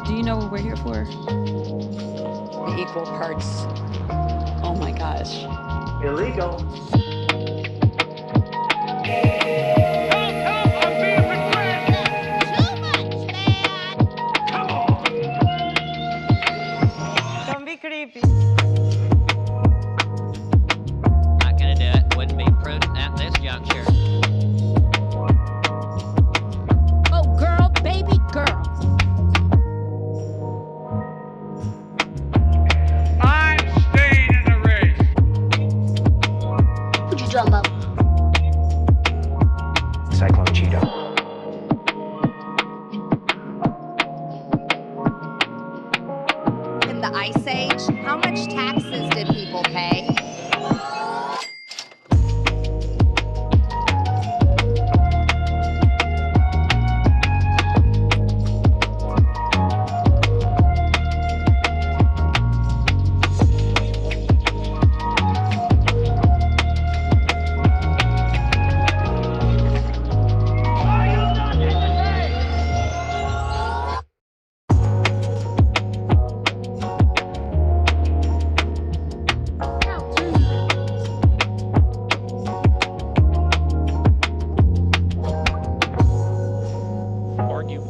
Do you know what we're here for? The equal parts. Oh my gosh. Illegal. I'm being betrayed! Too much, man! Come on! Don't be creepy. Not gonna do it. Wouldn't be prudent at this juncture. Oh, girl, baby girl. I'm staying in the race. What you talking about? Cyclone Cheeto. In the Ice Age, how much taxes did people pay? Are you not entertained?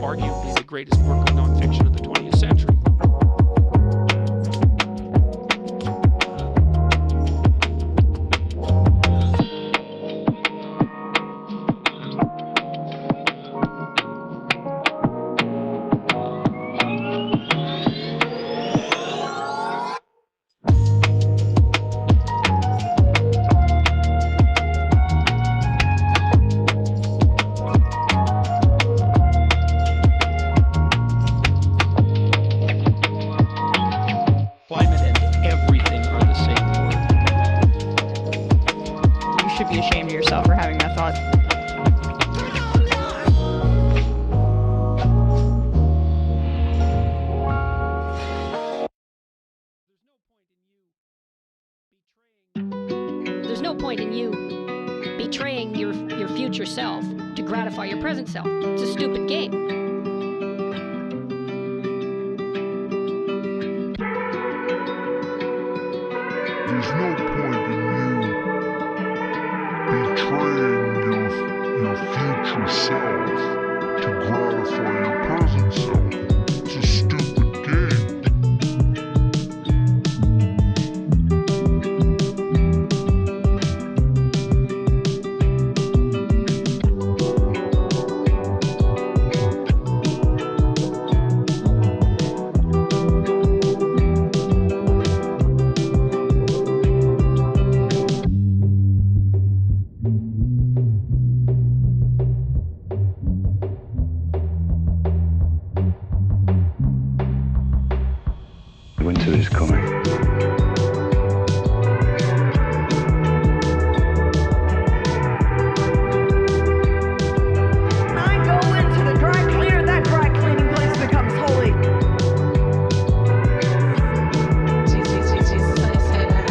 arguably the greatest work of nonfiction of the 20th century. Climate and everything are the same word. You should be ashamed of yourself for having that thought. There's no point in you betraying your future self to gratify your present self. It's a stupid game. There's no point in you betraying your future self to gratify your present self. It's a stupid game. Winter is coming. I go into the dry cleaner, that dry cleaning place becomes holy. Jesus, I say that.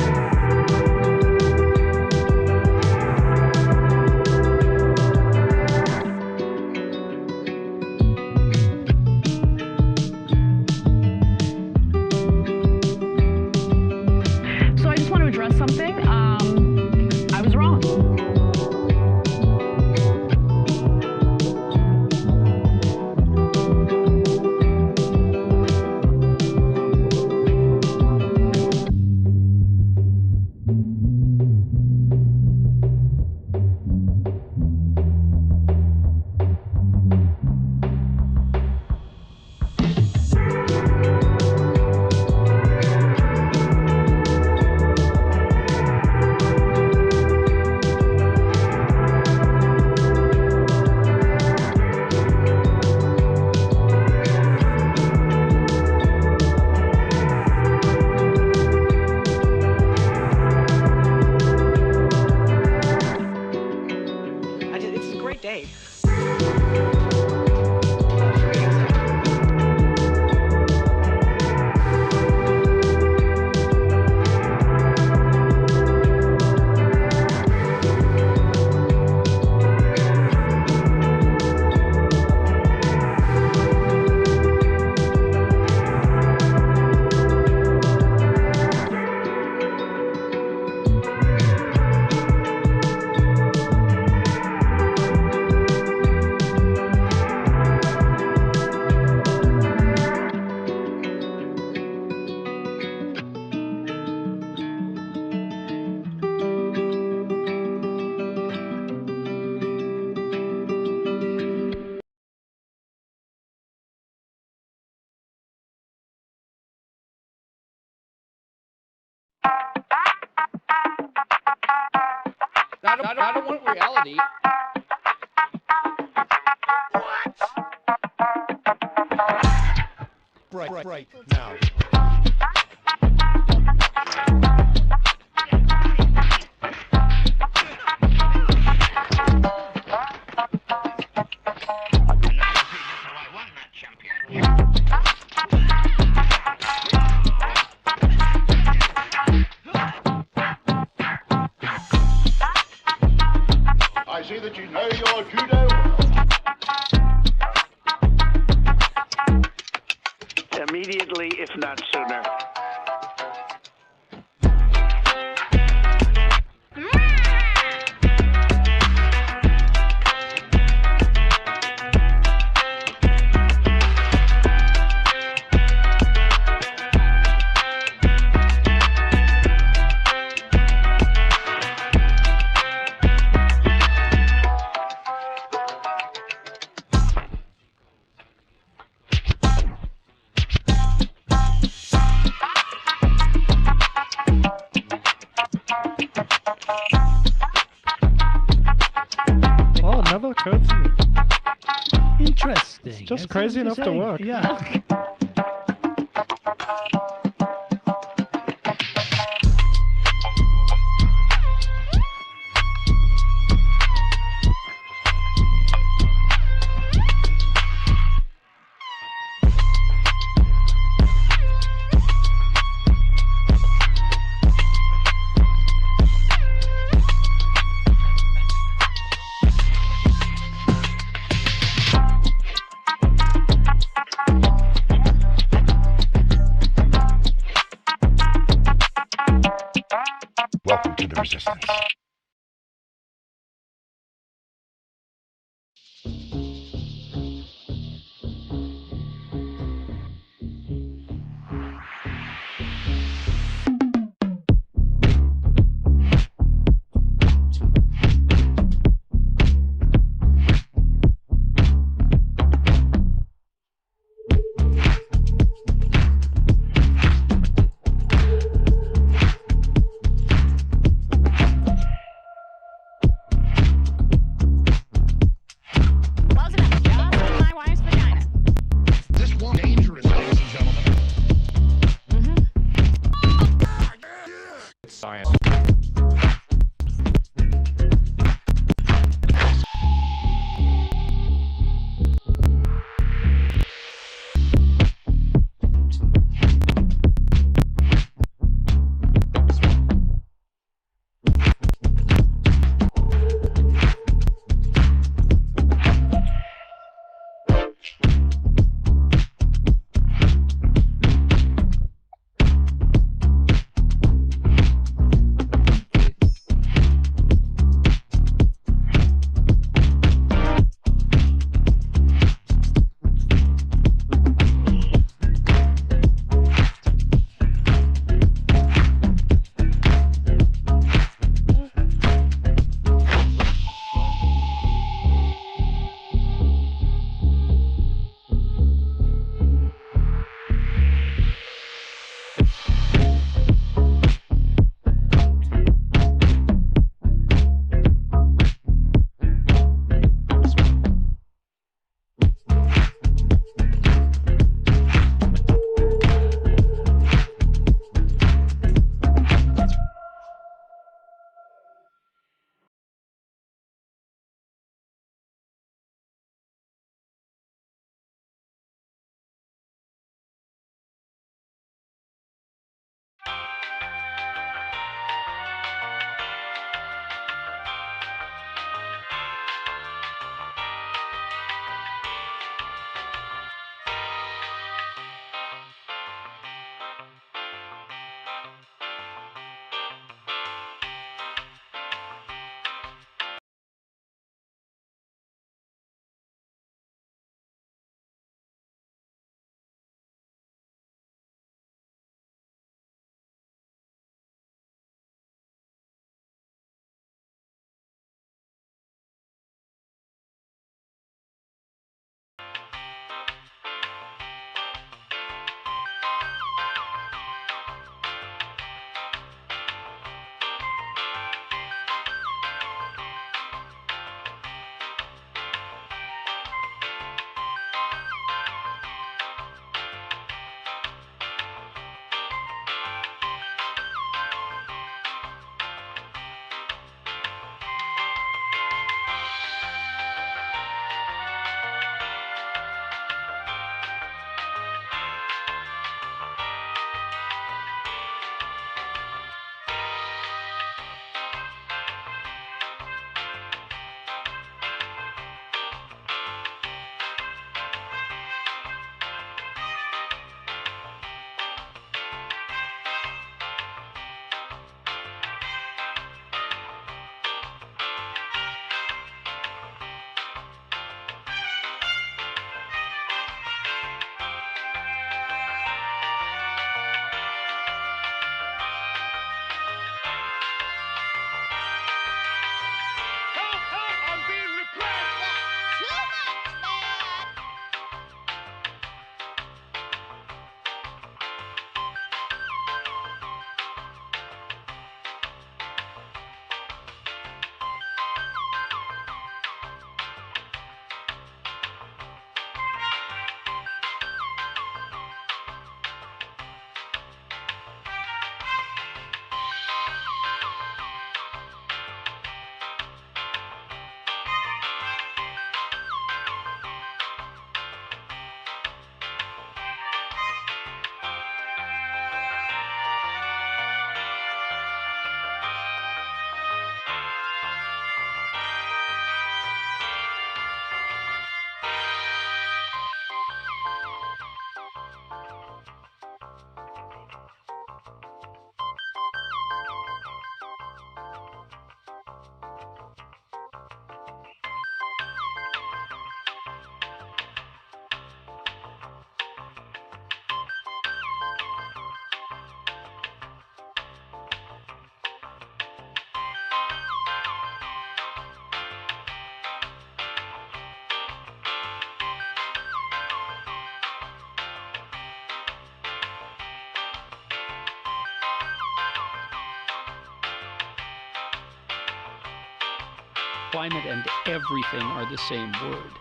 So I just want to address something. I was wrong. It's a great day. I don't want reality. Break now. I see that you know your judo well. Immediately, if not sooner. Oh, another code to me. Interesting. It's just That's crazy enough to interesting. work. Yeah. climate and everything are the same word.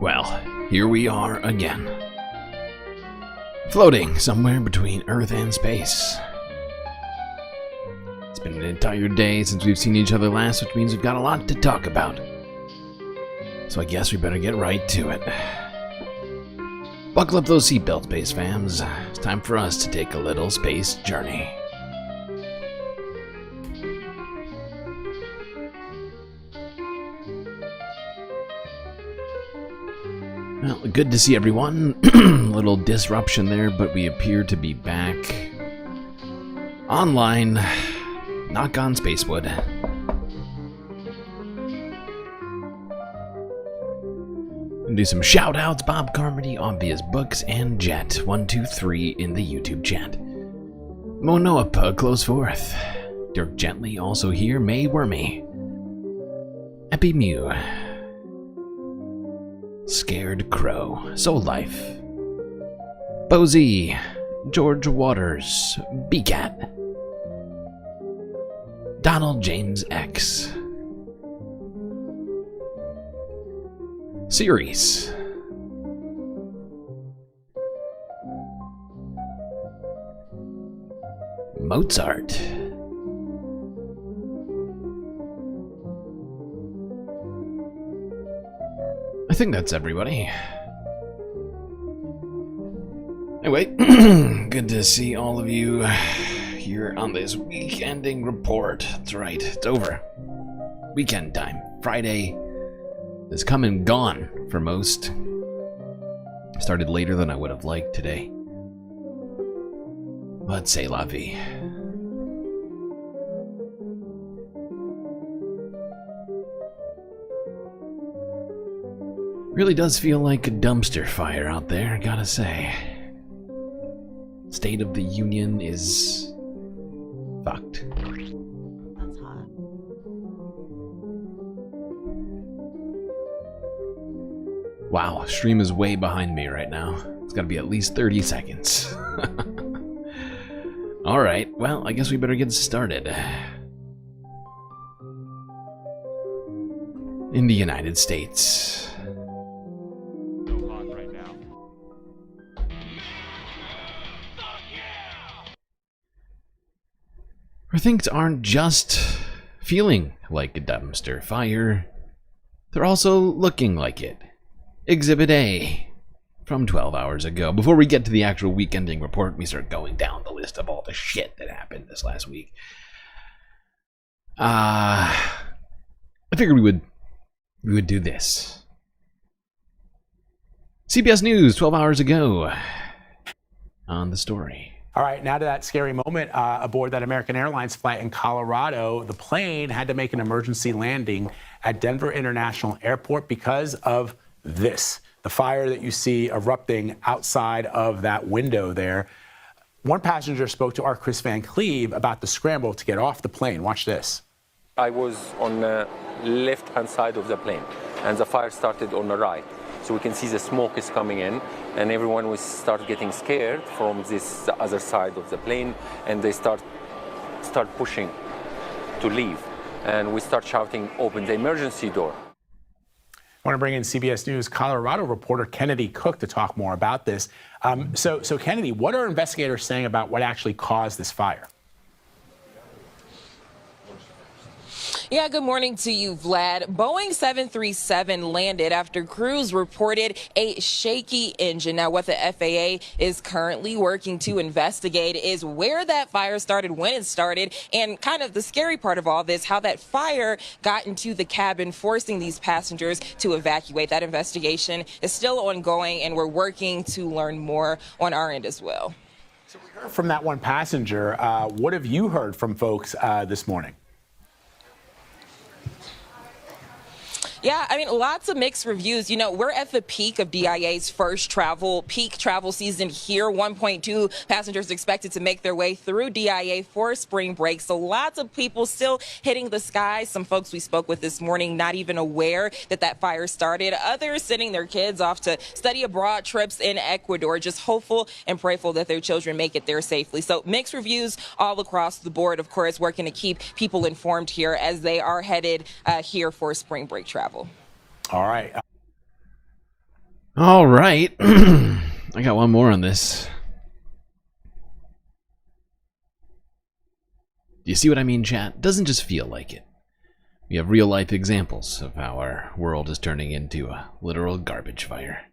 Well, here we are again. Floating somewhere between Earth and space. It's been an entire day since we've seen each other last, which means we've got a lot to talk about. So I guess we better get right to it. Buckle up those seatbelts, space fams. It's time for us to take a little space journey. Well, good to see everyone. Little disruption there, but we appear to be back online. Knock on Spacewood. And do some shout outs. Bob Carmody, Obvious Books, and Jet123 in the YouTube chat. Monoa Pug, close fourth. Dirk Gently also here. May Wormy. Epi Mew. Scared Crow, Soul Life, Bozy, George Waters, B-Cat, Donald James X, Series, Mozart, I think that's everybody. Anyway, good to see all of you here on this week-ending report. That's right, it's over. Weekend time. Friday is come and gone for most. Started later than I would have liked today. But c'est la vie. Really does feel like a dumpster fire out there, gotta say. State of the Union is fucked. That's hot. Wow, stream is way behind me right now. It's gotta be at least 30 seconds. Alright, well, I guess we better get started. In the United States. Where things aren't just feeling like a dumpster fire, they're also looking like it. Exhibit A from 12 hours ago. Before we get to the actual week-ending report, we start going down the list of all the shit that happened this last week. I figured we would do this. CBS News 12 hours ago on the story. All right, now to that scary moment aboard that American Airlines flight in Colorado. The plane had to make an emergency landing at Denver International Airport because of this, the fire that you see erupting outside of that window there. One passenger spoke to our Chris Van Cleve about the scramble to get off the plane. Watch this. I was on the left-hand side of the plane, and the fire started on the right. So we can see the smoke is coming in, and everyone will start getting scared from this other side of the plane, and they start pushing to leave. And we start shouting, "Open the emergency door." I want to bring in CBS News Colorado reporter Kennedy Cook to talk more about this. So Kennedy, what are investigators saying about what actually caused this fire? Yeah, good morning to you, Vlad. Boeing 737 landed after crews reported a shaky engine. Now, what the FAA is currently working to investigate is where that fire started, when it started, and kind of the scary part of all this, how that fire got into the cabin, forcing these passengers to evacuate. That investigation is still ongoing, and we're working to learn more on our end as well. So we heard from that one passenger. What have you heard from folks this morning? Yeah, I mean, lots of mixed reviews. You know, we're at the peak of DIA's first peak travel season here. 1.2 passengers expected to make their way through DIA for spring break. So lots of people still hitting the skies. Some folks we spoke with this morning not even aware that that fire started. Others sending their kids off to study abroad trips in Ecuador, just hopeful and prayerful that their children make it there safely. So mixed reviews all across the board, of course, working to keep people informed here as they are headed here for spring break travel. All right. All right. I got one more on this. Do you see what I mean, chat? It doesn't just feel like it. We have real-life examples of how our world is turning into a literal garbage fire.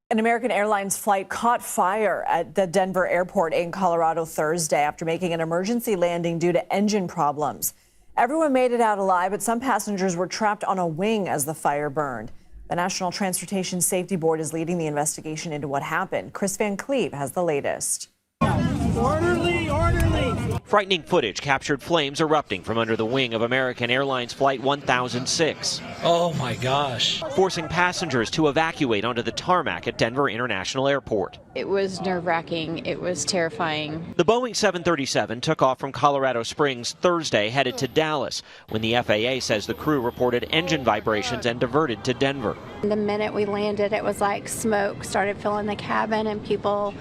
An American Airlines flight caught fire at the Denver airport in Colorado Thursday after making an emergency landing due to engine problems. Everyone made it out alive, but some passengers were trapped on a wing as the fire burned. The National Transportation Safety Board is leading the investigation into what happened. Chris Van Cleve has the latest. Orderly, orderly. Frightening footage captured flames erupting from under the wing of American Airlines Flight 1006. Oh my gosh. Forcing passengers to evacuate onto the tarmac at Denver International Airport. It was nerve-wracking. It was terrifying. The Boeing 737 took off from Colorado Springs Thursday, headed to Dallas, when the FAA says the crew reported engine vibrations and diverted to Denver. The minute we landed, it was like smoke started filling the cabin and people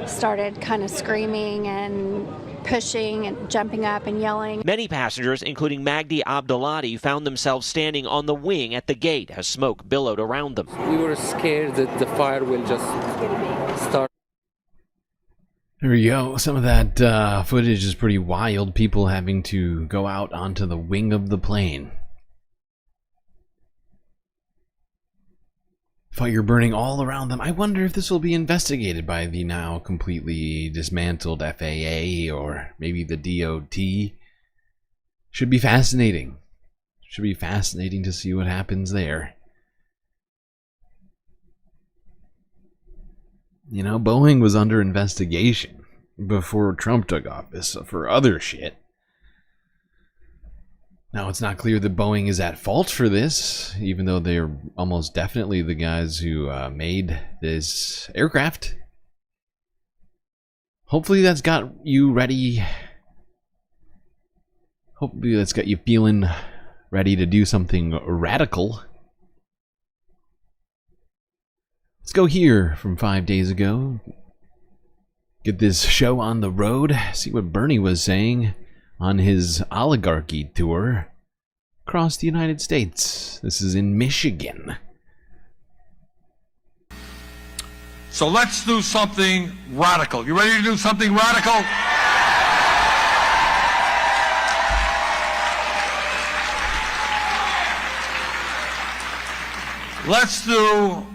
started kind of screaming and pushing and jumping up and yelling. Many passengers, including Magdi Abdulati, found themselves standing on the wing at the gate as smoke billowed around them. We were scared that the fire will just start. There we go. Some of that footage is pretty wild. People having to go out onto the wing of the plane. Fire burning all around them. I wonder if this will be investigated by the now completely dismantled FAA or maybe the DOGE. Should be fascinating. Should be fascinating to see what happens there. You know, Boeing was under investigation before Trump took office for other shit. Now, it's not clear that Boeing is at fault for this, even though they're almost definitely the guys who made this aircraft. Hopefully that's got you ready. Hopefully that's got you feeling ready to do something radical. Let's go here from 5 days ago. Get this show on the road. See what Bernie was saying on his Oligarchy tour across the United States. This is in Michigan. So let's do something radical. You ready to do something radical? Let's do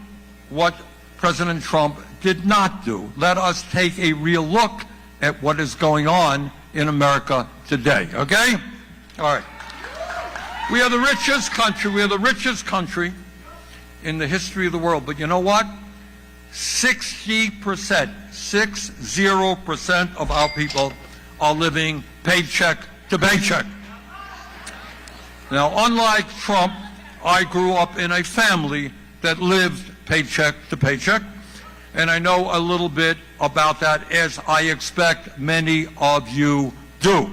what President Trump did not do. Let us take a real look at what is going on in America today, okay? All right. We are the richest country. We are the richest country in the history of the world. But you know what? 60%, 60% of our people are living paycheck to paycheck. Now, unlike Trump, I grew up in a family that lived paycheck to paycheck, and I know a little bit about that, as I expect many of you do.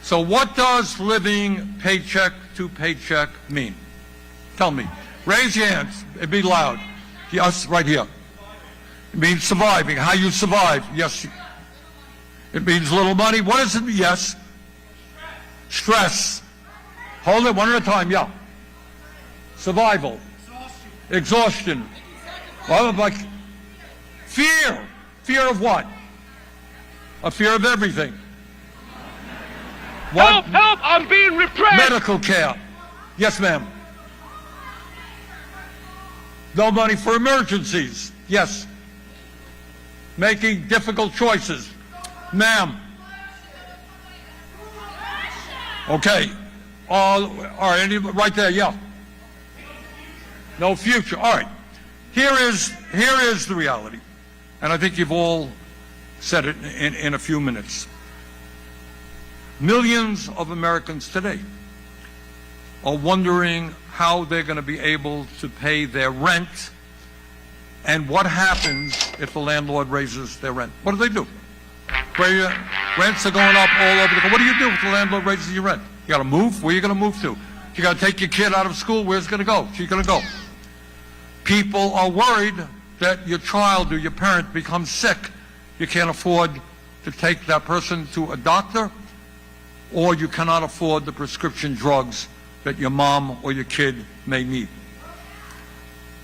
So what does living paycheck to paycheck mean? Tell me. Raise your hands. It'd be loud. Yes, right here. It means surviving. How you survive. Yes. It means little money. What does it mean? Yes. Stress. Hold it one at a time. Yeah. Survival. Exhaustion. Well, like fear. Fear of what? A fear of everything. What? Help! Help! I'm being repressed! Medical care. Yes, ma'am. No money for emergencies. Yes. Making difficult choices. Ma'am. Okay. All right, right there, yeah. No future. All right. Here is the reality. And I think you've all said it in a few minutes. Millions of Americans today are wondering how they're going to be able to pay their rent and what happens if the landlord raises their rent. What do? Rents are going up all over the country. What do you do if the landlord raises your rent? You got to move? Where are you going to move to? You got to take your kid out of school. Where's it going to go? She's going to go. People are worried that your child or your parent becomes sick. You can't afford to take that person to a doctor, or you cannot afford the prescription drugs that your mom or your kid may need.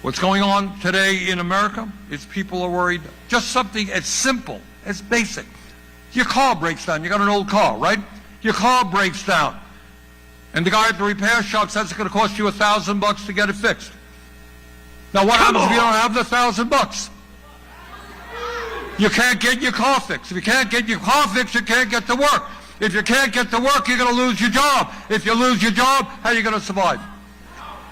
What's going on today in America is people are worried. Just something as simple, as basic. Your car breaks down. You got an old car, right? Your car breaks down. And the guy at the repair shop says it's going to cost you $1,000 to get it fixed. Now what happens if you don't have the $1,000? You can't get your car fixed. If you can't get your car fixed, you can't get to work. If you can't get to work, you're going to lose your job. If you lose your job, how are you going to survive?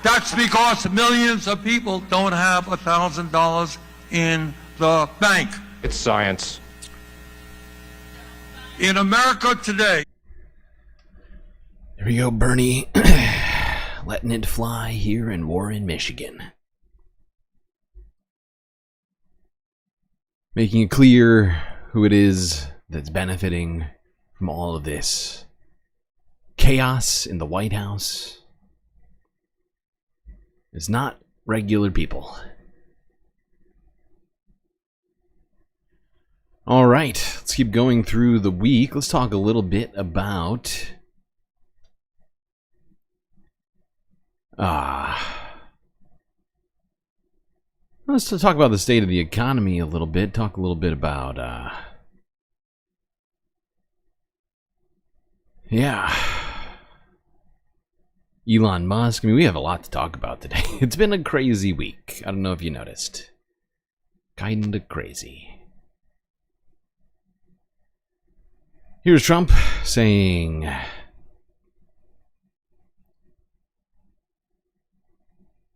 That's because millions of people don't have $1,000 in the bank. It's science. In America today. There we go, Bernie. Letting it fly here in Warren, Michigan. Making it clear who it is that's benefiting from all of this chaos in the White House. It's not regular people. All right, let's keep going through the week. Let's talk a little bit about let's talk about the state of the economy a little bit. Talk a little bit about Elon Musk. I mean, we have a lot to talk about today. It's been a crazy week. I don't know if you noticed. Kinda crazy. Here's Trump saying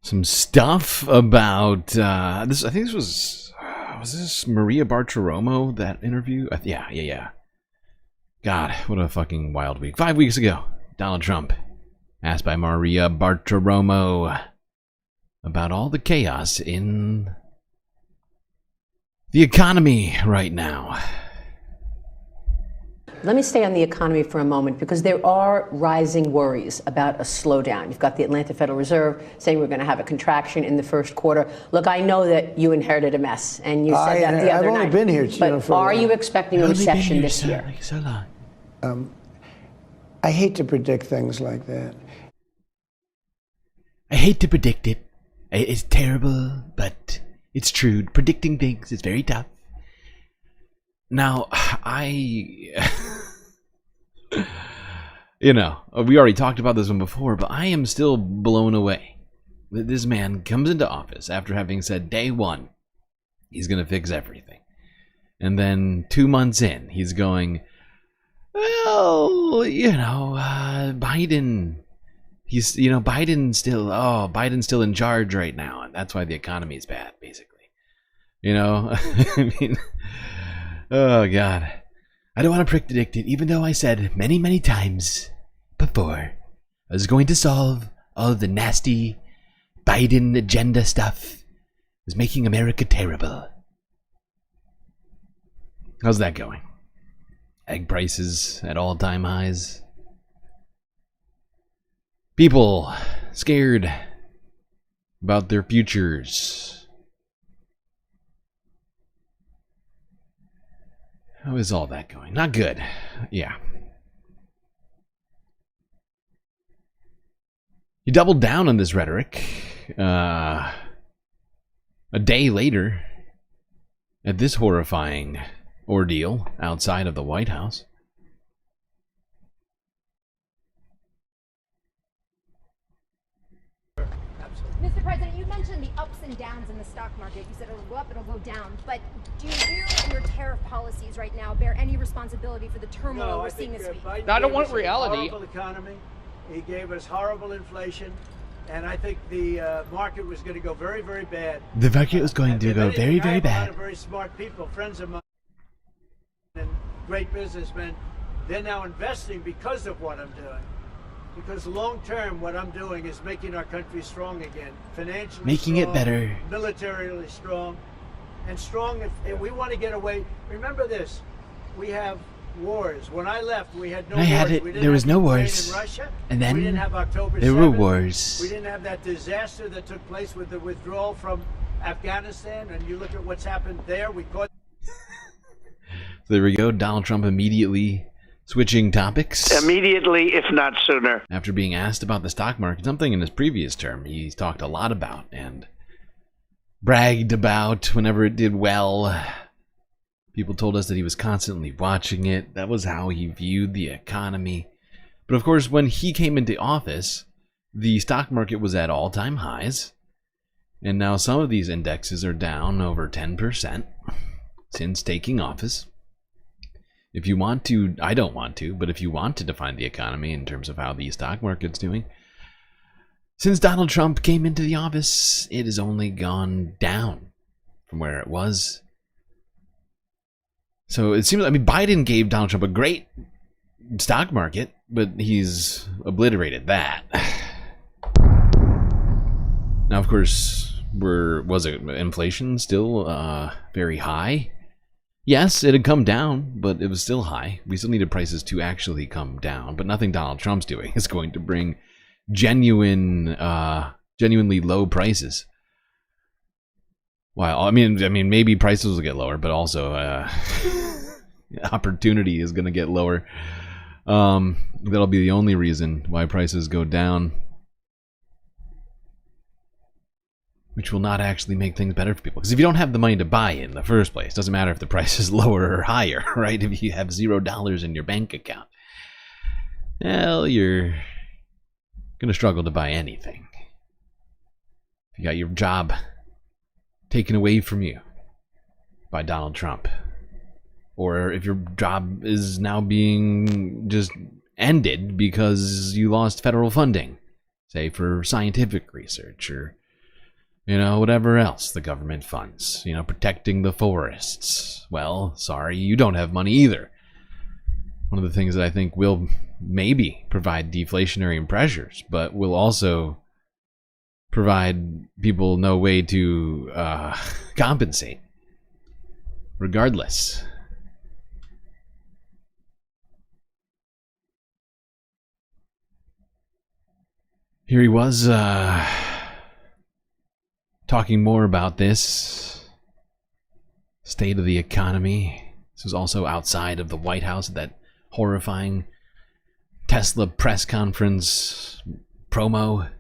some stuff about this. I think this was this Maria Bartiromo, that interview? Yeah. God, what a fucking wild week. 5 weeks ago, Donald Trump asked by Maria Bartiromo about all the chaos in the economy right now. Let me stay on the economy for a moment, because there are rising worries about a slowdown. You've got the Atlanta Federal Reserve saying we're going to have a contraction in the first quarter. Look, I know that you inherited a mess, and you said that the other night. I've only been here, but are you expecting a recession this year? So long. I hate to predict things like that. I hate to predict it. It's terrible, but it's true. Predicting things is very tough. Now, we already talked about this one before, but I am still blown away that this man comes into office after having said day one he's going to fix everything. And then 2 months in, he's going, well, Biden, Biden's still in charge right now, and that's why the economy is bad, basically. You know, I mean, oh God, I don't want to predict it, even though I said many, many times before I was going to solve all of the nasty Biden agenda stuff. Is making America terrible. How's that going? Egg prices at all-time highs. People scared about their futures. How is all that going? Not good. Yeah. He doubled down on this rhetoric. A day later, at this horrifying ordeal outside of the White House. Mr. President, you mentioned the ups and downs in the stock market. You said it'll go up, it'll go down. But do you and your tariff policies right now bear any responsibility for the turmoil we're seeing this week? No, I don't want reality. Horrible economy. He gave us horrible inflation. And I think the market was going to go very, very bad. The market was going to go very, very bad. A lot of very smart people, friends of mine, and great businessmen, they're now investing because of what I'm doing. Because long term, what I'm doing is making our country strong again, financially making strong, it better, militarily strong, and strong. If we want to get away, remember this: we have wars. When I left, we had no wars. Had it. There was no wars. In Russia. And then we didn't have October there 7th. were wars. We didn't have that disaster that took place with the withdrawal from Afghanistan. And you look at what's happened there. We caught. There we go. Donald Trump immediately switching topics. Immediately, if not sooner. After being asked about the stock market, something in his previous term he's talked a lot about and bragged about whenever it did well. People told us that he was constantly watching it. That was how he viewed the economy. But of course, when he came into office, the stock market was at all-time highs. And now some of these indexes are down over 10% since taking office. If you want to, I don't want to, but if you want to define the economy in terms of how the stock market's doing, since Donald Trump came into the office, it has only gone down from where it was. So it seems, I mean, Biden gave Donald Trump a great stock market, but he's obliterated that. Now, of course, was inflation still very high? Yes, it had come down, but it was still high. We still needed prices to actually come down, but nothing Donald Trump's doing is going to bring genuinely low prices. Well, I mean, maybe prices will get lower, but also opportunity is going to get lower. That'll be the only reason why prices go down, which will not actually make things better for people. Because if you don't have the money to buy it in the first place, it doesn't matter if the price is lower or higher, right? If you have $0 in your bank account, well, you're going to struggle to buy anything. If you got your job taken away from you by Donald Trump, or if your job is now being just ended because you lost federal funding, say for scientific research or, you know, whatever else the government funds, you know, protecting the forests. Well, sorry, you don't have money either. One of the things that I think will maybe provide deflationary pressures, but will also provide people no way to compensate, regardless. Here he was talking more about this state of the economy. This was also outside of the White House, that horrifying Tesla press conference promo.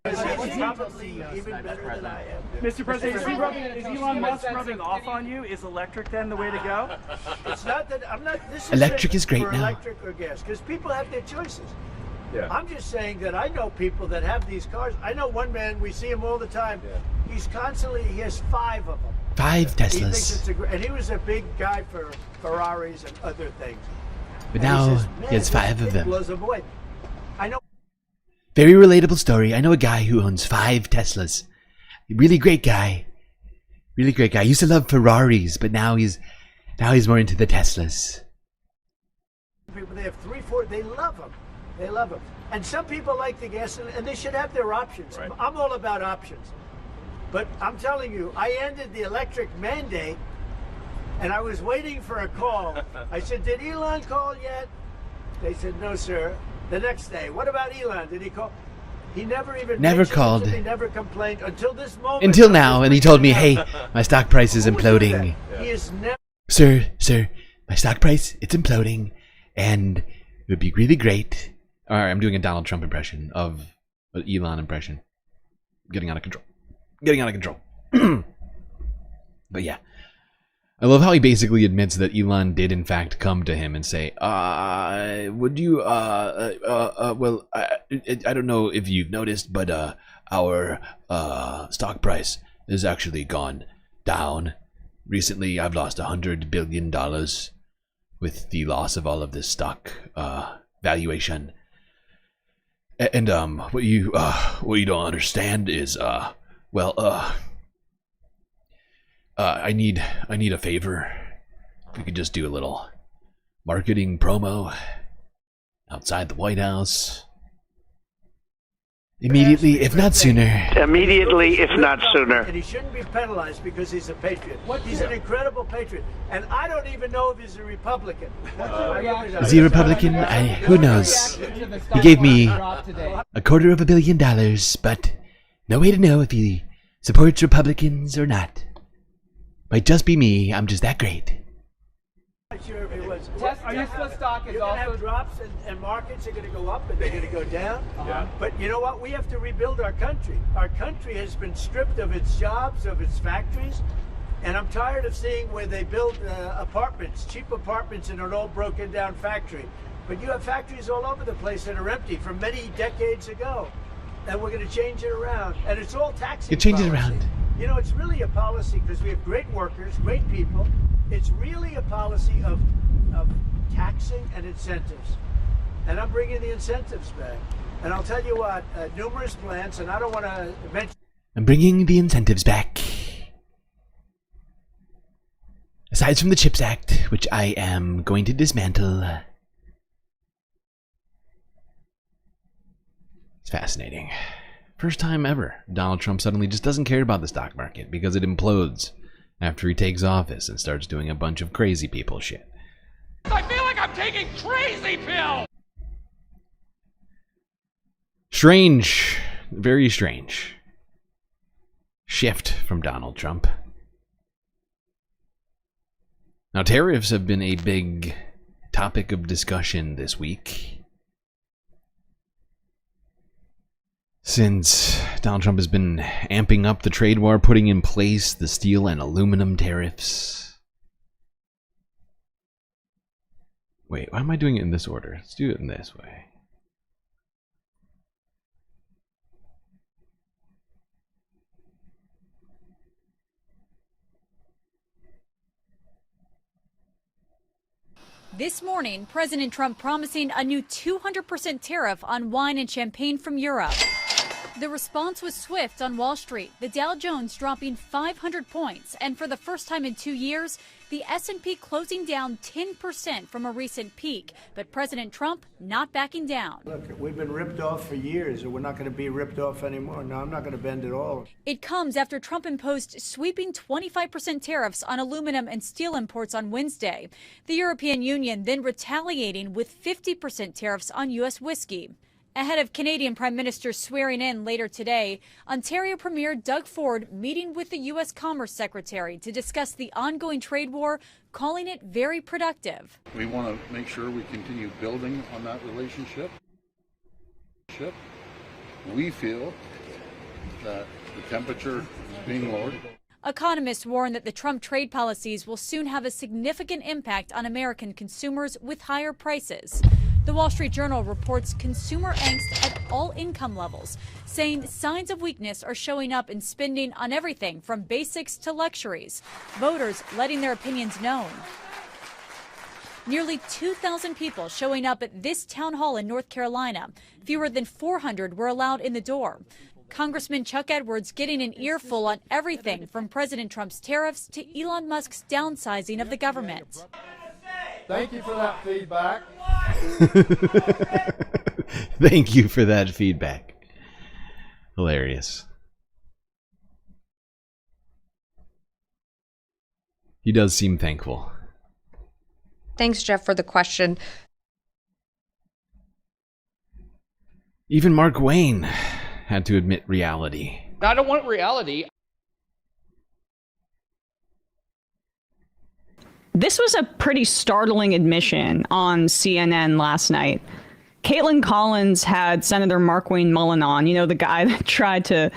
Mr. President, is Elon Musk rubbing off on you? Is electric then the way to go? It's not that I'm not. This is electric is great for now. Electric or gas, because people have their choices. Yeah. I'm just saying that I know people that have these cars. I know one man. We see him all the time. Yeah. He's constantly. He has 5 of them. 5 Teslas. He thinks it's and he was a big guy for Ferraris and other things. But and now he says, he has 5 of them. Blows him away. I know. Very relatable story. I know a guy who owns 5 Teslas. Really great guy. Really great guy. Used to love Ferraris, but now he's more into the Teslas. People, they have 3, 4, they love them. They love them. And some people like the gasoline, and they should have their options. Right. I'm all about options. But I'm telling you, I ended the electric mandate, and I was waiting for a call. I said, did Elon call yet? They said, no, sir. The next day, what about Elon? Did he call? He never even called. He never complained until this moment. Until now, and he told me, hey, my stock price is imploding. He is never. Sir, my stock price, it's imploding, and it would be really great. All right, I'm doing a Donald Trump impression of an Elon impression. Getting out of control. But yeah. I love how he basically admits that Elon did in fact come to him and say, would you, well, I don't know if you've noticed, but our stock price has actually gone down. Recently, I've lost $100 billion with the loss of all of this stock valuation. And what you don't understand is, I need a favor. If we could just do a little marketing promo outside the White House. Immediately, if not sooner. Immediately, if not sooner. And he shouldn't be penalized because he's a patriot. He's an incredible patriot. And I don't even know if he's a Republican. Is he a Republican? Who knows? He gave me $250 million, but no way to know if he supports Republicans or not. Might just be me. I'm just that great. Sure if it was. Our Tesla stock is also have drops, and markets are going to go up and they're going to go down. But you know what? We have to rebuild our country. Our country has been stripped of its jobs, of its factories, and I'm tired of seeing where they build apartments, cheap apartments in an old broken down factory. But you have factories all over the place that are empty from many decades ago, and we're going to change it around. And it's all taxing. You change it around. You know, it's really a policy because we have great workers, great people. It's really a policy of taxing and incentives. And I'm bringing the incentives back. And I'll tell you what, numerous plants, and I don't want to mention... I'm bringing the incentives back. Aside from the CHIPS Act, which I am going to dismantle. It's fascinating. First time ever, Donald Trump suddenly just doesn't care about the stock market because it implodes after he takes office and starts doing a bunch of crazy people shit. I feel like I'm taking crazy pills! Strange. Very strange. Shift from Donald Trump. Now, tariffs have been a big topic of discussion this week. Since Donald Trump has been amping up the trade war, putting in place the steel and aluminum tariffs. Wait, why am I doing it in this order? Let's do it in this way. This morning, President Trump promising a new 200% tariff on wine and champagne from Europe. The response was swift on Wall Street, the Dow Jones dropping 500 points, and for the first time in 2 years, the S&P closing down 10% from a recent peak. But President Trump not backing down. Look, we've been ripped off for years, and we're not going to be ripped off anymore. No, I'm not going to bend at all. It comes after Trump imposed sweeping 25% tariffs on aluminum and steel imports on Wednesday. The European Union then retaliating with 50% tariffs on U.S. whiskey. Ahead of Canadian Prime Minister swearing in later today, Ontario Premier Doug Ford meeting with the U.S. Commerce Secretary to discuss the ongoing trade war, calling it very productive. We want to make sure we continue building on that relationship. We feel that the temperature is being lowered. Economists warn that the Trump trade policies will soon have a significant impact on American consumers with higher prices. The Wall Street Journal reports consumer angst at all income levels, saying signs of weakness are showing up in spending on everything from basics to luxuries. Voters letting their opinions known. Nearly 2,000 people showing up at this town hall in North Carolina. Fewer than 400 were allowed in the door. Congressman Chuck Edwards getting an earful on everything from President Trump's tariffs to Elon Musk's downsizing of the government. Thank you for that feedback. Thank you for that feedback. Hilarious. He does seem thankful. Thanks, Jeff, for the question. Even Mark Wayne had to admit reality. I don't want reality. This was a pretty startling admission on CNN last night. Caitlin Collins had Senator Mark Wayne Mullen on, you know, the guy that tried to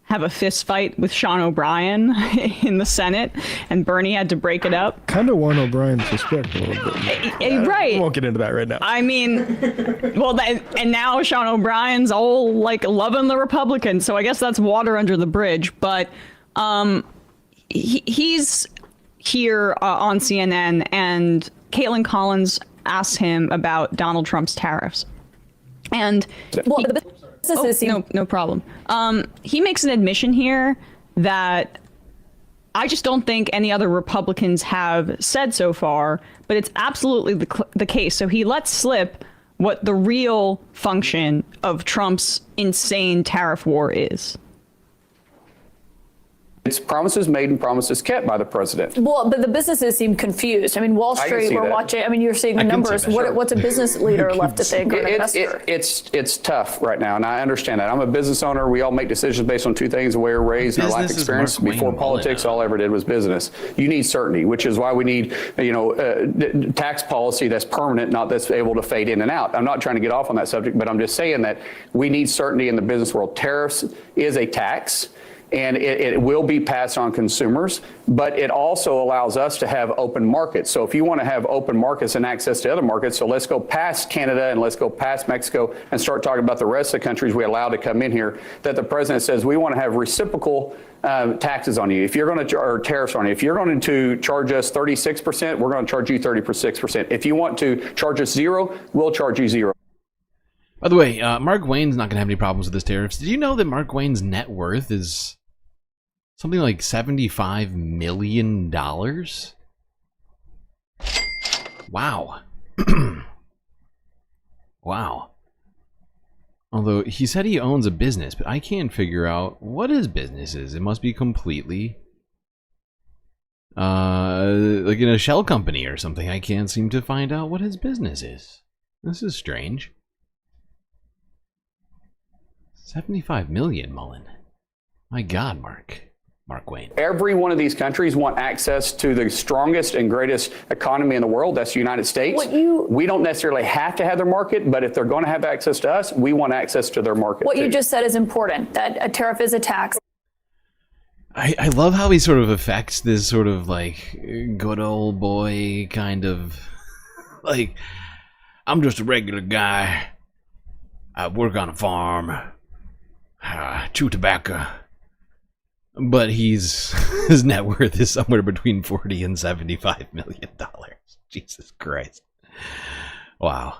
have a fist fight with Sean O'Brien in the Senate, and Bernie had to break it up. Kind of won O'Brien's respect a little bit. Right. We won't get into that right now. I mean, well, and now Sean O'Brien's all like loving the Republicans, so I guess that's water under the bridge. But he's here on CNN, and Caitlin Collins asked him about Donald Trump's tariffs. And no problem. He makes an admission here that I just don't think any other Republicans have said so far, but it's absolutely the case. So he lets slip what the real function of Trump's insane tariff war is. It's promises made and promises kept by the president. Well, but the businesses seem confused. I mean, Wall Street, we're watching. I mean, you're seeing the numbers. What's a business leader left to think or an investor? It's tough right now, and I understand that. I'm a business owner. We all make decisions based on two things: the way we're raised and our life experience. Before politics, all I ever did was business. You need certainty, which is why we need, tax policy that's permanent, not that's able to fade in and out. I'm not trying to get off on that subject, but I'm just saying that we need certainty in the business world. Tariffs is a tax, and it will be passed on consumers, but it also allows us to have open markets. So if you want to have open markets and access to other markets, so let's go past Canada and let's go past Mexico and start talking about the rest of the countries we allow to come in here, that the president says we want to have reciprocal taxes on you. If you're going to, or tariffs on you, if you're going to charge us 36%, we're going to charge you 36%. If you want to charge us zero, we'll charge you zero. By the way, Mark Wayne's not going to have any problems with his tariffs. Did you know that Mark Wayne's net worth is something like $75 million? Wow. Wow. Although he said he owns a business, but I can't figure out what his business is. It must be completely like in a shell company or something. I can't seem to find out what his business is. This is strange. 75 million, Mullen. My God, Mark Wayne. Every one of these countries want access to the strongest and greatest economy in the world. That's the United States. We don't necessarily have to have their market, but if they're going to have access to us, we want access to their market. What you just said is important, that a tariff is a tax. I love how he sort of affects this sort of like good old boy kind of like, I'm just a regular guy. I work on a farm. Chew tobacco. But his net worth is somewhere between $40 and $75 million. Jesus Christ. Wow.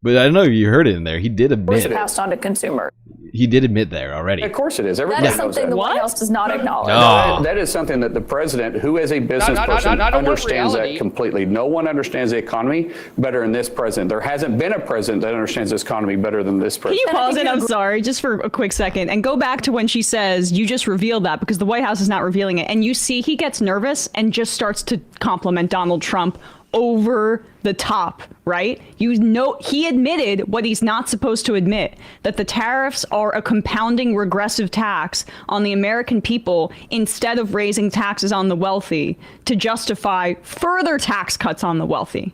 But I don't know if you heard it in there. He did admit. It's passed on to consumers. He did admit there already. Of course it is. That is something the White House does not acknowledge. No. That is something that the president, who is a business person, understands that completely. No one understands the economy better than this president. There hasn't been a president that understands this economy better than this president. Can you pause it? I'm sorry, just for a quick second, and go back to when she says, you just revealed that, because the White House is not revealing it. And you see he gets nervous and just starts to compliment Donald Trump over the top, right? You know, he admitted what he's not supposed to admit, that the tariffs are a compounding regressive tax on the American people instead of raising taxes on the wealthy to justify further tax cuts on the wealthy.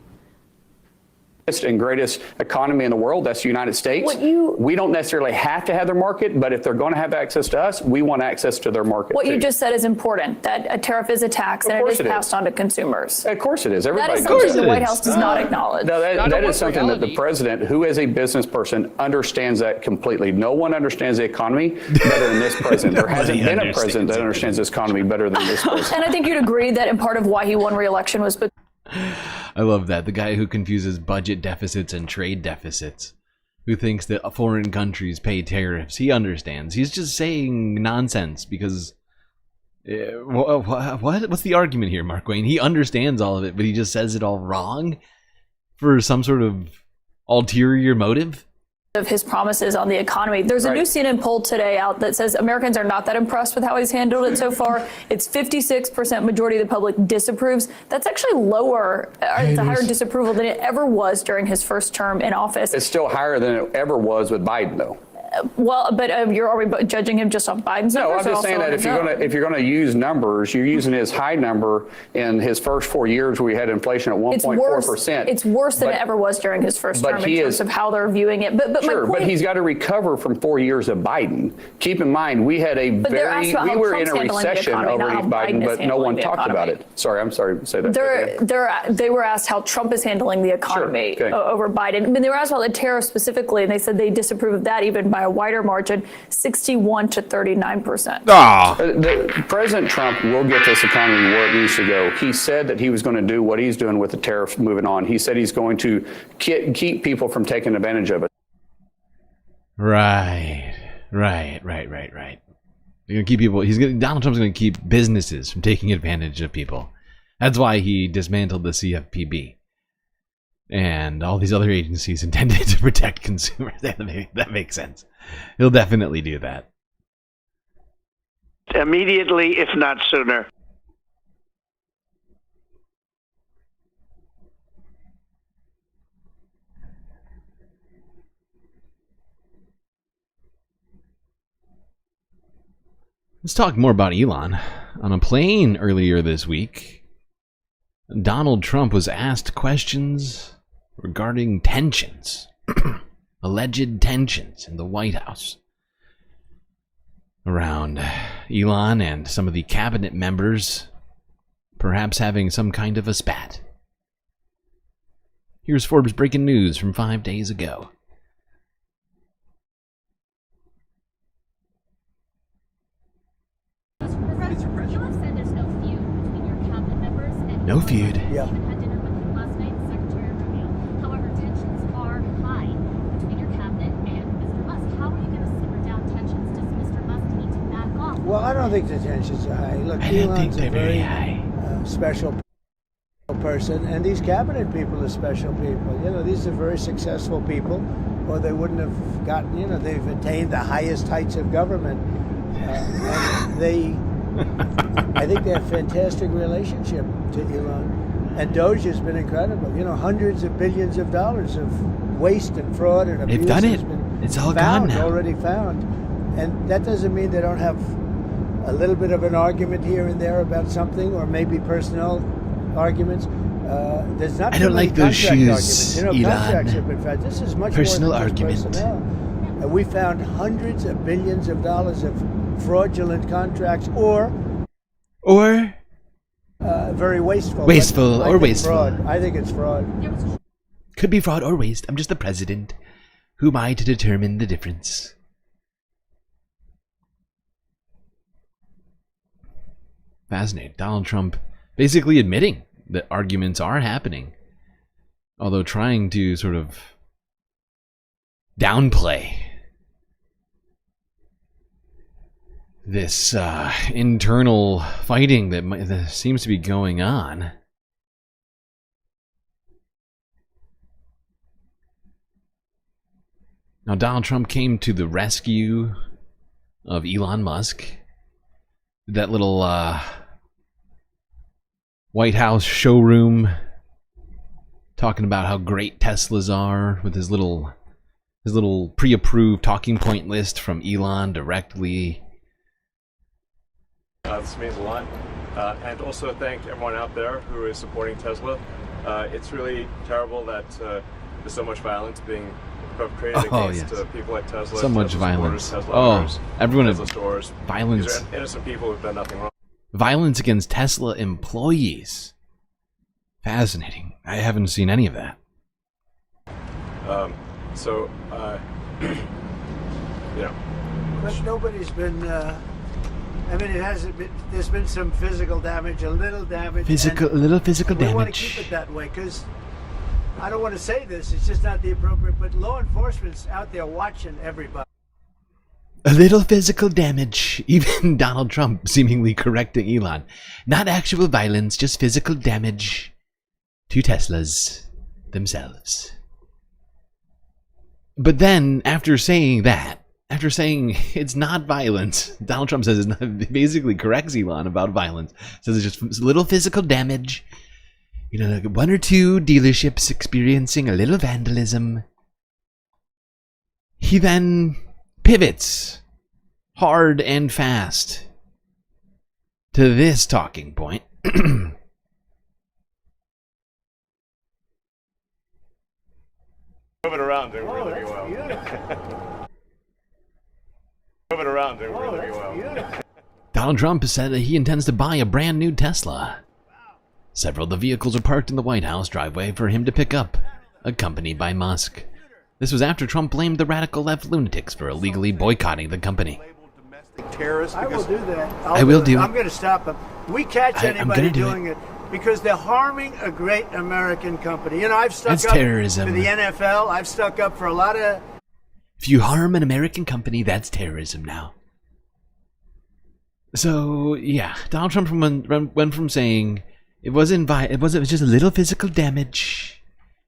And greatest economy in the world, that's the United States. We don't necessarily have to have their market, but if they're going to have access to us, we want access to their market. What you just said is important, that a tariff is a tax and it is passed on to consumers. Of course it is. Everybody that is something the White House does not acknowledge. No, that is something that the president, who is a business person, understands that completely. No one understands the economy better than this president. There hasn't been a president that understands this economy better than this president. And I think you'd agree that in part of why he won re-election was because I love that. The guy who confuses budget deficits and trade deficits, who thinks that foreign countries pay tariffs. He understands. He's just saying nonsense because... What's the argument here, Mark Wayne? He understands all of it, but he just says it all wrong for some sort of ulterior motive? Of his promises on the economy. There's a new CNN poll today out that says Americans are not that impressed with how he's handled it so far. It's 56% majority of the public disapproves. That's actually lower. It's a higher disapproval than it ever was during his first term in office. It's still higher than it ever was with Biden, though. Well, but are we judging him just on Biden's numbers? No, I'm just saying that if you're gonna use numbers, you're using his high number in his first 4 years where we had inflation at 1.4%. It's worse than it ever was during his first term in terms of how they're viewing it. But sure, my point, but he's got to recover from 4 years of Biden. Keep in mind, we had we were in a recession over Biden, but no one talked about it. Sorry, I'm sorry to say that. They were asked how Trump is handling the economy over Biden. I mean, they were asked about the tariffs specifically, and they said they disapprove of that even by a wider margin, 61 to 39%. President Trump will get this economy where it needs to go. He said that he was going to do what he's doing with the tariffs moving on. He said he's going to keep people from taking advantage of it. Right. They're gonna keep people. Donald Trump's gonna keep businesses from taking advantage of people. That's why he dismantled the CFPB and all these other agencies intended to protect consumers. That makes sense. He'll definitely do that. Immediately, if not sooner. Let's talk more about Elon. On a plane earlier this week, Donald Trump was asked questions regarding tensions, alleged tensions in the White House around Elon and some of the cabinet members perhaps having some kind of a spat. Here's Forbes breaking news from 5 days ago. No feud. Yeah. However, tensions are high between your cabinet and Mr. Musk. How are you going to simmer down tensions? Does Mr. Musk need to back off? Well, I don't think the tensions are high. Look, Elon's a very special person, and these cabinet people are special people. You know, these are very successful people, or they wouldn't have gotten, you know, they've attained the highest heights of government. And I think they have a fantastic relationship to Elon. And DOGE has been incredible. You know, hundreds of billions of dollars of waste and fraud and abuse. They've done it. Has been it's all gone now. Already found. And that doesn't mean they don't have a little bit of an argument here and there about something, or maybe personnel arguments. There's not. I don't like those shoes, you know, Elon. contracts have been found. This is much personal more than argument. Personnel. And we found hundreds of billions of dollars of fraudulent contracts, or very wasteful. Wasteful or wasteful. Fraud. I think it's fraud. Could be fraud or waste. I'm just the president. Who am I to determine the difference? Fascinating. Donald Trump basically admitting that arguments are happening, although trying to sort of downplay this internal fighting that seems to be going on. Now, Donald Trump came to the rescue of Elon Musk. That little White House showroom, talking about how great Teslas are with his little pre-approved talking point list from Elon directly. This means a lot. And also thank everyone out there who is supporting Tesla. It's really terrible that there's so much violence being perpetrated against people like Tesla. So much Tesla violence. Stores, Tesla owners, everyone Tesla stores. Violence. These are innocent people who've done nothing wrong. Violence against Tesla employees. Fascinating. I haven't seen any of that. You know. But nobody's been I mean, there's been some physical damage, a little damage. Little physical damage. We want to keep it that way because I don't want to say this, it's just not the appropriate, but law enforcement's out there watching everybody. A little physical damage. Even Donald Trump seemingly correcting Elon. Not actual violence, just physical damage to Teslas themselves. But then, after saying that, after saying it's not violence, Donald Trump says it's not, basically corrects Elon about violence. Says it's just a little physical damage. You know, like 1 or 2 dealerships experiencing a little vandalism. He then pivots hard and fast to this talking point. Move it around, it really be well. Move it around, it really be well. Donald Trump has said that he intends to buy a brand new Tesla. Several of the vehicles are parked in the White House driveway for him to pick up, accompanied by Musk. This was after Trump blamed the radical left lunatics for illegally boycotting the company. Terrorists. I will do that. I will do it. I'm going to stop them. We catch anybody doing it because they're harming a great American company. You know, I've stuck up terrorism. For the NFL. I've stuck up for a lot of... If you harm an American company, that's terrorism now. So, yeah, Donald Trump went from saying it was just a little physical damage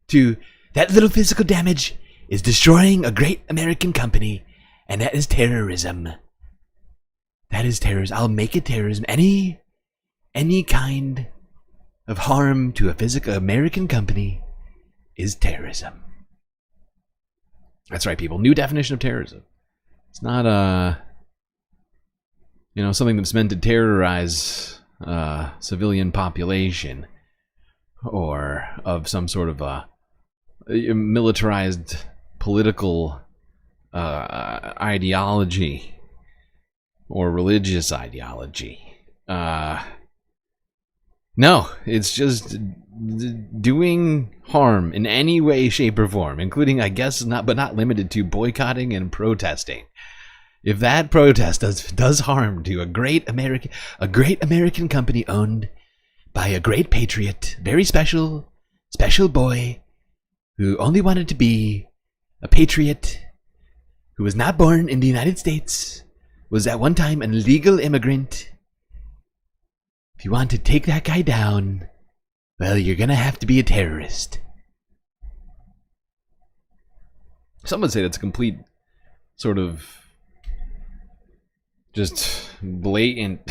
to that little physical damage is destroying a great American company, and that is terrorism. That is terrorism. I'll make it terrorism. Any kind of harm to a physical American company is terrorism. That's right, people. New definition of terrorism. It's not something that's meant to terrorize civilian population or of some sort of militarized political ideology or religious ideology. No, it's just doing harm in any way, shape, or form, including, I guess, not limited to boycotting and protesting. If that protest does harm to a great American company owned by a great patriot, very special boy who only wanted to be a patriot, who was not born in the United States, was at one time an illegal immigrant. If you want to take that guy down, well, you're gonna have to be a terrorist. Some would say that's a complete sort of just blatant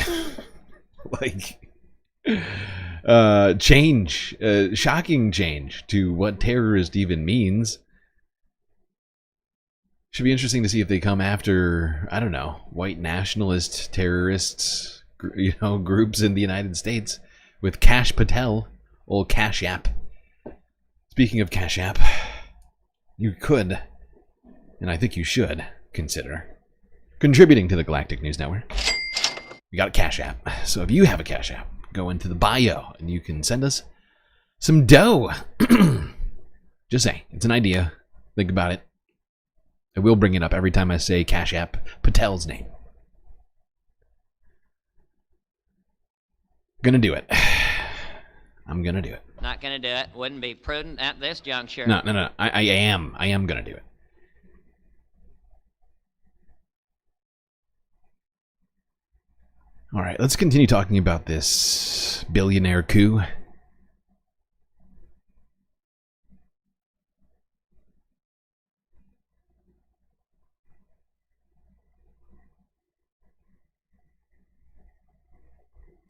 change, shocking change to what terrorist even means. Should be interesting to see if they come after, I don't know, white nationalist terrorists, groups in the United States with Cash Patel, old Cash App. Speaking of Cash App, you could, and I think you should, consider contributing to the Galactic News Network. We got a Cash App, so if you have a Cash App, go into the bio and you can send us some dough. Just saying, it's an idea. Think about it. I will bring it up every time I say Cash App Patel's name. Gonna do it. I'm gonna do it. Not gonna do it. Wouldn't be prudent at this juncture. No. I am gonna do it. All right, let's continue talking about this billionaire coup.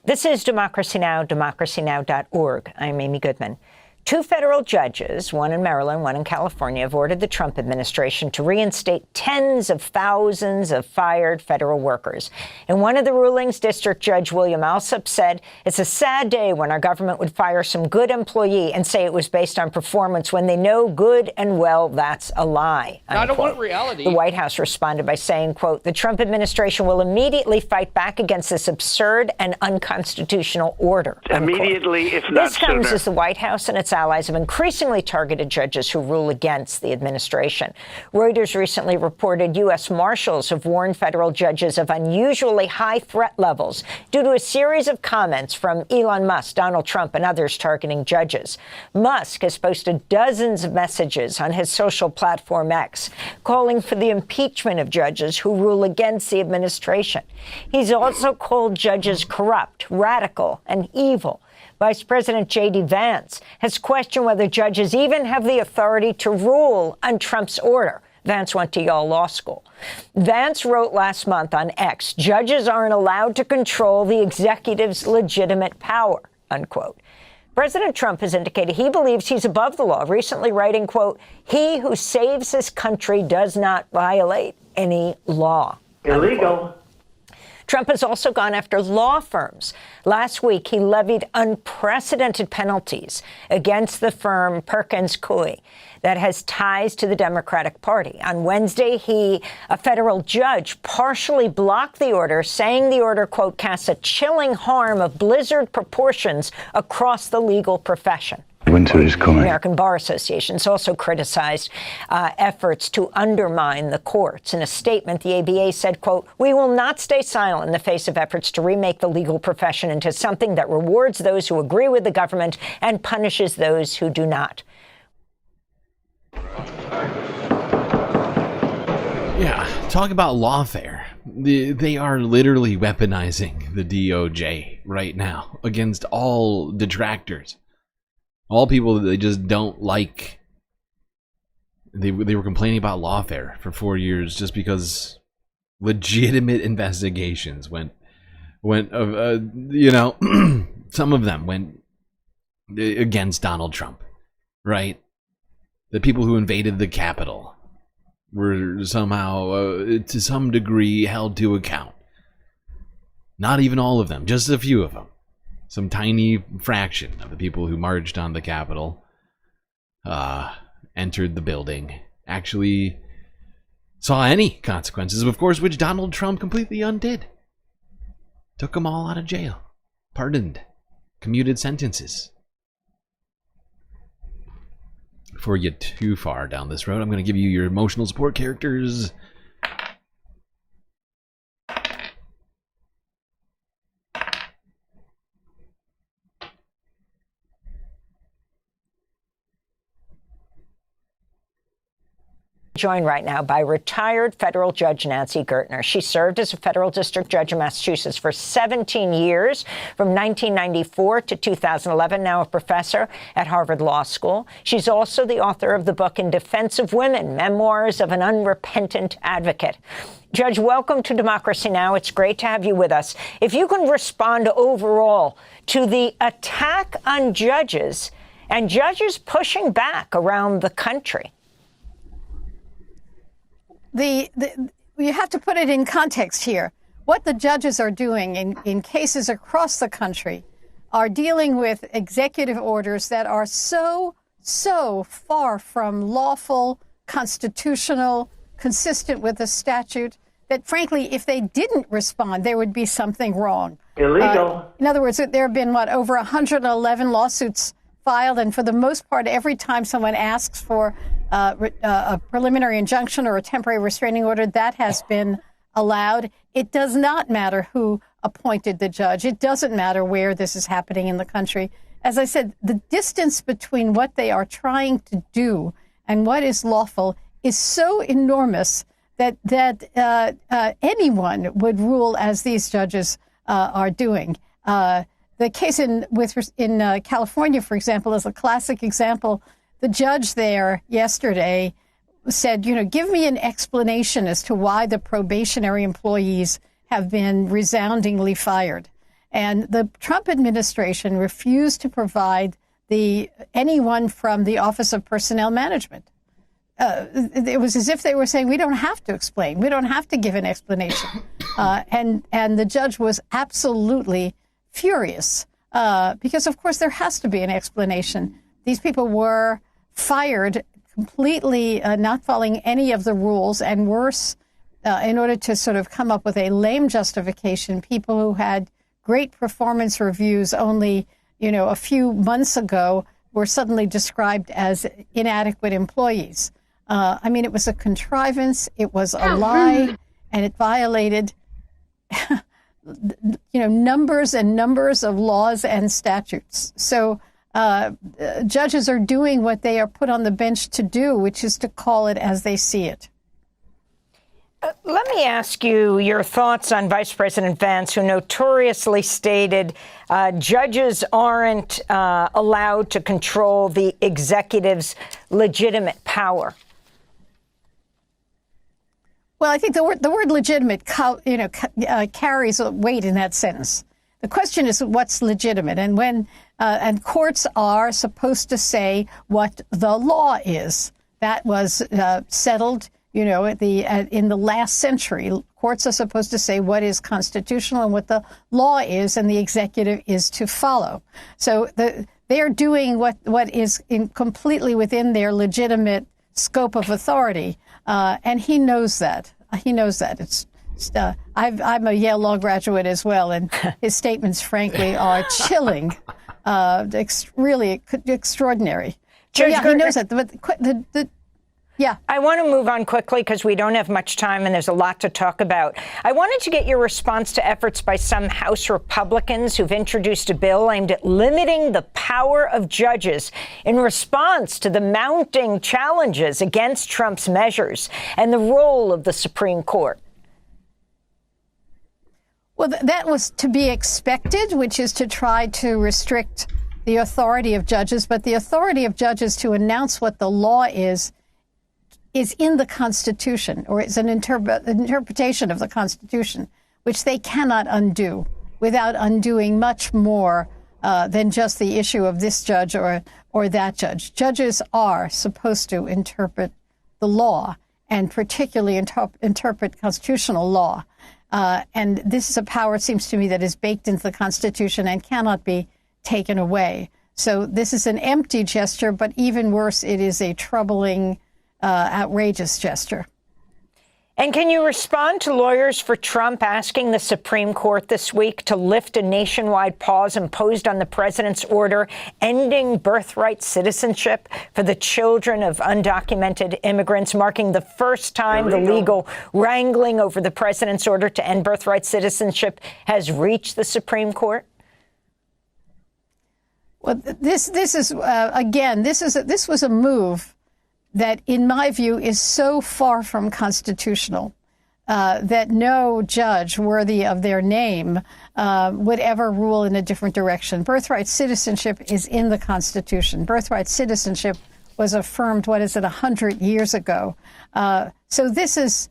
This is Democracy Now!, democracynow.org. I'm Amy Goodman. 2 federal judges, one in Maryland, one in California, have ordered the Trump administration to reinstate tens of thousands of fired federal workers. In one of the rulings, District Judge William Alsup said, "It's a sad day when our government would fire some good employee and say it was based on performance when they know good and well that's a lie." I don't want reality. The White House responded by saying, quote, "The Trump administration will immediately fight back against this absurd and unconstitutional order." Unquote. Immediately, if not This comes sooner. as the White House and its allies have increasingly targeted judges who rule against the administration. Reuters recently reported U.S. Marshals have warned federal judges of unusually high threat levels due to a series of comments from Elon Musk, Donald Trump, and others targeting judges. Musk has posted dozens of messages on his social platform X, calling for the impeachment of judges who rule against the administration. He's also called judges corrupt, radical, and evil. Vice President J.D. Vance has questioned whether judges even have the authority to rule on Trump's order. Vance went to Yale Law School. Vance wrote last month on X, judges aren't allowed to control the executive's legitimate power, unquote. President Trump has indicated he believes he's above the law, recently writing, quote, he who saves his country does not violate any law. Illegal. Unquote. Trump has also gone after law firms. Last week, he levied unprecedented penalties against the firm Perkins Coie that has ties to the Democratic Party. On Wednesday, a federal judge, partially blocked the order, saying the order, quote, casts a chilling harm of blizzard proportions across the legal profession. Winter is coming. American Bar Association has also criticized efforts to undermine the courts. In a statement, the ABA said, quote, we will not stay silent in the face of efforts to remake the legal profession into something that rewards those who agree with the government and punishes those who do not. Yeah, talk about lawfare. They are literally weaponizing the DOJ right now against all detractors. All people that they just don't like. They were complaining about lawfare for 4 years just because legitimate investigations went some of them went against Donald Trump, right? The people who invaded the Capitol were somehow, to some degree, held to account. Not even all of them, just a few of them. Some tiny fraction of the people who marched on the Capitol, entered the building, actually saw any consequences, of course, which Donald Trump completely undid. Took them all out of jail, pardoned, commuted sentences. Before we get too far down this road, I'm going to give you your emotional support characters. Joined right now by retired federal judge Nancy Gertner. She served as a federal district judge in Massachusetts for 17 years, from 1994 to 2011, now a professor at Harvard Law School. She's also the author of the book In Defense of Women, Memoirs of an Unrepentant Advocate. Judge, welcome to Democracy Now! It's great to have you with us. If you can respond overall to the attack on judges and judges pushing back around the country. You have to put it in context here. What the judges are doing in cases across the country are dealing with executive orders that are so far from lawful, constitutional, consistent with the statute, that frankly, if they didn't respond, there would be something wrong. Illegal. In other words, there have been, over 111 lawsuits filed, and for the most part, every time someone asks for a preliminary injunction or a temporary restraining order, that has been allowed. It does not matter who appointed the judge. It doesn't matter where this is happening in the country. As I said, the distance between what they are trying to do and what is lawful is so enormous that anyone would rule as these judges are doing. The case in California, for example, is a classic example. The judge there yesterday said, give me an explanation as to why the probationary employees have been resoundingly fired. And the Trump administration refused to provide anyone from the Office of Personnel Management. It was as if they were saying, we don't have to explain. We don't have to give an explanation. And the judge was absolutely furious because, of course, there has to be an explanation. These people were fired completely not following any of the rules, and worse, in order to sort of come up with a lame justification, people who had great performance reviews only, a few months ago were suddenly described as inadequate employees. I mean, it was a contrivance, it was a lie, and it violated, numbers and numbers of laws and statutes. So judges are doing what they are put on the bench to do, which is to call it as they see it. Let me ask you your thoughts on Vice President Vance, who notoriously stated judges aren't allowed to control the executive's legitimate power. Well, I think the word legitimate, carries weight in that sentence. The question is what's legitimate, and when and courts are supposed to say what the law is. That was settled, in the last century. Courts are supposed to say what is constitutional and what the law is, and the executive is to follow. So they are doing what is completely within their legitimate scope of authority. And he knows that. He knows that. I'm a Yale Law graduate as well, and his statements, frankly, are chilling, really extraordinary. So, yeah, he knows that. But yeah. I want to move on quickly because we don't have much time and there's a lot to talk about. I wanted to get your response to efforts by some House Republicans who've introduced a bill aimed at limiting the power of judges in response to the mounting challenges against Trump's measures and the role of the Supreme Court. Well, that was to be expected, which is to try to restrict the authority of judges. But the authority of judges to announce what the law is in the Constitution, or is an interpretation of the Constitution, which they cannot undo without undoing much more than just the issue of this judge or that judge. Judges are supposed to interpret the law, and particularly interpret constitutional law. And this is a power, it seems to me, that is baked into the Constitution and cannot be taken away. So this is an empty gesture, but even worse, it is a troubling, outrageous gesture. And can you respond to lawyers for Trump asking the Supreme Court this week to lift a nationwide pause imposed on the president's order ending birthright citizenship for the children of undocumented immigrants, marking the first time the legal wrangling over the president's order to end birthright citizenship has reached the Supreme Court? Well, this was a move that, in my view, is so far from constitutional that no judge worthy of their name would ever rule in a different direction. Birthright citizenship is in the Constitution. Birthright citizenship was affirmed, 100 years ago. So this is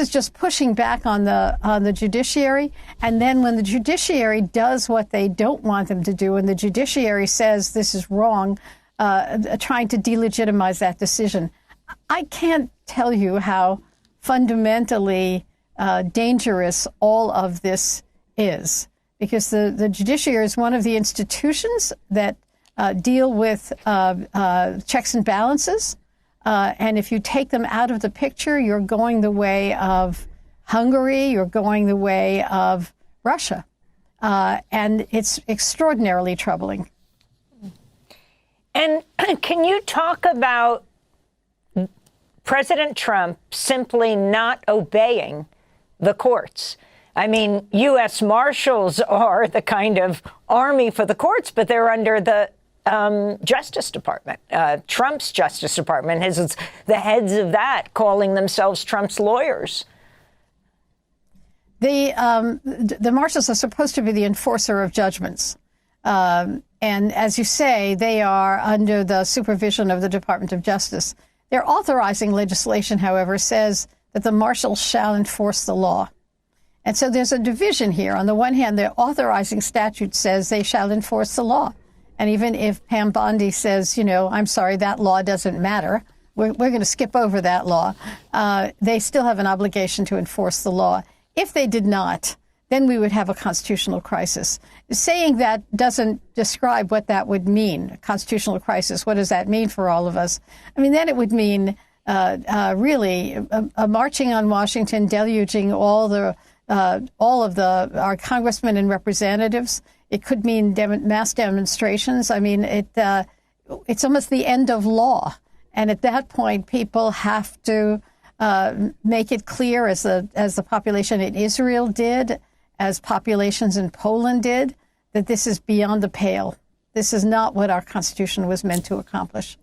just pushing back on the judiciary. And then when the judiciary does what they don't want them to do, and the judiciary says this is wrong, trying to delegitimize that decision. I can't tell you how fundamentally dangerous all of this is, because the judiciary is one of the institutions that deal with checks and balances. And if you take them out of the picture, you're going the way of Hungary, you're going the way of Russia. And it's extraordinarily troubling. And can you talk about President Trump simply not obeying the courts? I mean, U.S. Marshals are the kind of army for the courts, but they're under the Justice Department. Trump's Justice Department has the heads of that calling themselves Trump's lawyers. The Marshals are supposed to be the enforcer of judgments. And as you say, they are under the supervision of the Department of Justice. Their authorizing legislation, however, says that the marshals shall enforce the law. And so there's a division here. On the one hand, the authorizing statute says they shall enforce the law. And even if Pam Bondi says, I'm sorry, that law doesn't matter, we're going to skip over that law, they still have an obligation to enforce the law. If they did not, then we would have a constitutional crisis. Saying that doesn't describe what that would mean, a constitutional crisis. What does that mean for all of us? I mean, then it would mean really a marching on Washington, deluging all of our congressmen and representatives. It could mean mass demonstrations. I mean, it's almost the end of law. And at that point, people have to make it clear, as the population in Israel did, as populations in Poland did, that this is beyond the pale. This is not what our Constitution was meant to accomplish.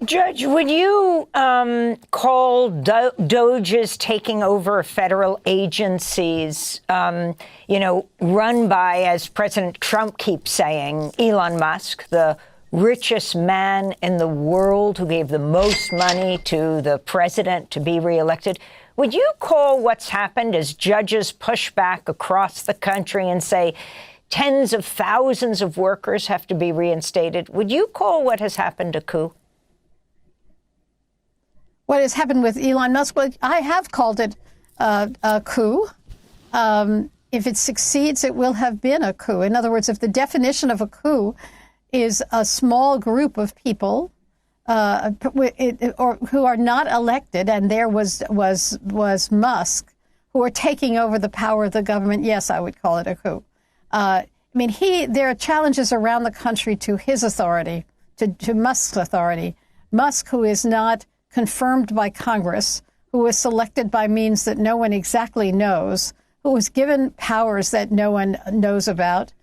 Judge, would you call DOGE's taking over federal agencies, run by, as President Trump keeps saying, Elon Musk, the richest man in the world who gave the most money to the president to be reelected? Would you call what's happened as judges push back across the country and say tens of thousands of workers have to be reinstated? Would you call what has happened a coup? What has happened with Elon Musk? Well, I have called it a coup. If it succeeds, it will have been a coup. In other words, if the definition of a coup is a small group of people or who are not elected, and there was Musk, who are taking over the power of the government, yes, I would call it a coup. There are challenges around the country to his authority, to Musk's authority. Musk, who is not confirmed by Congress, who was selected by means that no one exactly knows, who was given powers that no one knows about,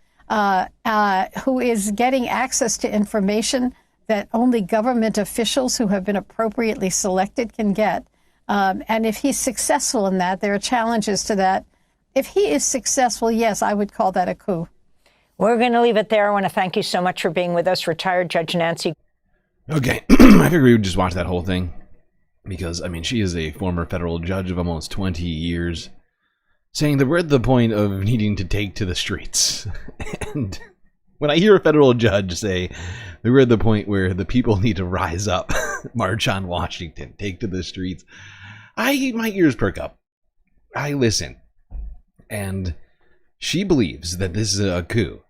who is getting access to information that only government officials who have been appropriately selected can get. And if he's successful in that, there are challenges to that. If he is successful, yes, I would call that a coup. We're going to leave it there. I want to thank you so much for being with us, retired Judge Nancy. Okay, I figured we would just watch that whole thing. Because, she is a former federal judge of almost 20 years, saying that we're at the point of needing to take to the streets. And when I hear a federal judge say that we're at the point where the people need to rise up, march on Washington, take to the streets, my ears perk up. I listen. And she believes that this is a coup.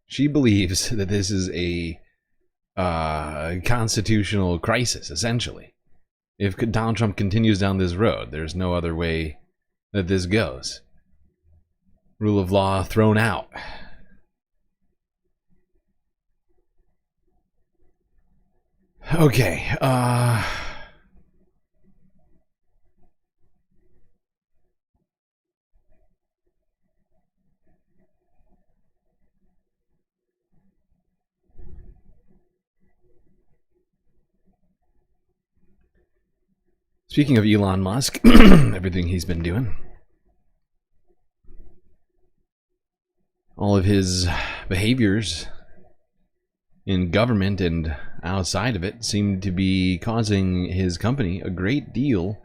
She believes that this is a constitutional crisis, essentially. If Donald Trump continues down this road, there's no other way that this goes. Rule of law thrown out. Okay, speaking of Elon Musk, everything he's been doing, all of his behaviors in government and outside of it seem to be causing his company a great deal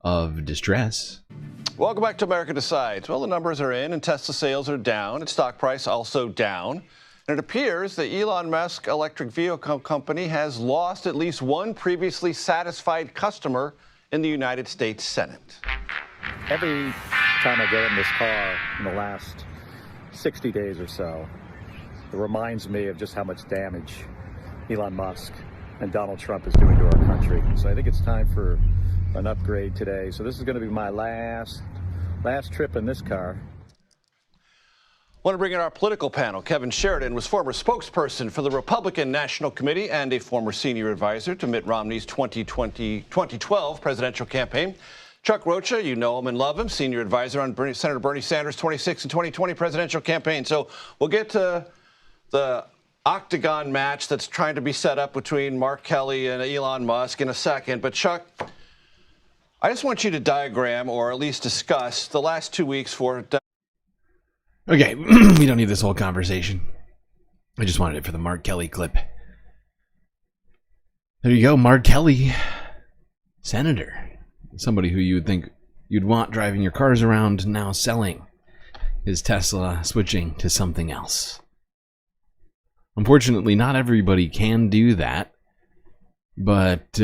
of distress. Welcome back to America Decides. Well, the numbers are in and Tesla sales are down. Its stock price also down. And it appears that Elon Musk electric vehicle company has lost at least one previously satisfied customer in the United States Senate. Every time I get in this car in the last 60 days or so, it reminds me of just how much damage Elon Musk and Donald Trump is doing to our country. So I think it's time for an upgrade today. So this is going to be my last trip in this car. I want to bring in our political panel. Kevin Sheridan was former spokesperson for the Republican National Committee and a former senior advisor to Mitt Romney's 2012 presidential campaign. Chuck Rocha, you know him and love him, senior advisor on Senator Bernie Sanders' 26 and 2020 presidential campaign. So we'll get to the octagon match that's trying to be set up between Mark Kelly and Elon Musk in a second. But Chuck, I just want you to diagram or at least discuss the last 2 weeks for... Okay, we don't need this whole conversation. I just wanted it for the Mark Kelly clip. There you go, Mark Kelly, senator. Somebody who you would think you'd want driving your cars around, now selling his Tesla, switching to something else. Unfortunately, not everybody can do that. But,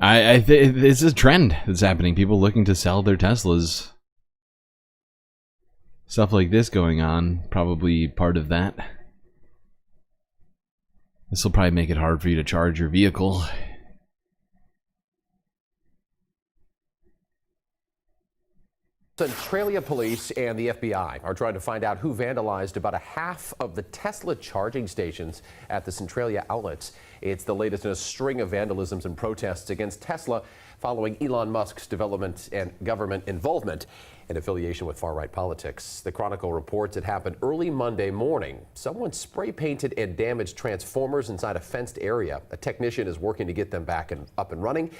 I think it's a trend that's happening. People looking to sell their Teslas. Stuff like this going on, probably part of that. This will probably make it hard for you to charge your vehicle. Centralia Police and the FBI are trying to find out who vandalized about a half of the Tesla charging stations at the Centralia outlets. It's the latest in a string of vandalisms and protests against Tesla following Elon Musk's development and government involvement and affiliation with far-right politics. The Chronicle reports it happened early Monday morning. Someone spray-painted and damaged transformers inside a fenced area. A technician is working to get them back and up and running.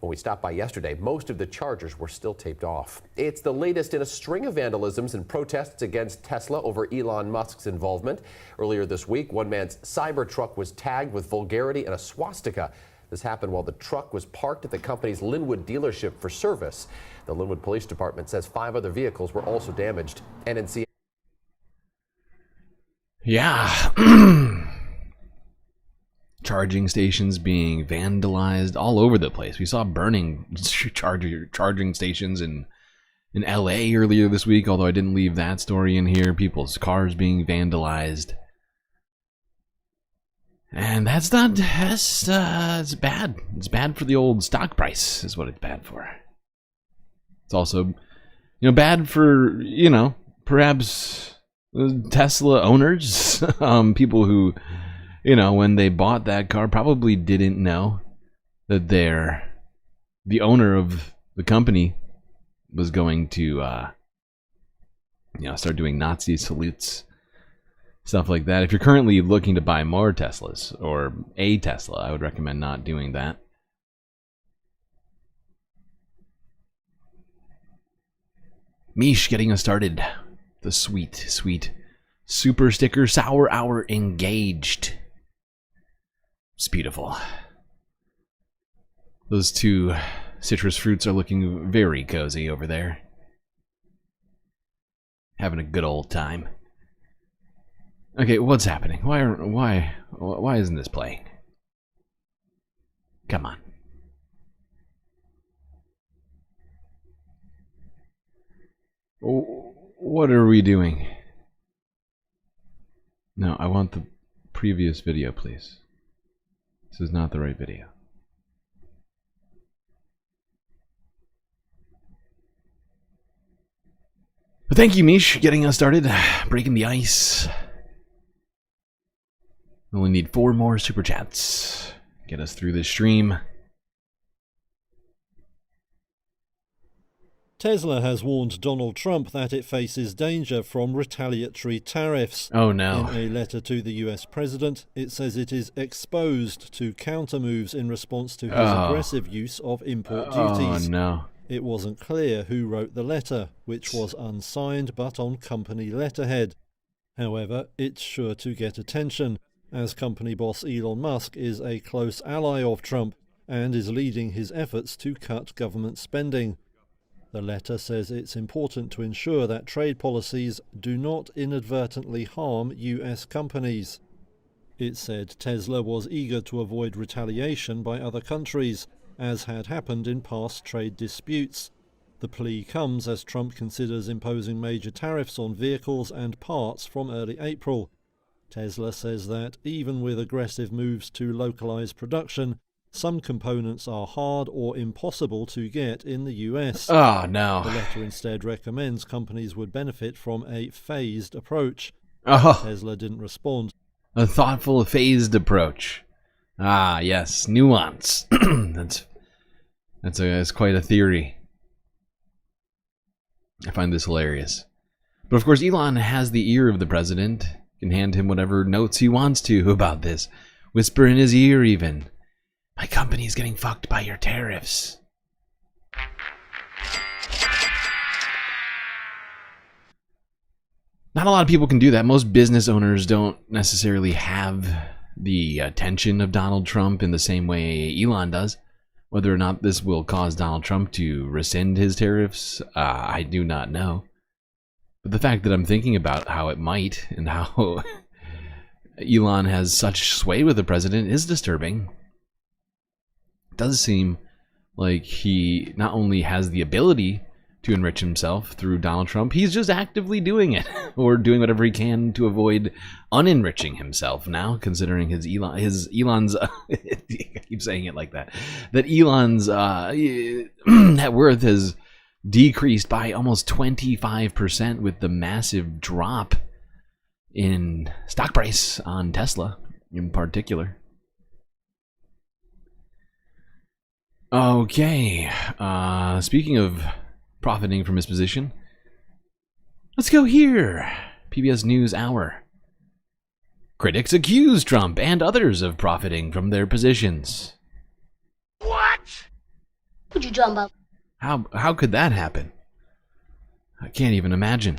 When we stopped by yesterday, most of the chargers were still taped off. It's the latest in a string of vandalisms and protests against Tesla over Elon Musk's involvement. Earlier this week, one man's Cybertruck was tagged with vulgarity and a swastika. This happened while the truck was parked at the company's Linwood dealership for service. The Linwood Police Department says 5 other vehicles were also damaged. NNC. Yeah. Charging stations being vandalized all over the place. We saw burning charging stations in LA earlier this week, although I didn't leave that story in here. People's cars being vandalized. And it's bad. It's bad for the old stock price is what it's bad for. It's also, bad for, perhaps Tesla owners, people who, when they bought that car probably didn't know that the owner of the company was going to, start doing Nazi salutes. Stuff like that. If you're currently looking to buy more Teslas or a Tesla, I would recommend not doing that. Mish getting us started. The sweet, sweet super sticker sour hour engaged. It's beautiful. Those two citrus fruits are looking very cozy over there. Having a good old time. Okay, what's happening? Why isn't this playing? Come on. What are we doing? No, I want the previous video, please. This is not the right video. But thank you, Mish, getting us started, breaking the ice. We only need 4 more super chats. Get us through this stream. Tesla has warned Donald Trump that it faces danger from retaliatory tariffs. Oh no. In a letter to the US president, it says it is exposed to countermoves in response to his aggressive use of import duties. Oh no. It wasn't clear who wrote the letter, which was unsigned but on company letterhead. However, it's sure to get attention, as company boss Elon Musk is a close ally of Trump and is leading his efforts to cut government spending. The letter says it's important to ensure that trade policies do not inadvertently harm US companies. It said Tesla was eager to avoid retaliation by other countries, as had happened in past trade disputes. The plea comes as Trump considers imposing major tariffs on vehicles and parts from early April. Tesla says that even with aggressive moves to localize production, some components are hard or impossible to get in the US. Oh, no. The letter instead recommends companies would benefit from a phased approach. Oh. Tesla didn't respond. A thoughtful, phased approach. Ah, yes, nuance. That's quite a theory. I find this hilarious. But of course, Elon has the ear of the president. Can hand him whatever notes he wants to about this. Whisper in his ear, even. My company's getting fucked by your tariffs. Not a lot of people can do that. Most business owners don't necessarily have the attention of Donald Trump in the same way Elon does. Whether or not this will cause Donald Trump to rescind his tariffs, I do not know. But the fact that I'm thinking about how it might and how Elon has such sway with the president is disturbing. It does seem like he not only has the ability to enrich himself through Donald Trump, he's just actively doing it, or doing whatever he can to avoid unenriching himself now, considering his Elon's I keep saying it like that Elon's net worth has decreased by almost 25% with the massive drop in stock price on Tesla in particular. Okay, speaking of profiting from his position, let's go here. PBS News Hour. Critics accuse Trump and others of profiting from their positions. What? Could you jump up? How could that happen? I can't even imagine.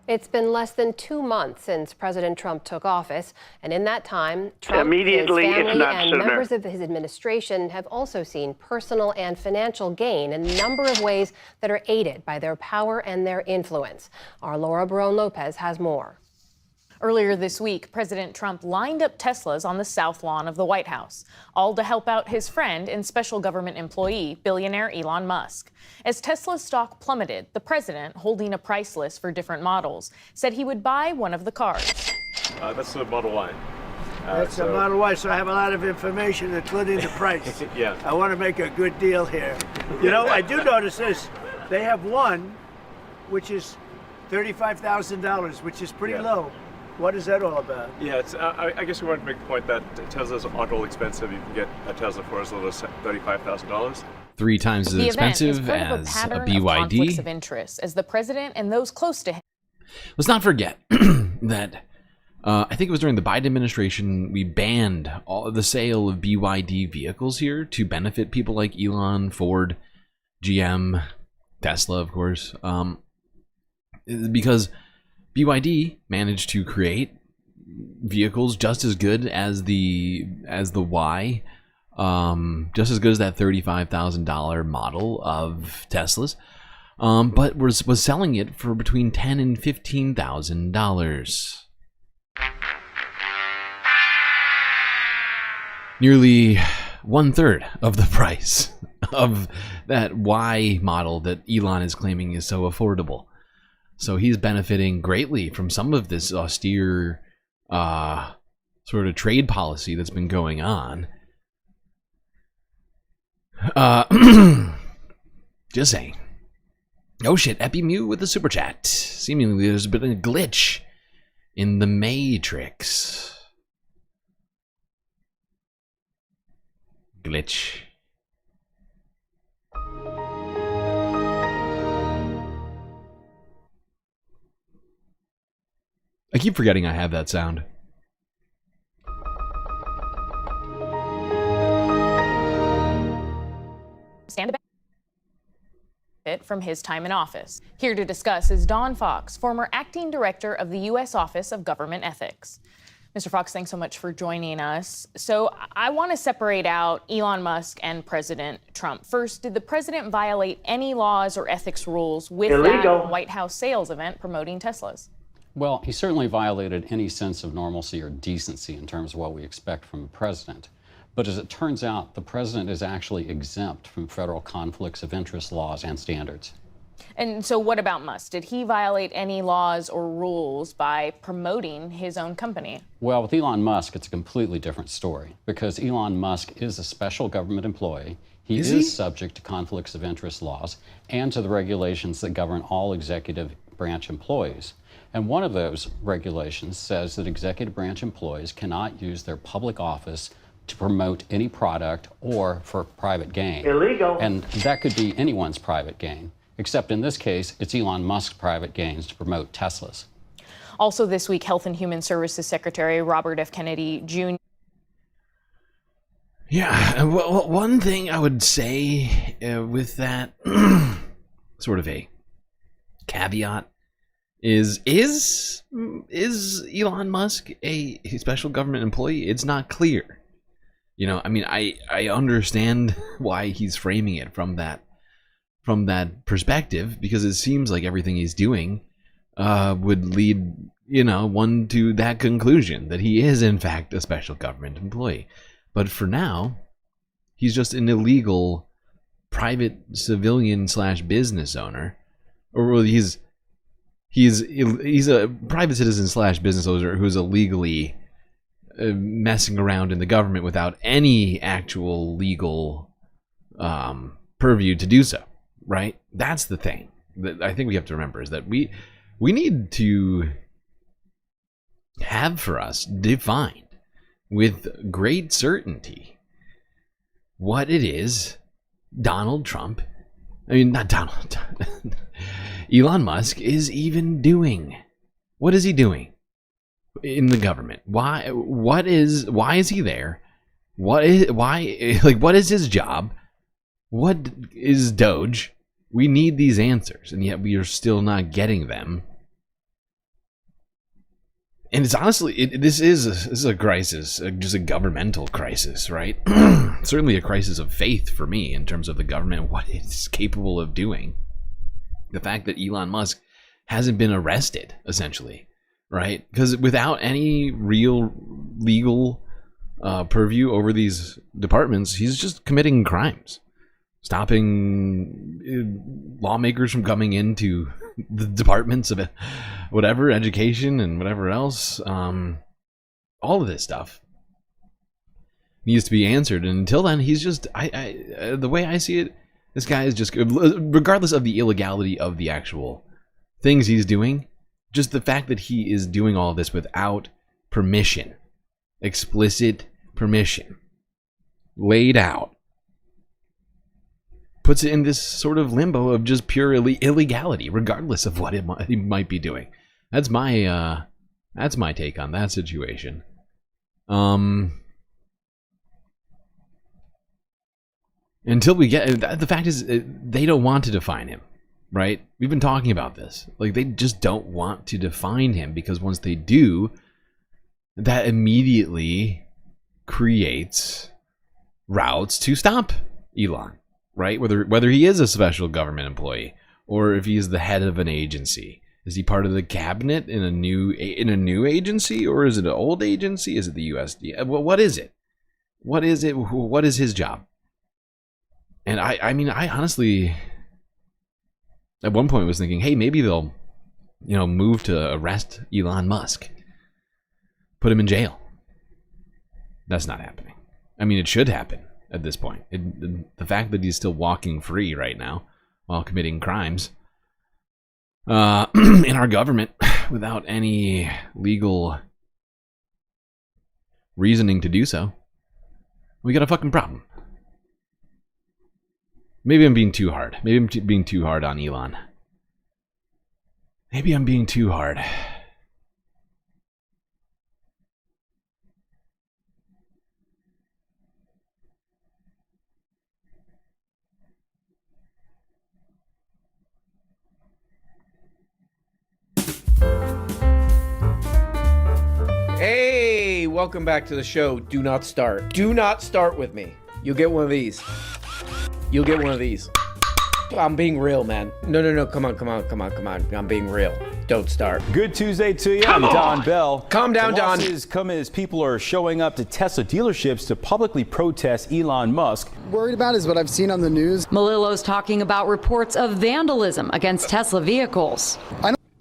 It's been less than 2 months since President Trump took office, and in that time, Trump, Immediately, his family, if not and sooner. members of his administration have also seen personal and financial gain in a number of ways that are aided by their power and their influence. Our Laura Barone-Lopez has more. Earlier this week, President Trump lined up Teslas on the south lawn of the White House, all to help out his friend and special government employee, billionaire Elon Musk. As Tesla's stock plummeted, the president, holding a price list for different models, said he would buy one of the cars. That's the Model Y. That's a Model Y, so I have a lot of information, including the price. Yeah. I want to make a good deal here. You know, I do notice this. They have one, which is $35,000, which is pretty low. What is that all about? Yeah, it's. I guess we wanted to make the point that Teslas aren't all expensive. You can get a Tesla for as little as $35,000. 3 times as expensive as a BYD. Conflicts of interest as the president and those close to him. Let's not forget that I think it was during the Biden administration we banned all of the sale of BYD vehicles here to benefit people like Elon, Ford, GM, Tesla, of course, because BYD managed to create vehicles just as good as the Y, just as good as that $35,000 model of Teslas, but was selling it for between $10,000 and $15,000. Nearly 1/3 of the price of that Y model that Elon is claiming is so affordable. So he's benefiting greatly from some of this austere sort of trade policy that's been going on. Just saying. Oh shit, Epimew with the super chat. Seemingly there's been a glitch in the Matrix. Glitch. I keep forgetting I have that sound. Stand a bit from his time in office. Here to discuss is Don Fox, former acting director of the U.S. Office of Government Ethics. Mr. Fox, thanks so much for joining us. So I want to separate out Elon Musk and President Trump. First, did the president violate any laws or ethics rules with that White House sales event promoting Teslas? Well, he certainly violated any sense of normalcy or decency in terms of what we expect from a president. But as it turns out, the president is actually exempt from federal conflicts of interest laws and standards. And so what about Musk? Did he violate any laws or rules by promoting his own company? Well, with Elon Musk, it's a completely different story because Elon Musk is a special government employee. He is subject to conflicts of interest laws and to the regulations that govern all executive branch employees. And one of those regulations says that executive branch employees cannot use their public office to promote any product or for private gain. Illegal. And that could be anyone's private gain, except in this case, it's Elon Musk's private gains to promote Teslas. Also this week, Health and Human Services Secretary Robert F. Kennedy Jr. Yeah, well, one thing I would say with that sort of a caveat is Elon Musk a special government employee? It's not clear. You know, I mean, I understand why he's framing it from that perspective, because it seems like everything he's doing would lead, you know, one to that conclusion that he is in fact a special government employee. But for now, he's just an illegal private civilian / business owner, or he's a private citizen / business owner who's illegally messing around in the government without any actual legal purview to do so, right? That's the thing that I think we have to remember, is that we need to have for us defined with great certainty what it is Donald Trump, I mean, not Donald, Elon Musk is even doing. What is he doing in the government? Why is he there? What is his job? What is DOGE? We need these answers, and yet we are still not getting them. And it's honestly, this is a crisis, just a governmental crisis, right? Certainly a crisis of faith for me in terms of the government, what it's capable of doing. The fact that Elon Musk hasn't been arrested, essentially, right? Because without any real legal purview over these departments, he's just committing crimes, stopping lawmakers from coming into the departments of whatever, education and whatever else. All of this stuff needs to be answered, and until then, he's just the way I see it, this guy is just, regardless of the illegality of the actual things he's doing, just the fact that he is doing all of this without permission, explicit permission, laid out, puts it in this sort of limbo of just pure illegality, regardless of what he might be doing. That's my take on that situation. Until we get, the fact is, they don't want to define him, right? We've been talking about this. Like, they just don't want to define him, because once they do, that immediately creates routes to stop Elon, right? Whether he is a special government employee or if he's the head of an agency. Is he part of the cabinet in a new agency, or is it an old agency? Is it the USD? What is it? What is it? What is his job? And I mean, I honestly, at one point was thinking, hey, maybe they'll, move to arrest Elon Musk, put him in jail. That's not happening. I mean, it should happen at this point. The fact that he's still walking free right now while committing crimes in our government without any legal reasoning to do so, we got a fucking problem. Maybe I'm being too hard. Maybe I'm being too hard on Elon. Maybe I'm being too hard. Hey, welcome back to the show. Do not start. Do not start with me. You'll get one of these. You'll get one of these. I'm being real, man. No. Come on. I'm being real. Don't start. Good Tuesday to you. I'm Don Bell. Calm down, Don. The losses come as people are showing up to Tesla dealerships to publicly protest Elon Musk. Worried about is what I've seen on the news. Malillo's talking about reports of vandalism against Tesla vehicles.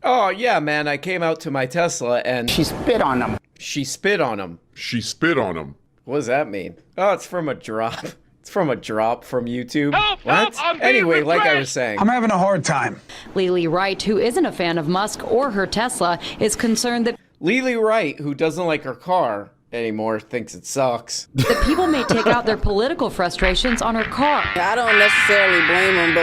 Oh, yeah, man. I came out to my Tesla and... She spit on him. She spit on him. She spit on him. What does that mean? Oh, it's from a drop. It's from a drop from YouTube. What? Anyway, like I was saying. I'm having a hard time. Lily Wright, who isn't a fan of Musk or her Tesla, is concerned that Lily Wright, who doesn't like her car anymore, thinks it sucks. That people may take out their political frustrations on her car. I don't necessarily blame them,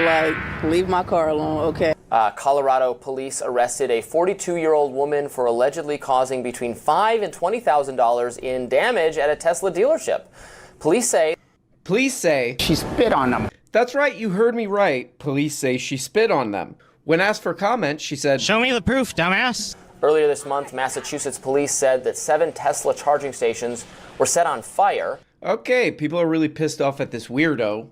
but leave my car alone, okay? Colorado police arrested a 42-year-old woman for allegedly causing between $5,000 and $20,000 in damage at a Tesla dealership. Police say she spit on them. That's right, you heard me right. Police say she spit on them. When asked for comment, she said, "Show me the proof, dumbass." Earlier this month, Massachusetts police said that 7 Tesla charging stations were set on fire. Okay, people are really pissed off at this weirdo.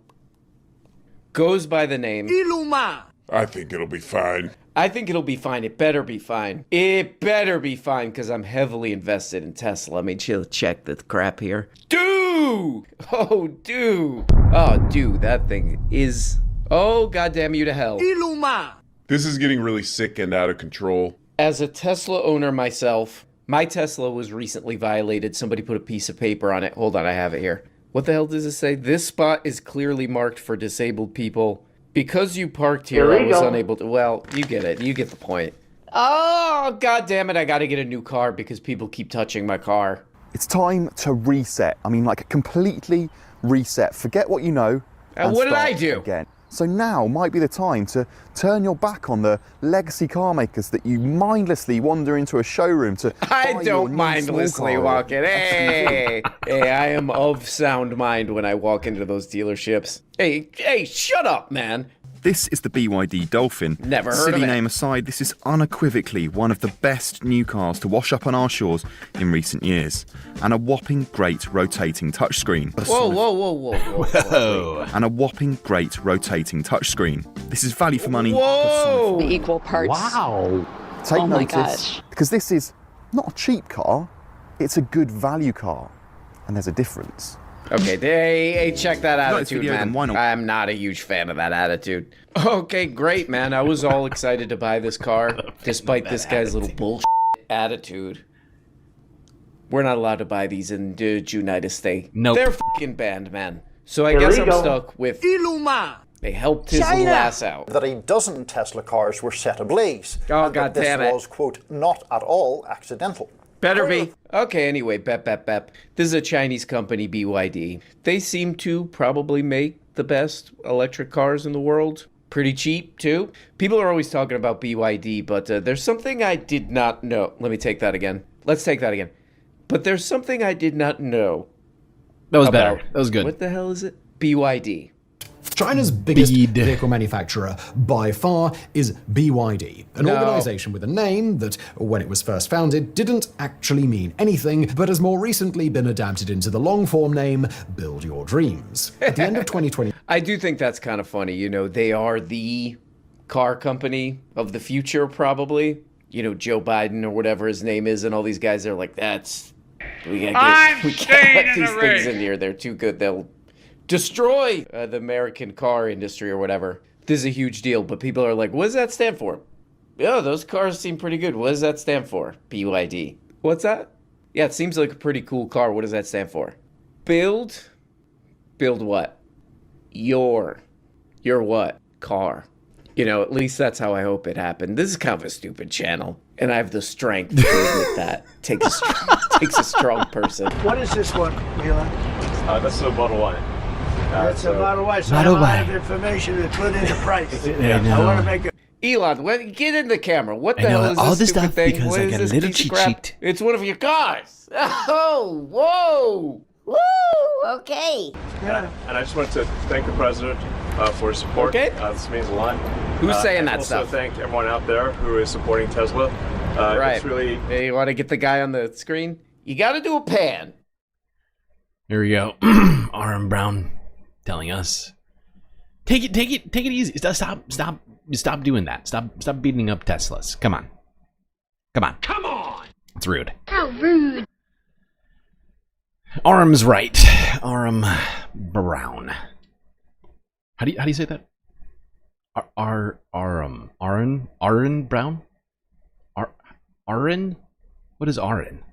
Goes by the name Iluma. I think it'll be fine. I think it'll be fine. It better be fine. It better be fine, because I'm heavily invested in Tesla. Let me check the crap here. Dude! Oh, dude. Oh, dude, that thing is... Oh, goddamn you to hell. Iluma. This is getting really sick and out of control. As a Tesla owner myself, My Tesla was recently violated. Somebody put a piece of paper on it. Hold on, I have it here. What the hell does it say? This spot is clearly marked for disabled people. Because you parked here, I was unable to... Well, you get it. You get the point. Oh, God damn it. I got to get a new car because people keep touching my car. It's time to reset. I mean, like, completely reset. Forget what you know. And what did I do? Again. So now might be the time to turn your back on the legacy car makers that you mindlessly wander into a showroom to I don't mindlessly walk in. Hey, I am of sound mind when I walk into those dealerships. Hey, shut up, man. This is the BYD Dolphin. Never heard of it. Silly name aside, this is unequivocally one of the best new cars to wash up on our shores in recent years. And a whopping great rotating touchscreen. Whoa. And a whopping great rotating touchscreen. This is value for money. Whoa! Equal parts. Wow. Take Oh my notice, gosh. because this is not a cheap car, it's a good value car. And there's a difference. Okay, hey, check that attitude, video, man. then why not? I'm not a huge fan of that attitude. Okay, great, man. I was all excited to buy this car, despite this guy's little bullshit attitude. We're not allowed to buy these in the United States. Nope. They're fucking banned, man. So I guess I'm stuck with... They helped his little ass out. That a dozen Tesla cars were set ablaze. Oh, God damn it. This was, quote, not at all accidental. Better be. Okay, anyway, bep. This is a Chinese company, BYD. They seem to probably make the best electric cars in the world. Pretty cheap, too. People are always talking about BYD, but there's something I did not know. Let me take that again. Let's take that again. But there's something I did not know. That was better. That was good. What the hell is it? BYD. China's biggest vehicle manufacturer by far is BYD, an organization with a name that, when it was first founded, didn't actually mean anything, but has more recently been adapted into the long-form name Build Your Dreams. At the end of 2020... I do think that's kind of funny. You know, they are the car company of the future, probably. You know, Joe Biden or whatever his name is, and all these guys are like, we can't let these things in here. They're too good. They'll destroy the American car industry or whatever. This is a huge deal, but people are like, what does that stand for? Yeah, those cars seem pretty good. What does that stand for? BYD. What's that? Yeah, it seems like a pretty cool car. What does that stand for? Build what? Your what? Car. You know, at least that's how I hope it happened. This is kind of a stupid channel, and I have the strength to admit that. Takes a strong person. What is this one, Elon? That's a Model Y. That's a Model Y. So I have a lot of information to put into price. I want to make it. Elon, get in the camera. What the hell is this stupid thing? Because what I is got a this little piece of cheat crap? sheet. It's one of your cars. Oh, whoa. Woo! Okay. And I just want to thank the president for his support. Okay. This means a lot. Who's saying that also stuff? Also thank everyone out there who is supporting Tesla. Right. It's really... Hey, you want to get the guy on the screen? You got to do a pan. Here we go. RM Brown telling us, take it easy. Stop doing that. Stop beating up Teslas. Come on. It's rude. How rude. RM's right. RM Brown. How do you say that? Aaron Brown? Aaron? What is Aaron?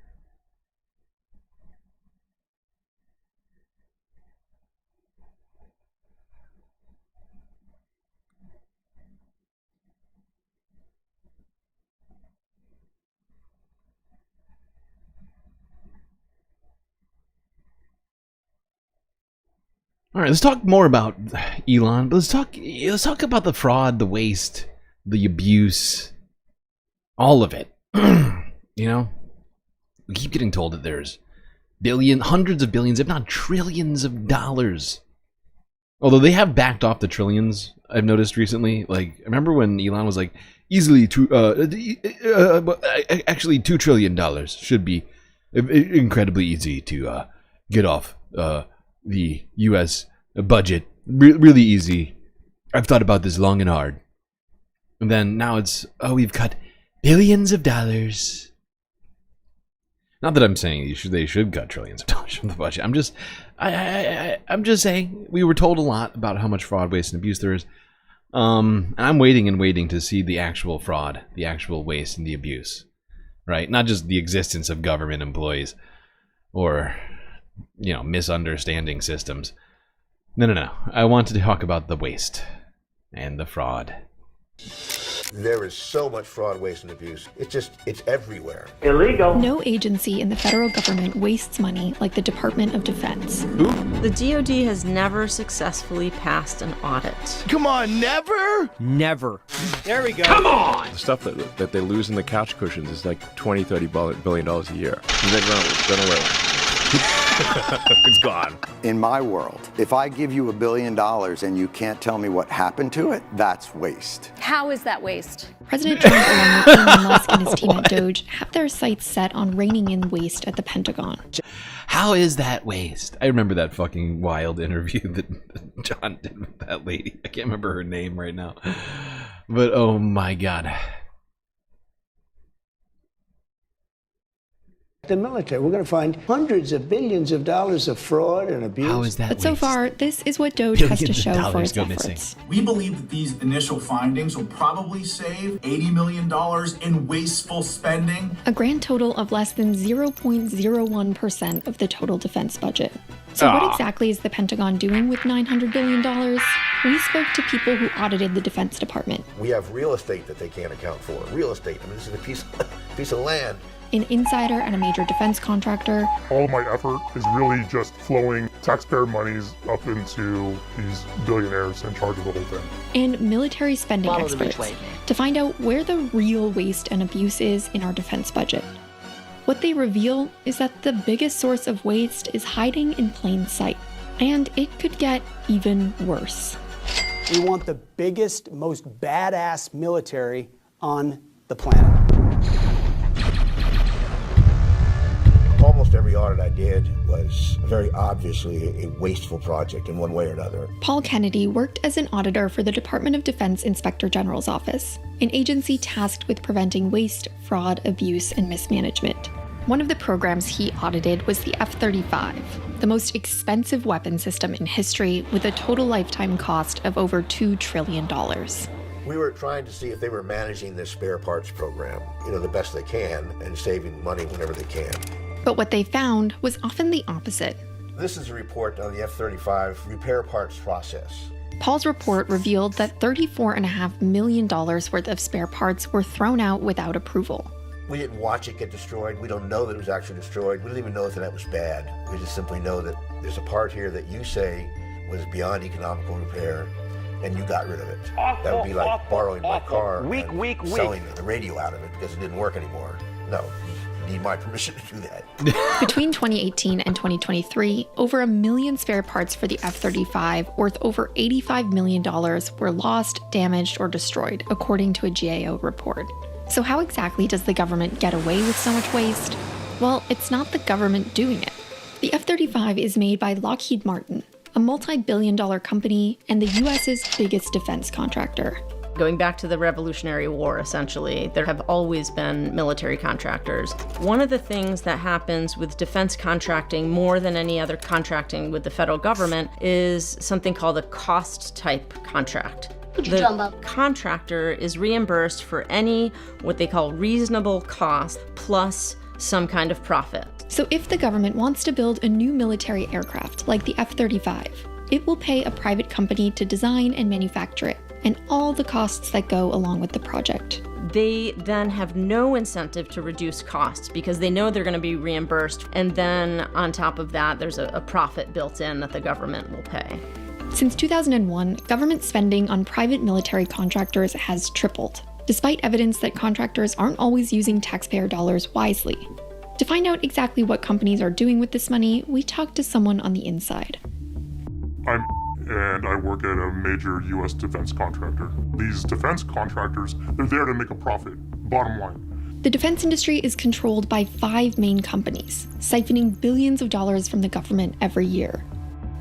All right, let's talk more about Elon. But let's talk about the fraud, the waste, the abuse, all of it. You know, we keep getting told that there's hundreds of billions, if not trillions of dollars. Although they have backed off the trillions, I've noticed recently. Like, remember when Elon was like, actually $2 trillion should be incredibly easy to get off the U.S. budget. Really easy. I've thought about this long and hard. And then now it's, we've cut billions of dollars. Not that I'm saying they should cut trillions of dollars from the budget. I'm just saying we were told a lot about how much fraud, waste, and abuse there is. And I'm waiting to see the actual fraud, the actual waste, and the abuse. right? Not just the existence of government employees or, misunderstanding systems. No. I want to talk about the waste and the fraud. There is so much fraud, waste, and abuse. It's everywhere. Illegal. No agency in the federal government wastes money like the Department of Defense. Who? The DOD has never successfully passed an audit. Come on, never? Never. There we go. Come on! The stuff that they lose in the couch cushions is like $20-30 billion a year. And then run away. It's gone. In my world, if I give you $1 billion and you can't tell me what happened to it, that's waste. How is that waste? President Trump, along with Elon Musk and his team at DOGE, have their sights set on reining in waste at the Pentagon. How is that waste? I remember that fucking wild interview that John did with that lady. I can't remember her name right now. But oh my God. The military, we're going to find hundreds of billions of dollars of fraud and abuse. How is that But so far, this is what DOGE has to show for its efforts. We believe that these initial findings will probably save $80 million in wasteful spending. A grand total of less than 0.01% of the total defense budget. So what exactly is the Pentagon doing with $900 billion? We spoke to people who audited the Defense Department. We have real estate that they can't account for. Real estate. I mean, this is a piece of land. An insider and a major defense contractor. All of my effort is really just flowing taxpayer monies up into these billionaires in charge of the whole thing. And military spending experts to find out where the real waste and abuse is in our defense budget. What they reveal is that the biggest source of waste is hiding in plain sight. And it could get even worse. We want the biggest, most badass military on the planet. Almost every audit I did was very obviously a wasteful project in one way or another. Paul Kennedy worked as an auditor for the Department of Defense Inspector General's Office, an agency tasked with preventing waste, fraud, abuse, and mismanagement. One of the programs he audited was the F-35, the most expensive weapon system in history with a total lifetime cost of over $2 trillion. We were trying to see if they were managing this spare parts program, the best they can and saving money whenever they can. But what they found was often the opposite. This is a report on the F-35 repair parts process. Paul's report revealed that $34.5 million worth of spare parts were thrown out without approval. We didn't watch it get destroyed. We don't know that it was actually destroyed. We don't even know that it was bad. We just simply know that there's a part here that you say was beyond economical repair, and you got rid of it. That would be like borrowing my car and selling the radio out of it because it didn't work anymore. No. Need my permission to do that. Between 2018 and 2023, over 1 million spare parts for the F-35 worth over $85 million were lost, damaged, or destroyed, according to a GAO report. So how exactly does the government get away with so much waste? Well, it's not the government doing it. The F-35 is made by Lockheed Martin, a multi-billion-dollar company and the US's biggest defense contractor. Going back to the Revolutionary War, essentially, there have always been military contractors. One of the things that happens with defense contracting more than any other contracting with the federal government is something called a cost-type contract. The contractor is reimbursed for any what they call reasonable cost plus some kind of profit. So if the government wants to build a new military aircraft like the F-35, it will pay a private company to design and manufacture it, and all the costs that go along with the project. They then have no incentive to reduce costs because they know they're going to be reimbursed, and then on top of that, there's a profit built in that the government will pay. Since 2001, government spending on private military contractors has tripled, despite evidence that contractors aren't always using taxpayer dollars wisely. To find out exactly what companies are doing with this money, we talked to someone on the inside. And I work at a major U.S. defense contractor. These defense contractors, they're there to make a profit, bottom line. The defense industry is controlled by 5 main companies, siphoning billions of dollars from the government every year.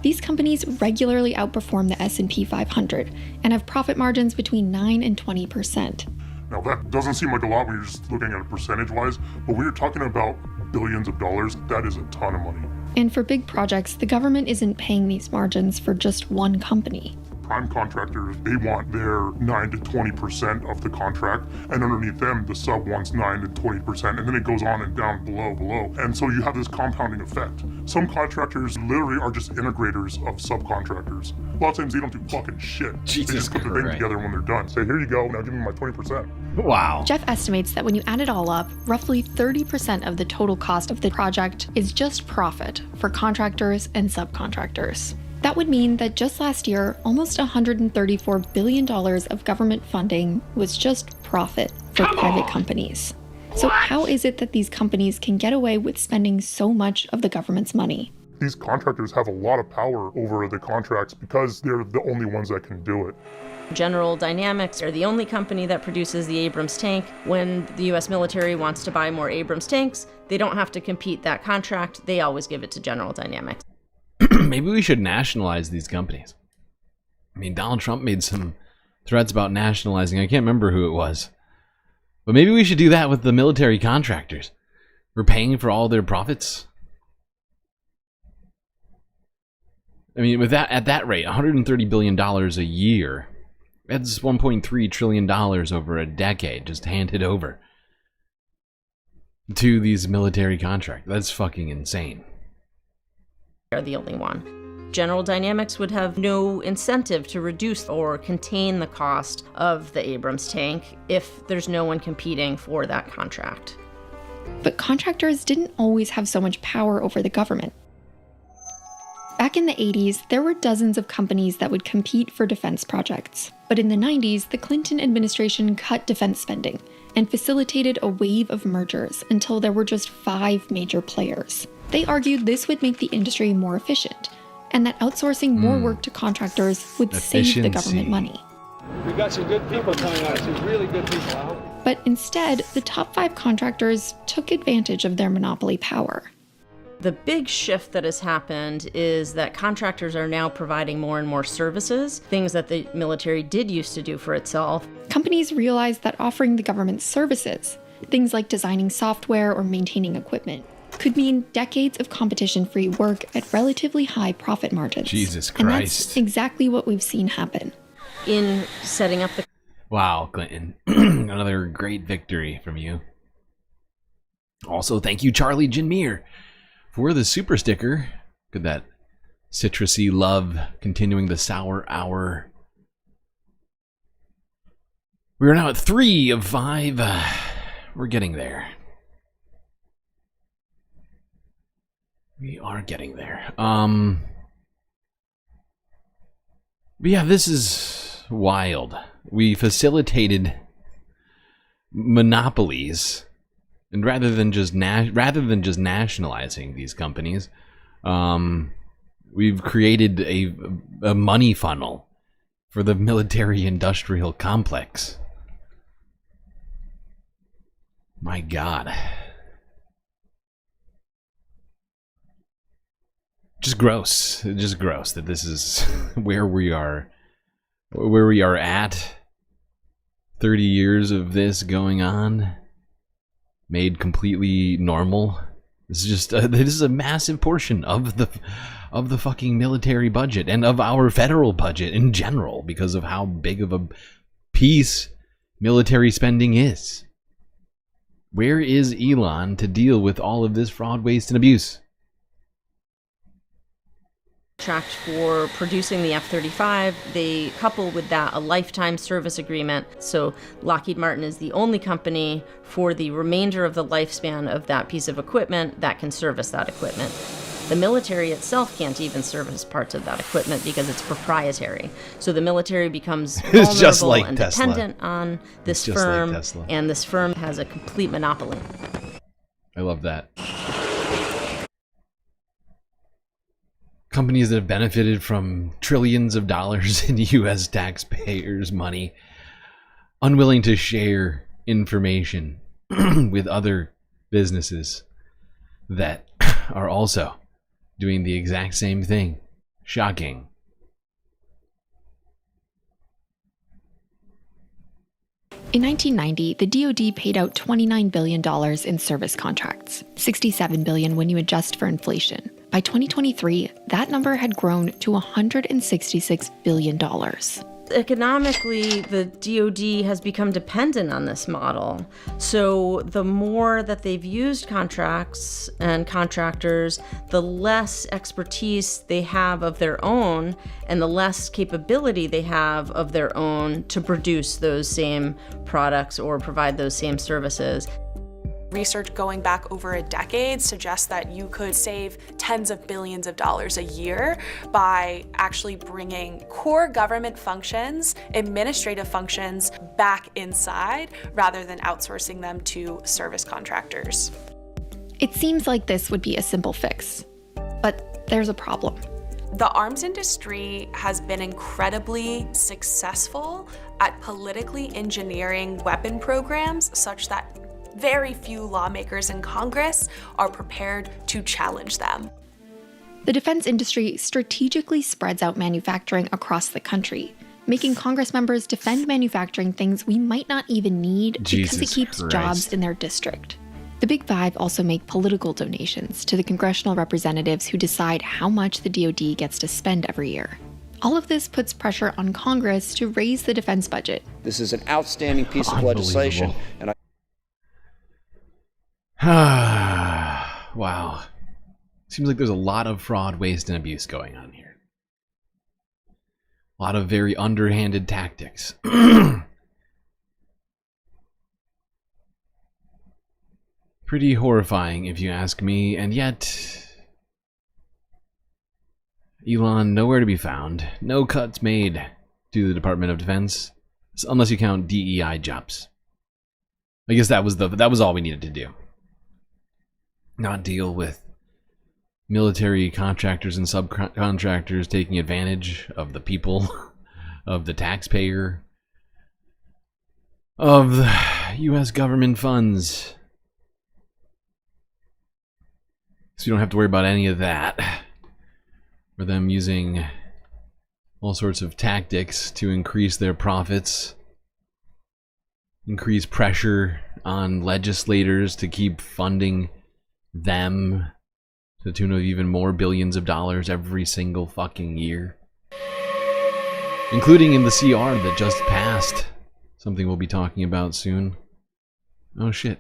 These companies regularly outperform the S&P 500 and have profit margins between 9 and 20%. Now that doesn't seem like a lot when you're just looking at it percentage-wise, but when you're talking about billions of dollars, that is a ton of money. And for big projects, the government isn't paying these margins for just one company. prime contractors, they want their 9 to 20% of the contract, and underneath them, the sub wants 9 to 20%, and then it goes on and down below. And so you have this compounding effect. Some contractors literally are just integrators of subcontractors. A lot of times they don't do fucking shit. Jesus they just put their thing together when they're done. Say, here you go, now give me my 20%. Wow. Jeff estimates that when you add it all up, roughly 30% of the total cost of the project is just profit for contractors and subcontractors. That would mean that just last year, almost $134 billion of government funding was just profit for private companies. So how is it that these companies can get away with spending so much of the government's money? These contractors have a lot of power over the contracts because they're the only ones that can do it. General Dynamics are the only company that produces the Abrams tank. When the US military wants to buy more Abrams tanks, they don't have to compete that contract. They always give it to General Dynamics. Maybe we should nationalize these companies. I mean, Donald Trump made some threats about nationalizing. I can't remember who it was. But maybe we should do that with the military contractors. We're paying for all their profits. I mean, with that, at that rate, $130 billion a year, that's $1.3 trillion over a decade, just handed over to these military contractors. That's fucking insane. Are the only one. General Dynamics would have no incentive to reduce or contain the cost of the Abrams tank if there's no one competing for that contract. But contractors didn't always have so much power over the government. Back in the 80s, there were dozens of companies that would compete for defense projects. But in the 90s, the Clinton administration cut defense spending and facilitated a wave of mergers until there were just 5 major players. They argued this would make the industry more efficient, and that outsourcing more work to contractors would save the government money. We've got some good people coming out, some really good people out. But instead, the top 5 contractors took advantage of their monopoly power. The big shift that has happened is that contractors are now providing more and more services, things that the military did used to do for itself. Companies realized that offering the government services, things like designing software or maintaining equipment, could mean decades of competition-free work at relatively high profit margins. Jesus Christ. And that's exactly what we've seen happen. In setting up the... Wow, Clinton. Another great victory from you. Also, thank you, Charlie Jinmir, for the super sticker. Look at that citrusy love continuing the sour hour. We are now at 3 of 5. We're getting there. We are getting there. But yeah, this is wild. We facilitated monopolies, and rather than just nationalizing these companies, we've created a money funnel for the military-industrial complex. My God. Just gross that this is where we are at. 30 years of this going on, made completely normal. This is just this is a massive portion of the fucking military budget and of our federal budget in general because of how big of a piece military spending is. Where is Elon to deal with all of this fraud, waste, and abuse? Contract for producing the F-35, they couple with that a lifetime service agreement. So Lockheed Martin is the only company for the remainder of the lifespan of that piece of equipment that can service that equipment. The military itself can't even service parts of that equipment because it's proprietary. So the military becomes vulnerable just like and Tesla. Dependent on this firm, and this firm has a complete monopoly. I love that. Companies that have benefited from trillions of dollars in U.S. taxpayers' money, unwilling to share information with other businesses that are also doing the exact same thing. Shocking. In 1990, the DOD paid out $29 billion in service contracts, $67 billion when you adjust for inflation. By 2023, that number had grown to $166 billion. Economically, the DOD has become dependent on this model. So the more that they've used contracts and contractors, the less expertise they have of their own and the less capability they have of their own to produce those same products or provide those same services. Research going back over a decade suggests that you could save tens of billions of dollars a year by actually bringing core government functions, administrative functions, back inside rather than outsourcing them to service contractors. It seems like this would be a simple fix, but there's a problem. The arms industry has been incredibly successful at politically engineering weapon programs such that very few lawmakers in Congress are prepared to challenge them. The defense industry strategically spreads out manufacturing across the country, making Congress members defend manufacturing things we might not even need because it keeps jobs in their district. The Big Five also make political donations to the congressional representatives who decide how much the DoD gets to spend every year. All of this puts pressure on Congress to raise the defense budget. This is an outstanding piece of legislation, and wow. Seems like there's a lot of fraud, waste, and abuse going on here. A lot of very underhanded tactics. Pretty horrifying, if you ask me, and yet Elon nowhere to be found. No cuts made to the Department of Defense, unless you count DEI jobs. I guess that was all we needed to do. Not deal with military contractors and subcontractors taking advantage of the people, of the taxpayer, of the U.S. government funds. So you don't have to worry about any of that. For them using all sorts of tactics to increase their profits, increase pressure on legislators to keep funding them to the tune of even more billions of dollars every single fucking year. Including in the CR that just passed. Something we'll be talking about soon. Oh shit.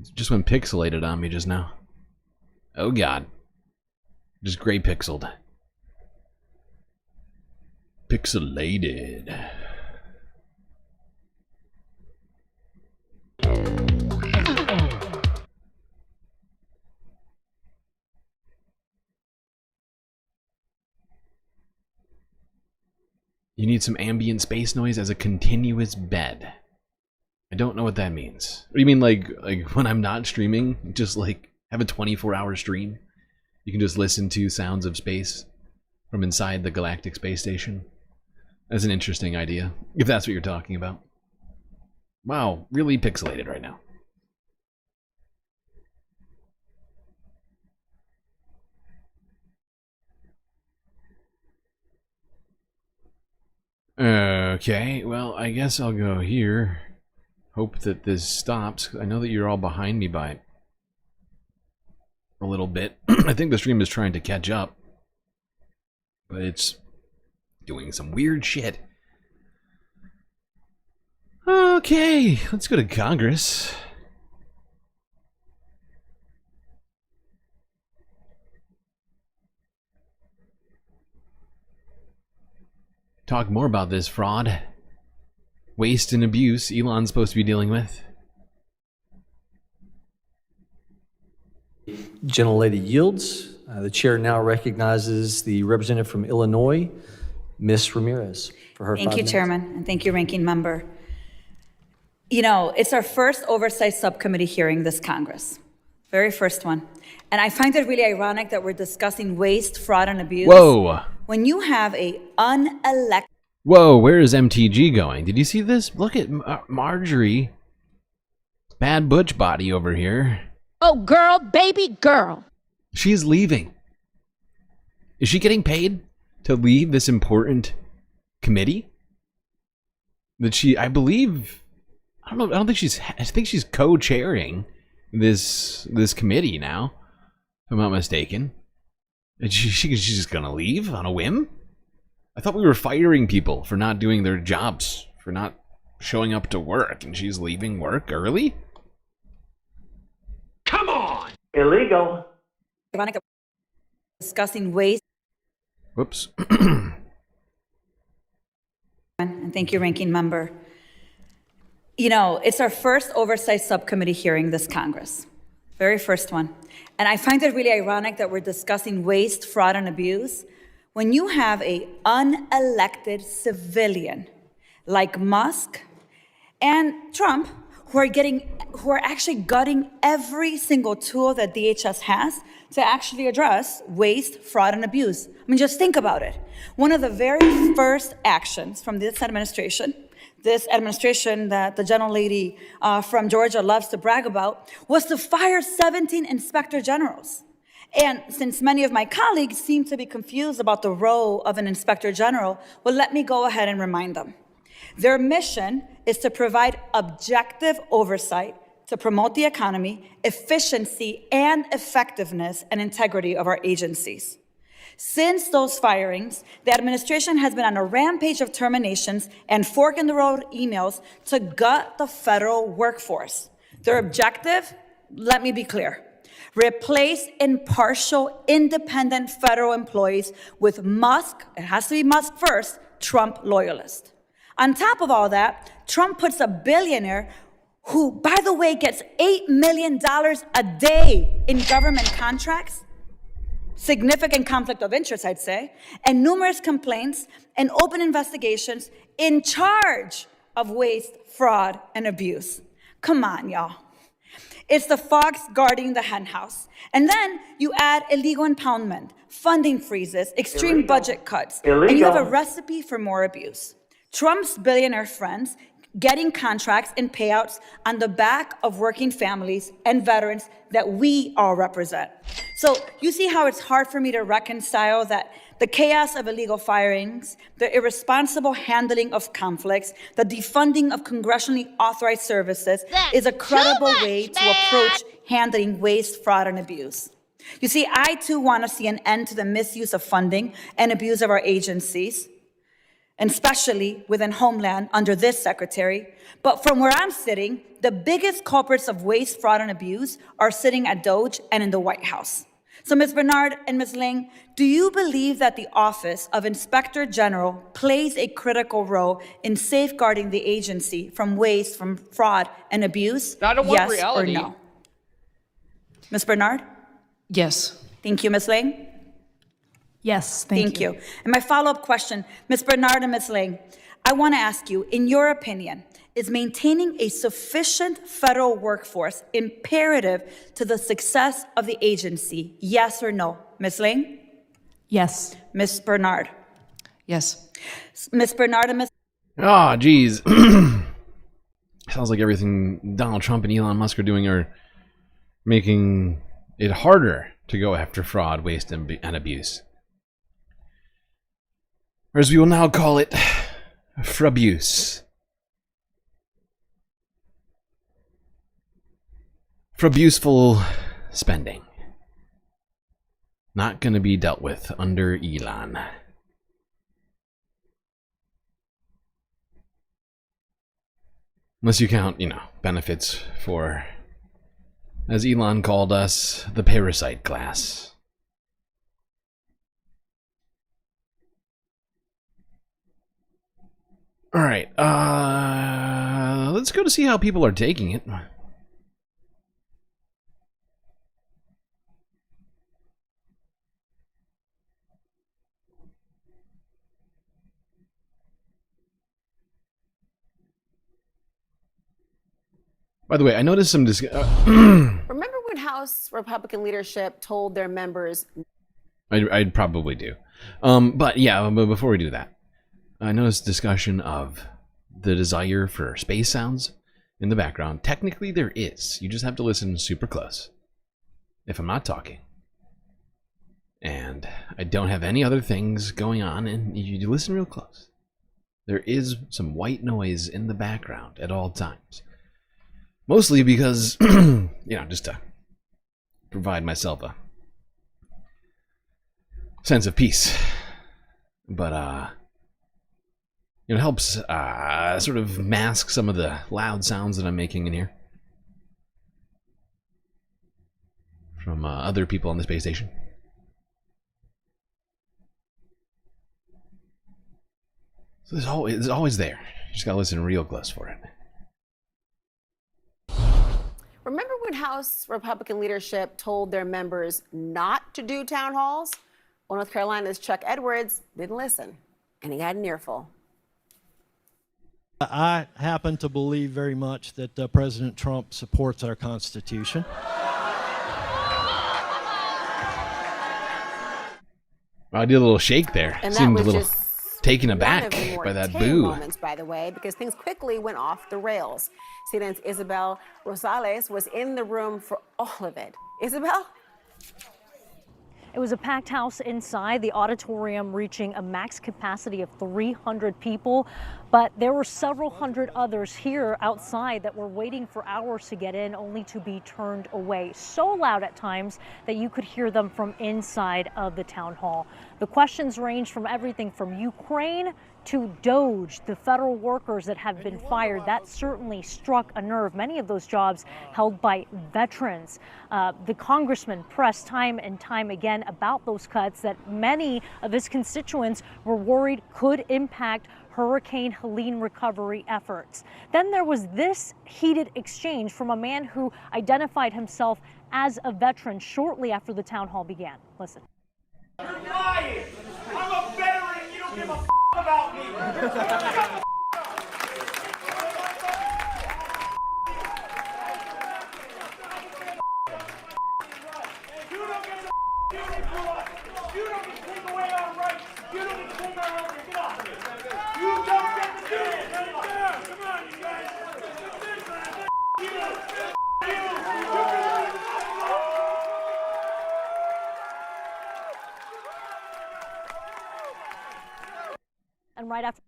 It just went pixelated on me just now. Oh god. Just gray pixeled. Pixelated. You need some ambient space noise as a continuous bed. I don't know what that means. What do you mean, like when I'm not streaming, just like have a 24-hour stream? You can just listen to sounds of space from inside the Galactic space station. That's an interesting idea, if that's what you're talking about. Wow, really pixelated right now. Okay, well, I guess I'll go here. Hope that this stops. I know that you're all behind me by a little bit. I think the stream is trying to catch up, but it's doing some weird shit. Okay, let's go to Congress. Talk more about this fraud, waste, and abuse Elon's supposed to be dealing with. Gentlelady yields. The chair now recognizes the representative from Illinois, Ms. Ramirez, for her 5 minutes. Thank you, Chairman, and thank you, Ranking Member. You know, it's our first oversight subcommittee hearing this Congress. Very first one. And I find it really ironic that we're discussing waste, fraud, and abuse. Whoa. When you have a unelected... Whoa, where is MTG going? Did you see this? Look at Marjorie. Bad butch body over here. Oh, girl, baby girl. She's leaving. Is she getting paid to leave this important committee? That she, I believe, I don't know, I think she's co-chairing this committee now, if I'm not mistaken. And she's just gonna leave on a whim? I thought we were firing people for not doing their jobs, for not showing up to work, and she's leaving work early? Come on! Illegal. Discussing ways. Whoops. And thank you, Ranking Member. You know, it's our first oversight subcommittee hearing this Congress. Very first one. And I find it really ironic that we're discussing waste, fraud, and abuse when you have an unelected civilian like Musk and Trump who are actually gutting every single tool that DHS has to actually address waste, fraud, and abuse. I mean, just think about it. One of the very first actions from this administration that the gentlelady from Georgia loves to brag about, was to fire 17 inspector generals. And since many of my colleagues seem to be confused about the role of an inspector general, well, let me go ahead and remind them. Their mission is to provide objective oversight to promote the economy, efficiency, and effectiveness and integrity of our agencies. Since those firings, the administration has been on a rampage of terminations and fork-in-the-road emails to gut the federal workforce. Their objective, let me be clear, replace impartial, independent federal employees with Musk, it has to be Musk first, Trump loyalists. On top of all that, Trump puts a billionaire who, by the way, gets $8 million a day in government contracts, significant conflict of interest, I'd say, and numerous complaints and open investigations in charge of waste, fraud, and abuse. Come on, y'all. It's the fox guarding the henhouse. And then you add illegal impoundment, funding freezes, extreme budget cuts, and you have a recipe for more abuse. Trump's billionaire friends getting contracts and payouts on the back of working families and veterans that we all represent. So you see how it's hard for me to reconcile that the chaos of illegal firings, the irresponsible handling of conflicts, the defunding of congressionally authorized services is a credible way to approach handling waste, fraud, and abuse. You see, I too want to see an end to the misuse of funding and abuse of our agencies, and especially within Homeland under this secretary. But from where I'm sitting, the biggest culprits of waste, fraud, and abuse are sitting at DOGE and in the White House. So Ms. Bernard and Ms. Ling, do you believe that the Office of Inspector General plays a critical role in safeguarding the agency from waste, from fraud, and abuse? I don't want yes reality. Or no? Ms. Bernard? Yes. Thank you, Ms. Ling. Yes, thank you. And my follow-up question, Ms. Bernard and Ms. Ling, I want to ask you, in your opinion, is maintaining a sufficient federal workforce imperative to the success of the agency? Yes or no? Ms. Ling? Yes. Ms. Bernard? Yes. Ms. Bernard and Ms. Ah, geez. Sounds like everything Donald Trump and Elon Musk are doing are making it harder to go after fraud, waste, and abuse. Or as we will now call it, frabuse. Frabuseful spending. Not going to be dealt with under Elon. Unless you count, benefits for, as Elon called us, the parasite class. All right, let's go to see how people are taking it. By the way, I noticed some Remember when House Republican leadership told their members? I'd probably do. But before we do that, I noticed discussion of the desire for space sounds in the background. Technically, there is. You just have to listen super close. If I'm not talking. And I don't have any other things going on, and you listen real close. There is some white noise in the background at all times. Mostly because, you know, just to provide myself a sense of peace. But, it helps sort of mask some of the loud sounds that I'm making in here from other people on the space station. So it's always there. You just gotta listen real close for it. Remember when House Republican leadership told their members not to do town halls? Well, North Carolina's Chuck Edwards didn't listen, and he had an earful. I happen to believe very much that President Trump supports our Constitution. I did a little shake there. And Seemed that a was little just taken one aback of the more by that tense boo. moments, by the way, because things quickly went off the rails. CNN's Isabel Rosales was in the room for all of it. Isabel? It was a packed house inside, the auditorium reaching a max capacity of 300 people. But there were several hundred others here outside that were waiting for hours to get in, only to be turned away. So loud at times that you could hear them from inside of the town hall. The questions ranged from everything from Ukraine to DOGE, the federal workers that have been fired. That certainly struck a nerve. Many of those jobs held by veterans. The congressman pressed time and time again about those cuts that many of his constituents were worried could impact Hurricane Helene recovery efforts. Then there was this heated exchange from a man who identified himself as a veteran shortly after the town hall began. Listen. You're lying! I'm a veteran! You don't give a f about me! And right after.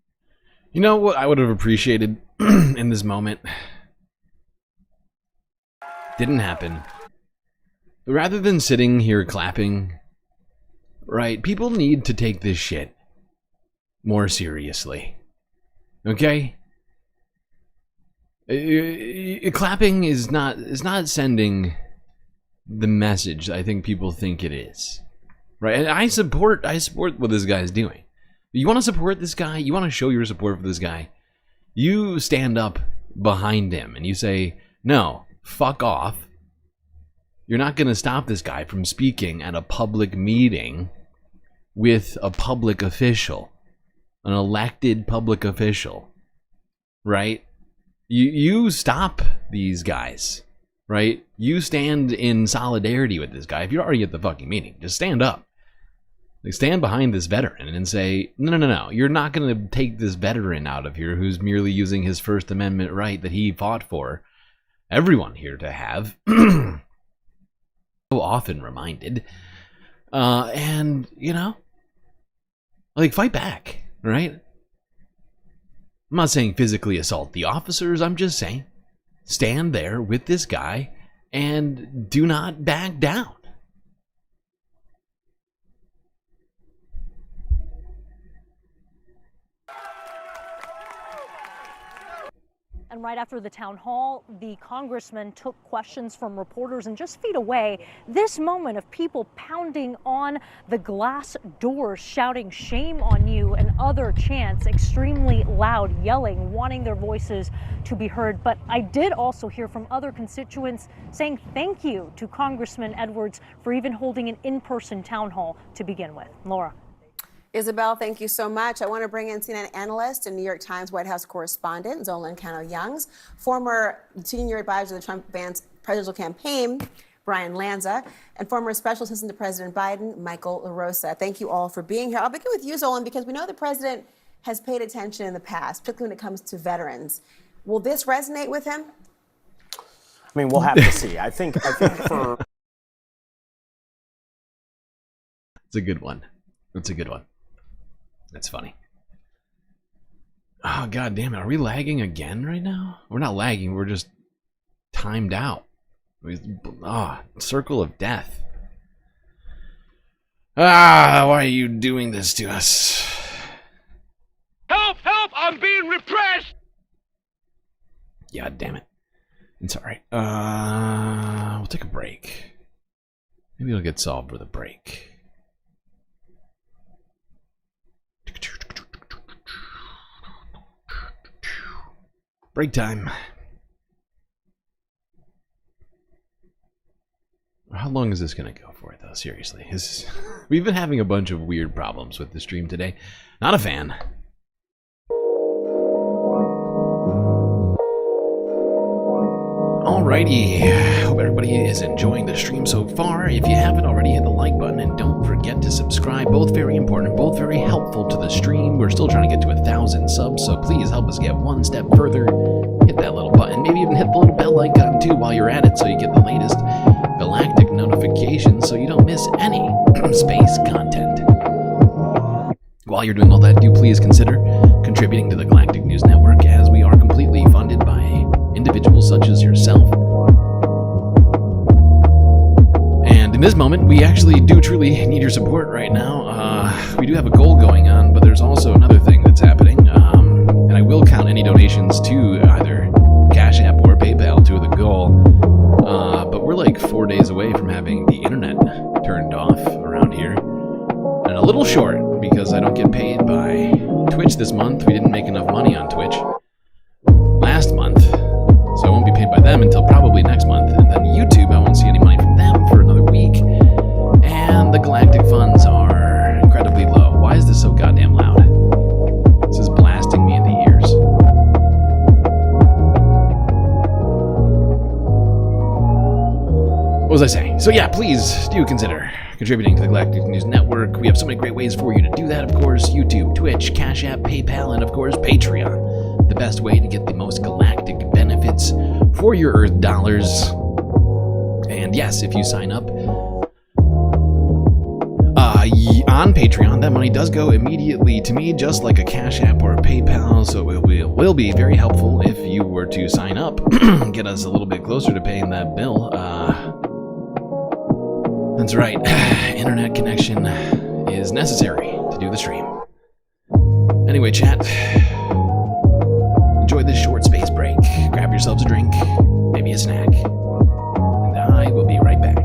You know what I would have appreciated in this moment? Didn't happen. Rather than sitting here clapping, right, people need to take this shit more seriously. Okay? Clapping is not sending the message I think people think it is. Right? And I support what this guy's doing. You want to support this guy? You want to show your support for this guy? You stand up behind him and you say, no, fuck off. You're not going to stop this guy from speaking at a public meeting with a public official, an elected public official, right? You stop these guys, right? You stand in solidarity with this guy. If you're already at the fucking meeting, just stand up. Like, stand behind this veteran and say, no, you're not going to take this veteran out of here who's merely using his First Amendment right that he fought for everyone here to have. So often reminded. And, you know, like, fight back, right? I'm not saying physically assault the officers. I'm just saying stand there with this guy and do not back down. And right after the town hall, the congressman took questions from reporters, and just feet away, this moment of people pounding on the glass doors, shouting shame on you, and other chants, extremely loud, yelling, wanting their voices to be heard. But I did also hear from other constituents saying thank you to Congressman Edwards for even holding an in-person town hall to begin with. Laura. Isabel, thank you so much. I want to bring in CNN analyst and New York Times White House correspondent Zolan Cano-Youngs, former senior advisor to the Trump presidential campaign, Brian Lanza, and former special assistant to President Biden, Michael LaRosa. Thank you all for being here. I'll begin with you, Zolan, because we know the president has paid attention in the past, particularly when it comes to veterans. Will this resonate with him? I mean, we'll have to see. I think for... It's a good one. It's a good one. That's funny. Oh, god damn it. Are we lagging again right now? We're not lagging. We're just timed out. Circle of death. Why are you doing this to us? Help! Help! I'm being repressed! God damn it. It's alright. We'll take a break. Maybe it'll get solved with a break. Break time. How long is this going to go for, though? Seriously. We've been having a bunch of weird problems with the stream today. Not a fan. Alrighty, hope everybody is enjoying the stream so far. If you haven't already, hit the like button and don't forget to subscribe. Both very important, both very helpful to the stream. We're still trying to get to 1,000 subs, so please help us get one step further. Hit that little button, maybe even hit the little bell icon too while you're at it so you get the latest Galactic notifications so you don't miss any space content. While you're doing all that, do please consider contributing to the Galactic News Network, as we are completely funded by individuals such as yourself. And in this moment, we actually do truly need your support right now. We do have a goal going on, but there's also another thing that's happening. And I will count any donations to either Cash App or PayPal to the goal. But we're like 4 days away from having the internet turned off around here. And a little short, because I don't get paid by Twitch this month. We didn't make enough money on Twitch last month. So I won't be paid by them until probably next month. And then YouTube, I won't see any money from them for another week. And the Galactic funds are incredibly low. Why is this so goddamn loud? This is blasting me in the ears. What was I saying? So yeah, please do consider contributing to the Galactic News Network. We have so many great ways for you to do that, of course. YouTube, Twitch, Cash App, PayPal, and of course Patreon. The best way to get the most galactic benefits for your Earth dollars. And yes, if you sign up on Patreon, that money does go immediately to me, just like a Cash App or a PayPal, so it will be very helpful if you were to sign up. Get us a little bit closer to paying that bill. That's right, internet connection is necessary to do the stream. Anyway, chat, enjoy this short space break. Grab yourselves a drink, maybe a snack, and I will be right back.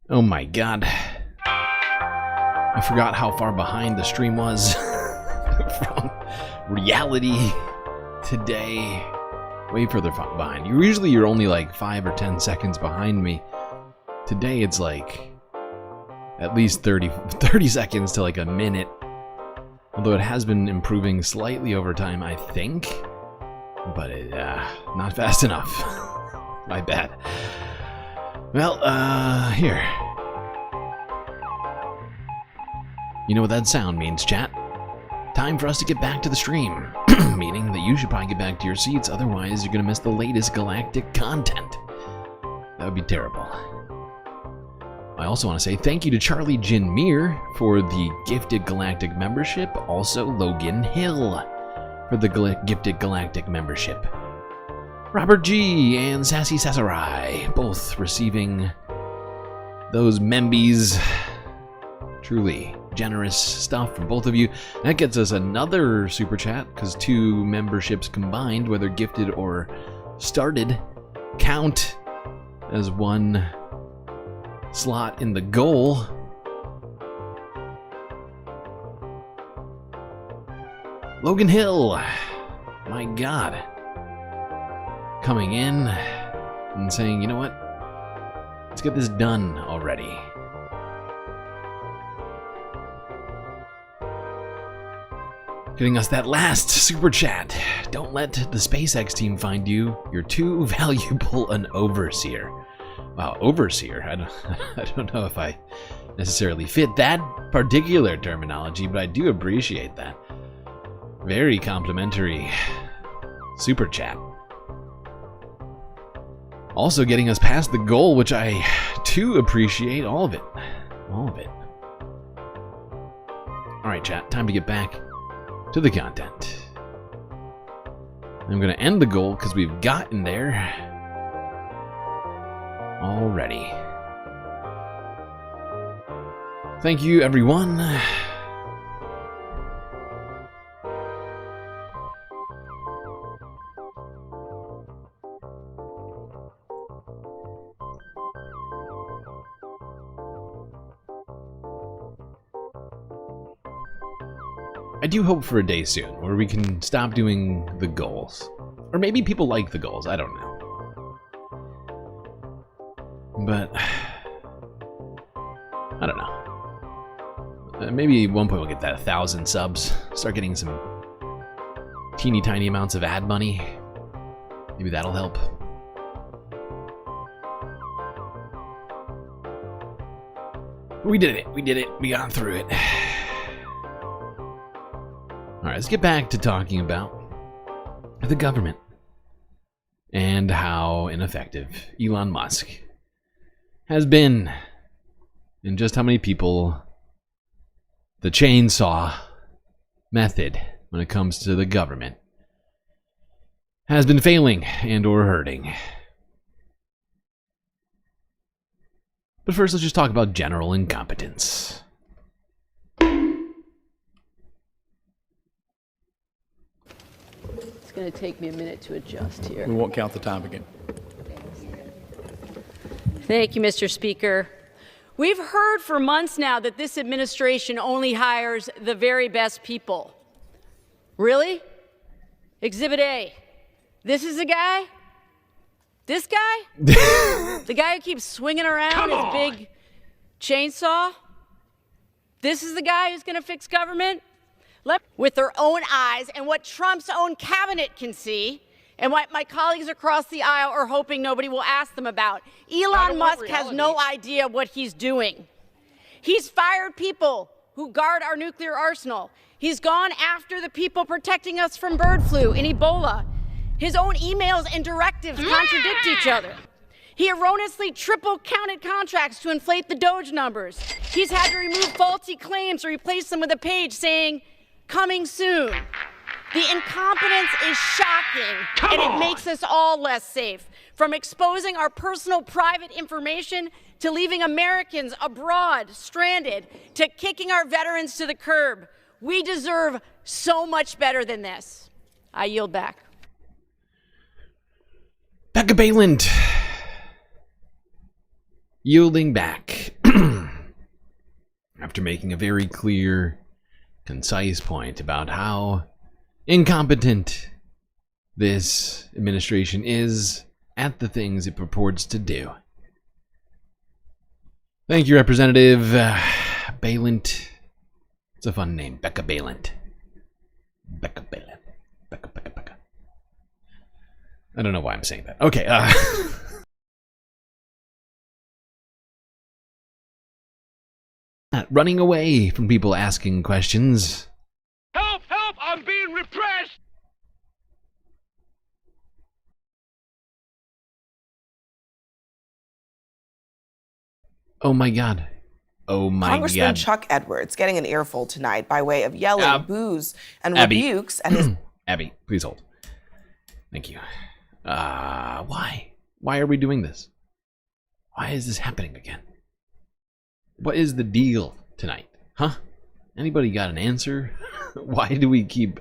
Oh my god. I forgot how far behind the stream was from reality today. Way further behind. Usually you're only like 5 or 10 seconds behind me. Today it's like at least 30 seconds to like a minute. Although it has been improving slightly over time, I think. But it, not fast enough. My bad. Well, here. You know what that sound means, chat? Time for us to get back to the stream. Meaning that you should probably get back to your seats, otherwise you're gonna miss the latest Galactic content. That would be terrible. I also want to say thank you to Charlie Jin Mir for the gifted Galactic membership, also Logan Hill for the gifted Galactic membership. Robert G and Sassy Sassarai both receiving those membies. Truly generous stuff from both of you. That gets us another super chat, because 2 memberships combined, whether gifted or started, count as 1 slot in the goal. Logan Hill, my god, coming in and saying, you know what, let's get this done already. Giving us that last super chat. Don't let the SpaceX team find you. You're too valuable an overseer. Wow, overseer. I don't know if I necessarily fit that particular terminology, but I do appreciate that. Very complimentary super chat. Also getting us past the goal, which I too appreciate. All of it. All of it. Alright, chat. Time to get back to the content. I'm going to end the goal because we've gotten there already. Thank you, everyone. I do hope for a day soon where we can stop doing the goals. Or maybe people like the goals, I don't know. But I don't know. Maybe at one point we'll get that 1,000 subs. Start getting some teeny tiny amounts of ad money. Maybe that'll help. We did it. We did it. We got through it. Alright, let's get back to talking about the government and how ineffective Elon Musk has been, and just how many people the chainsaw method when it comes to the government has been failing and or hurting. But first, let's just talk about general incompetence. It's going to take me a minute to adjust here. We won't count the time again. Thank you, Mr. Speaker. We've heard for months now that this administration only hires the very best people. Really? Exhibit A. This is the guy? This guy? The guy who keeps swinging around his big chainsaw? This is the guy who's going to fix government? With their own eyes and what Trump's own cabinet can see, and what my colleagues across the aisle are hoping nobody will ask them about. Elon Musk has no idea what he's doing. He's fired people who guard our nuclear arsenal. He's gone after the people protecting us from bird flu and Ebola. His own emails and directives contradict each other. He erroneously triple-counted contracts to inflate the DOGE numbers. He's had to remove faulty claims or replace them with a page saying, "Coming soon." The incompetence is shocking, and it makes us all less safe. From exposing our personal private information to leaving Americans abroad stranded to kicking our veterans to the curb. We deserve so much better than this. I yield back. Becca Bayland. Yielding back. after making a very clear, concise point about how incompetent this administration is at the things it purports to do. Thank you, Representative Balint. It's a fun name, Becca Balint. Becca Balint. Becca. I don't know why I'm saying that. Okay, running away from people asking questions. Help! Help! I'm being repressed! Oh my god. Oh my Congressman god. Chuck Edwards getting an earful tonight by way of yelling, boos, and Abby. rebukes at his... Abby, please hold. Thank you. Why? Why are we doing this? Why is this happening again? What is the deal tonight? Huh? Anybody got an answer? Why do we keep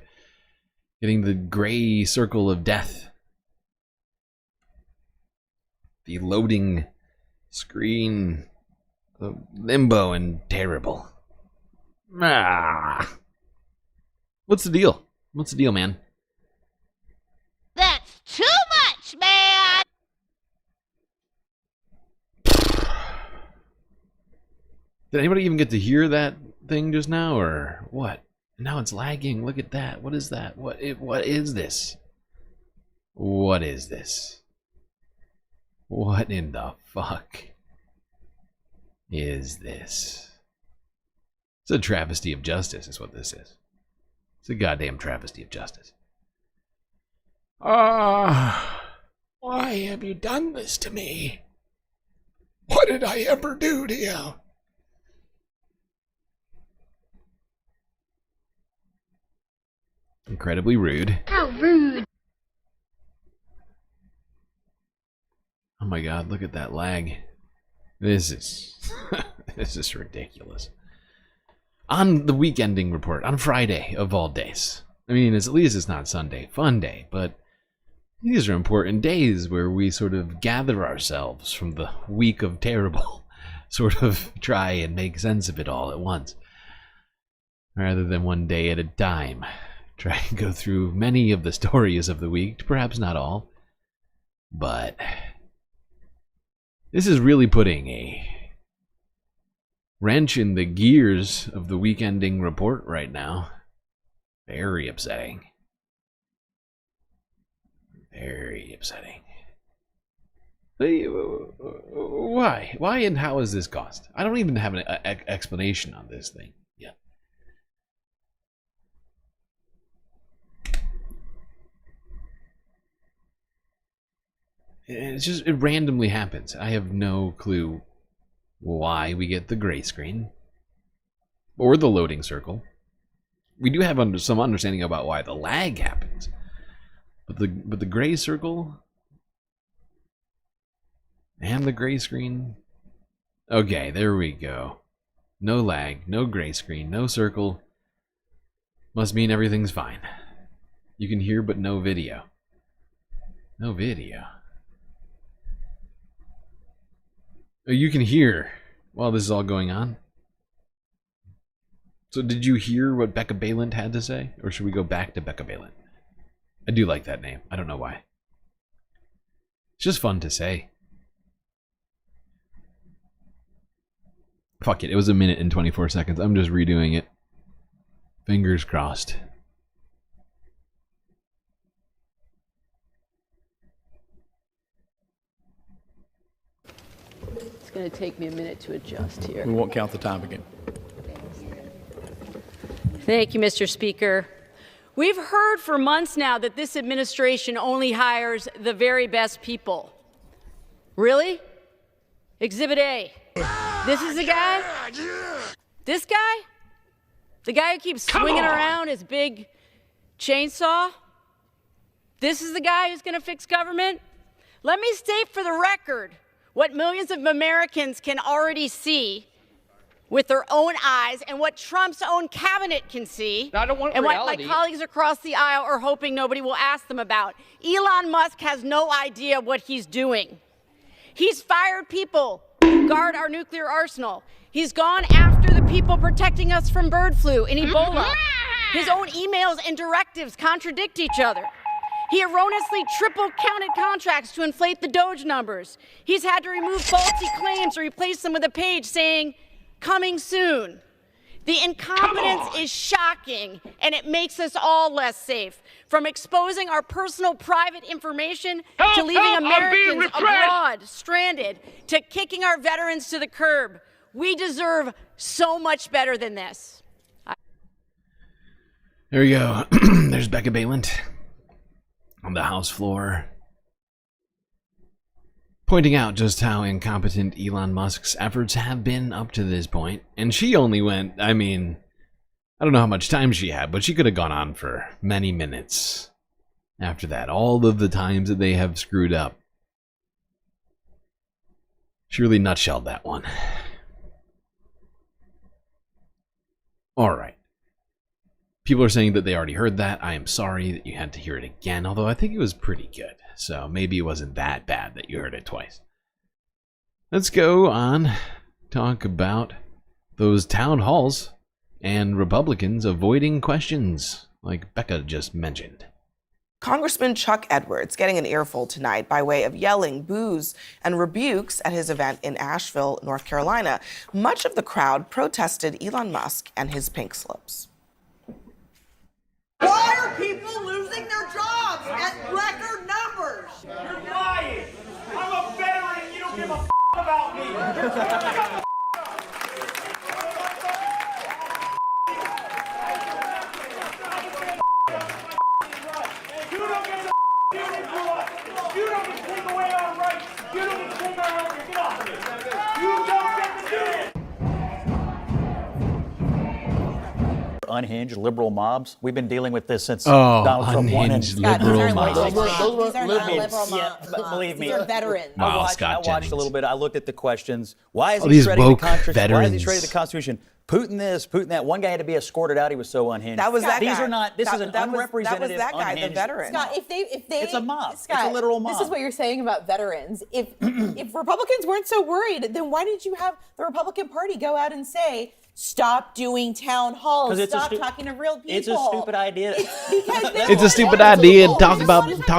getting the gray circle of death? The loading screen, limbo and terrible. What's the deal? What's the deal, man? That's too much, man! Did anybody even get to hear that thing just now, or what? Now it's lagging. Look at that. What is that? What is this? What is this? What in the fuck is this? It's a travesty of justice is what this is. It's a goddamn travesty of justice. Why have you done this to me? What did I ever do to you? Incredibly rude. How rude! Oh my god, look at that lag. This is this is ridiculous. On the week ending report, on Friday of all days. I mean, at least it's not Sunday, fun day, but these are important days where we sort of gather ourselves from the week of terrible, sort of try and make sense of it all at once. Rather than one day at a time. Try and go through many of the stories of the week, perhaps not all. But this is really putting a wrench in the gears of the week-ending report right now. Very upsetting. Very upsetting. Why? Why and how is this caused? I don't even have an explanation on this thing yet. It randomly happens. I have no clue why we get the gray screen or the loading circle. We do have some understanding about why the lag happens, but the gray circle and the gray screen. Okay, there we go. No lag, no gray screen, no circle. Must mean everything's fine. You can hear, but no video. No video. You can hear while this is all going on. So did you hear what Becca Balint had to say? Or should we go back to Becca Balint? I do like that name. I don't know why. It's just fun to say. Fuck it. It was 1 minute and 24 seconds. I'm just redoing it. Fingers crossed. It's going to take me a minute to adjust here. We won't count the time again. Thank you, Mr. Speaker. We've heard for months now that this administration only hires the very best people. Really? Exhibit A. This is the guy? This guy? The guy who keeps swinging around his big chainsaw? This is the guy who's going to fix government? Let me state for the record what millions of Americans can already see with their own eyes and what Trump's own cabinet can see and what my colleagues across the aisle are hoping nobody will ask them about. Elon Musk has no idea what he's doing. He's fired people who guard our nuclear arsenal. He's gone after the people protecting us from bird flu and Ebola. His own emails and directives contradict each other. He erroneously triple-counted contracts to inflate the DOGE numbers. He's had to remove faulty claims or replace them with a page saying, "Coming soon." The incompetence is shocking, and it makes us all less safe. From exposing our personal private information to leaving Americans abroad, stranded, to kicking our veterans to the curb. We deserve so much better than this. There we go. There's Becca Baylant on the House floor, pointing out just how incompetent Elon Musk's efforts have been up to this point. And she only went, I mean, I don't know how much time she had, but she could have gone on for many minutes after that. All of the times that they have screwed up. She really nutshelled that one. Alright. People are saying that they already heard that. I am sorry that you had to hear it again, although I think it was pretty good. So maybe it wasn't that bad that you heard it twice. Let's go on. Talk about those town halls and Republicans avoiding questions, like Becca just mentioned. Congressman Chuck Edwards getting an earful tonight by way of yelling, boos, and rebukes at his event in Asheville, North Carolina. Much of the crowd protested Elon Musk and his pink slips. Why are people losing their jobs at record numbers? You're lying. I'm a veteran and you don't give a about me. You don't get the you don't get to take away our rights. You don't get to take our rights. Get off of me. You don't get to do it. Unhinged liberal mobs. We've been dealing with this since Donald Trump won. Unhinged liberal mobs. Those are not liberal mobs. Believe me, These are veterans. Wow, I watched a little bit. I looked at the questions. Why is All he these shredding the woke Constitution? Why is he veterans. shredding the Constitution? Putin this, Putin that. One guy had to be escorted out. He was so unhinged. That was that These guy. are not. This is an unrepresentative, that guy, the unhinged. veteran. Scott, if they, It's a mob. Scott, It's a literal mob. This is what you're saying about veterans. If Republicans weren't so worried, then why did you have the Republican Party go out and say, stop doing town halls, stop talking to real people? It's a stupid idea. It's a stupid idea to talk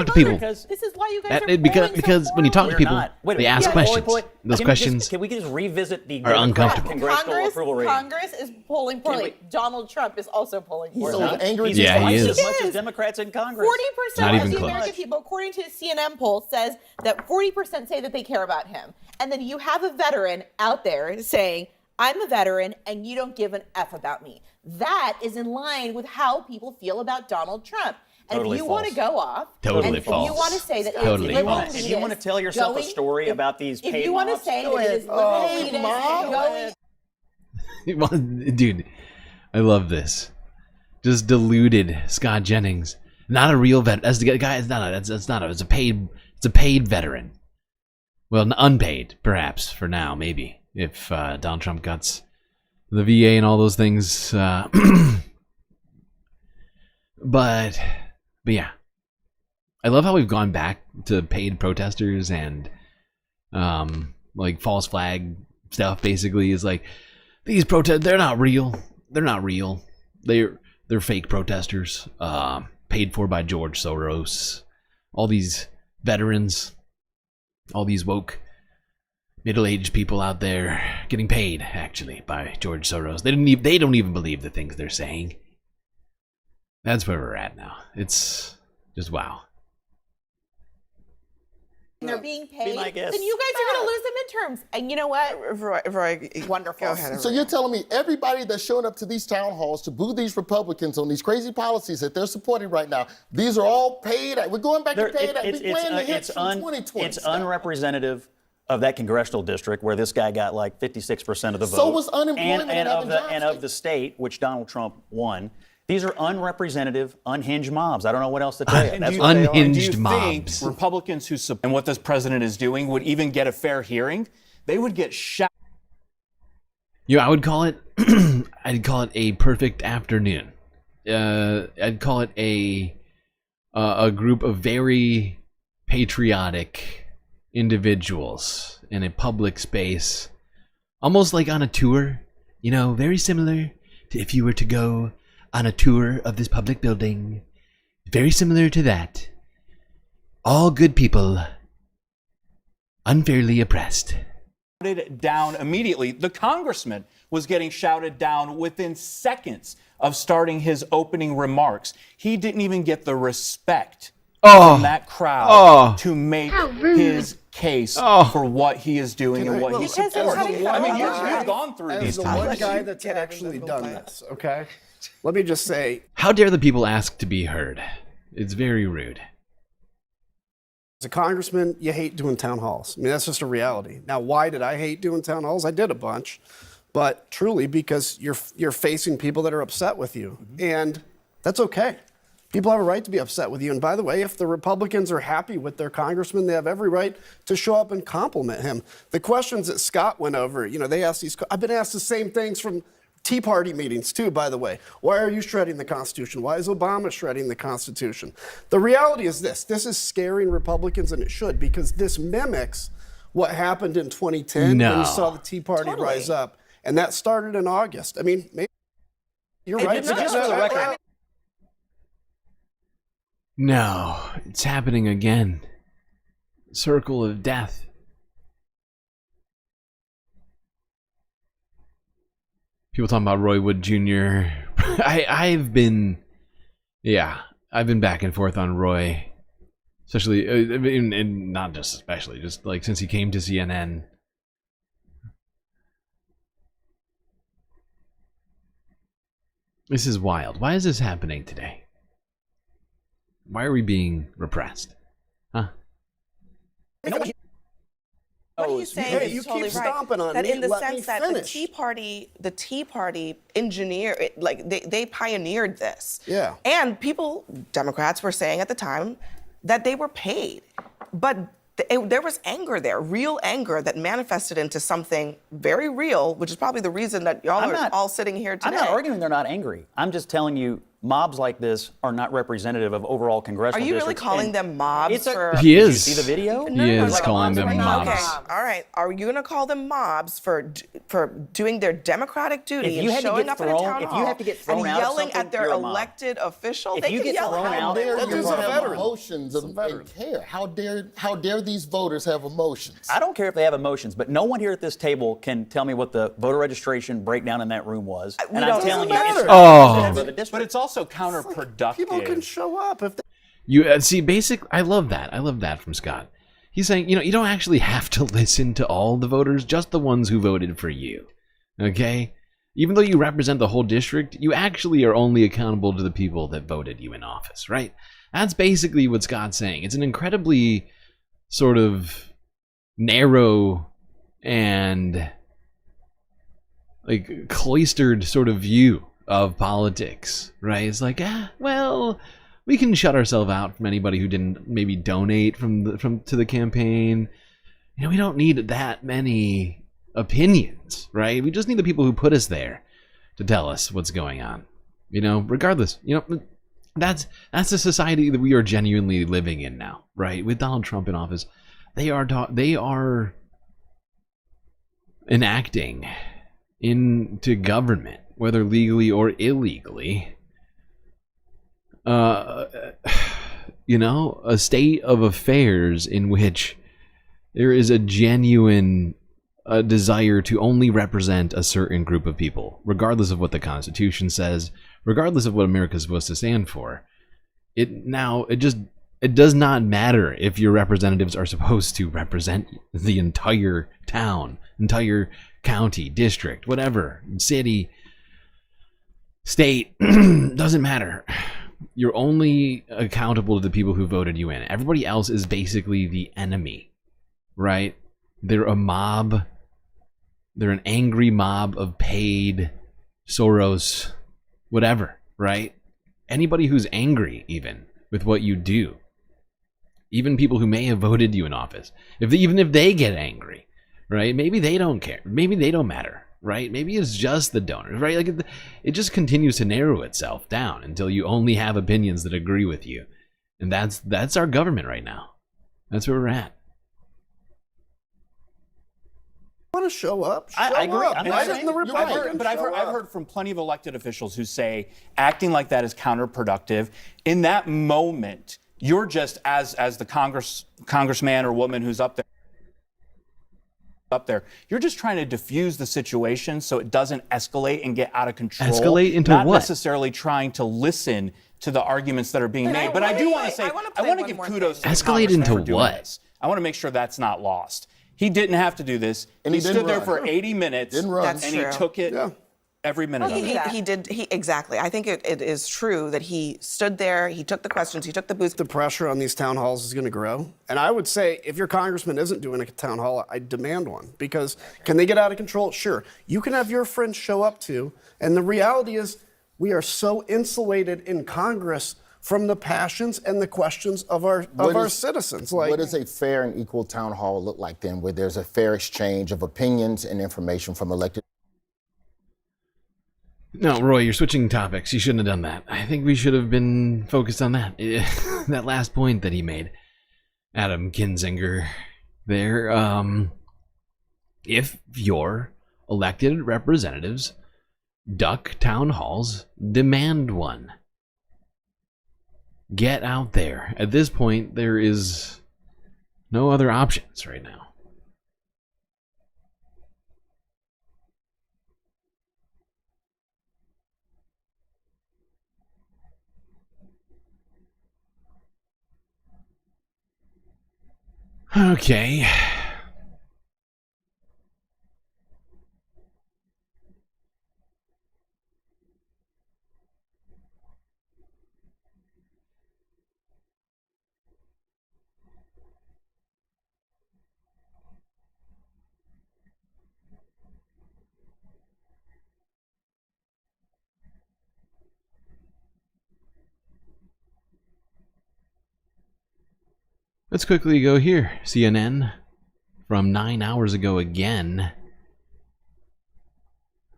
to people. This is why you guys are because when you talk to people, they ask questions. Those questions Can we just revisit the are uncomfortable. congressional approval rating? Congress is polling poorly. Donald Trump is also polling poorly. He's Yeah, he twice is. as much as Democrats in Congress. 40% Not of even the close. American people, according to a CNN poll, says that 40% say that they care about him. And then you have a veteran out there saying, I'm a veteran and you don't give an F about me. That is in line with how people feel about Donald Trump. And Totally if you want to go off, Totally and if false. you want to say that Totally it's liberal false. If you want to tell yourself a story about these paid if you want to mobs, say that it is liberal elitists going Dude, I love this. Just deluded Scott Jennings. Not a real vet. That's the guy. It's not. It's a paid veteran. Well, unpaid, perhaps for now, maybe if Donald Trump gets the VA and all those things. But yeah, I love how we've gone back to paid protesters and like false flag stuff. Basically, is like these protests. They're not real. They're not real. They're fake protesters, paid for by George Soros. All these veterans, all these woke middle-aged people out there getting paid actually by George Soros. They don't even believe the things they're saying. That's where we're at now. It's just wow. they're being paid, my guest. then you guys are going to lose the midterms. And you know what? Wonderful. Go ahead. So you're telling me everybody that's showing up to these town halls to boo these Republicans on these crazy policies that they're supporting right now, these are all paid. We're going back to paid. We're playing the hits from 2020. It's unrepresentative of that congressional district where this guy got like 56% of the vote. So was unemployment and of the state, which Donald Trump won. These are unrepresentative, unhinged mobs. I don't know what else to tell you. That's what they are. And do you think Republicans who support and what this president is doing would even get a fair hearing? They would get shot. Yeah, I would call it. I'd call it a perfect afternoon. I'd call it a group of very patriotic individuals in a public space Almost like on a tour, you know, very similar to if you were to go on a tour of this public building. Very similar to that. All good people, unfairly oppressed. Shouted down immediately. The congressman was getting shouted down within seconds of starting his opening remarks. He didn't even get the respect from that crowd to make his case for what he is doing and what he supports. I mean, you've gone through these As the one guy that's actually done this, okay? Let me just say, how dare the people ask to be heard? It's very rude. as a congressman, you hate doing town halls. I mean, that's just a reality. Now, why did I hate doing town halls? I did a bunch, but truly because you're facing people that are upset with you, and that's okay. People have a right to be upset with you. And by the way, if the Republicans are happy with their congressman, they have every right to show up and compliment him. The questions that Scott went over, you know, they asked these. I've been asked the same things from Tea Party meetings too, by the way. Why are you shredding the Constitution? Why is Obama shredding the Constitution? The reality is this is scaring Republicans, and it should, because this mimics what happened in 2010 when you saw the Tea Party rise up. And that started in August. I mean, maybe you're right. Just for the record. No, it's happening again. Circle of death. People talking about Roy Wood Jr. I've been back and forth on Roy, especially, and not just especially, just like since he came to CNN. This is wild. Why is this happening today? Why are we being repressed? Huh? What he's saying Hey, is you totally keep right. stomping on that me. in the Let sense me that finish. the Tea Party engineered, like they pioneered this. Yeah. And people, Democrats were saying at the time that they were paid, but there was anger there, real anger that manifested into something very real, which is probably the reason that y'all are all sitting here today. I'm not arguing they're not angry. I'm just telling you, mobs like this are not representative of overall congressional Are you really districts. calling them mobs? He Did you is. see the video? He is calling them mobs. Okay, all right. Are you going to call them mobs for doing their democratic duty If you and had to showing get up in a thrown- town if you hall have to get thrown and out of yelling something, at their you're a mob. elected official? If They you can get yell thrown at out, them. How dare you a have veteran. emotions and care? How dare these voters have emotions? I don't care if they have emotions, but no one here at this table can tell me what the voter registration breakdown in that room was. And I'm telling you, it's not representative of the district. But it's also counterproductive. People can show up if they. You see, I love that. I love that from Scott. He's saying, you know, you don't actually have to listen to all the voters, just the ones who voted for you. Okay? Even though you represent the whole district, you actually are only accountable to the people that voted you in office, right? That's basically what Scott's saying. It's an incredibly sort of narrow and like cloistered sort of view of politics, right? It's like, well, we can shut ourselves out from anybody who didn't maybe donate to the campaign. You know, we don't need that many opinions, right? We just need the people who put us there to tell us what's going on. You know, regardless, you know, that's the society that we are genuinely living in now, right? With Donald Trump in office, they are enacting into government, whether legally or illegally, you know, a state of affairs in which there is a genuine desire to only represent a certain group of people, regardless of what the Constitution says, regardless of what America is supposed to stand for. It does not matter if your representatives are supposed to represent the entire town, entire county, district, whatever, city, state, doesn't matter. You're only accountable to the people who voted you in. Everybody else is basically the enemy, right? They're a mob. They're an angry mob of paid Soros, whatever, right? Anybody who's angry even with what you do, even people who may have voted you in office, even if they get angry, right? Maybe they don't care. Maybe they don't matter, right? Maybe it's just the donors, right? Like it just continues to narrow itself down until you only have opinions that agree with you. And that's our government right now. That's where we're at. want to show up, show I agree. up. I'm Why not doesn't saying the Republicans But I've show up? heard from plenty of elected officials who say acting like that is counterproductive. In that moment, you're just as the congressman or woman who's up there, you're just trying to diffuse the situation so it doesn't escalate and get out of control. Escalate into not what? necessarily trying to listen to the arguments that are being made. But I do want to say, I want to give kudos to the Escalate congressman into for doing what? this. I want to make sure that's not lost. He didn't have to do this. And he stood didn't there run. for 80 minutes Didn't run. That's and true. he took it every minute of it. He did. Exactly. I think it is true that he stood there, he took the questions, he took the booth. The pressure on these town halls is going to grow. And I would say if your congressman isn't doing a town hall, I demand one. Because can they get out of control? Sure. You can have your friends show up too. And the reality is we are so insulated in Congress from the passions and the questions of our citizens. What does a fair and equal town hall look like then, where there's a fair exchange of opinions and information from elected? No, Roy, you're switching topics. You shouldn't have done that. I think we should have been focused on that. That last point that he made, Adam Kinzinger, there. If your elected representatives duck town halls, demand one. Get out there. At this point, there is no other options right now. Okay. Let's quickly go here. CNN from 9 hours ago again.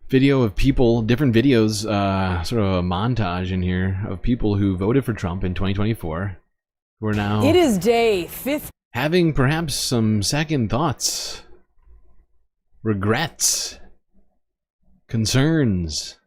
Video of people, different videos, sort of a montage in here of people who voted for Trump in 2024 who are now It is day 50. having perhaps some second thoughts, regrets, concerns.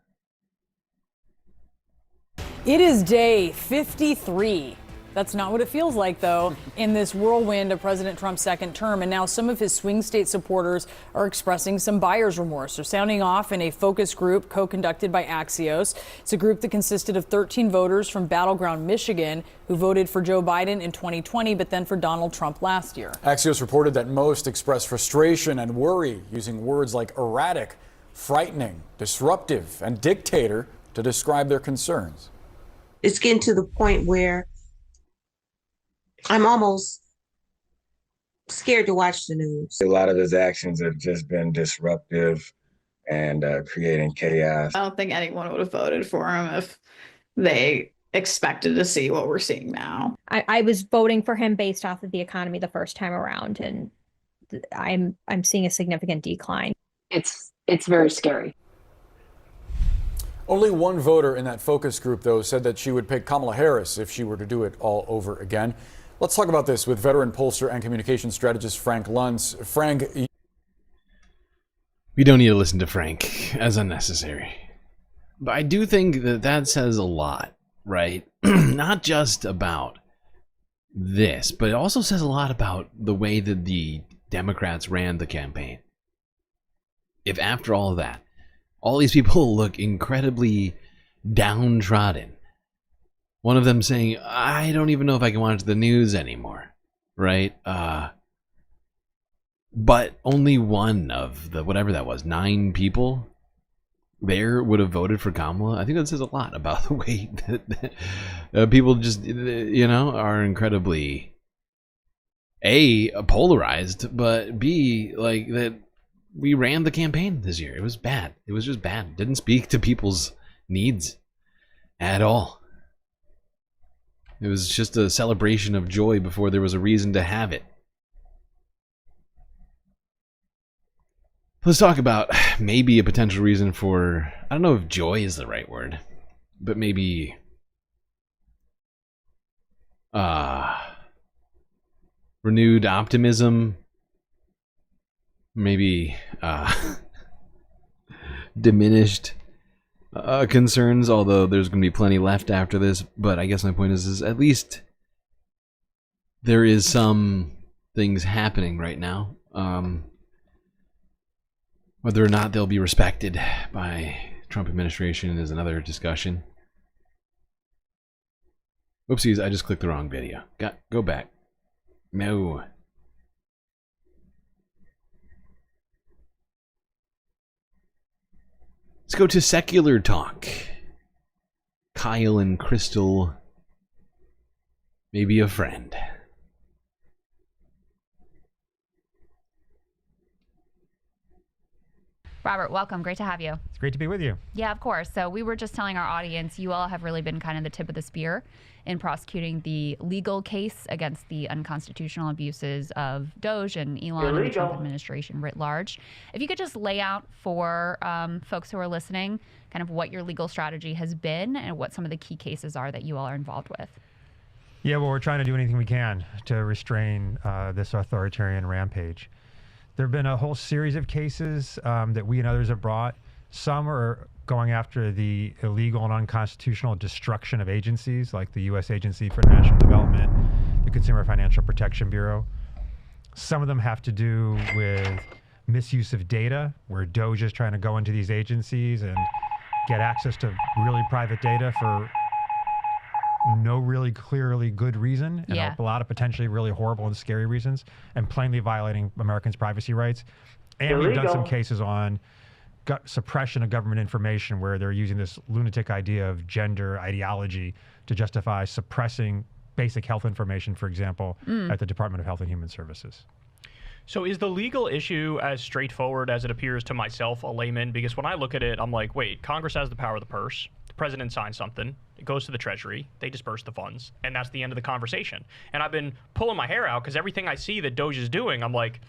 It is day 53. That's not what it feels like, though, in this whirlwind of President Trump's second term. And now some of his swing state supporters are expressing some buyer's remorse. They're sounding off in a focus group co-conducted by Axios. It's a group that consisted of 13 voters from battleground Michigan who voted for Joe Biden in 2020, but then for Donald Trump last year. Axios reported that most expressed frustration and worry using words like erratic, frightening, disruptive, and dictator to describe their concerns. It's getting to the point where I'm almost scared to watch the news. A lot of his actions have just been disruptive and creating chaos. I don't think anyone would have voted for him if they expected to see what we're seeing now. I was voting for him based off of the economy the first time around, and I'm seeing a significant decline. It's very scary. Only one voter in that focus group, though, said that she would pick Kamala Harris if she were to do it all over again. Let's talk about this with veteran pollster and communications strategist Frank Luntz. Frank, We don't need to listen to Frank as unnecessary. But I do think that that says a lot, right? Not just about this, but it also says a lot about the way that the Democrats ran the campaign. If after all of that, all these people look incredibly downtrodden, one of them saying, I don't even know if I can watch the news anymore, right? But only one of the, whatever that was, 9 people there would have voted for Kamala. I think that says a lot about the way that people just, you know, are incredibly, A, polarized, but B, like, that we ran the campaign this year. It was bad. It was just bad. Didn't speak to people's needs at all. It was just a celebration of joy before there was a reason to have it. Let's talk about maybe a potential reason for, I don't know if joy is the right word, but maybe renewed optimism, maybe diminished concerns, although there's going to be plenty left after this. But I guess my point is at least there is some things happening right now. Whether or not they'll be respected by Trump administration is another discussion. Oopsies, I just clicked the wrong video. Go back. No. Let's go to secular talk. Kyle and Crystal may be a friend. Robert, welcome. Great to have you. It's great to be with you. Yeah, of course. So we were just telling our audience, you all have really been kind of the tip of the spear in prosecuting the legal case against the unconstitutional abuses of DOGE and Elon and the Trump administration writ large. If you could just lay out for folks who are listening kind of what your legal strategy has been and what some of the key cases are that you all are involved with. Yeah, well, we're trying to do anything we can to restrain this authoritarian rampage. There have been a whole series of cases that we and others have brought. Some are going after the illegal and unconstitutional destruction of agencies like the U.S. Agency for International Development, the Consumer Financial Protection Bureau. Some of them have to do with misuse of data, where DOGE is trying to go into these agencies and get access to really private data for no really clearly good reason, and a lot of potentially really horrible and scary reasons, and plainly violating Americans' privacy rights. And we've done some cases on suppression of government information, where they're using this lunatic idea of gender ideology to justify suppressing basic health information, for example, at the Department of Health and Human Services. So is the legal issue as straightforward as it appears to myself, a layman? Because when I look at it, I'm like, wait, Congress has the power of the purse. The president signs something. It goes to the Treasury. They disperse the funds. And that's the end of the conversation. And I've been pulling my hair out because everything I see that DOGE is doing, I'm like,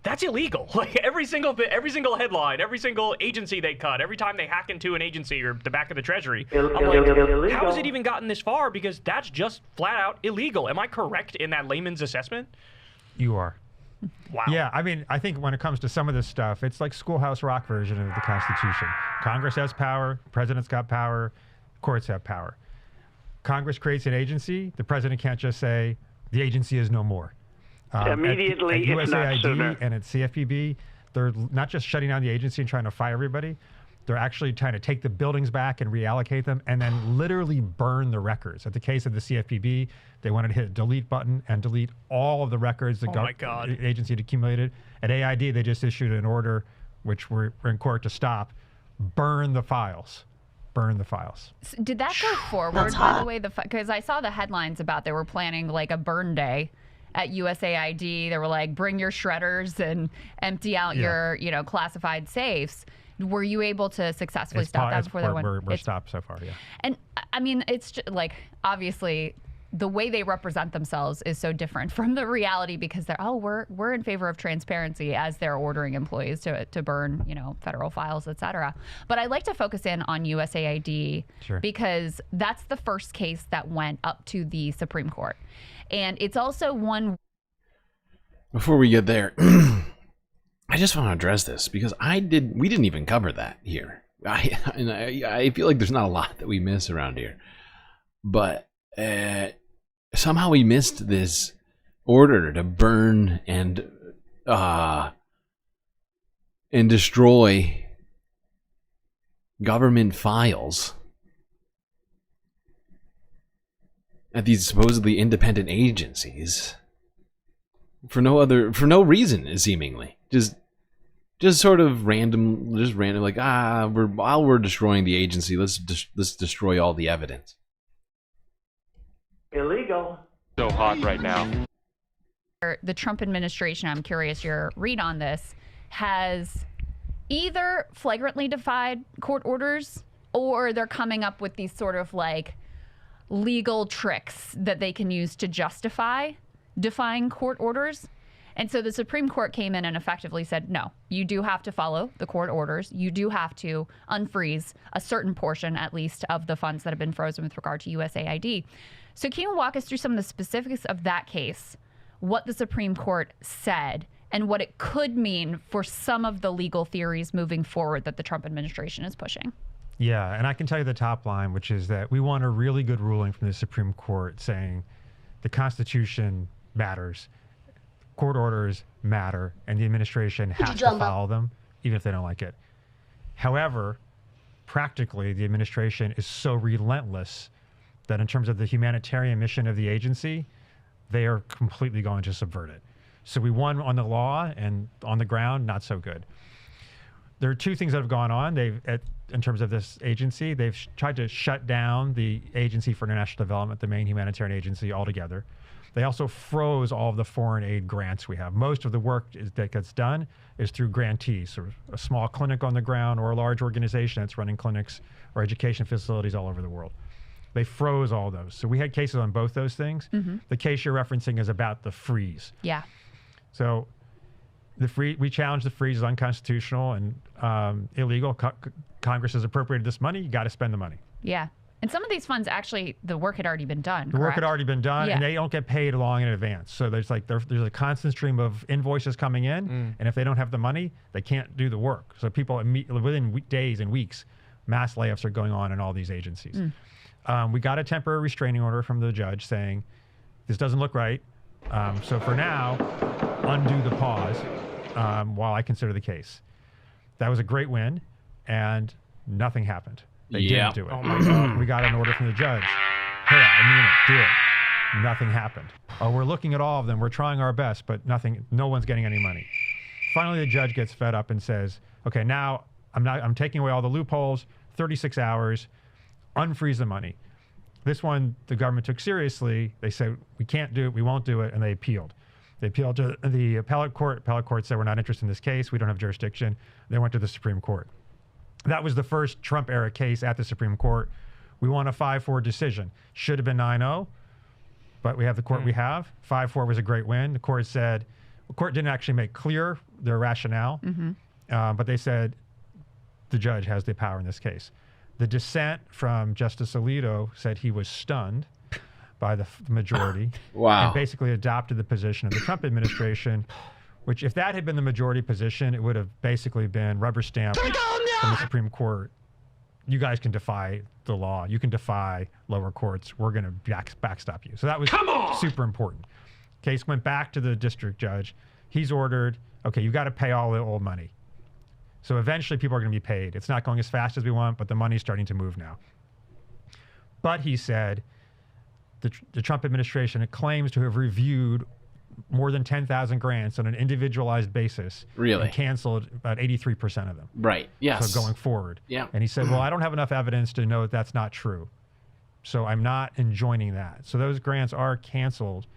that's illegal. Like every single headline, every single agency they cut, every time they hack into an agency or the back of the Treasury, I'm like, how has it even gotten this far? Because that's just flat out illegal. Am I correct in that layman's assessment? You are. Wow. Yeah, I mean, I think when it comes to some of this stuff, it's like Schoolhouse Rock version of the Constitution. Congress has power, president's got power, courts have power. Congress creates an agency, the president can't just say, the agency is no more. Immediately, at if not sooner. USAID and at CFPB, they're not just shutting down the agency and trying to fire everybody, they're actually trying to take the buildings back and reallocate them and then literally burn the records. At the case of the CFPB, they wanted to hit a delete button and delete all of the records the agency had accumulated. At AID, they just issued an order, which we're in court to stop, burn the files. Burn the files. Did that go forward, by the way? Because I saw the headlines about they were planning like a burn day at USAID. They were like, bring your shredders and empty out your, classified safes. Were you able to successfully stop that before they went? We're stopped so far, yeah. And I mean, it's just, like, obviously the way they represent themselves is so different from the reality, because they're, we're in favor of transparency as they're ordering employees to burn, federal files, et cetera. But I'd like to focus in on USAID because that's the first case that went up to the Supreme Court. And it's also one. Before we get there, I just want to address this because we didn't even cover that here. I feel like there's not a lot that we miss around here, but somehow we missed this order to burn and destroy government files at these supposedly independent agencies for no reason, seemingly. Just sort of random, like, while we're destroying the agency, let's destroy all the evidence. Illegal. So hot right now. The Trump administration, I'm curious your read on this, has either flagrantly defied court orders or they're coming up with these sort of like legal tricks that they can use to justify defying court orders. And so the Supreme Court came in and effectively said, no, you do have to follow the court orders. You do have to unfreeze a certain portion, at least, of the funds that have been frozen with regard to USAID. So can you walk us through some of the specifics of that case, what the Supreme Court said, and what it could mean for some of the legal theories moving forward that the Trump administration is pushing. Yeah, and I can tell you the top line, which is that we want a really good ruling from the Supreme Court saying the Constitution matters, court orders matter, and the administration has to follow them, even if they don't like it. However, practically, the administration is so relentless that in terms of the humanitarian mission of the agency, they are completely going to subvert it. So we won on the law, and on the ground, not so good. There are two things that have gone on. In terms of this agency, they've tried to shut down the Agency for International Development, the main humanitarian agency, altogether. They also froze all of the foreign aid grants we have. Most of the work that gets done is through grantees, so a small clinic on the ground or a large organization that's running clinics or education facilities all over the world. They froze all those. So we had cases on both those things. Mm-hmm. The case you're referencing is about the freeze. Yeah. So we challenged the freeze as unconstitutional and illegal. Congress has appropriated this money. You got to spend the money. Yeah. And some of these funds, actually, the work had already been done. The work had already been done, Yeah. and they don't get paid long in advance. So there's a constant stream of invoices coming in, and if they don't have the money, they can't do the work. So people within days and weeks, mass layoffs are going on in all these agencies. We got a temporary restraining order from the judge saying this doesn't look right. So for now, undo the pause while I consider the case. That was a great win, and nothing happened. They didn't do it. Oh my God. We got an order from the judge. Hey, I mean it. Do it. Nothing happened. Oh, we're looking at all of them. We're trying our best, but nothing. No one's getting any money. Finally, the judge gets fed up and says, "Okay, now I'm taking away all the loopholes. 36 hours. Unfreeze the money." This one, the government took seriously. They said, "We can't do it. We won't do it," and they appealed. They appealed to the appellate court. Appellate court said, "We're not interested in this case. We don't have jurisdiction." They went to the Supreme Court. That was the first Trump-era case at the Supreme Court. We won a 5-4 decision. Should have been 9-0, but we have the court we have. 5-4 was a great win. The court didn't actually make clear their rationale, but they said the judge has the power in this case. The dissent from Justice Alito said he was stunned by the majority. Wow. And basically adopted the position of the Trump administration, which if that had been the majority position, it would have basically been rubber stamped from the Supreme Court. You guys can defy the law. You can defy lower courts. We're going to backstop you. So that was super important. Case went back to the district judge. He's ordered, okay, you got to pay all the old money. So eventually people are going to be paid. It's not going as fast as we want, but the money's starting to move now. But he said the Trump administration claims to have reviewed more than 10,000 grants on an individualized basis. Really? And canceled about 83% of them. Right. Yes. So going forward. Yeah. And he said, well, I don't have enough evidence to know that that's not true. So I'm not enjoining that. So those grants are canceled.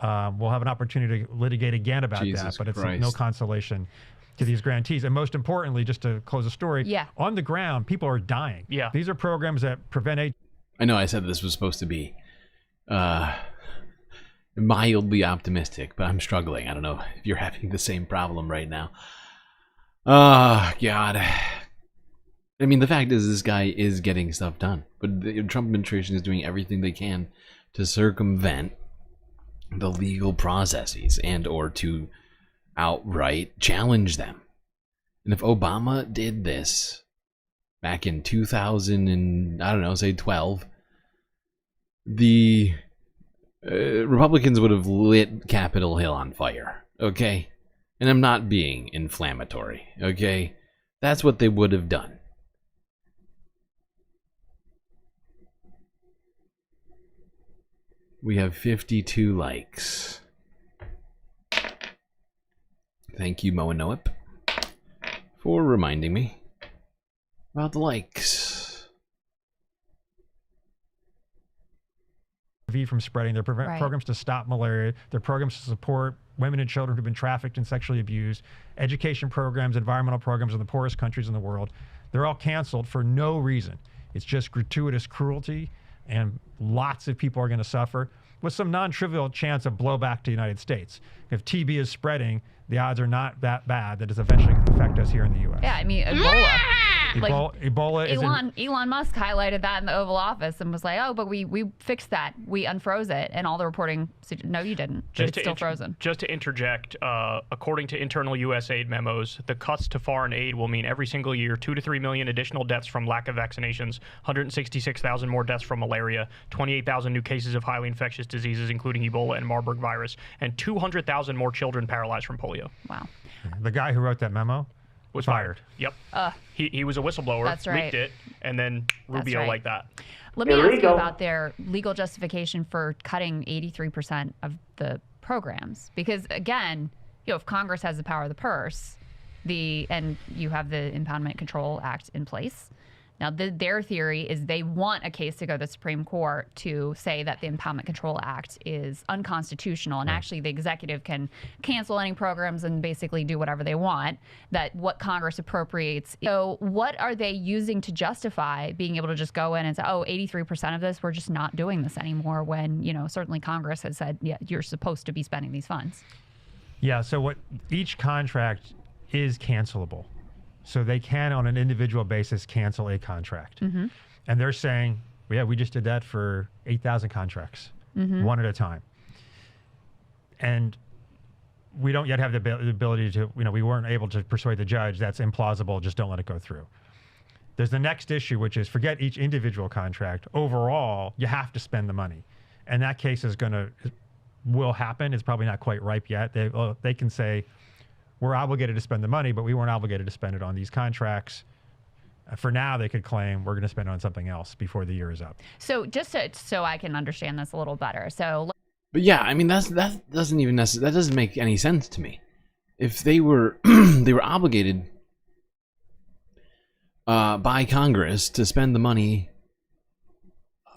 We'll have an opportunity to litigate again about that, but it's no consolation to these grantees. And most importantly, just to close the story, on the ground, people are dying. Yeah. These are programs that prevent I know I said this was supposed to be mildly optimistic, but I'm struggling. I don't know if you're having the same problem right now. Oh, God. I mean, the fact is this guy is getting stuff done, but the Trump administration is doing everything they can to circumvent the legal processes and or to outright challenge them. And if Obama did this back in 2000 and I don't know, say 12, the Republicans would have lit Capitol Hill on fire, okay? And I'm not being inflammatory, okay? That's what they would have done. We have 52 likes. Thank you, Moa Noip, for reminding me about the likes. From spreading. Their programs to stop malaria. Their programs to support women and children who've been trafficked and sexually abused. Education programs, environmental programs in the poorest countries in the world. They're all canceled for no reason. It's just gratuitous cruelty, and lots of people are going to suffer with some non-trivial chance of blowback to the United States. If TB is spreading, the odds are not that bad that it's eventually going to affect us here in the U.S. Yeah, I mean, Ebola. Ebola is Elon Musk highlighted that in the Oval Office and was like, "Oh, but we fixed that. We unfroze it." And all the reporting, no, you didn't. It's still frozen. Just to interject, according to internal USAID memos, the cuts to foreign aid will mean every single year 2 to 3 million additional deaths from lack of vaccinations, 166,000 more deaths from malaria, 28,000 new cases of highly infectious diseases, including Ebola and Marburg virus, and 200,000 more children paralyzed from polio. Wow. The guy who wrote that memo was fired. Yep. He was a whistleblower, That's right. leaked it, and then Rubio right. like that. Let me ask you about their legal justification for cutting 83% of the programs. Because again, if Congress has the power of the purse, and you have the Impoundment Control Act in place. Now, their theory is they want a case to go to the Supreme Court to say that the Impoundment Control Act is unconstitutional, and actually the executive can cancel any programs and basically do whatever they want, that what Congress appropriates. So what are they using to justify being able to just go in and say, oh, 83% of this, we're just not doing this anymore, when, certainly Congress has said, yeah, you're supposed to be spending these funds? Yeah, so what each contract is cancelable. So they can, on an individual basis, cancel a contract. Mm-hmm. And they're saying, yeah, we just did that for 8,000 contracts, one at a time. And we don't yet have the ability to, we weren't able to persuade the judge that's implausible, just don't let it go through. There's the next issue, which is forget each individual contract. Overall, you have to spend the money. And that case will happen. It's probably not quite ripe yet. They can say, we're obligated to spend the money, but we weren't obligated to spend it on these contracts. For now, they could claim we're going to spend it on something else before the year is up. So just so I can understand this a little better. But yeah, I mean that doesn't make any sense to me. If they were they were obligated by Congress to spend the money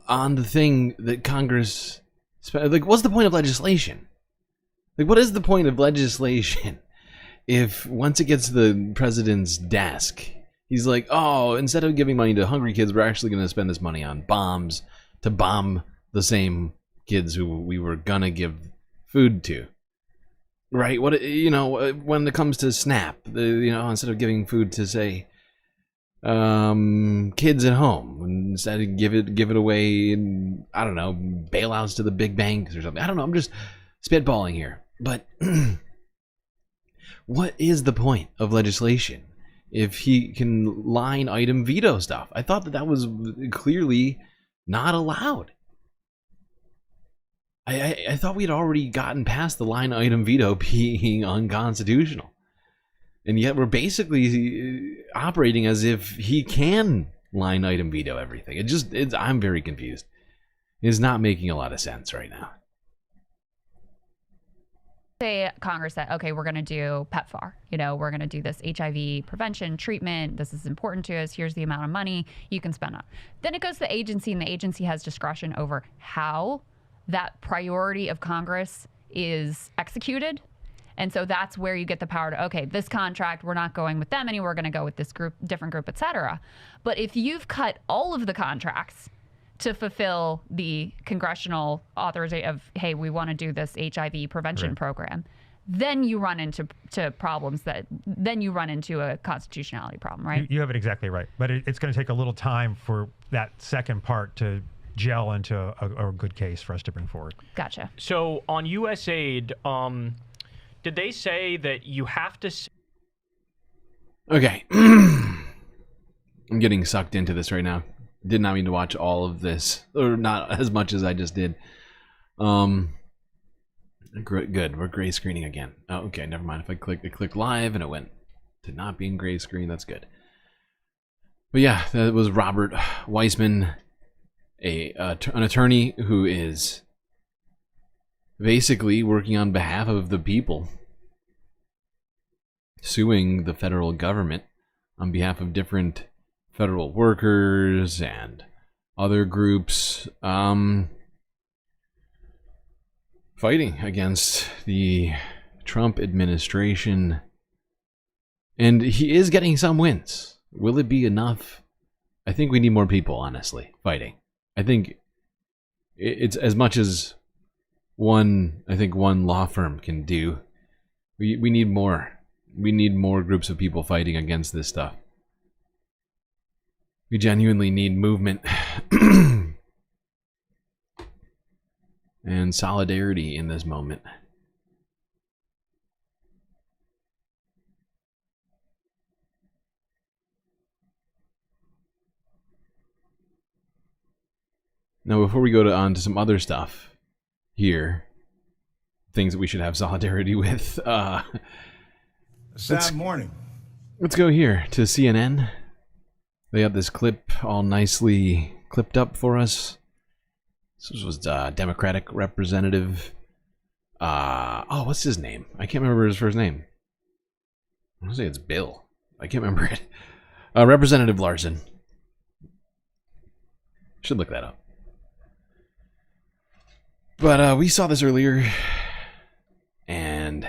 on the thing that Congress what's the point of legislation? What is the point of legislation? If once it gets to the president's desk, he's like, oh, instead of giving money to hungry kids, we're actually going to spend this money on bombs to bomb the same kids who we were going to give food to. Right? When it comes to SNAP, instead of giving food to, say, kids at home, instead of give it away in, I don't know, bailouts to the big banks or something. I don't know. I'm just spitballing here. But what is the point of legislation if he can line item veto stuff? I thought that was clearly not allowed. I thought we'd already gotten past the line item veto being unconstitutional. And yet we're basically operating as if he can line item veto everything. I'm very confused. It's not making a lot of sense right now. Say Congress said, okay, we're going to do PEPFAR. We're going to do this HIV prevention treatment. This is important to us. Here's the amount of money you can spend on. Then it goes to the agency, and the agency has discretion over how that priority of Congress is executed. And so that's where you get the power to, okay, this contract, we're not going with them anymore. We're going to go with this group, different group, et cetera. But if you've cut all of the contracts to fulfill the congressional authorization of, hey, we want to do this HIV prevention program, then you run into problems then you run into a constitutionality problem, right? You have it exactly right. But it's going to take a little time for that second part to gel into a good case for us to bring forward. Gotcha. So on USAID, did they say that you have to... Okay. I'm getting sucked into this right now. Did not mean to watch all of this, or not as much as I just did. Good. We're gray screening again. Oh, okay, never mind. If I click live and it went to not being gray screen, that's good. But yeah, that was Robert Weissman, an attorney who is basically working on behalf of the people, suing the federal government on behalf of different federal workers and other groups fighting against the Trump administration. And he is getting some wins. Will it be enough? I think we need more people, honestly, fighting. I think it's as much as one law firm can do. We need more. We need more groups of people fighting against this stuff. We genuinely need movement and solidarity in this moment. Now, before we go on to some other stuff here, things that we should have solidarity with, Sad morning. Let's go here to CNN. They got this clip all nicely clipped up for us. This was Democratic Representative. What's his name? I can't remember his first name. I want to say it's Bill. I can't remember it. Representative Larson. Should look that up. But we saw this earlier, and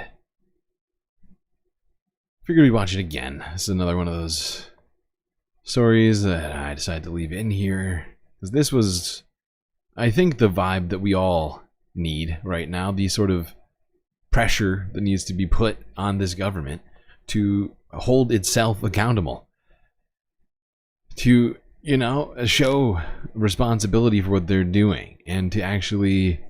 figured we'd watch it again. This is another one of those stories that I decided to leave in here, because this was, I think, the vibe that we all need right now, the sort of pressure that needs to be put on this government to hold itself accountable, to, you know, show responsibility for what they're doing, and to actually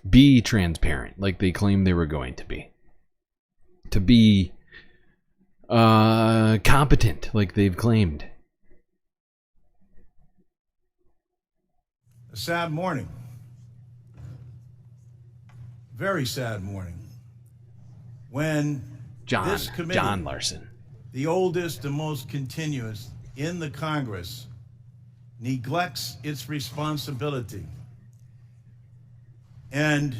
be transparent like they claimed they were going to be competent like they've claimed. A sad morning. Very sad morning. When this committee, John Larson, the oldest and most continuous in the Congress, neglects its responsibility and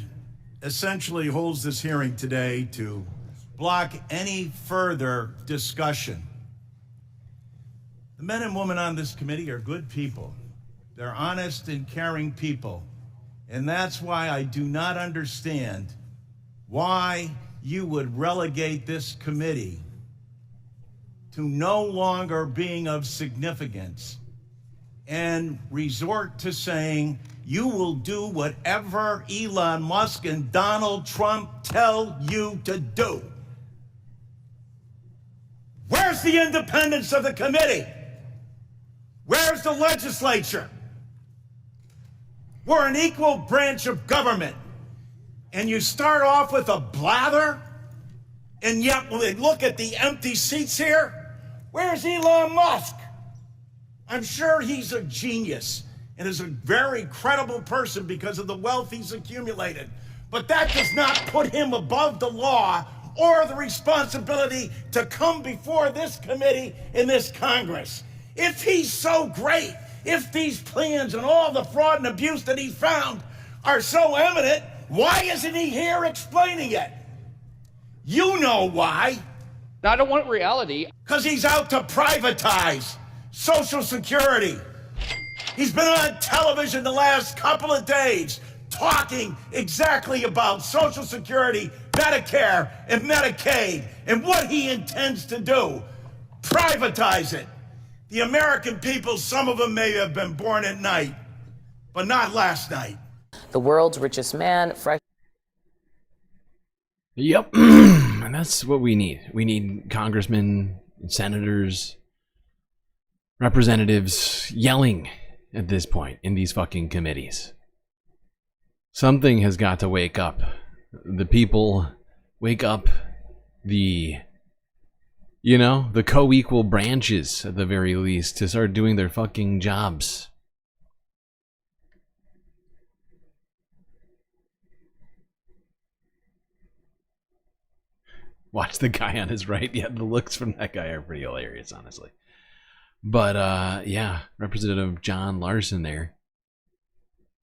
essentially holds this hearing today to block any further discussion. The men and women on this committee are good people. They're honest and caring people. And that's why I do not understand why you would relegate this committee to no longer being of significance and resort to saying you will do whatever Elon Musk and Donald Trump tell you to do. Where's the independence of the committee? Where's the legislature? We're an equal branch of government. And you start off with a blather, and yet when we look at the empty seats here, where's Elon Musk? I'm sure he's a genius and is a very credible person because of the wealth he's accumulated. But that does not put him above the law or the responsibility to come before this committee in this Congress. If he's so great, if these plans and all the fraud and abuse that he found are so evident, why isn't he here explaining it? You know why. I don't want reality. Because he's out to privatize Social Security. He's been on television the last couple of days talking exactly about Social Security, Medicare, and Medicaid, and what he intends to do. Privatize it. The American people, some of them may have been born at night, but not last night. The world's richest man, fresh. Yep. And that's what we need. We need congressmen, senators, representatives yelling at this point in these fucking committees. Something has got to wake up. The people, wake up the, you know, the co-equal branches at the very least to start doing their fucking jobs. Watch the guy on his right. Yeah, the looks from that guy are pretty hilarious, honestly. But, yeah, Representative John Larson there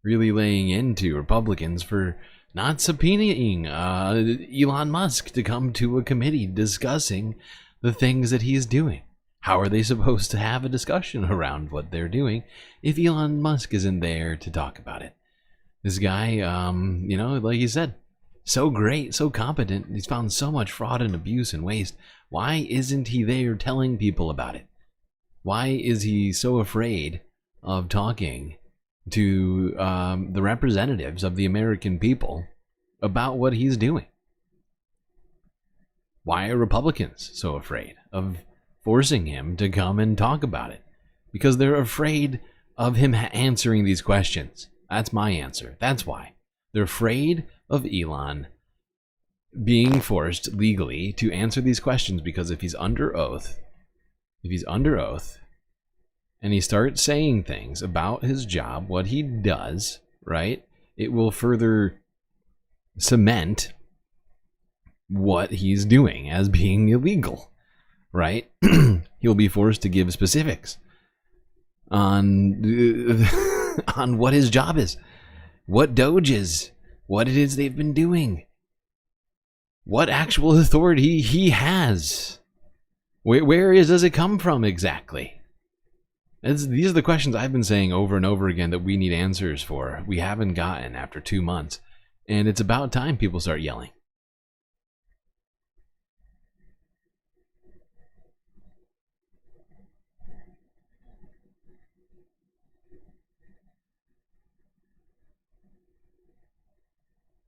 really laying into Republicans for not subpoenaing Elon Musk to come to a committee discussing the things that he's doing. How are they supposed to have a discussion around what they're doing if Elon Musk isn't there to talk about it? This guy, you know, like you said, so great, so competent. He's found so much fraud and abuse and waste. Why isn't he there telling people about it? Why is he so afraid of talking to the representatives of the American people about what he's doing? Why are Republicans so afraid of forcing him to come and talk about it because they're afraid of him answering these questions. That's my answer. That's why. They're afraid of Elon being forced legally to answer these questions, because if he's under oath, and he starts saying things about his job, what he does, right, it will further cement what he's doing as being illegal, right? He'll be forced to give specifics on on what his job is, what DOGE is, what it is they've been doing, what actual authority he has. Does it come from exactly? These are the questions I've been saying over and over again that we need answers for. We haven't gotten after 2 months. And it's about time people start yelling.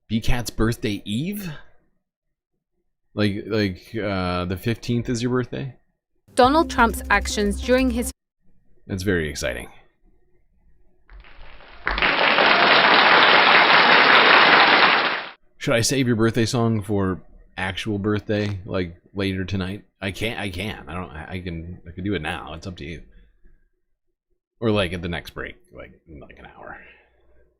B-Cat's birthday eve? Like the 15th is your birthday? Donald Trump's actions during his... That's very exciting. Should I save your birthday song for actual birthday, like later tonight? I can. I can do it now. It's up to you. Or like at the next break, like an hour.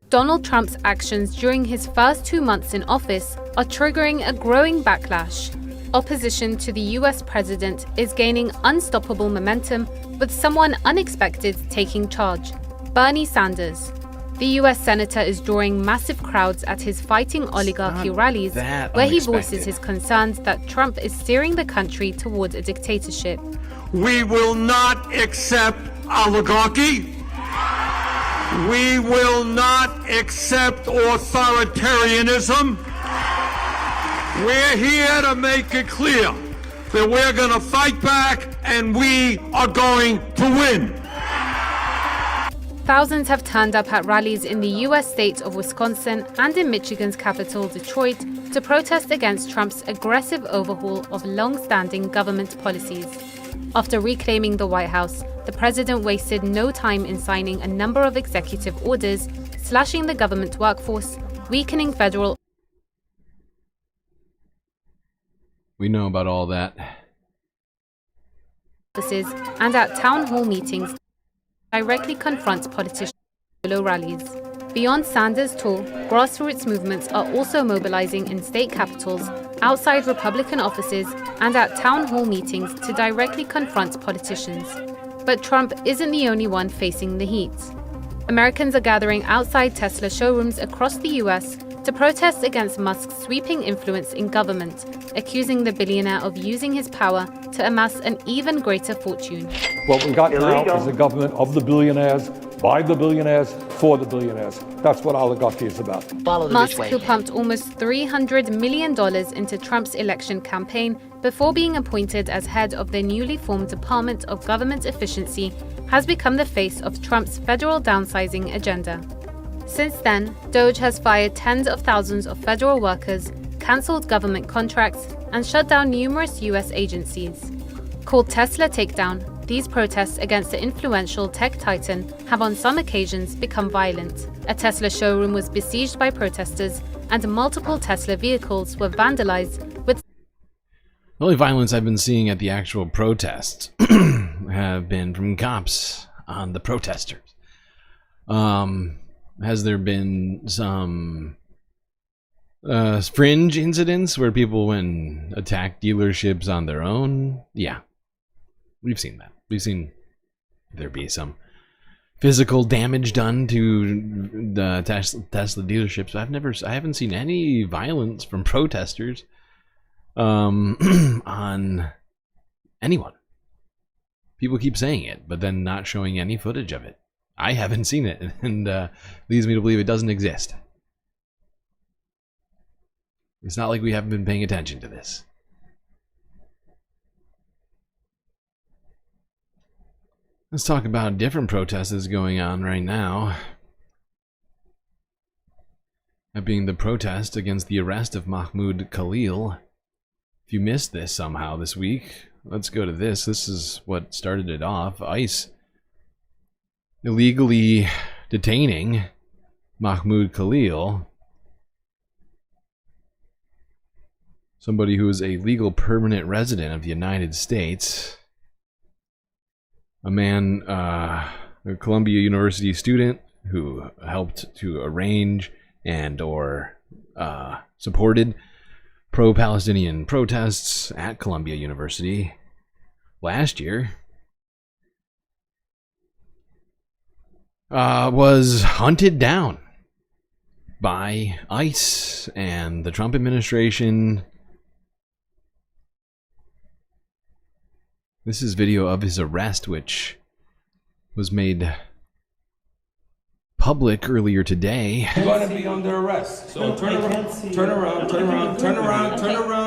Donald Trump's actions during his first 2 months in office are triggering a growing backlash. Opposition to the US president is gaining unstoppable momentum, with someone unexpected taking charge. Bernie Sanders. The US senator is drawing massive crowds at his Fighting Oligarchy rallies, where he voices his concerns that Trump is steering the country towards a dictatorship. We will not accept oligarchy. We will not accept authoritarianism. We're here to make it clear that we're going to fight back and we are going to win. Thousands have turned up at rallies in the US state of Wisconsin and in Michigan's capital, Detroit, to protest against Trump's aggressive overhaul of long-standing government policies. After reclaiming the White House, the president wasted no time in signing a number of executive orders, slashing the government workforce, weakening federal... We know about all that. ...offices, and at town hall meetings directly confront politicians at solo rallies. Beyond Sanders' tour, grassroots movements are also mobilizing in state capitals, outside Republican offices, and at town hall meetings to directly confront politicians. But Trump isn't the only one facing the heat. Americans are gathering outside Tesla showrooms across the US to protest against Musk's sweeping influence in government, accusing the billionaire of using his power to amass an even greater fortune. What we got now is a government of the billionaires, by the billionaires, for the billionaires. That's what oligarchy is about. Musk, who pumped almost $300 million into Trump's election campaign before being appointed as head of the newly formed Department of Government Efficiency, has become the face of Trump's federal downsizing agenda. Since then, DOGE has fired tens of thousands of federal workers, cancelled government contracts, and shut down numerous US agencies. Called Tesla Takedown, these protests against the influential tech titan have on some occasions become violent. A Tesla showroom was besieged by protesters, and multiple Tesla vehicles were vandalized with... The only violence I've been seeing at the actual protests have been from cops on the protesters. Has there been some fringe incidents where people went and attacked dealerships on their own? Yeah, we've seen that. We've seen there be some physical damage done to the Tesla dealerships. I haven't seen any violence from protesters on anyone. People keep saying it, but then not showing any footage of it. I haven't seen it, and leads me to believe it doesn't exist. It's not like we haven't been paying attention to this. Let's talk about a different protest that's going on right now. That being the protest against the arrest of Mahmoud Khalil. If you missed this somehow this week, let's go to this. This is what started it off. ICE illegally detaining Mahmoud Khalil, somebody who is a legal permanent resident of the United States. A man, a Columbia University student who helped to arrange and or supported pro-Palestinian protests at Columbia University last year, was hunted down by ICE and the Trump administration. This is video of his arrest, which was made public earlier today. You're going to be under arrest. So turn around.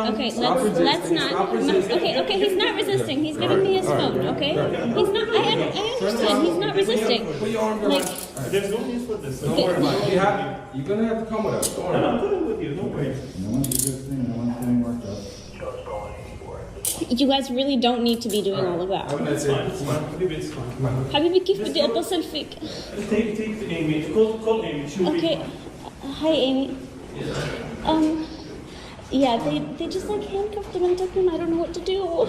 Okay, let's not. Okay, he's not resisting. He's giving me his phone, okay? He's not, I understand. He's not resisting. Put your arm down. There's no use for this. Don't worry about it. You're going to have to come with us. Don't worry. I'm coming with you. No worries. No one's resisting. No one's getting worked up. You guys really don't need to be doing all of that. It's fine. Habibi, كيف بدي أتصل فيك? Take Amy. Call Amy. Okay. Hi, Amy. Yeah, they just like handcuffed him and took him. I don't know what to do.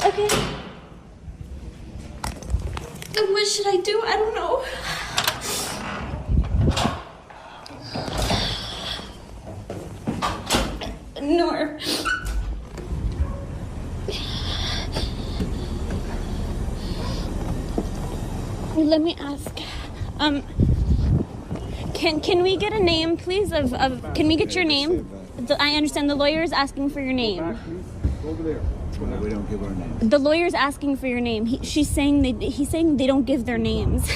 Okay. What should I do? I don't know. Nor. Let me ask. Can we get a name, please? Of can we get your name? I understand the lawyer is asking for your name. Over there. We don't give our names. The lawyer's asking for your name. He's saying they don't give their names.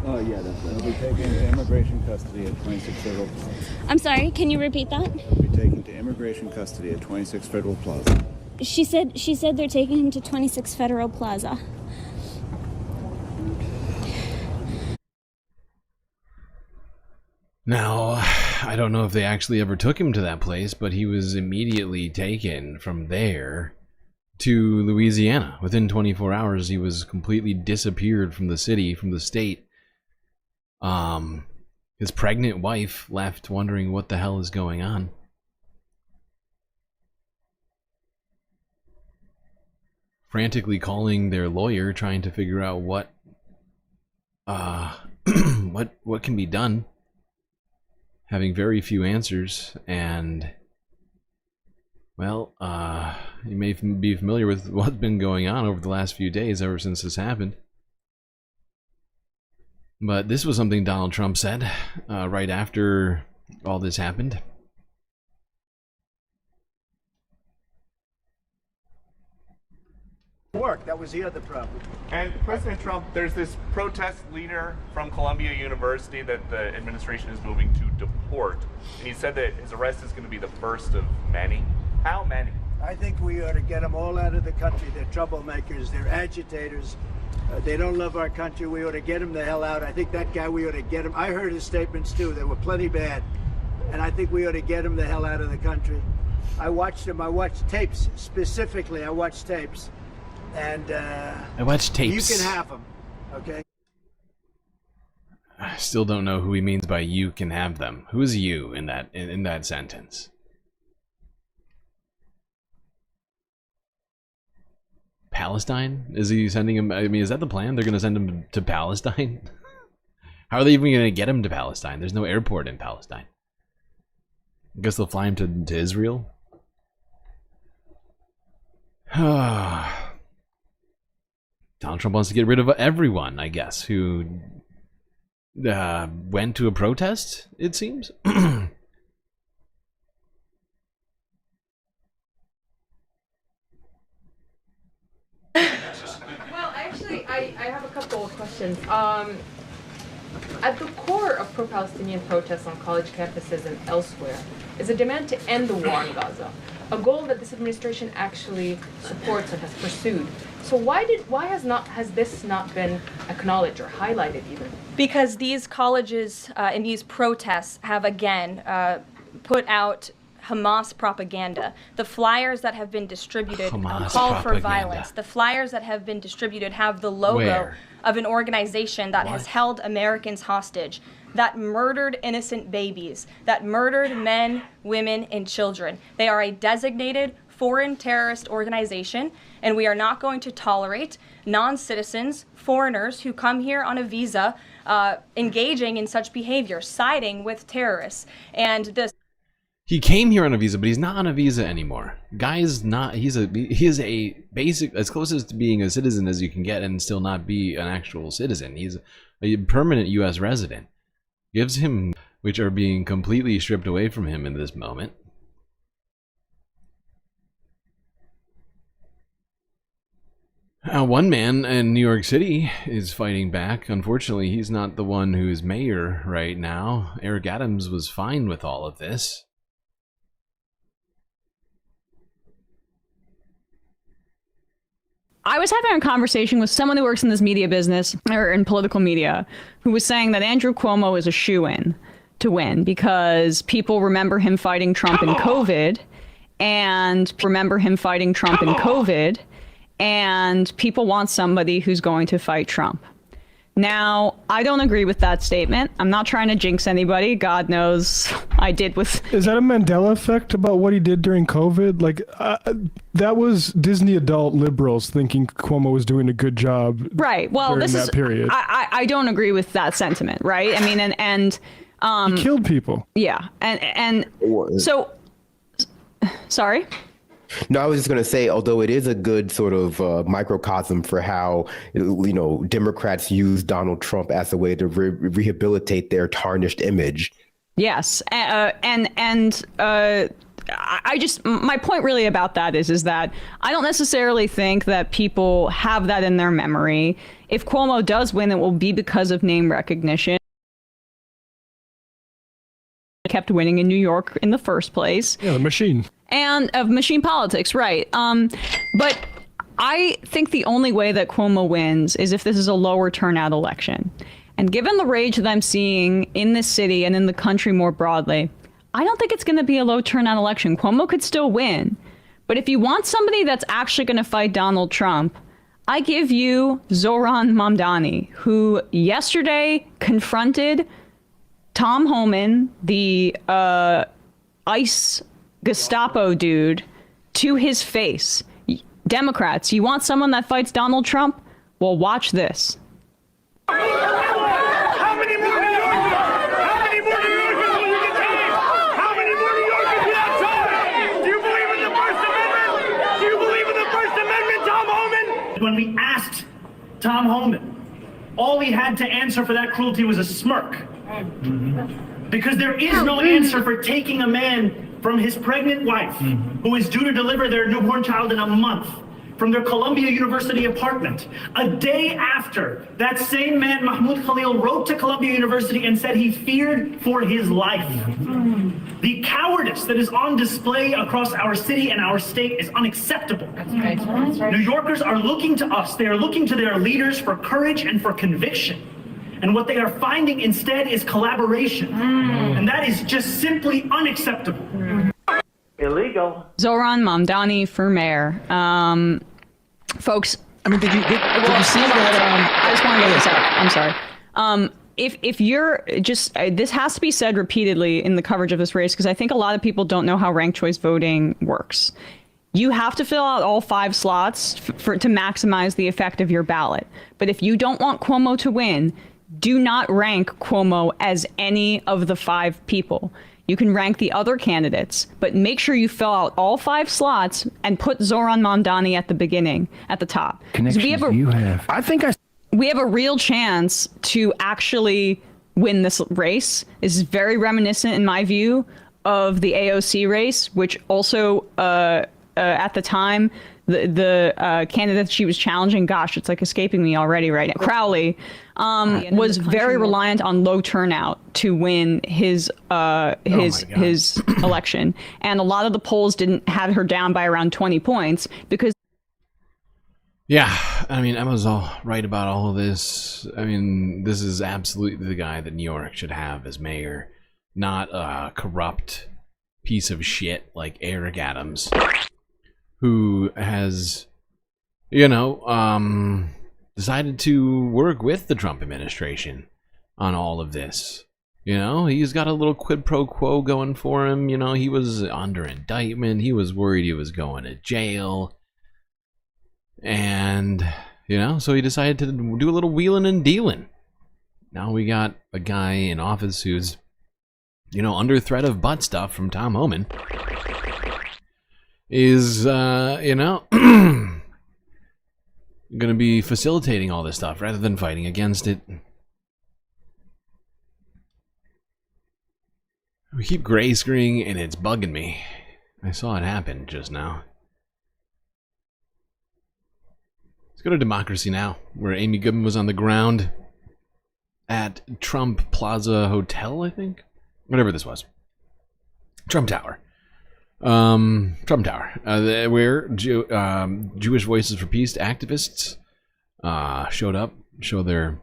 Oh yeah, that's right. They'll be taken to immigration custody at 26 Federal Plaza. I'm sorry. Can you repeat that? They'll be taken to immigration custody at 26 Federal Plaza. She said they're taking him to 26 Federal Plaza. Now, I don't know if they actually ever took him to that place, but he was immediately taken from there to Louisiana. Within 24 hours, he was completely disappeared from the city, from the state. His pregnant wife left wondering what the hell is going on. Frantically calling their lawyer, trying to figure out what can be done. Having very few answers, and well, you may be familiar with what's been going on over the last few days ever since this happened. But this was something Donald Trump said right after all this happened. That was the other problem. And President Trump, there's this protest leader from Columbia University that the administration is moving to deport. And he said that his arrest is going to be the first of many. How many? I think we ought to get them all out of the country. They're troublemakers. They're agitators. They don't love our country. We ought to get him the hell out. I think that guy, we ought to get him. I heard his statements too. They were plenty bad. And I think we ought to get him the hell out of the country. I watched him. I watched tapes. Specifically, I watched tapes. And I watched tapes. You can have them, okay? I still don't know who he means by "you can have them." Who is "you" in that sentence? Palestine? Is he sending him? I mean, is that the plan? They're going to send him to Palestine? How are they even going to get him to Palestine? There's no airport in Palestine. I guess they'll fly him to Israel. Donald Trump wants to get rid of everyone, I guess, who went to a protest, it seems. Well, actually, I have a couple of questions. At the core of pro-Palestinian protests on college campuses and elsewhere is a demand to end the war in Gaza, a goal that this administration actually supports and has pursued. So why has this not been acknowledged or highlighted even? Because these colleges and these protests have again put out Hamas propaganda. The flyers that have been distributed call for violence. The flyers that have been distributed have the logo of an organization that has held Americans hostage, that murdered innocent babies, that murdered men, women, and children. They are a designated foreign terrorist organization, and we are not going to tolerate non-citizens, foreigners who come here on a visa, engaging in such behavior, siding with terrorists. And this. He came here on a visa, but he's not on a visa anymore. Guy is not. He is a basic, as close as to being a citizen as you can get, and still not be an actual citizen. He's a permanent U.S. resident. Gives him, which are being completely stripped away from him in this moment. One man in New York City is fighting back. Unfortunately, he's not the one who's mayor right now. Eric Adams was fine with all of this. I was having a conversation with someone who works in this media business, or in political media, who was saying that Andrew Cuomo is a shoo-in to win because people remember him fighting Trump in COVID, and people want somebody who's going to fight Trump. Now, I don't agree with that statement. I'm not trying to jinx anybody. God knows I did with... Is that a Mandela effect about what he did during COVID? Like, that was Disney adult liberals thinking Cuomo was doing a good job. Right. Well, during that period. I don't agree with that sentiment, right? I mean, he killed people. Yeah. And so... Sorry? No, I was just going to say, although it is a good sort of microcosm for how, Democrats use Donald Trump as a way to rehabilitate their tarnished image. Yes. I just, my point really about that is that I don't necessarily think that people have that in their memory. If Cuomo does win, it will be because of name recognition. Kept winning in New York in the first place. Yeah, the machine. And of machine politics, right. But I think the only way that Cuomo wins is if this is a lower turnout election. And given the rage that I'm seeing in this city and in the country more broadly, I don't think it's going to be a low turnout election. Cuomo could still win. But if you want somebody that's actually going to fight Donald Trump, I give you Zoran Mamdani, who yesterday confronted Tom Homan, the ICE Gestapo dude, to his face. Democrats, you want someone that fights Donald Trump? Well, watch this. How many more New Yorkers? How many more New Yorkers will you detain? How many more New Yorkers will you detain? Do you believe in the First Amendment? Do you believe in the First Amendment, Tom Homan? When we asked Tom Homan, all he had to answer for that cruelty was a smirk. Because there is no answer for taking a man from his pregnant wife, who is due to deliver their newborn child in a month, from their Columbia University apartment, a day after that same man, Mahmoud Khalil, wrote to Columbia University and said he feared for his life. The cowardice that is on display across our city and our state is unacceptable. New Yorkers are looking to us. They are looking to their leaders for courage and for conviction. And what they are finding instead is collaboration. And that is just simply unacceptable. Illegal. Zoran Mamdani for mayor. Folks, I mean, did you see that? I just want to get this out. I'm sorry. If you're just, this has to be said repeatedly in the coverage of this race, because I think a lot of people don't know how ranked choice voting works. You have to fill out all 5 slots to maximize the effect of your ballot. But if you don't want Cuomo to win, do not rank Cuomo as any of the 5 people. You can rank the other candidates, but make sure you fill out all 5 slots and put Zoran Mamdani at the beginning, at the top. Connections you have. We have a real chance to actually win this race. This is very reminiscent, in my view, of the AOC race, which also, at the time, the candidate she was challenging, gosh, it's like escaping me already right now, Crowley, was very reliant on low turnout to win his election. And a lot of the polls didn't have her down by around 20 points because... Yeah, I mean, Emma's all right about all of this. I mean, this is absolutely the guy that New York should have as mayor, not a corrupt piece of shit like Eric Adams, who has, decided to work with the Trump administration on all of this. He's got a little quid pro quo going for him. He was under indictment. He was worried he was going to jail. And, so he decided to do a little wheeling and dealing. Now we got a guy in office who's, under threat of butt stuff from Tom Homan. Is, going to be facilitating all this stuff rather than fighting against it. We keep gray screening and it's bugging me. I saw it happen just now. Let's go to Democracy Now!, where Amy Goodman was on the ground at Trump Plaza Hotel, I think? Whatever this was. Trump Tower. Trump Tower. Where Jewish Voices for Peace activists showed up, show their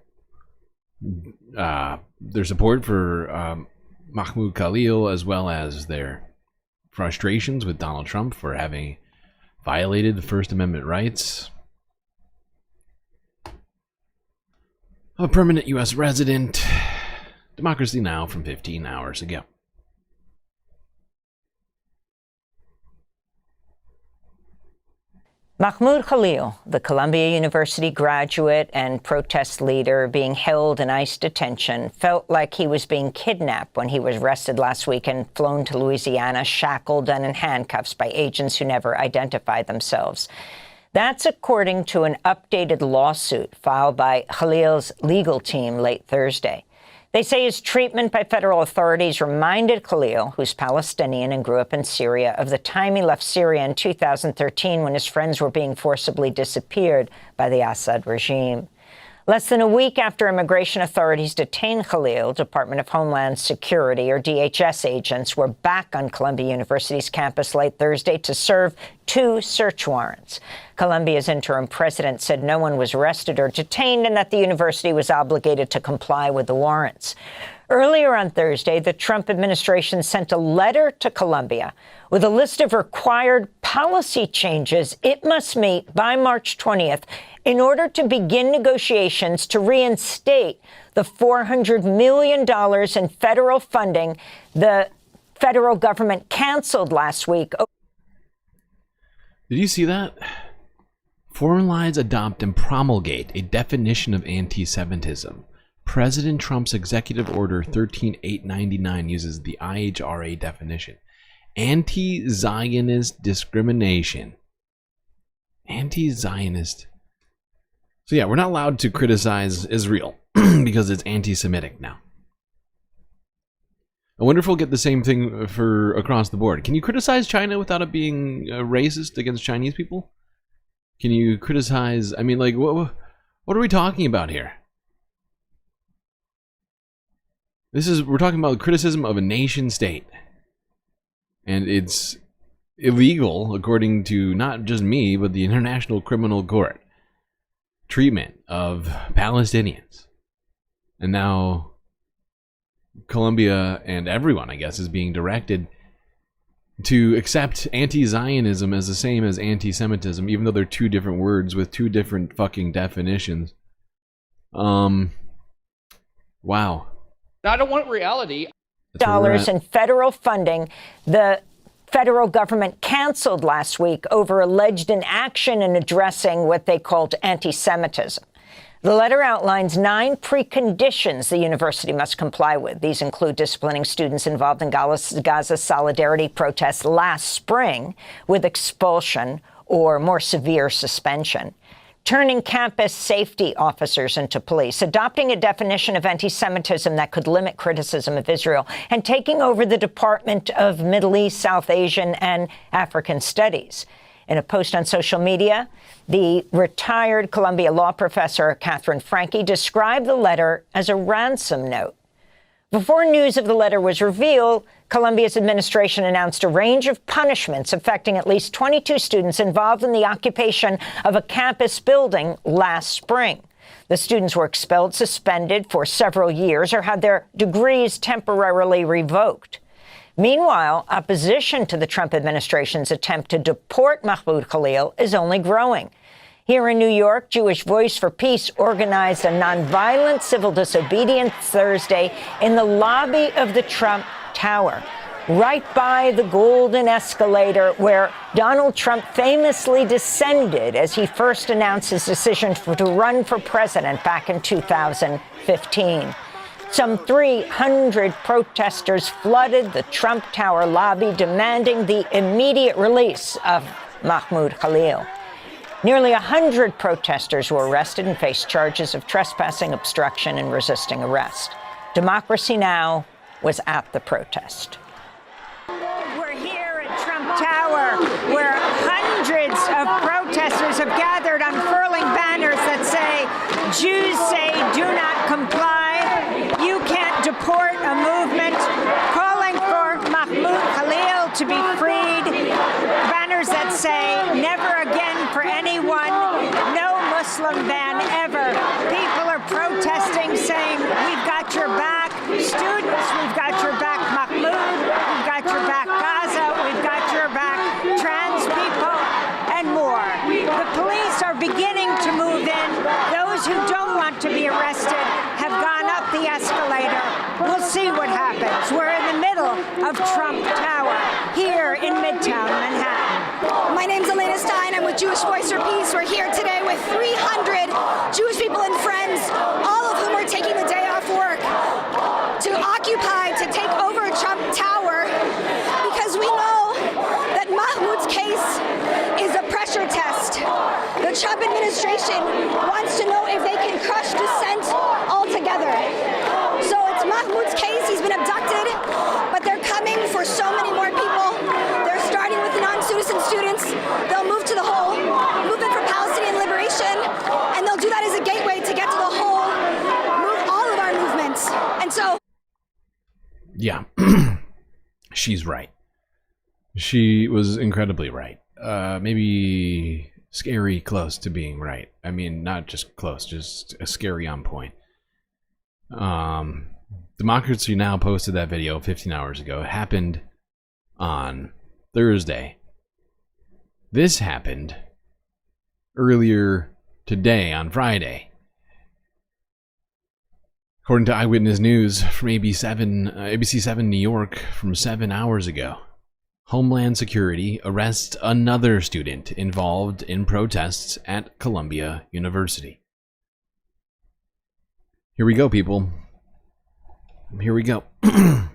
support for Mahmoud Khalil, as well as their frustrations with Donald Trump for having violated the First Amendment rights of a permanent U.S. resident. Democracy Now! From 15 hours ago. Mahmoud Khalil, the Columbia University graduate and protest leader being held in ICE detention, felt like he was being kidnapped when he was arrested last week and flown to Louisiana, shackled and in handcuffs by agents who never identified themselves. That's according to an updated lawsuit filed by Khalil's legal team late Thursday. They say his treatment by federal authorities reminded Khalil, who's Palestinian and grew up in Syria, of the time he left Syria in 2013 when his friends were being forcibly disappeared by the Assad regime. Less than a week after immigration authorities detained Khalil, Department of Homeland Security, or DHS agents, were back on Columbia University's campus late Thursday to serve 2 search warrants. Columbia's interim president said no one was arrested or detained and that the university was obligated to comply with the warrants. Earlier on Thursday, the Trump administration sent a letter to Columbia with a list of required policy changes it must meet by March 20th in order to begin negotiations to reinstate the $400 million in federal funding the federal government canceled last week. Did you see that? Foreign lines adopt and promulgate a definition of anti-Semitism. President Trump's Executive Order 13899 uses the IHRA definition. Anti-Zionist discrimination. Anti-Zionist. So yeah, we're not allowed to criticize Israel because it's anti-Semitic now. I wonder if we'll get the same thing for across the board. Can you criticize China without it being racist against Chinese people? Can you criticize, I mean, like, what are we talking about here? We're talking about criticism of a nation state. And it's illegal, according to not just me, but the International Criminal Court. Treatment of Palestinians. And now Colombia and everyone, I guess, is being directed to accept anti-Zionism as the same as anti-Semitism, even though they're 2 different words with 2 different fucking definitions. Wow. I don't want reality. Dollars in federal funding the federal government canceled last week over alleged inaction in addressing what they called anti-Semitism. The letter outlines 9 preconditions the university must comply with. These include disciplining students involved in Gaza solidarity protests last spring with expulsion or more severe suspension, turning campus safety officers into police, adopting a definition of anti-Semitism that could limit criticism of Israel, and taking over the Department of Middle East, South Asian, and African Studies. In a post on social media, the retired Columbia law professor Catherine Franke described the letter as a ransom note. Before news of the letter was revealed, Columbia's administration announced a range of punishments affecting at least 22 students involved in the occupation of a campus building last spring. The students were expelled, suspended for several years, or had their degrees temporarily revoked. Meanwhile, opposition to the Trump administration's attempt to deport Mahmoud Khalil is only growing. Here in New York, Jewish Voice for Peace organized a nonviolent civil disobedience Thursday in the lobby of the Trump Tower, right by the golden escalator where Donald Trump famously descended as he first announced his decision to run for president back in 2015. Some 300 protesters flooded the Trump Tower lobby, demanding the immediate release of Mahmoud Khalil. Nearly 100 protesters were arrested and faced charges of trespassing, obstruction, and resisting arrest. Democracy Now! Was at the protest. We're here at Trump Tower, where hundreds of protesters have gathered, unfurling banners that say, "Jews say do not comply. You can't deport a movement," calling for Mahmoud Khalil to be freed. Banners that say, "Never again for anyone. No Muslim ban ever." People are protesting, saying, "We've got your back." Students, we've got your back. Mahmoud, we've got your back. Gaza, we've got your back. Trans people, and more. The police are beginning to move in. Those who don't want to be arrested have gone up the escalator. We'll see what happens. We're in the middle of Trump Tower, here in Midtown Manhattan. My name's Elena Stein. I'm with Jewish Voice for Peace. We're here today with 300 Jewish people and friends, all of whom are taking the day off work to occupy, to take over Trump Tower, because we know that Mahmoud's case is a pressure test. The Trump administration wants to know if they can crush dissent altogether. So it's Mahmoud's case. He's been abducted, but they're coming for so many more people. They're starting with non-citizen students. They'll move to the whole movement for Palestinian liberation, and they'll do that as a gateway to get to the whole all of our movements. And so yeah, she's right. She was incredibly right. Maybe scary close to being right. I mean, not just close, just a scary on point. Democracy Now! Posted that video 15 hours ago. It happened on Thursday. This happened earlier today on Friday. According to Eyewitness News from ABC 7 New York from 7 hours ago, Homeland Security arrests another student involved in protests at Columbia University. Here we go, people. Here we go. The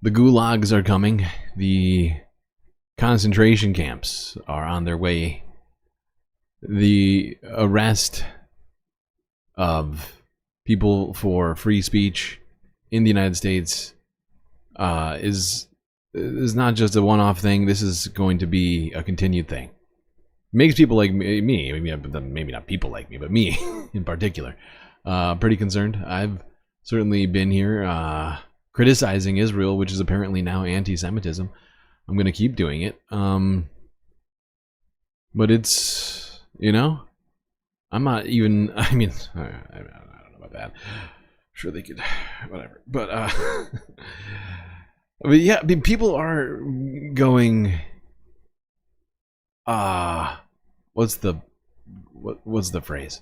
gulags are coming. The concentration camps are on their way. The arrest of people for free speech in the United States is not just a one-off thing. This is going to be a continued thing. Makes people like me, maybe not people like me, but me in particular, pretty concerned. I've certainly been here criticizing Israel, which is apparently now anti-Semitism. I'm going to keep doing it. But it's, you know, I'm not even, I mean, I don't know about that. I'm sure they could, whatever. But, but yeah, I mean, people are going, what's the phrase?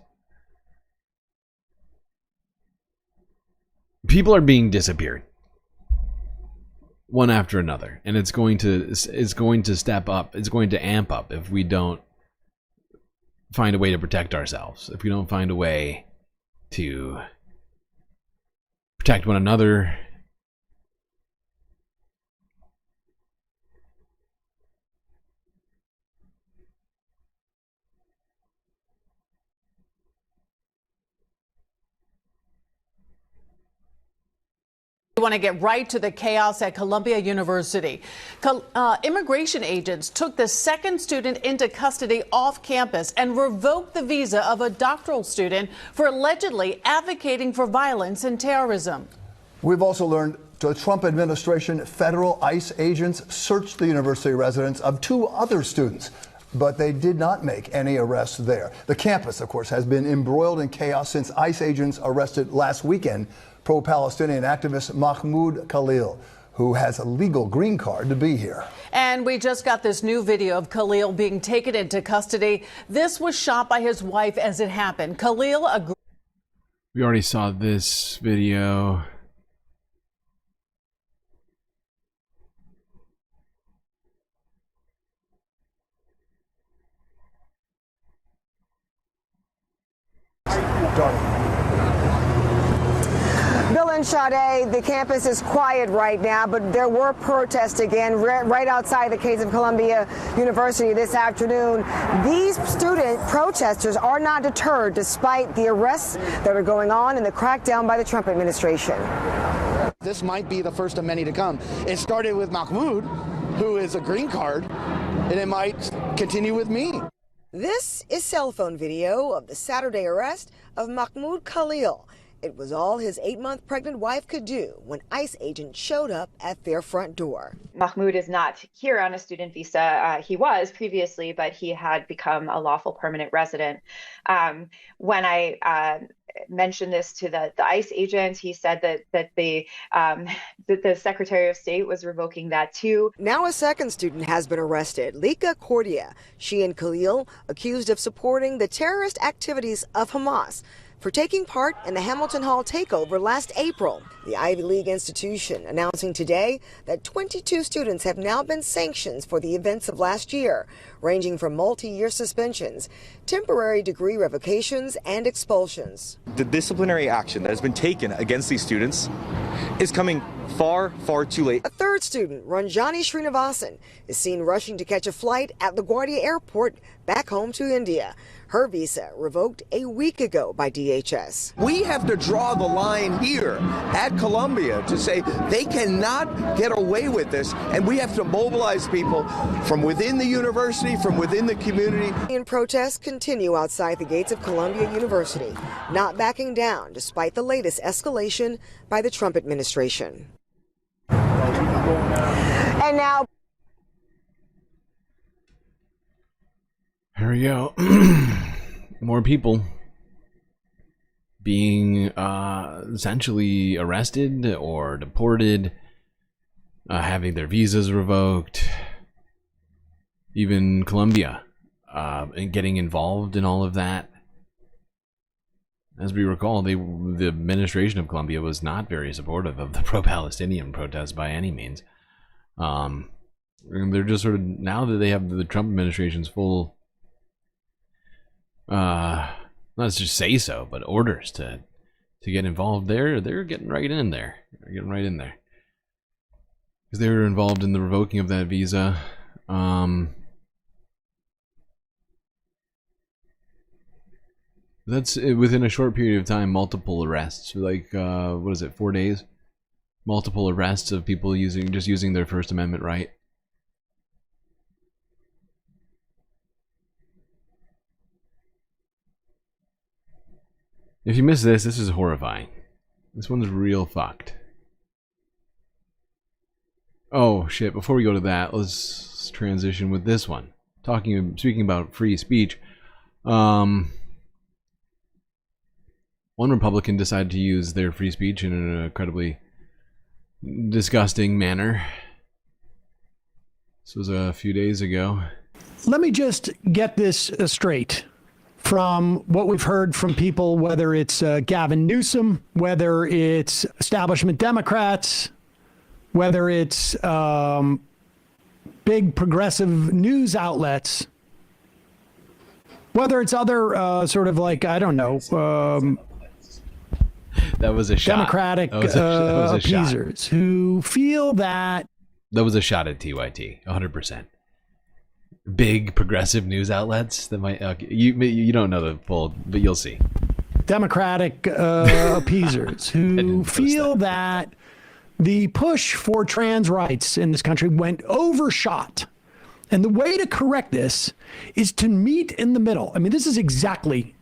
People are being disappeared one after another, and it's going to step up. It's going to amp up if we don't find a way to protect ourselves. If we don't find a way to protect one another. We want to get right to the chaos at Columbia University. Immigration agents took the second student into custody off campus and revoked the visa of a doctoral student for allegedly advocating for violence and terrorism. We've also learned the Trump administration federal ICE agents searched the university residence of 2 other students, but they did not make any arrests there. The campus, of course, has been embroiled in chaos since ICE agents arrested last weekend pro-Palestinian activist Mahmoud Khalil, who has a legal green card to be here. And we just got this new video of Khalil being taken into custody. This was shot by his wife as it happened. Khalil, we already saw this video. Bill and Sade, the campus is quiet right now, but there were protests again right outside the case of Columbia University this afternoon. These student protesters are not deterred despite the arrests that are going on and the crackdown by the Trump administration. This might be the first of many to come. It started with Mahmoud, who is a green card, and it might continue with me. This is cell phone video of the Saturday arrest of Mahmoud Khalil. It was all his 8-month pregnant wife could do when ICE agents showed up at their front door. Mahmoud is not here on a student visa. He was previously, but he had become a lawful permanent resident. When I mentioned this to the ICE agent, he said that the Secretary of State was revoking that too. Now a second student has been arrested, Lika Cordia. She and Khalil accused of supporting the terrorist activities of Hamas for taking part in the Hamilton Hall takeover last April. The Ivy League institution announcing today that 22 students have now been sanctioned for the events of last year, ranging from multi-year suspensions, temporary degree revocations, and expulsions. The disciplinary action that has been taken against these students is coming far, far too late. A third student, Ranjani Srinivasan, is seen rushing to catch a flight at LaGuardia Airport back home to India. Her visa revoked a week ago by DHS. We have to draw the line here at Columbia to say they cannot get away with this, and we have to mobilize people from within the university, from within the community. And protests continue outside the gates of Columbia University, not backing down despite the latest escalation by the Trump administration. And now, here we go. More people being essentially arrested or deported, having their visas revoked, even Columbia and getting involved in all of that. As we recall, the administration of Columbia was not very supportive of the pro-Palestinian protests by any means. They're just sort of, now that they have the Trump administration's full let's just say so, but orders to get involved there, they're getting right in there. They're getting right in there. Because they were involved in the revoking of that visa. That's within a short period of time, multiple arrests. Like, what is it, 4 days? Multiple arrests of people using their First Amendment right. If you missed this, this is horrifying. This one's real fucked. Oh shit, before we go to that, let's transition with this one. Speaking about free speech, one Republican decided to use their free speech in an incredibly disgusting manner. This was a few days ago. Let me just get this straight. From what we've heard from people, whether it's Gavin Newsom, whether it's establishment Democrats, whether it's big progressive news outlets, whether it's other sort of like, I don't know, that was a shot. Democratic appeasers who feel that. That was a shot at TYT, 100%. Big progressive news outlets that might you don't know the full, but you'll see. Democratic appeasers who feel that the push for trans rights in this country went overshot, and the way to correct this is to meet in the middle. I mean, this is exactly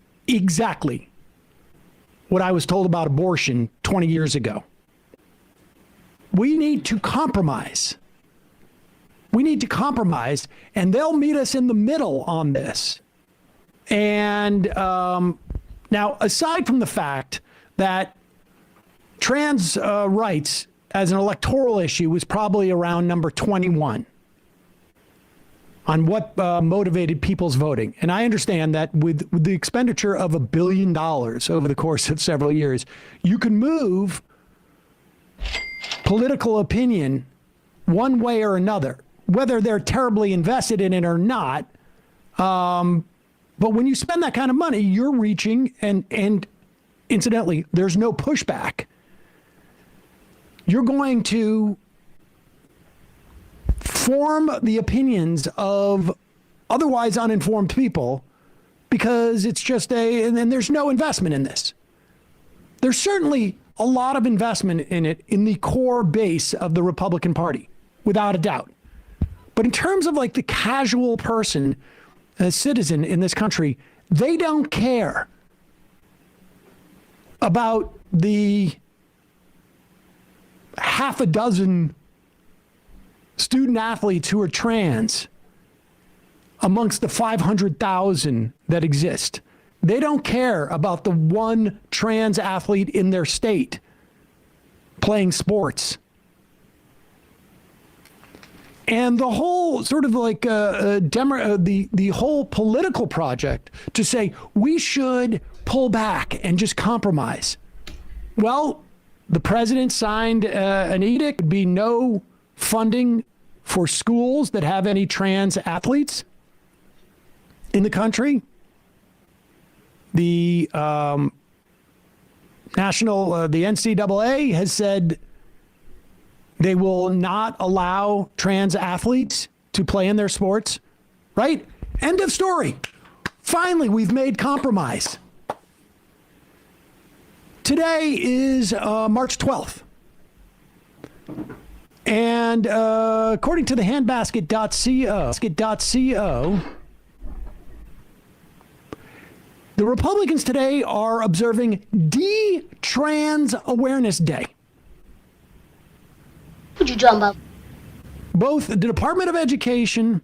what I was told about abortion 20 years ago. We need to compromise. We need to compromise, and they'll meet us in the middle on this. And now, aside from the fact that trans rights as an electoral issue was probably around number 21 on what motivated people's voting. And I understand that with the expenditure of $1 billion over the course of several years, you can move political opinion one way or another, whether they're terribly invested in it or not. But when you spend that kind of money, you're reaching, and incidentally, there's no pushback. You're going to form the opinions of otherwise uninformed people because it's just and there's no investment in this. There's certainly a lot of investment in it in the core base of the Republican Party, without a doubt. But in terms of like the casual person, a citizen in this country, they don't care about the half a dozen student athletes who are trans amongst the 500,000 that exist. They don't care about the one trans athlete in their state playing sports. And the whole sort of like the whole political project to say we should pull back and just compromise. Well, the president signed an edict. There'd be no funding for schools that have any trans athletes in the country. The the NCAA has said they will not allow trans athletes to play in their sports, right? End of story. Finally, we've made compromise. Today is March 12th. And according to the handbasket.co, the Republicans today are observing D-Trans Awareness Day. What you talking about? Both the Department of Education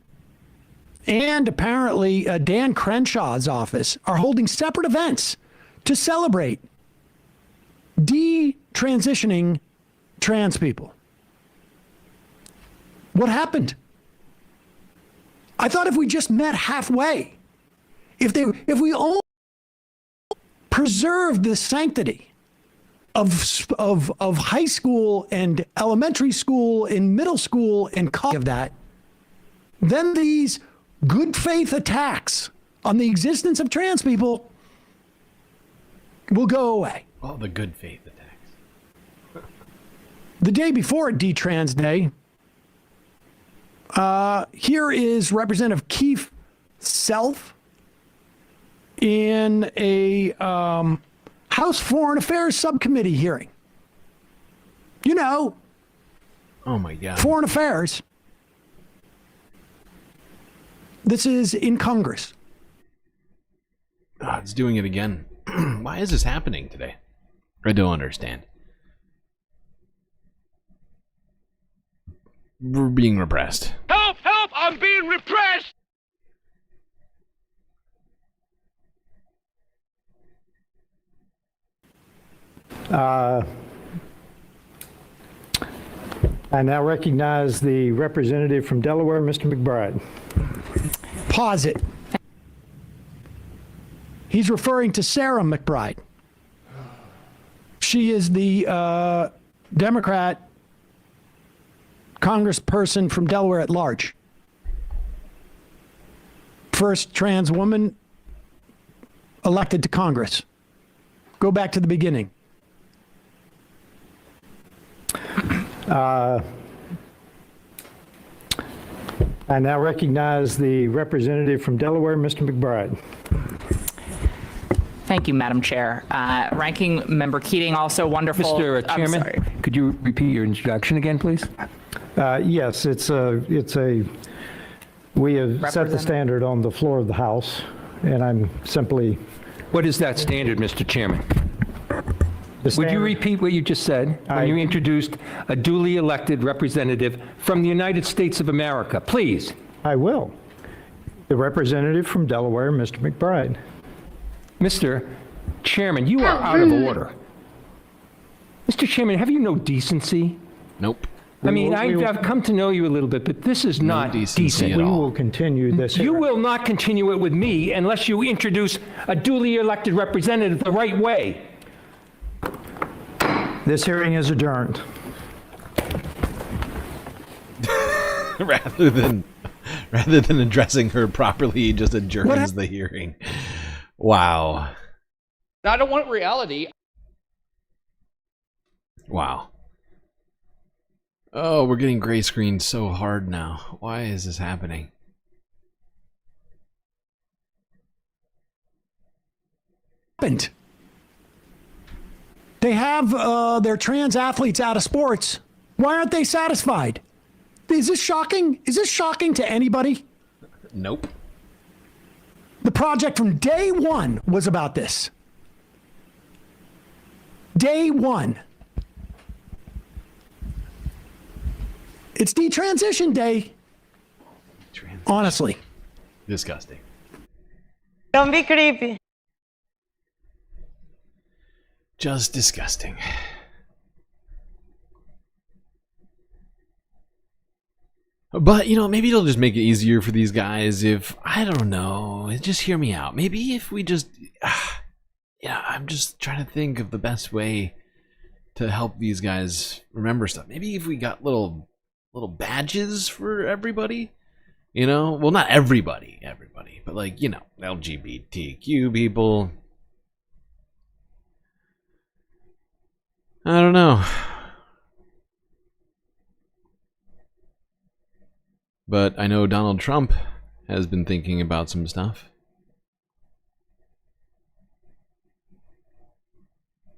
and apparently Dan Crenshaw's office are holding separate events to celebrate detransitioning trans people. What happened? I thought if we just met halfway, if we all preserved the sanctity of high school and elementary school and middle school and college of that, then these good faith attacks on the existence of trans people will go away. All the good faith attacks. The day before D-Trans Day, here is Representative Keith Self in a House Foreign Affairs Subcommittee hearing. You know. Oh my God. Foreign Affairs. This is in Congress. Oh, it's doing it again. Why is this happening today? I don't understand. We're being repressed. Help! Help! I'm being repressed! I now recognize the representative from Delaware, Mr. McBride. Pause it. He's referring to Sarah McBride. She is the Democrat congressperson from Delaware at large. First trans woman elected to Congress. Go back to the beginning. I now recognize the representative from Delaware, Mr. McBride. Thank you, Madam Chair. Ranking Member Keating, also wonderful. Mr. Chairman, could you repeat your introduction again, please? Yes, we have set the standard on the floor of the House, and I'm simply... What is that standard, Mr. Chairman? Would you repeat what you just said when you introduced a duly elected representative from the United States of America? Please. I will. The representative from Delaware, Mr. McBride. Mr. Chairman, you are out of order. Mr. Chairman, have you no decency? Nope. I mean, I've come to know you a little bit, but this is not decent. We will continue this. You will not continue it with me unless you introduce a duly elected representative the right way. This hearing is adjourned. rather than addressing her properly, he just adjourns the hearing. Wow. I don't want reality. Wow. Oh, we're getting gray screened so hard now. Why is this happening? They have their trans athletes out of sports. Why aren't they satisfied? Is this shocking? Is this shocking to anybody? Nope. The project from day one was about this. Day one. It's detransition day. Honestly. Disgusting. Don't be creepy. Just disgusting. But, you know, maybe it'll just make it easier for these guys if, I don't know, just hear me out. Maybe if we just, I'm just trying to think of the best way to help these guys remember stuff. Maybe if we got little badges for everybody, you know? Well, not everybody, but like, you know, LGBTQ people. I don't know. But I know Donald Trump has been thinking about some stuff.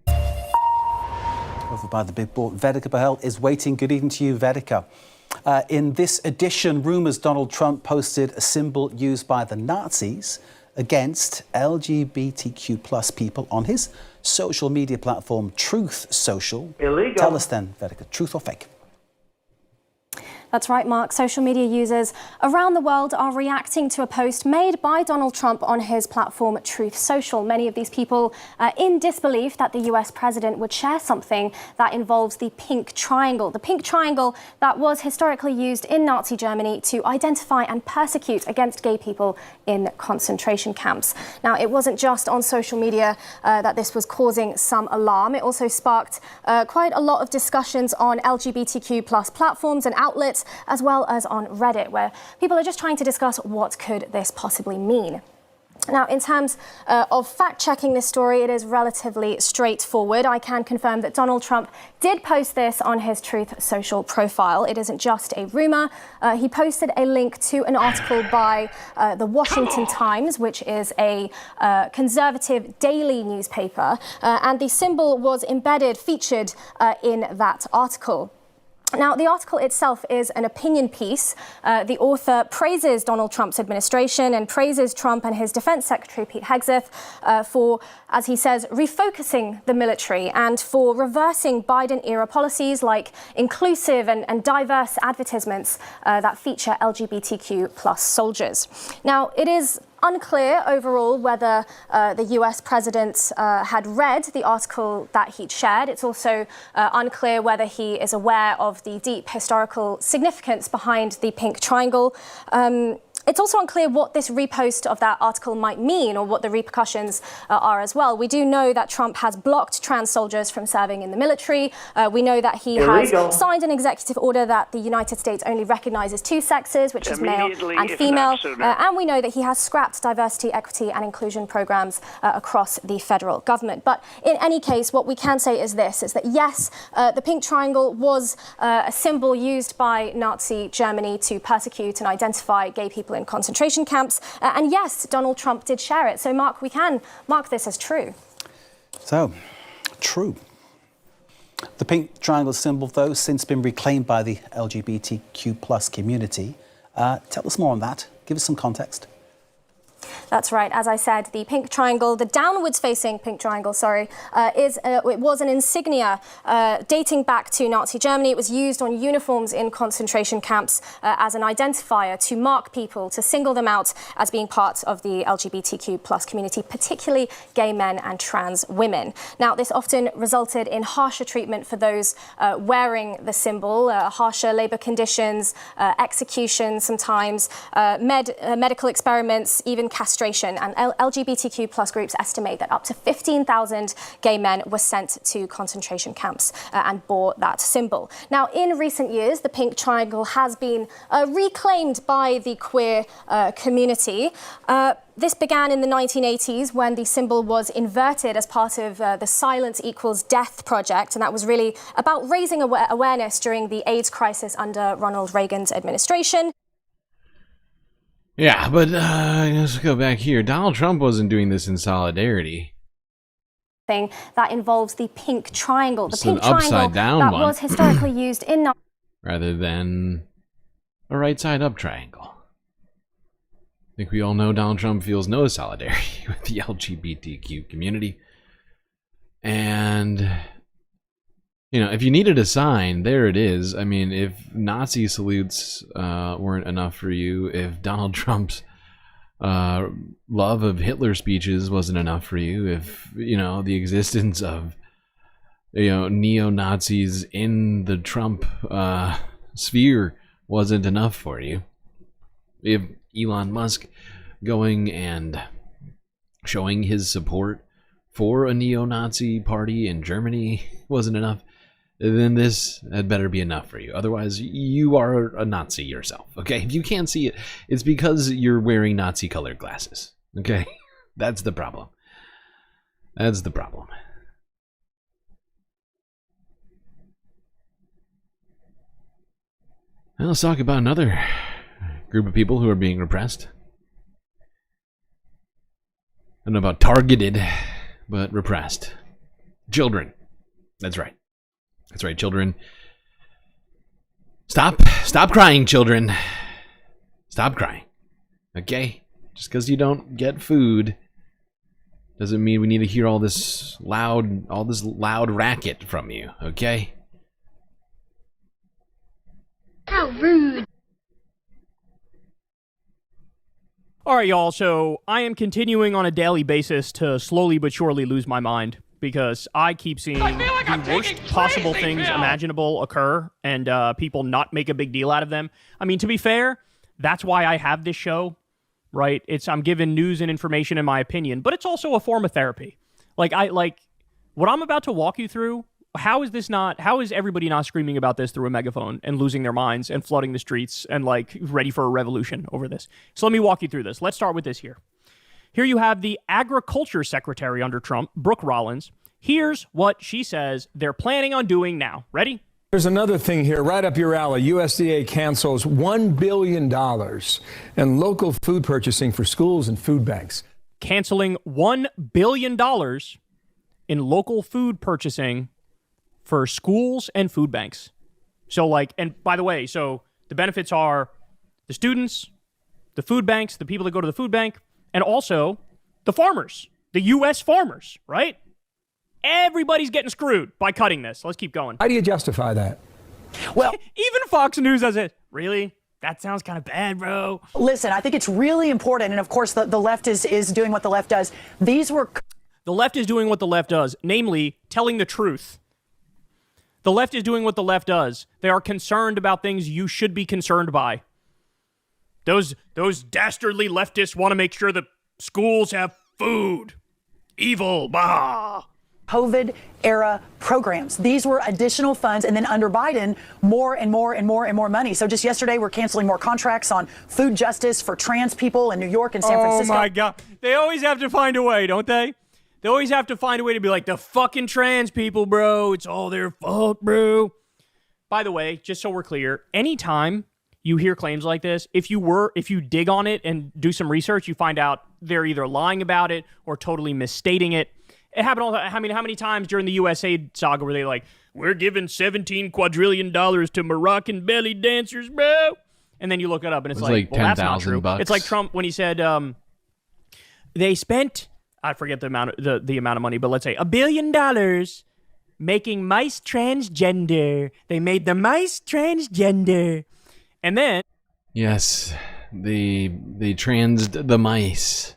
Over by the big board, Vedika Bahel is waiting. Good evening to you, Vedika. In this edition, rumours Donald Trump posted a symbol used by the Nazis against LGBTQ plus people on his social media platform, Truth Social. Illegal. Tell us then, Vedika, truth or fake? That's right, Mark. Social media users around the world are reacting to a post made by Donald Trump on his platform Truth Social. Many of these people are in disbelief that the US president would share something that involves the pink triangle. The pink triangle that was historically used in Nazi Germany to identify and persecute against gay people in concentration camps. Now, it wasn't just on social media that this was causing some alarm. It also sparked quite a lot of discussions on LGBTQ plus platforms and outlets, as well as on Reddit, where people are just trying to discuss what could this possibly mean. Now, in terms of fact-checking this story, it is relatively straightforward. I can confirm that Donald Trump did post this on his Truth Social profile. It isn't just a rumor. He posted a link to an article by the Washington Times, which is a conservative daily newspaper, and the symbol was featured in that article. Now, the article itself is an opinion piece. The author praises Donald Trump's administration and praises Trump and his defense secretary, Pete Hegseth, for, as he says, refocusing the military and for reversing Biden-era policies like inclusive and diverse advertisements that feature LGBTQ plus soldiers. Now, it is unclear overall whether the US president had read the article that he'd shared. It's also unclear whether he is aware of the deep historical significance behind the pink triangle. It's also unclear what this repost of that article might mean or what the repercussions are as well. We do know that Trump has blocked trans soldiers from serving in the military. We know that he has signed an executive order that the United States only recognizes two sexes, which is male and female. And we know that he has scrapped diversity, equity and inclusion programs across the federal government. But in any case, what we can say is this, is that yes, the pink triangle was a symbol used by Nazi Germany to persecute and identify gay people in concentration camps. And yes, Donald Trump did share it. So, Mark, we can mark this as true. So, true. The pink triangle symbol, though, since been reclaimed by the LGBTQ plus community. Tell us more on that. Give us some context. That's right. As I said, the pink triangle, the downwards-facing pink triangle, it was an insignia dating back to Nazi Germany. It was used on uniforms in concentration camps as an identifier to mark people, to single them out as being part of the LGBTQ plus community, particularly gay men and trans women. Now, this often resulted in harsher treatment for those wearing the symbol, harsher labor conditions, execution sometimes, medical experiments, even castration. And LGBTQ plus groups estimate that up to 15,000 gay men were sent to concentration camps and bore that symbol. Now, in recent years, the pink triangle has been reclaimed by the queer community. This began in the 1980s when the symbol was inverted as part of the Silence Equals Death project, and that was really about raising awareness during the AIDS crisis under Ronald Reagan's administration. Yeah, but let's go back here. Donald Trump wasn't doing this in solidarity. Thing that involves the pink triangle. The It's pink an upside triangle down that one. was historically used in Rather than a right side up triangle. I think we all know Donald Trump feels no solidarity with the LGBTQ community. And, you know, if you needed a sign, there it is. I mean, if Nazi salutes weren't enough for you, if Donald Trump's love of Hitler speeches wasn't enough for you, if, you know, the existence of, you know, neo-Nazis in the Trump sphere wasn't enough for you, if Elon Musk going and showing his support for a neo-Nazi party in Germany wasn't enough, then this had better be enough for you. Otherwise, you are a Nazi yourself, okay? If you can't see it, it's because you're wearing Nazi-colored glasses, okay? That's the problem. That's the problem. Now let's talk about another group of people who are being repressed. I don't know about targeted, but repressed. Children. That's right. That's right, children. Stop crying, children. Stop crying. Okay? Just because you don't get food doesn't mean we need to hear all this loud racket from you, okay? How rude. All right, y'all, so I am continuing on a daily basis to slowly but surely lose my mind because I keep seeing the worst possible things imaginable occur and people not make a big deal out of them. I mean, to be fair, that's why I have this show, right? I'm giving news and information in my opinion, but it's also a form of therapy. Like what I'm about to walk you through. How is everybody not screaming about this through a megaphone and losing their minds and flooding the streets and like ready for a revolution over this? So let me walk you through this. Let's start with this here. Here you have the Agriculture Secretary under Trump, Brooke Rollins. Here's what she says they're planning on doing now. Ready? There's another thing here, right up your alley. USDA cancels $1 billion in local food purchasing for schools and food banks. Canceling $1 billion in local food purchasing for schools and food banks. So and by the way, so the benefits are the students, the food banks, the people that go to the food bank, and also the farmers, the U.S. farmers, right? Everybody's getting screwed by cutting this. Let's keep going. How do you justify that? Well, even Fox News has it. Really? That sounds kind of bad, bro. Listen, I think it's really important. And of course, the left is doing what the left does. The left is doing what the left does, namely telling the truth. The left is doing what the left does. They are concerned about things you should be concerned by. Those dastardly leftists want to make sure that schools have food. Evil. Bah. COVID-era programs. These were additional funds, and then under Biden, more and more and more and more money. So just yesterday, we're canceling more contracts on food justice for trans people in New York and San Francisco. Oh, my God. They always have to find a way, don't they? They always have to find a way to be like, the fucking trans people, bro. It's all their fault, bro. By the way, just so we're clear, anytime you hear claims like this, if you dig on it and do some research, you find out they're either lying about it or totally misstating it. It happened all the time. I mean, how many times during the USAID saga were they like, we're giving $17 quadrillion to Moroccan belly dancers, bro? And then you look it up and it's like well, that's not true. $10,000. It's like Trump when he said, they spent, I forget the amount of money, but let's say $1 billion making mice transgender. They made the mice transgender. And then... Yes, they transed the mice.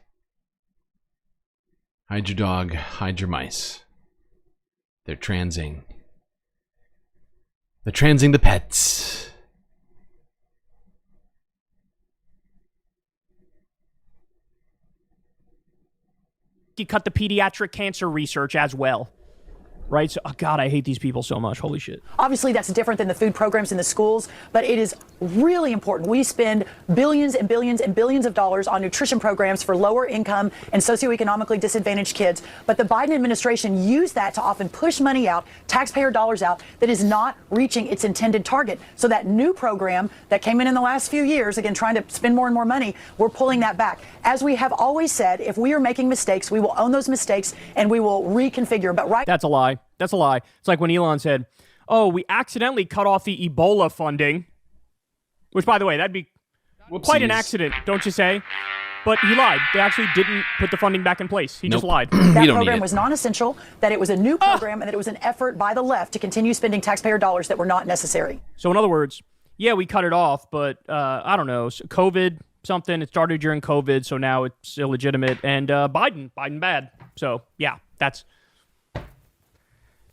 Hide your dog, hide your mice. They're transing. They're transing the pets. You cut the pediatric cancer research as well. Right? So, oh God, I hate these people so much. Holy shit. Obviously, that's different than the food programs in the schools, but it is really important. We spend billions and billions and billions of dollars on nutrition programs for lower income and socioeconomically disadvantaged kids. But the Biden administration used that to often push money out, taxpayer dollars out, that is not reaching its intended target. So that new program that came in the last few years, again, trying to spend more and more money, we're pulling that back. As we have always said, if we are making mistakes, we will own those mistakes and we will reconfigure. But right... That's a lie. That's a lie. It's like when Elon said, oh, we accidentally cut off the Ebola funding. Which, by the way, that'd be quite an accident, don't you say? But he lied. They actually didn't put the funding back in place. He just lied. That program was non-essential, that it was a new program, and that it was an effort by the left to continue spending taxpayer dollars that were not necessary. So in other words, yeah, we cut it off, but I don't know, COVID something, it started during COVID, so now it's illegitimate, and Biden bad. So yeah, that's...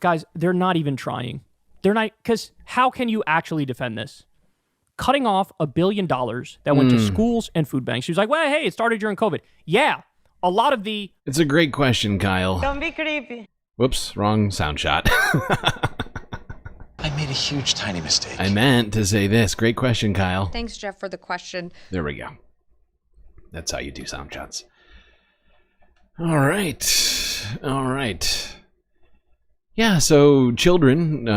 Guys, they're not even trying. They're not, because how can you actually defend this? Cutting off $1 billion that went to schools and food banks. She was like, well, hey, it started during COVID. Yeah, a lot of the... It's a great question, Kyle. Don't be creepy. Whoops, wrong sound shot. I made a huge, tiny mistake. I meant to say this. Great question, Kyle. Thanks, Jeff, for the question. There we go. That's how you do sound shots. All right. All right. Yeah, so children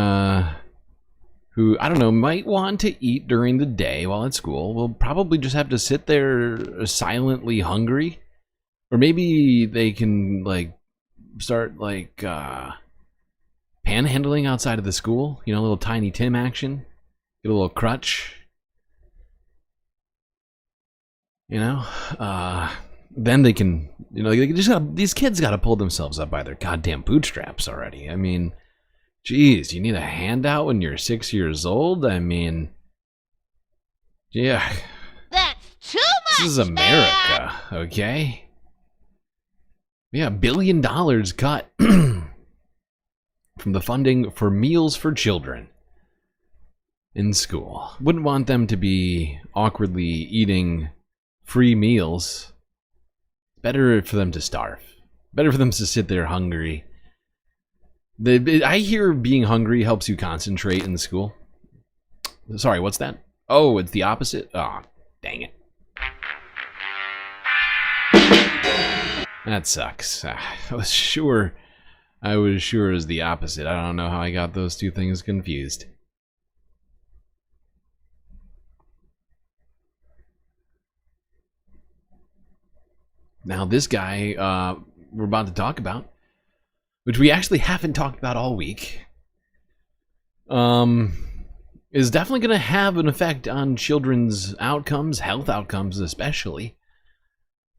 who, I don't know, might want to eat during the day while at school will probably just have to sit there silently hungry. Or maybe they can, like, start, like, panhandling outside of the school. You know, a little Tiny Tim action. Get a little crutch. You know? Then they can, you know, these kids got to pull themselves up by their goddamn bootstraps already. I mean, geez, you need a handout when you're 6 years old? I mean, yeah. That's too much, This is America, okay? Yeah, $1 billion cut from the funding for meals for children in school. Wouldn't want them to be awkwardly eating free meals. Better for them to starve. Better for them to sit there hungry. I hear being hungry helps you concentrate in school. Sorry, what's that? Oh, it's the opposite? Oh, dang it. That sucks. I was sure it was the opposite. I don't know how I got those two things confused. Now, this guy we're about to talk about, which we actually haven't talked about all week, is definitely going to have an effect on children's outcomes, health outcomes especially.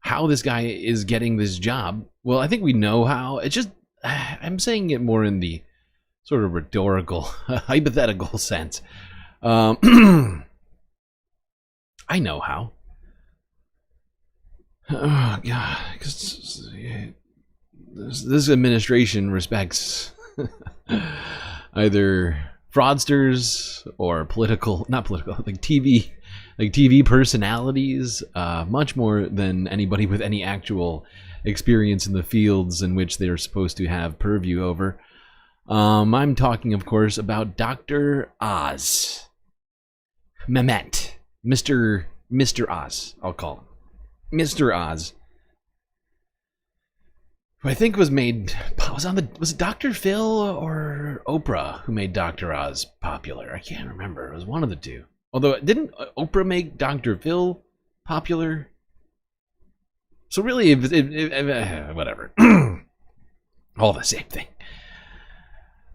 How this guy is getting this job. Well, I think we know how. It's just, I'm saying it more in the sort of rhetorical, hypothetical sense. I know how. Oh, God. This administration respects either fraudsters or TV personalities much more than anybody with any actual experience in the fields in which they're supposed to have purview over. I'm talking, of course, about Dr. Oz. Mehmet. Mr. Oz, I'll call him. Mr. Oz, who I think was it Dr. Phil or Oprah who made Dr. Oz popular? I can't remember. It was one of the two. Although, didn't Oprah make Dr. Phil popular? So really, whatever. All the same thing.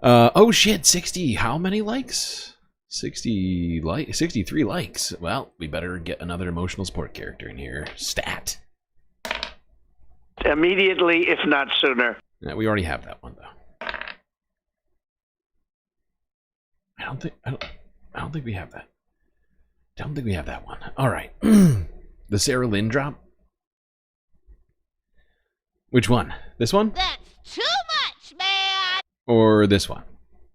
Oh shit, 60, how many likes? 63 likes. Well, we better get another emotional support character in here. Stat. immediately, if not sooner. Yeah, we already have that one, though. I don't think we have that. Don't think we have that one. All right. The Sarah Lynn drop? Which one? This one? That's too much, man! Or this one?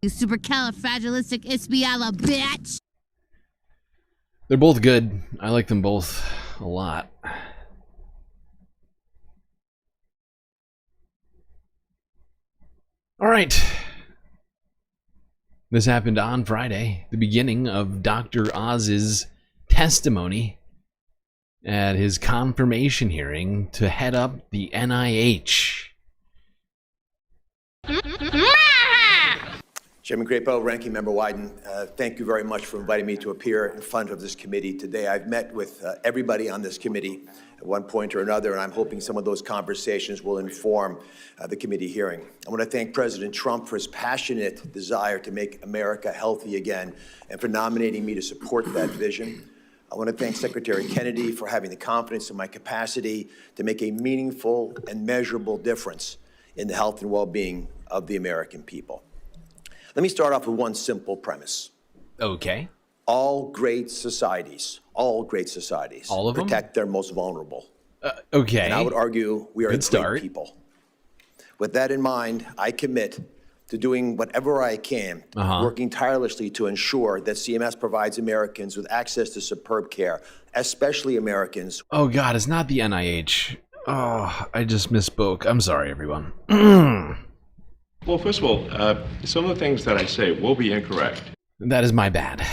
You supercalifragilisticexpialidocious bitch! They're both good. I like them both a lot. All right. This happened on Friday, the beginning of Dr. Oz's testimony at his confirmation hearing to head up the NIH. Chairman Crapo, Ranking Member Wyden, thank you very much for inviting me to appear in front of this committee today. I've met with everybody on this committee at one point or another, and I'm hoping some of those conversations will inform the committee hearing. I want to thank President Trump for his passionate desire to make America healthy again and for nominating me to support that vision. I want to thank Secretary Kennedy for having the confidence in my capacity to make a meaningful and measurable difference in the health and well-being of the American people. Let me start off with one simple premise. Okay. All great societies, all of them? protect their most vulnerable. Okay. And I would argue we are Good great start. people. With that in mind, I commit to doing whatever I can, working tirelessly to ensure that CMS provides Americans with access to superb care, especially Americans. Oh, God, it's not the NIH. Oh, I just misspoke. I'm sorry, everyone. Well, first of all, some of the things that I say will be incorrect. That is my bad.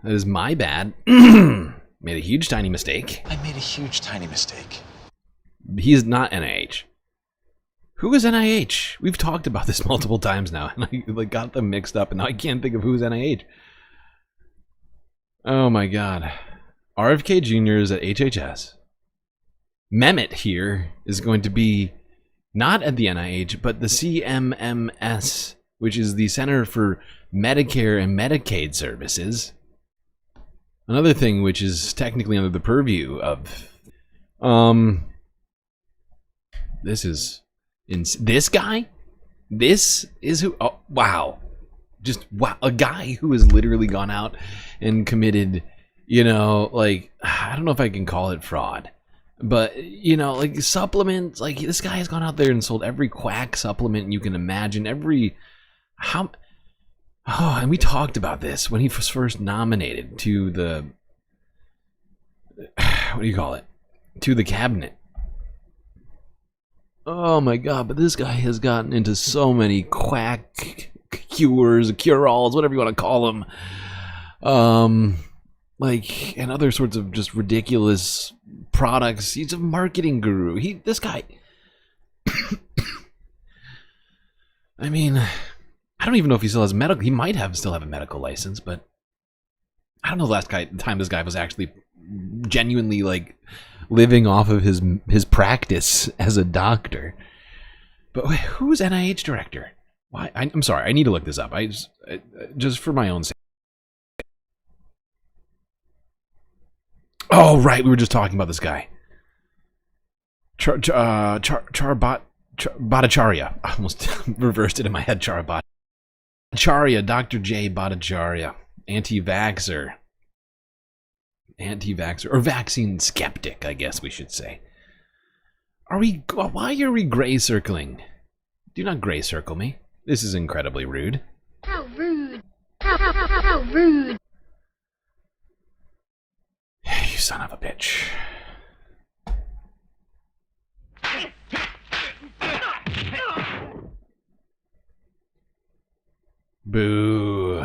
That is my bad. Made a huge, tiny mistake. I made a huge, tiny mistake. He is not NIH. Who is NIH? We've talked about this multiple times now, and I got them mixed up, and now I can't think of who's NIH. Oh my God. RFK Jr. is at HHS. Mehmet here is going to be not at the NIH, but the CMMS, which is the Center for Medicare and Medicaid Services. Another thing which is technically under the purview of... This is... This guy? This is who... Oh, wow. Just, wow. A guy who has literally gone out and committed, you know, like... I don't know if I can call it fraud. But, you know, like supplements, like this guy has gone out there and sold every quack supplement you can imagine. And we talked about this when he was first nominated to the, what do you call it? To the cabinet. Oh my God, but this guy has gotten into so many quack cures, cure-alls, whatever you want to call them. Like, and other sorts of just ridiculous products. He's a marketing guru. This guy, I mean, I don't even know if he still has medical. He might still have a medical license, but I don't know the time this guy was actually genuinely like living off of his practice as a doctor. But wait, who's NIH director? Why? I'm sorry. I need to look this up. I just for my own sake. Oh, right. We were just talking about this guy. Bhattacharya. I almost reversed it in my head. Bhattacharya. Dr. J. Bhattacharya. Anti-vaxxer. Or vaccine skeptic, I guess we should say. Why are we gray circling? Do not gray circle me. This is incredibly rude. How rude. How rude. You son of a bitch. Boo.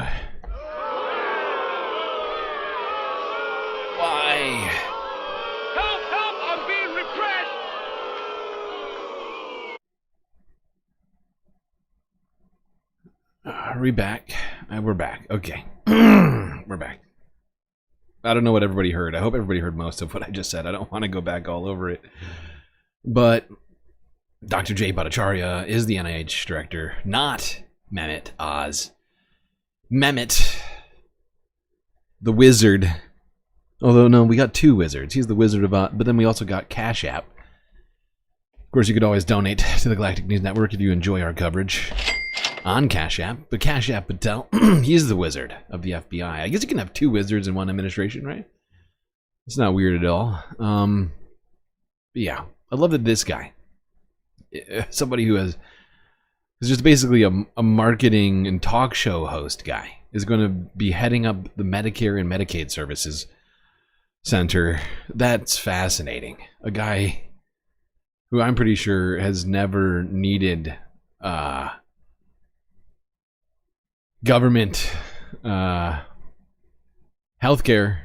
Why? Help, help, I'm being repressed. Are we back? We're back. Okay. We're back. I don't know what everybody heard. I hope everybody heard most of what I just said. I don't want to go back all over it. But Dr. J. Bhattacharya is the NIH director, not Mehmet Oz. Mehmet, the wizard. Although, no, we got two wizards. He's the Wizard of Oz, but then we also got Cash App. Of course, you could always donate to the Galactic News Network if you enjoy our coverage on Cash App. But Cash App Patel, he's the wizard of the FBI. I guess you can have two wizards in one administration, right? It's not weird at all. But yeah, I love that this guy, somebody who is just basically a marketing and talk show host guy, is going to be heading up the Medicare and Medicaid Services Center. That's fascinating. A guy who I'm pretty sure has never needed government healthcare,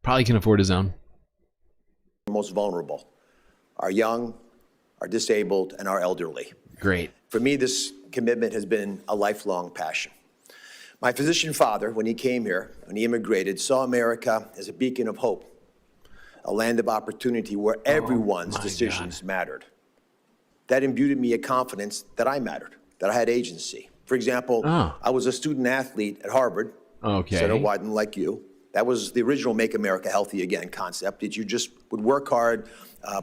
probably can afford his own. Most vulnerable, our young, our disabled, and our elderly. Great. For me, this commitment has been a lifelong passion. My physician father, when he came here, when he immigrated, saw America as a beacon of hope, a land of opportunity where everyone's decisions mattered. That imbued in me a confidence that I mattered, that I had agency. For example, I was a student athlete at Harvard, Senator Wyden, like you. That was the original Make America Healthy Again concept, that you just would work hard,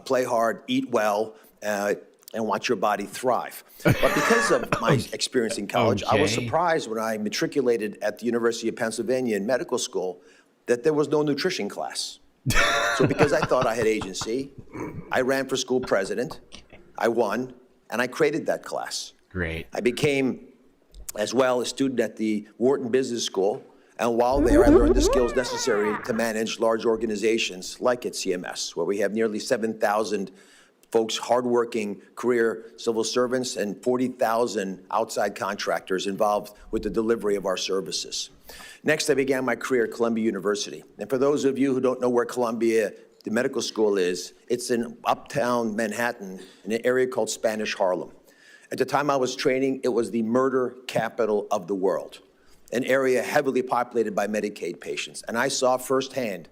play hard, eat well, and watch your body thrive. But because of my experience in college, I was surprised when I matriculated at the University of Pennsylvania in medical school that there was no nutrition class. So because I thought I had agency, I ran for school president, I won, and I created that class. Great. I became, as well, a student at the Wharton Business School, and while there, I learned the skills necessary to manage large organizations like at CMS, where we have nearly 7,000 folks, hardworking career civil servants, and 40,000 outside contractors involved with the delivery of our services. Next, I began my career at Columbia University. And for those of you who don't know where Columbia, the medical school is, it's in uptown Manhattan in an area called Spanish Harlem. At the time I was training, it was the murder capital of the world, an area heavily populated by Medicaid patients. And I saw firsthand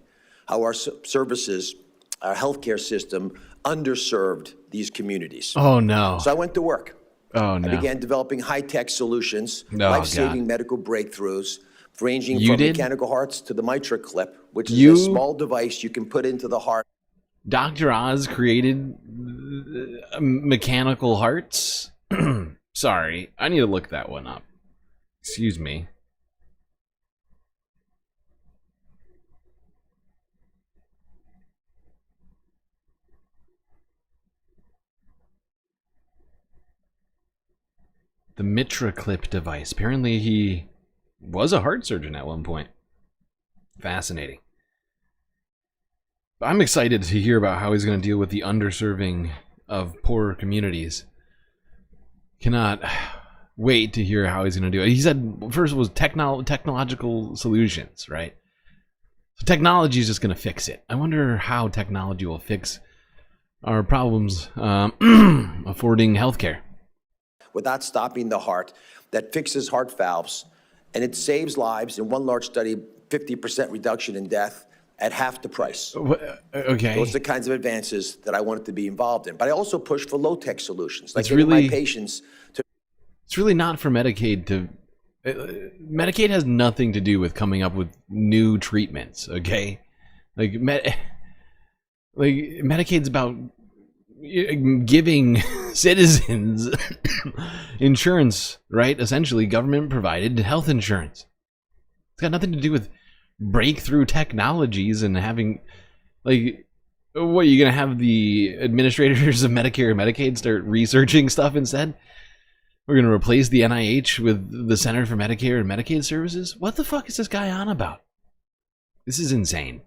how our services, our healthcare system, underserved these communities. Oh, no. So I went to work. Oh, no. I began developing high-tech solutions, life-saving medical breakthroughs, ranging from mechanical hearts to the Mitra clip, which is a small device you can put into the heart. Dr. Oz created mechanical hearts? Sorry, I need to look that one up. Excuse me. The Mitra clip device. Apparently he was a heart surgeon at one point. Fascinating. I'm excited to hear about how he's going to deal with the underserving of poorer communities. Cannot wait to hear how he's going to do it. He said first was technological solutions, right? So technology is just going to fix it. I wonder how technology will fix our problems affording healthcare. Without stopping the heart, that fixes heart valves, and it saves lives. In one large study, 50% reduction in death at half the price. Okay. Those are the kinds of advances that I wanted to be involved in. But I also push for low-tech solutions, like getting my patients to... It's really not for Medicaid to... Medicaid has nothing to do with coming up with new treatments, okay? Like Medicaid's about giving citizens insurance, right? Essentially, government-provided health insurance. It's got nothing to do with breakthrough technologies and having, like, what, are you going to have the administrators of Medicare and Medicaid start researching stuff instead? We're going to replace the NIH with the Center for Medicare and Medicaid Services? What the fuck is this guy on about? This is insane.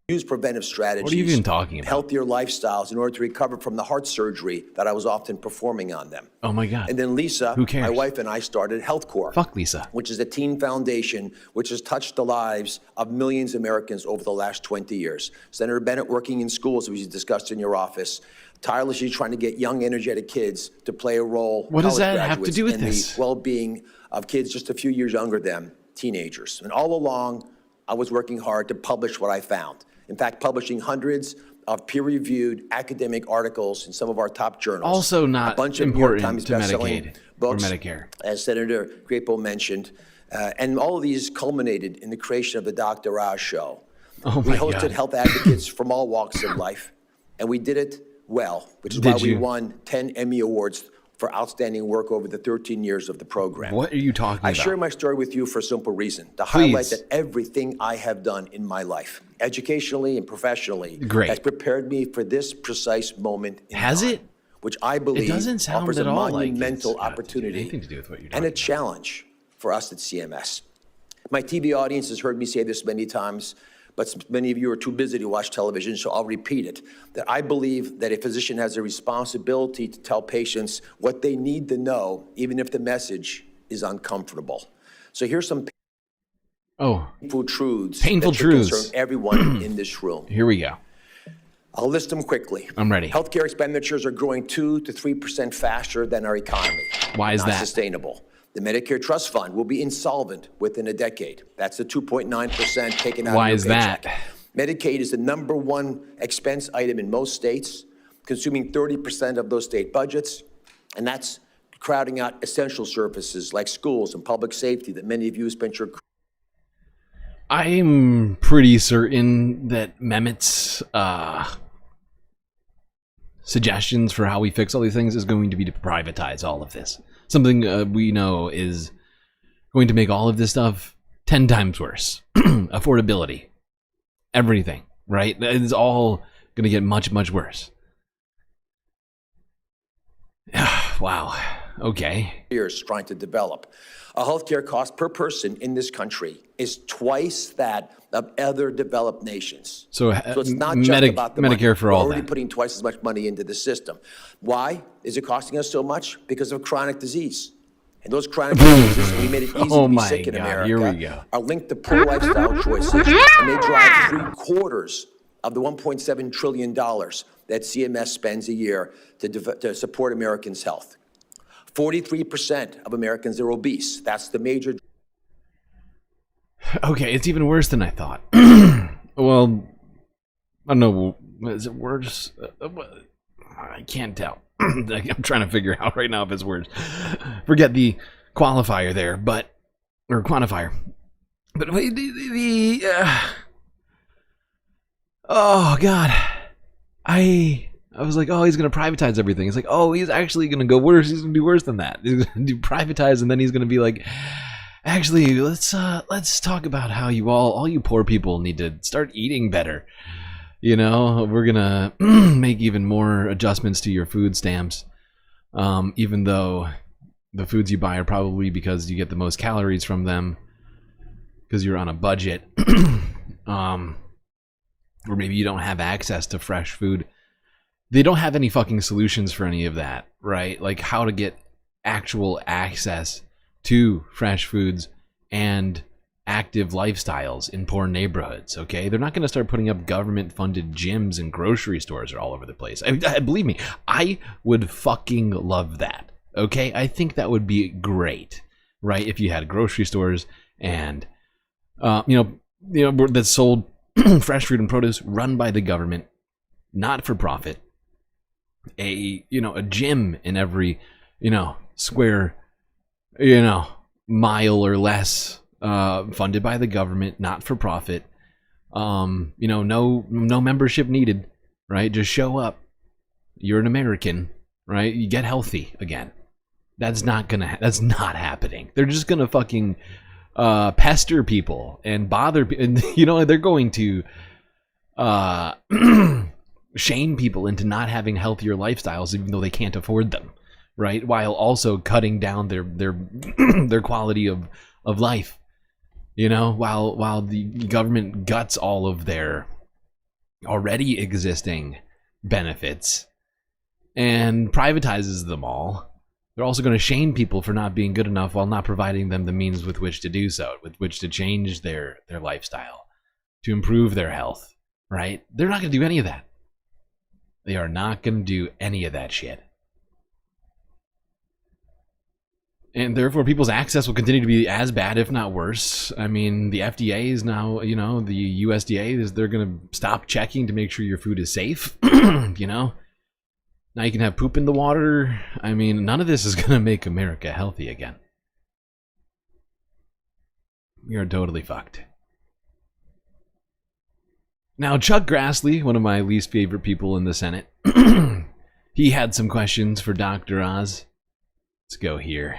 Use preventive strategies. What are you even talking about? Healthier lifestyles in order to recover from the heart surgery that I was often performing on them. Oh my God. And then Lisa, who cares? My wife, and I started Health Corps. Fuck Lisa. Which is a teen foundation which has touched the lives of millions of Americans over the last 20 years. Senator Bennett, working in schools, as we discussed in your office, tirelessly trying to get young, energetic kids to play a role. What does that have to do with in this? The well-being of kids just a few years younger than teenagers. And all along, I was working hard to publish what I found. In fact, publishing hundreds of peer-reviewed academic articles in some of our top journals. Also not a bunch of important to best-selling Medicaid books, or Medicare. As Senator Grapo mentioned. And all of these culminated in the creation of the Dr. Oz Show. Oh we my hosted God. health advocates from all walks of life, And we did it well, which is Did why we you? won 10 Emmy Awards for outstanding work over the 13 years of the program. What are you talking I about? share my story with you for a simple reason, to Please. highlight that everything I have done in my life, educationally and professionally, Great. has prepared me for this precise moment in Has time, it? which I believe doesn't sound offers at a all like monumental it's got opportunity anything to do with what you're and a challenge for us at CMS. My TV audience has heard me say this many times, but many of you are too busy to watch television, so I'll repeat it, that I believe that a physician has a responsibility to tell patients what they need to know, even if the message is uncomfortable. So here's some painful truths Painful that should truths. concern everyone in this room. Here we go. I'll list them quickly. I'm ready. Healthcare expenditures are growing 2 to 3% faster than our economy. Why is Not that? sustainable. The Medicare Trust Fund will be insolvent within a decade. That's the 2.9% taken out Why of is your that? paycheck. Medicaid is the #1 expense item in most states, consuming 30% of those state budgets, and that's crowding out essential services like schools and public safety that many of you spent your I'm pretty certain that Mehmet's suggestions for how we fix all these things is going to be to privatize all of this. Something we know is going to make all of this stuff 10 times worse. Affordability. Everything, right? It's all going to get much, much worse. Wow. Okay. years trying to develop. A healthcare cost per person in this country is twice that of other developed nations. So, it's not just about the Medicare money. for We're all already then. putting twice as much money into the system. Why is it costing us so much? Because of chronic disease. And those chronic diseases, we made it easy Oh to be my sick in God, America, here we go. are linked to poor lifestyle choices, and they drive 3/4 of the $1.7 trillion that CMS spends a year to support Americans' health. 43% of Americans are obese. That's the major. Okay, it's even worse than I thought. Well, I don't know. Is it worse? I can't tell. I'm trying to figure out right now if it's worse. Forget the qualifier there, or quantifier. But oh God, I was like, oh, he's gonna privatize everything. It's like, oh, he's actually gonna go worse. He's gonna do worse than that. He's gonna do privatize, and then he's gonna be like, actually, let's talk about how all you poor people need to start eating better. You know, we're gonna make even more adjustments to your food stamps, even though the foods you buy are probably because you get the most calories from them because you're on a budget, or maybe you don't have access to fresh food. They don't have any fucking solutions for any of that, right? Like how to get actual access to fresh foods and active lifestyles in poor neighborhoods, okay? They're not going to start putting up government-funded gyms and grocery stores all over the place. Believe me, I would fucking love that, okay? I think that would be great, right? If you had grocery stores and, that sold fresh fruit and produce run by the government, not for profit. A gym in every, square, mile or less, funded by the government, not for profit. No membership needed, right? Just show up. You're an American, right? You get healthy again. That's not happening. They're just gonna fucking pester people and bother and they're going to shame people into not having healthier lifestyles even though they can't afford them, right? While also cutting down their quality of life. While the government guts all of their already existing benefits and privatizes them all, they're also going to shame people for not being good enough while not providing them the means with which to do so, with which to change their lifestyle, to improve their health, right? They're not going to do any of that. They are not going to do any of that shit. And therefore, people's access will continue to be as bad, if not worse. I mean, the FDA is now, the USDA they're going to stop checking to make sure your food is safe. Now you can have poop in the water. I mean, none of this is going to make America healthy again. You're totally fucked. Now, Chuck Grassley, one of my least favorite people in the Senate, he had some questions for Dr. Oz. Let's go here.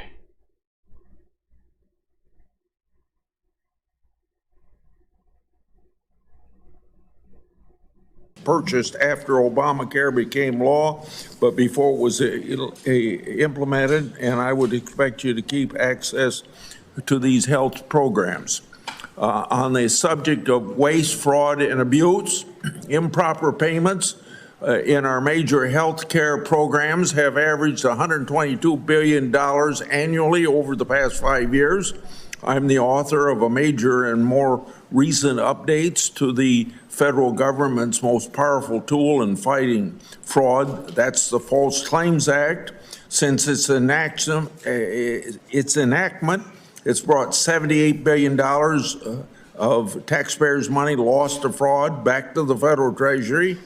Purchased after Obamacare became law, but before it was implemented, and I would expect you to keep access to these health programs. On the subject of waste, fraud, and abuse, improper payments in our major health care programs have averaged $122 billion annually over the past 5 years. I'm the author of a major and more recent updates to the federal government's most powerful tool in fighting fraud. That's the False Claims Act. Since its enactment, it's brought $78 billion of taxpayers' money lost to fraud back to the federal treasury.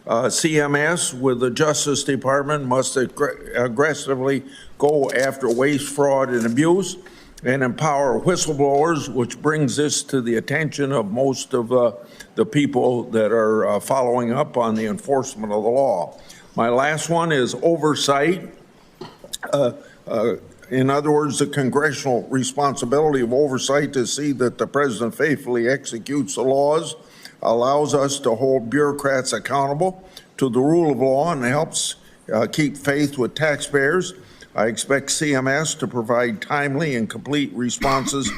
CMS, with the Justice Department, must aggressively go after waste, fraud, and abuse, and empower whistleblowers, which brings this to the attention of most of the people that are following up on the enforcement of the law. My last one is oversight. In other words, the congressional responsibility of oversight to see that the president faithfully executes the laws, allows us to hold bureaucrats accountable to the rule of law, and helps keep faith with taxpayers. I expect CMS to provide timely and complete responses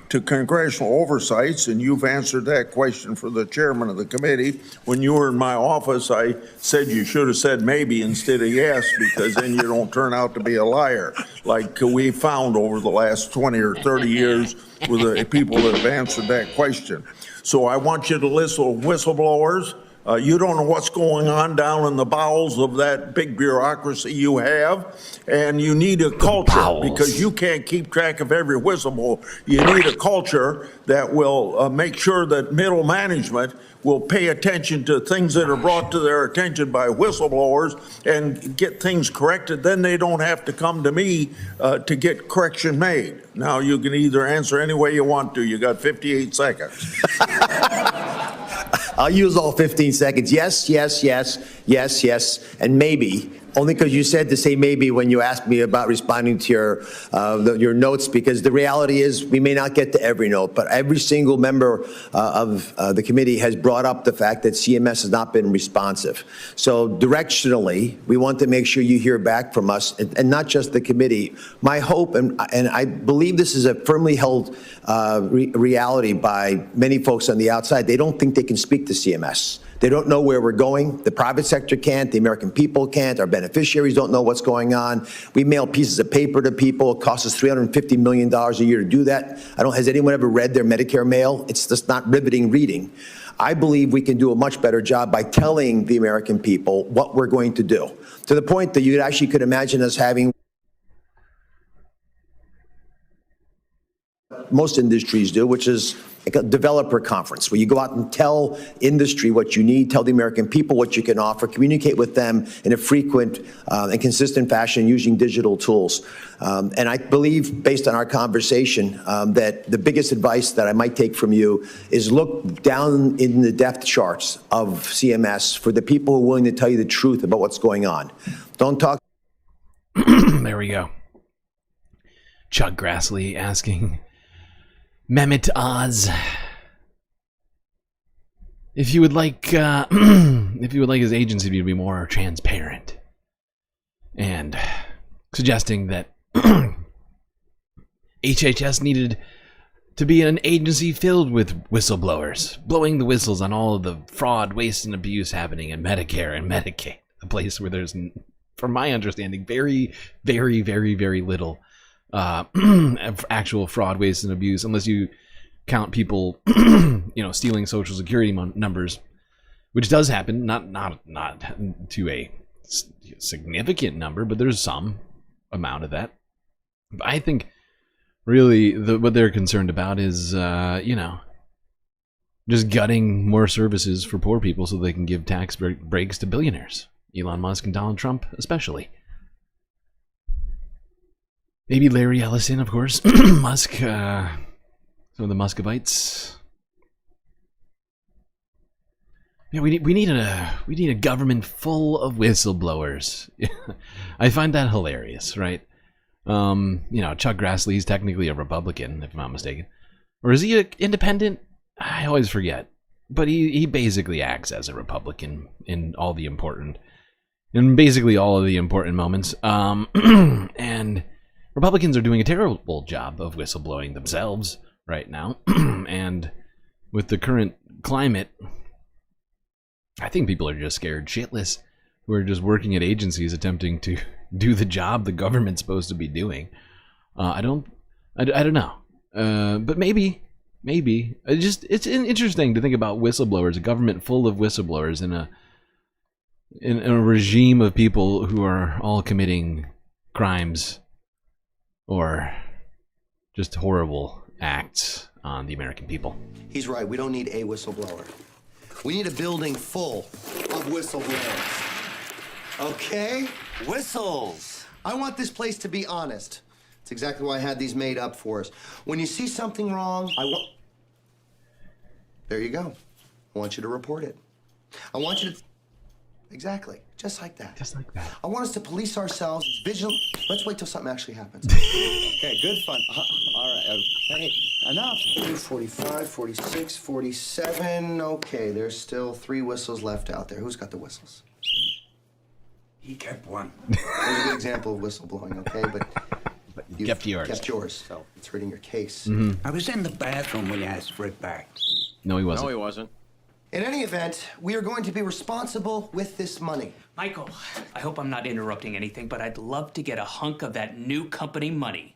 to congressional oversights, and you've answered that question for the chairman of the committee. When you were in my office, I said you should have said maybe instead of yes, because then you don't turn out to be a liar, like we found over the last 20 or 30 years with the people that have answered that question. So I want you to listen to whistleblowers. You don't know what's going on down in the bowels of that big bureaucracy you have, and you need a culture, because you can't keep track of every whistleblower. You need a culture that will make sure that middle management will pay attention to things that are brought to their attention by whistleblowers and get things corrected. Then they don't have to come to me to get correction made. Now, you can either answer any way you want to. You got 58 seconds. I'll use all 15 seconds. Yes, yes, yes, yes, yes, and maybe. Only because you said to say maybe when you asked me about responding to your notes, because the reality is we may not get to every note, but every single member of the committee has brought up the fact that CMS has not been responsive. So directionally, we want to make sure you hear back from us, and not just the committee. My hope, and I believe this is a firmly held reality by many folks on the outside, they don't think they can speak to CMS. They don't know where we're going. The private sector can't. The American people can't. Our beneficiaries don't know what's going on. We mail pieces of paper to people. It costs us $350 million a year to do that. Has anyone ever read their Medicare mail? It's just not riveting reading. I believe we can do a much better job by telling the American people what we're going to do, to the point that you actually could imagine us having most industries do, which is like a developer conference where you go out and tell industry what you need, tell the American people what you can offer, communicate with them in a frequent and consistent fashion using digital tools. And I believe, based on our conversation, that the biggest advice that I might take from you is look down in the depth charts of CMS for the people who are willing to tell you the truth about what's going on. Don't talk. There we go. Chuck Grassley asking Mehmet Oz if you would like his agency to be more transparent, and suggesting that HHS needed to be an agency filled with whistleblowers, blowing the whistles on all of the fraud, waste, and abuse happening in Medicare and Medicaid, a place where there's, from my understanding, very, very, very, very little actual fraud, waste, and abuse, unless you count people, stealing Social Security numbers, which does happen, not to a significant number, but there's some amount of that. But I think really what they're concerned about is, just gutting more services for poor people so they can give tax breaks to billionaires, Elon Musk and Donald Trump especially. Maybe Larry Ellison, of course. Musk, some of the Muscovites. Yeah, we need a government full of whistleblowers. I find that hilarious, right? You know, Chuck Grassley's technically a Republican, if I'm not mistaken. Or is he an independent? I always forget. But he basically acts as a Republican in basically all of the important moments. And Republicans are doing a terrible job of whistleblowing themselves right now. And with the current climate, I think people are just scared shitless who are just working at agencies attempting to do the job the government's supposed to be doing. I don't know. But maybe it's interesting to think about whistleblowers, a government full of whistleblowers in a regime of people who are all committing crimes or just horrible acts on the American people. He's right. We don't need a whistleblower. We need a building full of whistleblowers. Okay? Whistles. I want this place to be honest. It's exactly why I had these made up for us. When you see something wrong, there you go. I want you to report it. I want you to... Exactly. Just like that. Just like that. I want us to police ourselves, vigilant. Let's wait till something actually happens. Okay, good fun. All right. Hey, enough. 45, 46, 47. Okay, there's still 3 whistles left out there. Who's got the whistles? He kept one. There's a good example of whistleblowing, okay? But you kept yours. Kept yours, so it's hurting your case. I was in the bathroom when you asked for it back. No, he wasn't. No, he wasn't. In any event, we are going to be responsible with this money. Michael, I hope I'm not interrupting anything, but I'd love to get a hunk of that new company money.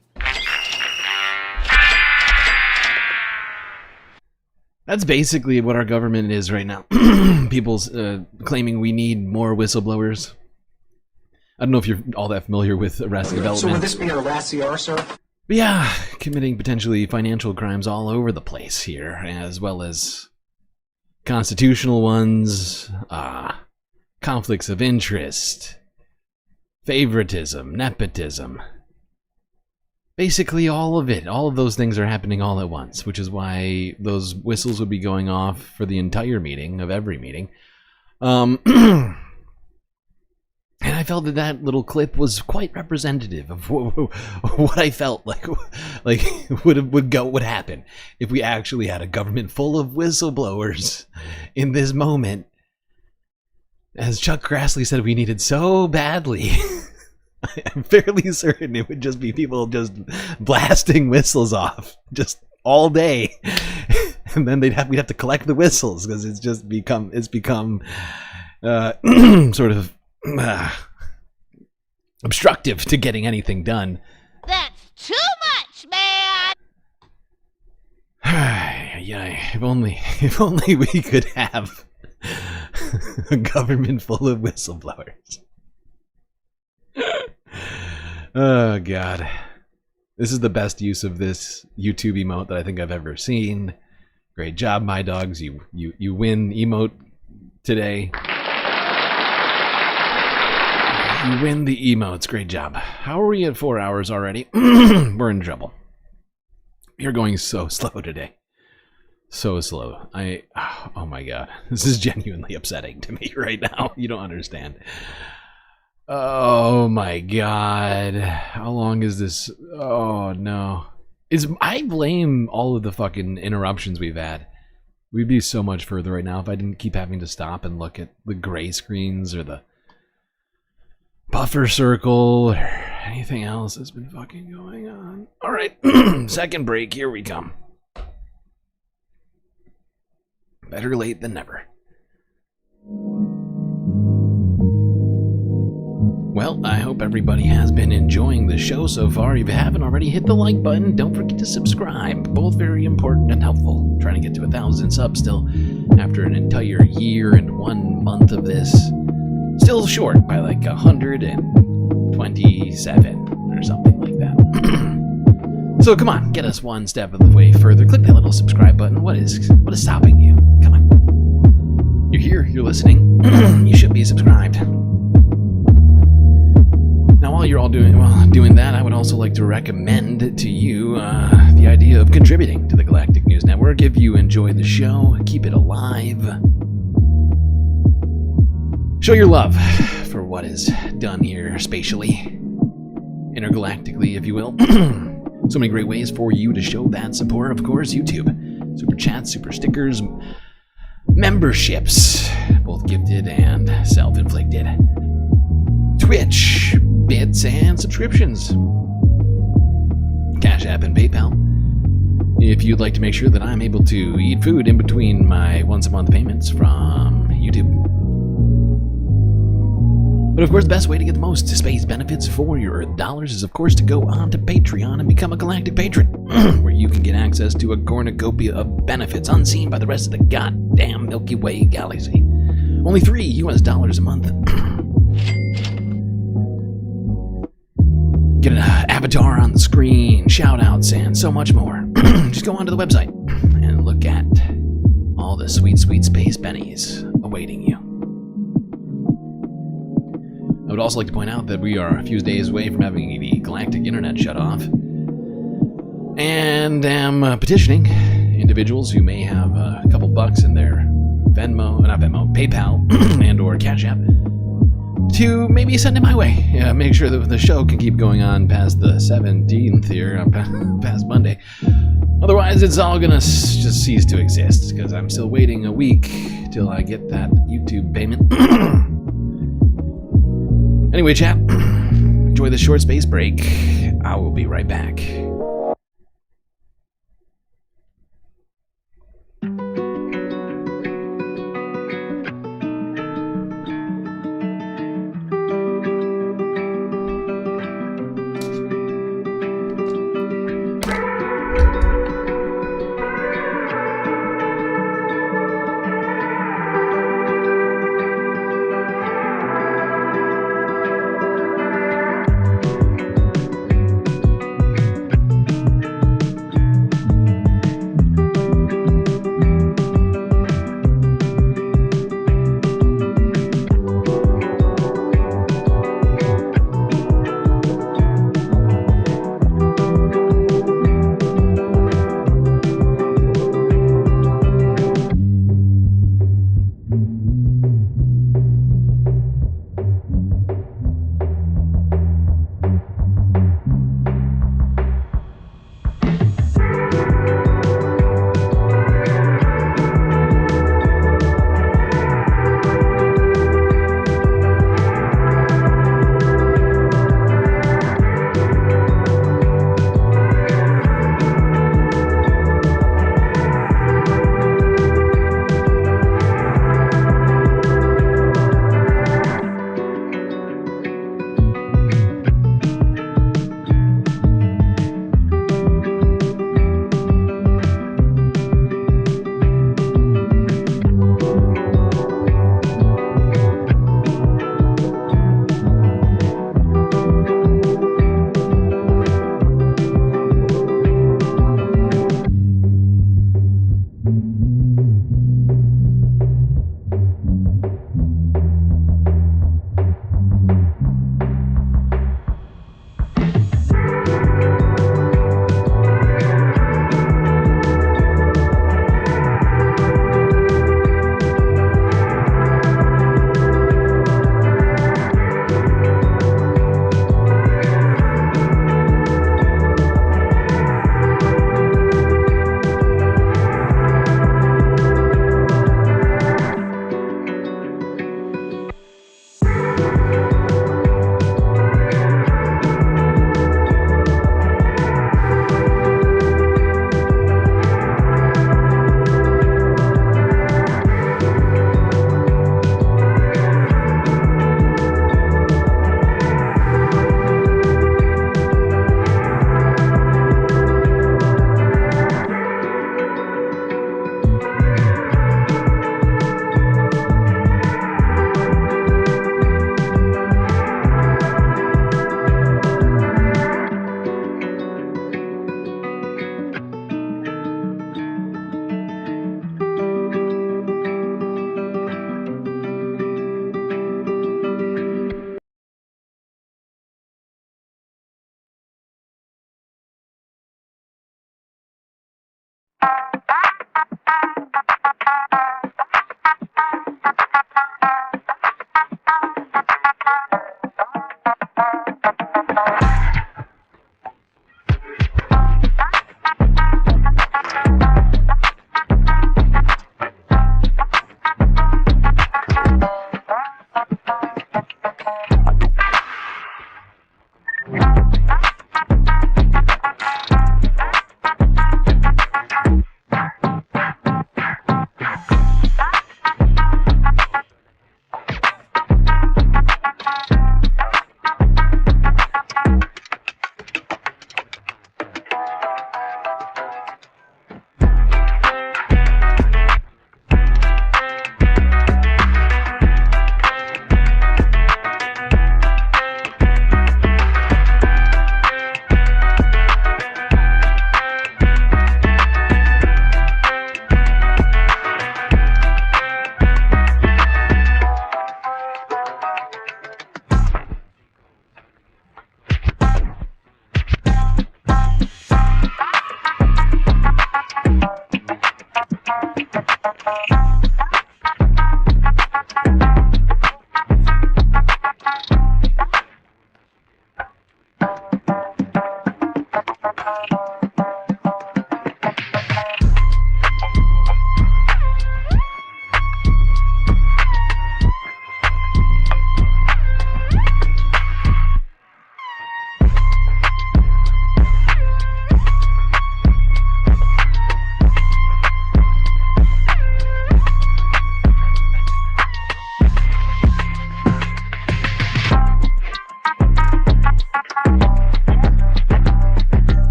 That's basically what our government is right now. People's claiming we need more whistleblowers. I don't know if you're all that familiar with Arrested Development. So would this be a Rassiar, sir? But yeah, committing potentially financial crimes all over the place here, as well as constitutional ones, conflicts of interest, favoritism, nepotism. Basically all of it. All of those things are happening all at once, which is why those whistles would be going off for the entire meeting, of every meeting. And I felt that little clip was quite representative of what I felt like would happen if we actually had a government full of whistleblowers in this moment. As Chuck Grassley said, we needed so badly. I'm fairly certain it would just be people just blasting whistles off just all day, and then we'd have to collect the whistles because it's become sort of obstructive to getting anything done. That's too much, man! Yeah, if only we could have a government full of whistleblowers. Oh god. This is the best use of this YouTube emote that I think I've ever seen. Great job, my dogs. You win emote today. You win the emotes. Great job. How are we at 4 hours already? We're in trouble. You're going so slow today. So slow. Oh my god. This is genuinely upsetting to me right now. You don't understand. Oh my god. How long is this? Oh no. I blame all of the fucking interruptions we've had. We'd be so much further right now if I didn't keep having to stop and look at the gray screens or the buffer circle or anything else that's been fucking going on. Alright, second break, here we come. Better late than never. Well, I hope everybody has been enjoying the show so far. If you haven't already, hit the like button. Don't forget to subscribe. Both very important and helpful. Trying to get to 1,000 subs still after an entire year and 1 month of this. Still short by like 127 or something like that. So come on, get us one step of the way further. Click that little subscribe button. What is stopping you? Come on. You're here, you're listening. You should be subscribed. Now, while you're all doing that, I would also like to recommend to you the idea of contributing to the Galactic News Network. If you enjoy the show, keep it alive. Show your love for what is done here spatially, intergalactically, if you will. So many great ways for you to show that support. Of course, YouTube, super chats, super stickers, memberships, both gifted and self-inflicted, Twitch, bits, and subscriptions, Cash App and PayPal. If you'd like to make sure that I'm able to eat food in between my once-a-month payments from YouTube. But of course, the best way to get the most space benefits for your dollars is, of course, to go on to Patreon and become a Galactic patron, where you can get access to a cornucopia of benefits unseen by the rest of the goddamn Milky Way galaxy. Only $3 a month. Get an avatar on the screen, shout-outs, and so much more. Just go onto the website and look at all the sweet, sweet space bennies awaiting you. I would also like to point out that we are a few days away from having the Galactic internet shut off, and am petitioning individuals who may have a couple bucks in their PayPal, and or Cash App to maybe send it my way. Make sure that the show can keep going on past the 17th here, past Monday. Otherwise, it's all gonna just cease to exist, because I'm still waiting a week till I get that YouTube payment. Anyway, chat, enjoy this short space break. I will be right back.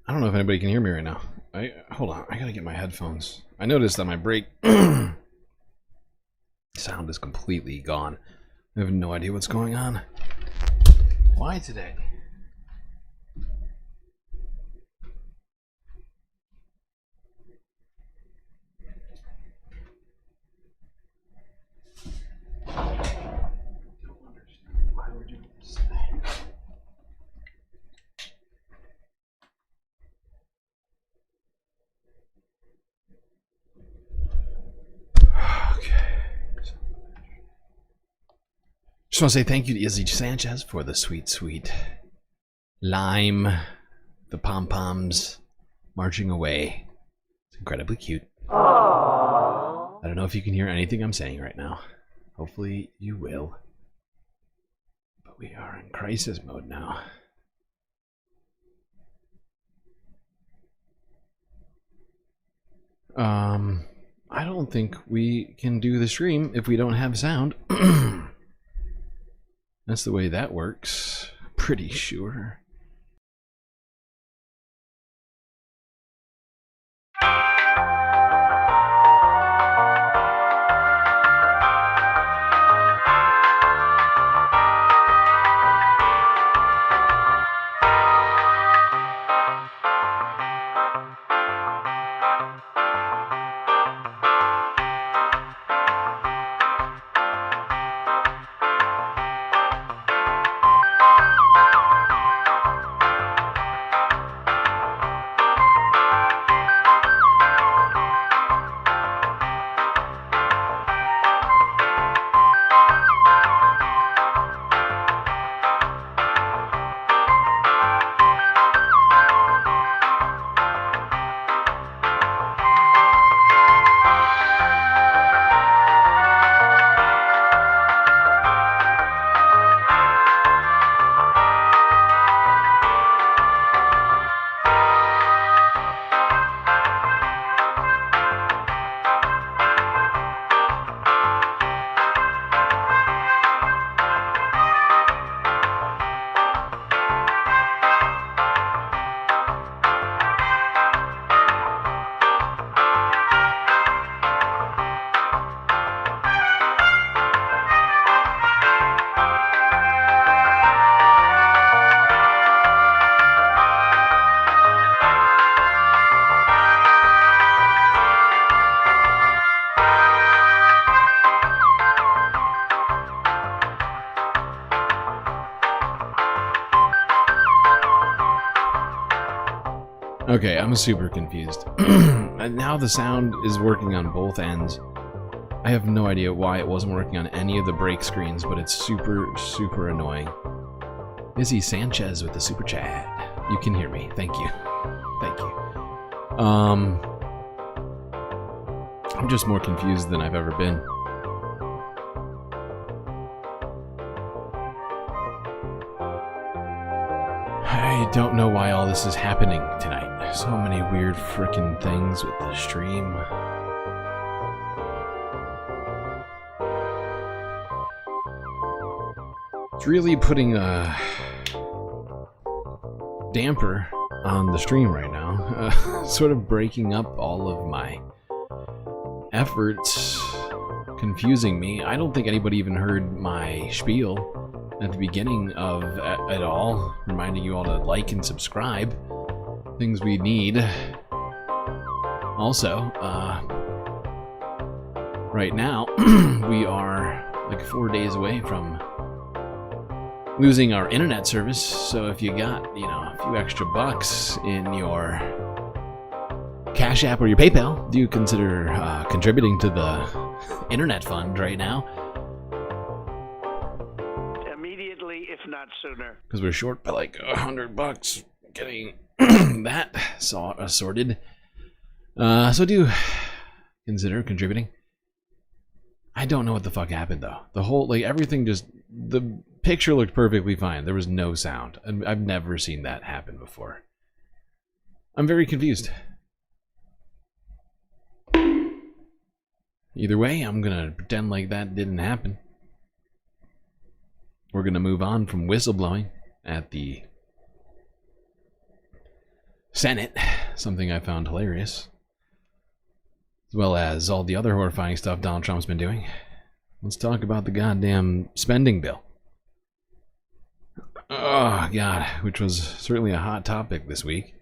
I don't know if anybody can hear me right now. Hold on, I gotta get my headphones. I noticed that my break sound is completely gone. I have no idea what's going on. Why today? Just want to say thank you to Izzy Sanchez for the sweet, sweet lime, the pom-poms marching away. It's incredibly cute. I don't know if you can hear anything I'm saying right now. Hopefully you will. But we are in crisis mode now. I don't think we can do the stream if we don't have sound. That's the way that works. Pretty sure. Okay, I'm super confused. And now the sound is working on both ends. I have no idea why it wasn't working on any of the break screens, but it's super, super annoying. Izzy Sanchez with the super chat. You can hear me. Thank you. Thank you. I'm just more confused than I've ever been. I don't know why all this is happening tonight. So many weird frickin' things with the stream. It's really putting a damper on the stream right now. Sort of breaking up all of my efforts, confusing me. I don't think anybody even heard my spiel at the beginning of it all, reminding you all to like and subscribe. Things we need. Also, right now, we are like 4 days away from losing our internet service, so if you got, you know, a few extra bucks in your Cash App or your PayPal, do consider contributing to the internet fund right now. Immediately, if not sooner. Because we're short by like $100 getting that sorted. So do consider contributing. I don't know what the fuck happened though. The whole, like, everything just, the picture looked perfectly fine. There was no sound. I've never seen that happen before. I'm very confused. Either way, I'm gonna pretend like that didn't happen. We're gonna move on from whistleblowing at the Senate, something I found hilarious, as well as all the other horrifying stuff Donald Trump's been doing. Let's talk about the goddamn spending bill. Oh, God, which was certainly a hot topic this week.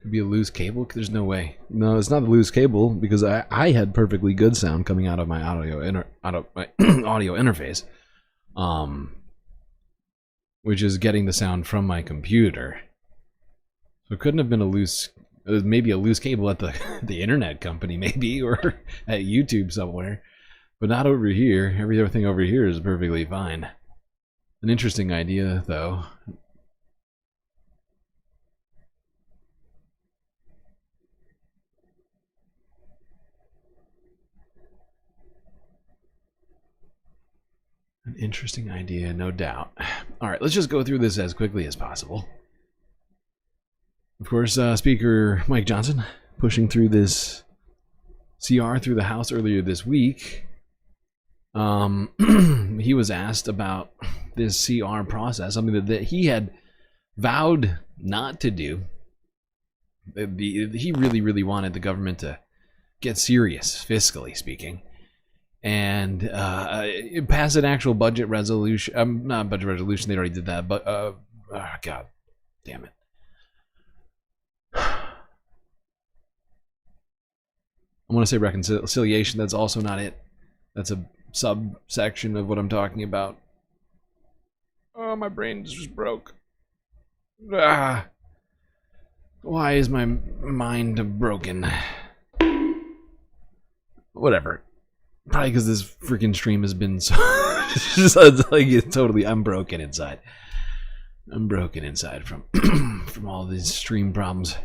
Could be a loose cable? There's no way. No, it's not a loose cable because I had perfectly good sound coming out of my audio interface, which is getting the sound from my computer. So it couldn't have been a loose. Maybe a loose cable at the internet company, maybe, or at YouTube somewhere, but not over here. Everything over here is perfectly fine. An interesting idea, though. An interesting idea, no doubt. All right, let's just go through this as quickly as possible. Of course, Speaker Mike Johnson pushing through this CR through the House earlier this week. He was asked about this CR process, something that he had vowed not to do. He really, really wanted the government to get serious, fiscally speaking, and pass an actual budget resolution. Not budget resolution, they already did that, but God damn it. I want to say reconciliation. That's also not it. That's a subsection of what I'm talking about. Oh, my brain just broke. Ah. Why is my mind broken? Whatever. Probably because this freaking stream has been so... it's like it's totally... I'm broken inside. I'm broken inside from from all these stream problems.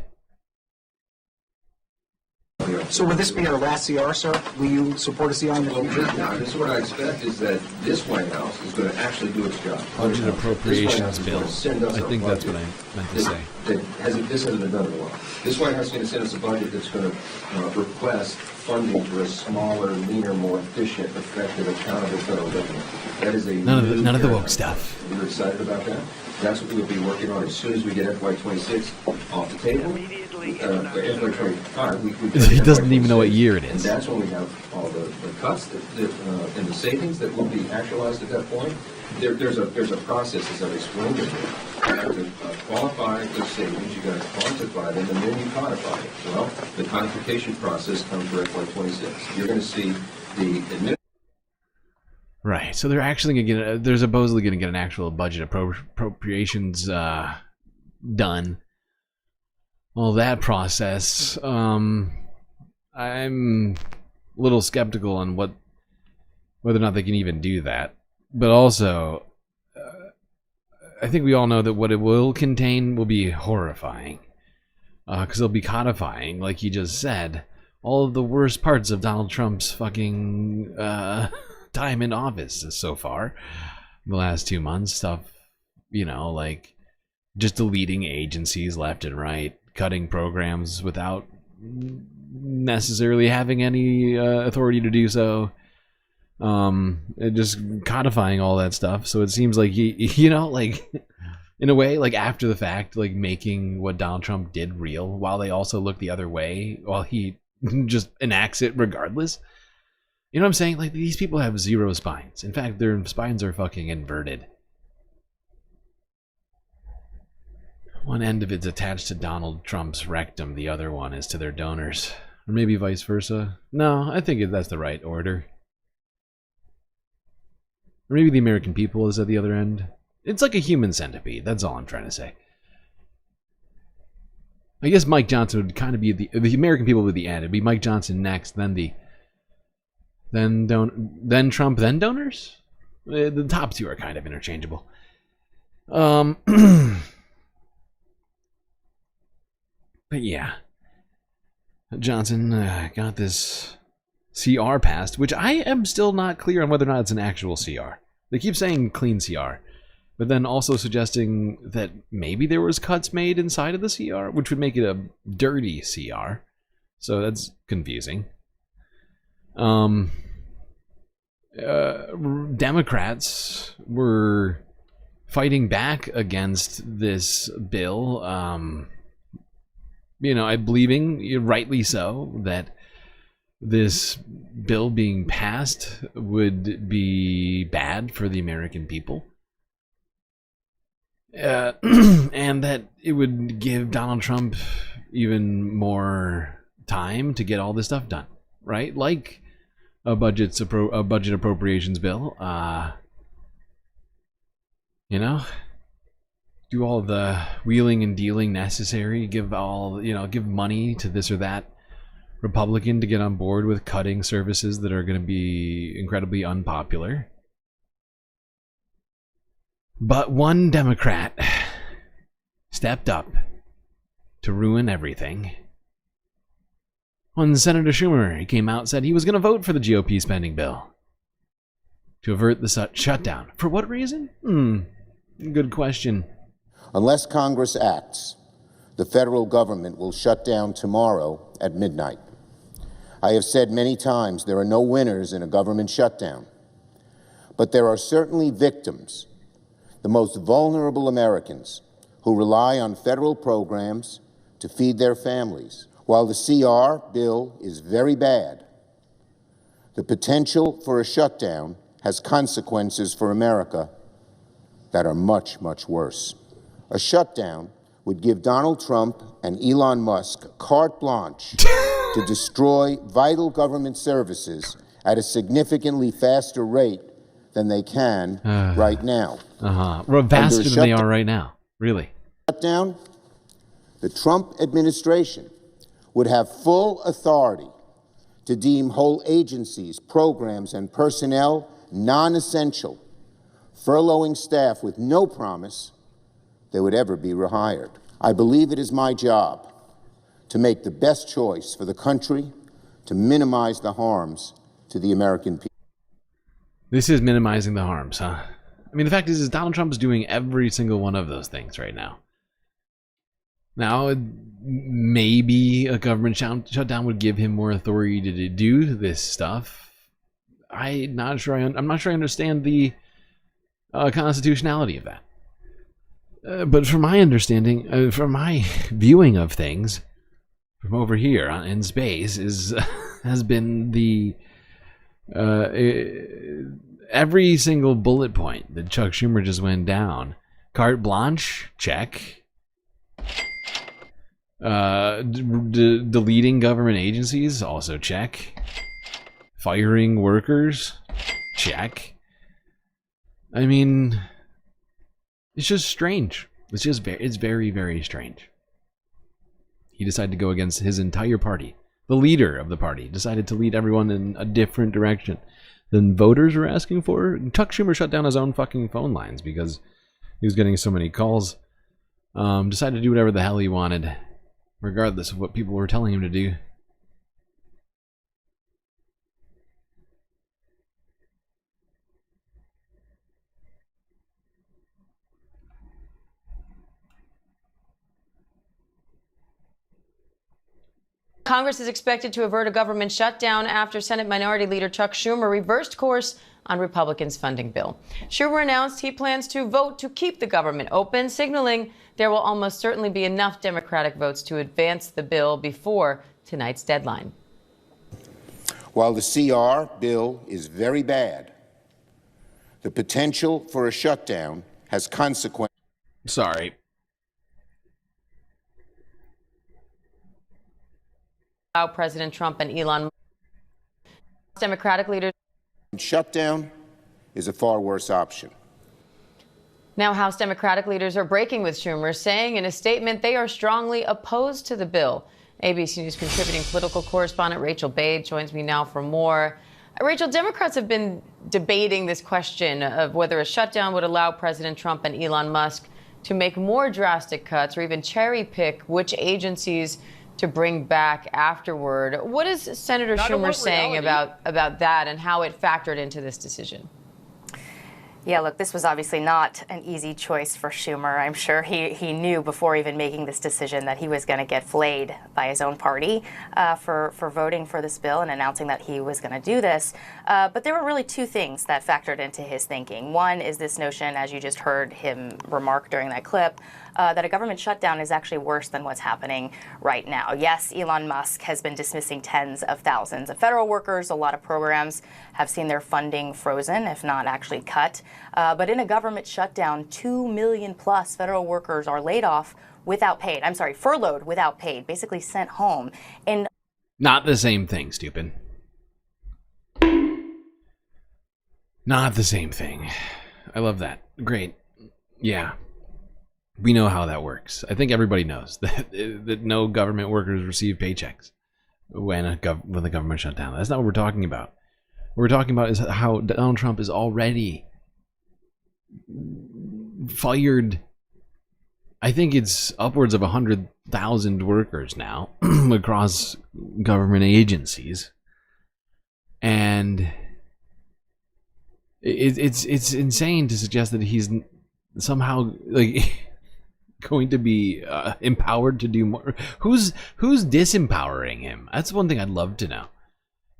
So would this be our last CR, sir? Will you support a CR in the future? No, this is what I expect is that this White House is going to actually do its job. Budget appropriations bill. I think that's what I meant to say. This hasn't been done in a while. This White House is going to send us a budget that's going to request funding for a smaller, leaner, more efficient, effective, accountable federal government. That is a none of the woke stuff. We're excited about that. That's what we'll be working on as soon as we get FY26 off the table. FY25, he doesn't even know what year it is. And that's when we have all the cuts and the savings that will be actualized at that point. There's a process, as I've explained it. You have to qualify the savings, you got to quantify them, and then you codify it. Well, the codification process comes for FY26. You're going to see the Right, so they're actually going to get. They're supposedly going to get an actual budget appropriations done. Well, that process, I'm a little skeptical on whether or not they can even do that. But also, I think we all know that what it will contain will be horrifying, because they'll be codifying, like he just said, all of the worst parts of Donald Trump's fucking time in office so far, the last 2 months. Stuff, like just deleting agencies left and right, cutting programs without necessarily having any authority to do so, just codifying all that stuff. So it seems like he, like in a way, like after the fact, like making what Donald Trump did real, while they also look the other way, while he just enacts it regardless. You know what I'm saying? Like, these people have zero spines. In fact, their spines are fucking inverted. One end of it's attached to Donald Trump's rectum, the other one is to their donors. Or maybe vice versa. No, I think that's the right order. Or maybe the American people is at the other end. It's like a human centipede, that's all I'm trying to say. I guess Mike Johnson would kind of be the American people would be the end. It'd be Mike Johnson next, then Trump, then donors? The top two are kind of interchangeable. But yeah. Johnson got this CR passed, which I am still not clear on whether or not it's an actual CR. They keep saying clean CR, but then also suggesting that maybe there was cuts made inside of the CR, which would make it a dirty CR. So that's confusing. Democrats were fighting back against this bill. I believing, rightly so, that this bill being passed would be bad for the American people. And that it would give Donald Trump even more time to get all this stuff done, right? Like a budget appropriations bill. Do all the wheeling and dealing necessary, give money to this or that Republican to get on board with cutting services that are going to be incredibly unpopular. But one Democrat stepped up to ruin everything. When Senator Schumer came out and said he was going to vote for the GOP spending bill to avert the shutdown. For what reason? Good question. Unless Congress acts, the federal government will shut down tomorrow at midnight. I have said many times there are no winners in a government shutdown, but there are certainly victims, the most vulnerable Americans who rely on federal programs to feed their families. While the CR bill is very bad, the potential for a shutdown has consequences for America that are much, much worse. A shutdown would give Donald Trump and Elon Musk carte blanche to destroy vital government services at a significantly faster rate than they can right now. Well, faster than they are right now, really. Shutdown, the Trump administration would have full authority to deem whole agencies, programs, and personnel non-essential, furloughing staff with no promise they would ever be rehired. I believe it is my job to make the best choice for the country to minimize the harms to the American people. This is minimizing the harms, huh? I mean, the fact is Donald Trump is doing every single one of those things right now. Now, maybe a government shutdown would give him more authority to do this stuff. I'm not sure I understand the constitutionality of that. But from my understanding, from my viewing of things from over here in space, has been the every single bullet point that Chuck Schumer just went down. Carte blanche, check. Deleting government agencies, also check. Firing workers, check. I mean, it's just strange. It's very, very strange. He decided to go against his entire party. The leader of the party decided to lead everyone in a different direction than voters were asking for. Chuck Schumer shut down his own fucking phone lines because he was getting so many calls. Decided to do whatever the hell he wanted, regardless of what people were telling him to do. Congress is expected to avert a government shutdown after Senate Minority Leader Chuck Schumer reversed course on Republicans' funding bill. Schumer announced he plans to vote to keep the government open, signaling there will almost certainly be enough Democratic votes to advance the bill before tonight's deadline. While the CR bill is very bad, the potential for a shutdown has consequences. Sorry. Allow President Trump and Elon Musk. Democratic leaders. Shutdown is a far worse option. Now, House Democratic leaders are breaking with Schumer, saying in a statement they are strongly opposed to the bill. ABC News contributing political correspondent Rachel Bade joins me now for more. Rachel, Democrats have been debating this question of whether a shutdown would allow President Trump and Elon Musk to make more drastic cuts or even cherry pick which agencies to bring back afterward. What is Senator Schumer saying about that and how it factored into this decision? Yeah, look, this was obviously not an easy choice for Schumer. I'm sure he knew before even making this decision that he was going to get flayed by his own party for voting for this bill and announcing that he was going to do this. But there were really two things that factored into his thinking. One is this notion, as you just heard him remark during that clip, that a government shutdown is actually worse than what's happening right now. Yes, Elon Musk has been dismissing tens of thousands of federal workers. A lot of programs have seen their funding frozen, if not actually cut. But in a government shutdown, 2 million plus federal workers are laid off without paid. I'm sorry, furloughed without paid, basically sent home. And not the same thing, stupid. Not the same thing. I love that. Great. Yeah. We know how that works. I think everybody knows that no government workers receive paychecks when the government shut down. That's not what we're talking about. What we're talking about is how Donald Trump is already fired. I think it's upwards of 100,000 workers now across government agencies, and it's insane to suggest that he's somehow like going to be empowered to do more. Who's disempowering him? That's one thing I'd love to know.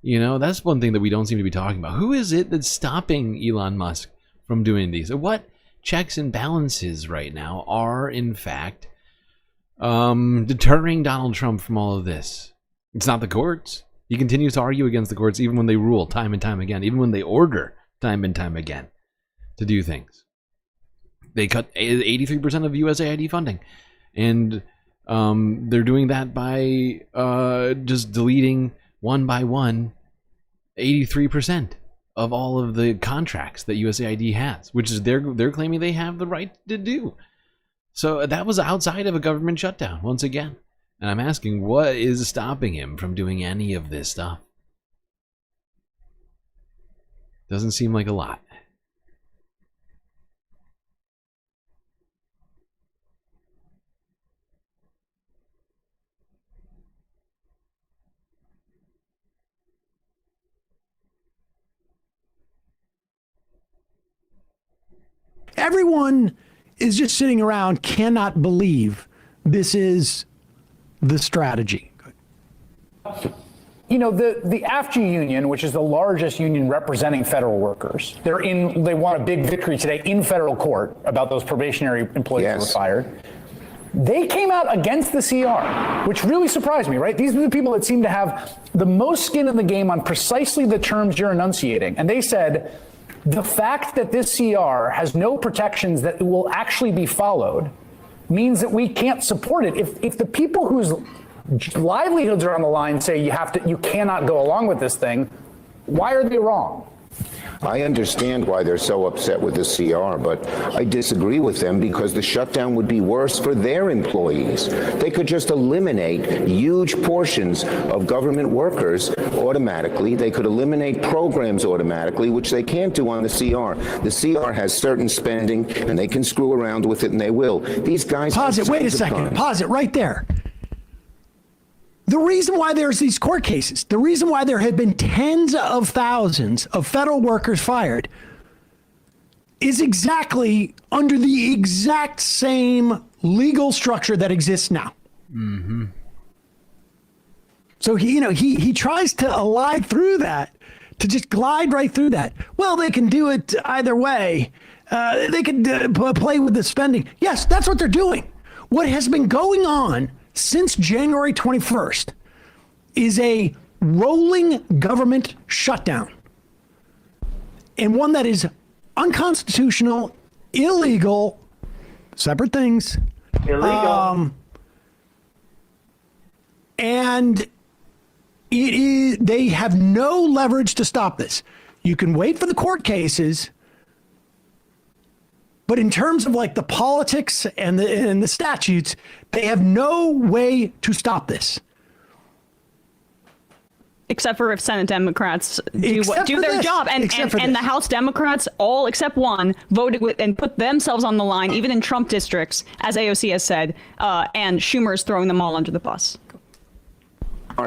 You know, that's one thing that we don't seem to be talking about. Who is it that's stopping Elon Musk from doing these? What checks and balances right now are in fact deterring Donald Trump from all of this? It's not the courts. He continues to argue against the courts even when they rule time and time again, even when they order time and time again to do things. They cut 83% of USAID funding, and they're doing that by just deleting one by one 83% of all of the contracts that USAID has, which is they're claiming they have the right to do. So that was outside of a government shutdown once again. And I'm asking, what is stopping him from doing any of this stuff? Doesn't seem like a lot. Everyone is just sitting around, cannot believe this is the strategy. You know, the AFG union, which is the largest union representing federal workers, they won a big victory today in federal court about those probationary employees who were fired. They came out against the CR, which really surprised me, right? These are the people that seem to have the most skin in the game on precisely the terms you're enunciating. And they said, the fact that this CR has no protections that will actually be followed means that we can't support it. If the people whose livelihoods are on the line say you cannot go along with this thing, why are they wrong? I understand why they're so upset with the CR, but I disagree with them because the shutdown would be worse for their employees. They could just eliminate huge portions of government workers automatically. They could eliminate programs automatically, which they can't do on the CR. The CR has certain spending, and they can screw around with it, and they will. These guys... Pause it. Wait a second. Pause it right there. The reason why there's these court cases, the reason why there have been tens of thousands of federal workers fired is exactly under the exact same legal structure that exists now. Mm-hmm. So he tries to glide through that, to just glide right through that. Well, they can do it either way. They can play with the spending. Yes, that's what they're doing. What has been going on since January 21st is a rolling government shutdown, and one that is unconstitutional, illegal, separate things. Illegal. And they have no leverage to stop this. You can wait for the court cases, but in terms of like the politics and the statutes, they have no way to stop this. Except for if Senate Democrats do their job. And the House Democrats, all except one, voted with and put themselves on the line, even in Trump districts, as AOC has said, and Schumer's throwing them all under the bus.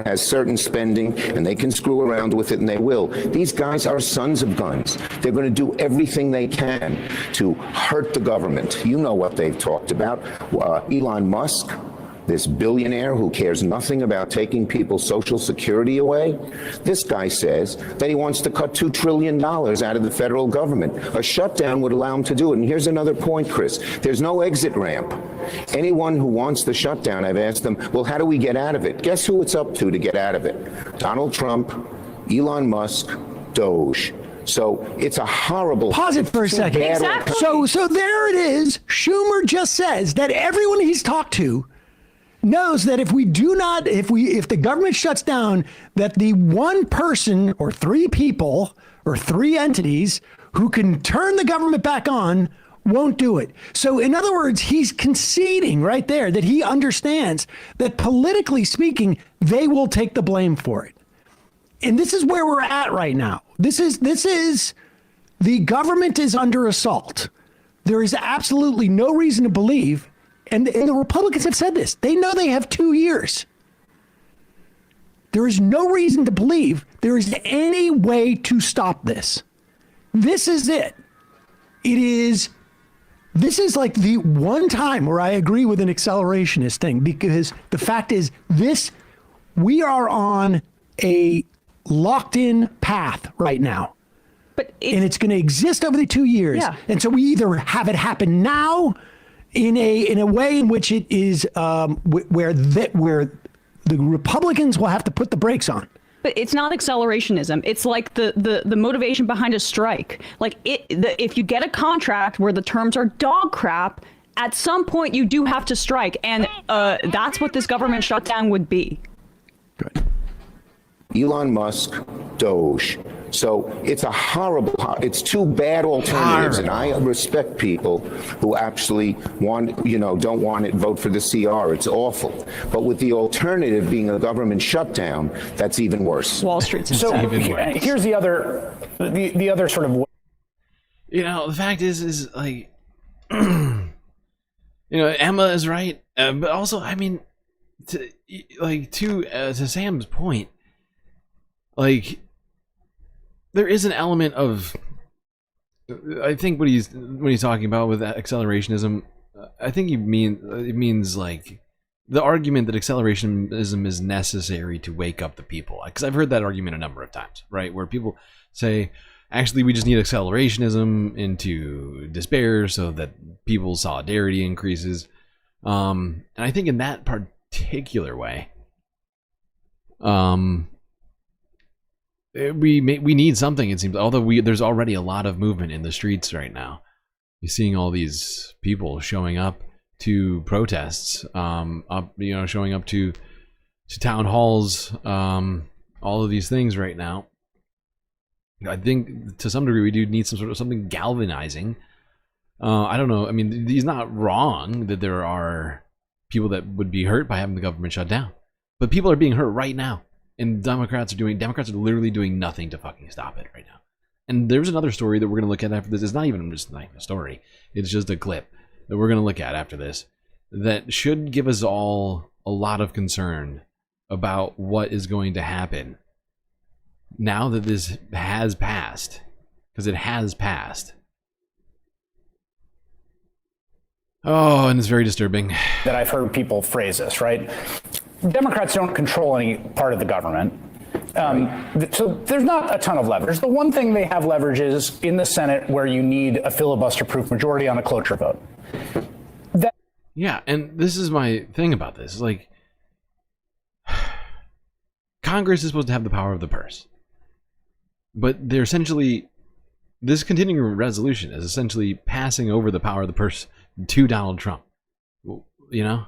has certain spending, and they can screw around with it, and they will. These guys are sons of guns. They're going to do everything they can to hurt the government. You know what they've talked about. Elon Musk, this billionaire who cares nothing about taking people's Social Security away, this guy says that he wants to cut $2 trillion out of the federal government. A shutdown would allow him to do it. And here's another point, Chris. There's no exit ramp. Anyone who wants the shutdown, I've asked them, well, how do we get out of it? Guess who it's up to get out of it? Donald Trump, Elon Musk, DOGE. So it's a horrible... Pause it for a second. Exactly. So there it is. Schumer just says that everyone he's talked to knows that if the government shuts down, that the one person or three people or three entities who can turn the government back on won't do it. So in other words, he's conceding right there that he understands that politically speaking, they will take the blame for it. And this is where we're at right now. This is the government is under assault. There is absolutely no reason to believe, and the Republicans have said this, they know they have 2 years. There is no reason to believe there is any way to stop this. This is it. This is like the one time where I agree with an accelerationist thing, because the fact is we are on a locked in path right now. And it's going to exist over the 2 years. Yeah. And so we either have it happen now in a way in which it is where the Republicans will have to put the brakes on. But it's not accelerationism. It's like the motivation behind a strike. Like if you get a contract where the terms are dog crap, at some point you do have to strike, and that's what this government shutdown would be. Good. Elon Musk, DOGE. So it's it's two bad alternatives, and I respect people who actually don't want it, vote for the CR. It's awful. But with the alternative being a government shutdown, that's even worse. Wall Street's so here's the other sort of. The fact is like, Emma is right, but also, I mean, to Sam's point, like, there is an element of, I think when he's talking about with accelerationism, I think it means like the argument that accelerationism is necessary to wake up the people. Because I've heard that argument a number of times, right? Where people say, actually, we just need accelerationism into despair so that people's solidarity increases. And I think in that particular way, we need something, it seems, although there's already a lot of movement in the streets right now. You're seeing all these people showing up to protests, showing up to town halls, all of these things right now. I think to some degree we do need something galvanizing. I don't know. I mean, he's not wrong that there are people that would be hurt by having the government shut down, but people are being hurt right now. And Democrats are literally doing nothing to fucking stop it right now. And there's another story that we're going to look at after this. It's not even just like a story. It's just a clip that we're going to look at after this that should give us all a lot of concern about what is going to happen now that this has passed. Because it has passed. Oh, and it's very disturbing. That I've heard people phrase this, right? Democrats don't control any part of the government. So there's not a ton of leverage. The one thing they have leverage is in the Senate, where you need a filibuster-proof majority on a cloture vote. Yeah, and this is my thing about this. Like, Congress is supposed to have the power of the purse. But they're essentially, this continuing resolution is essentially passing over the power of the purse to Donald Trump. You know?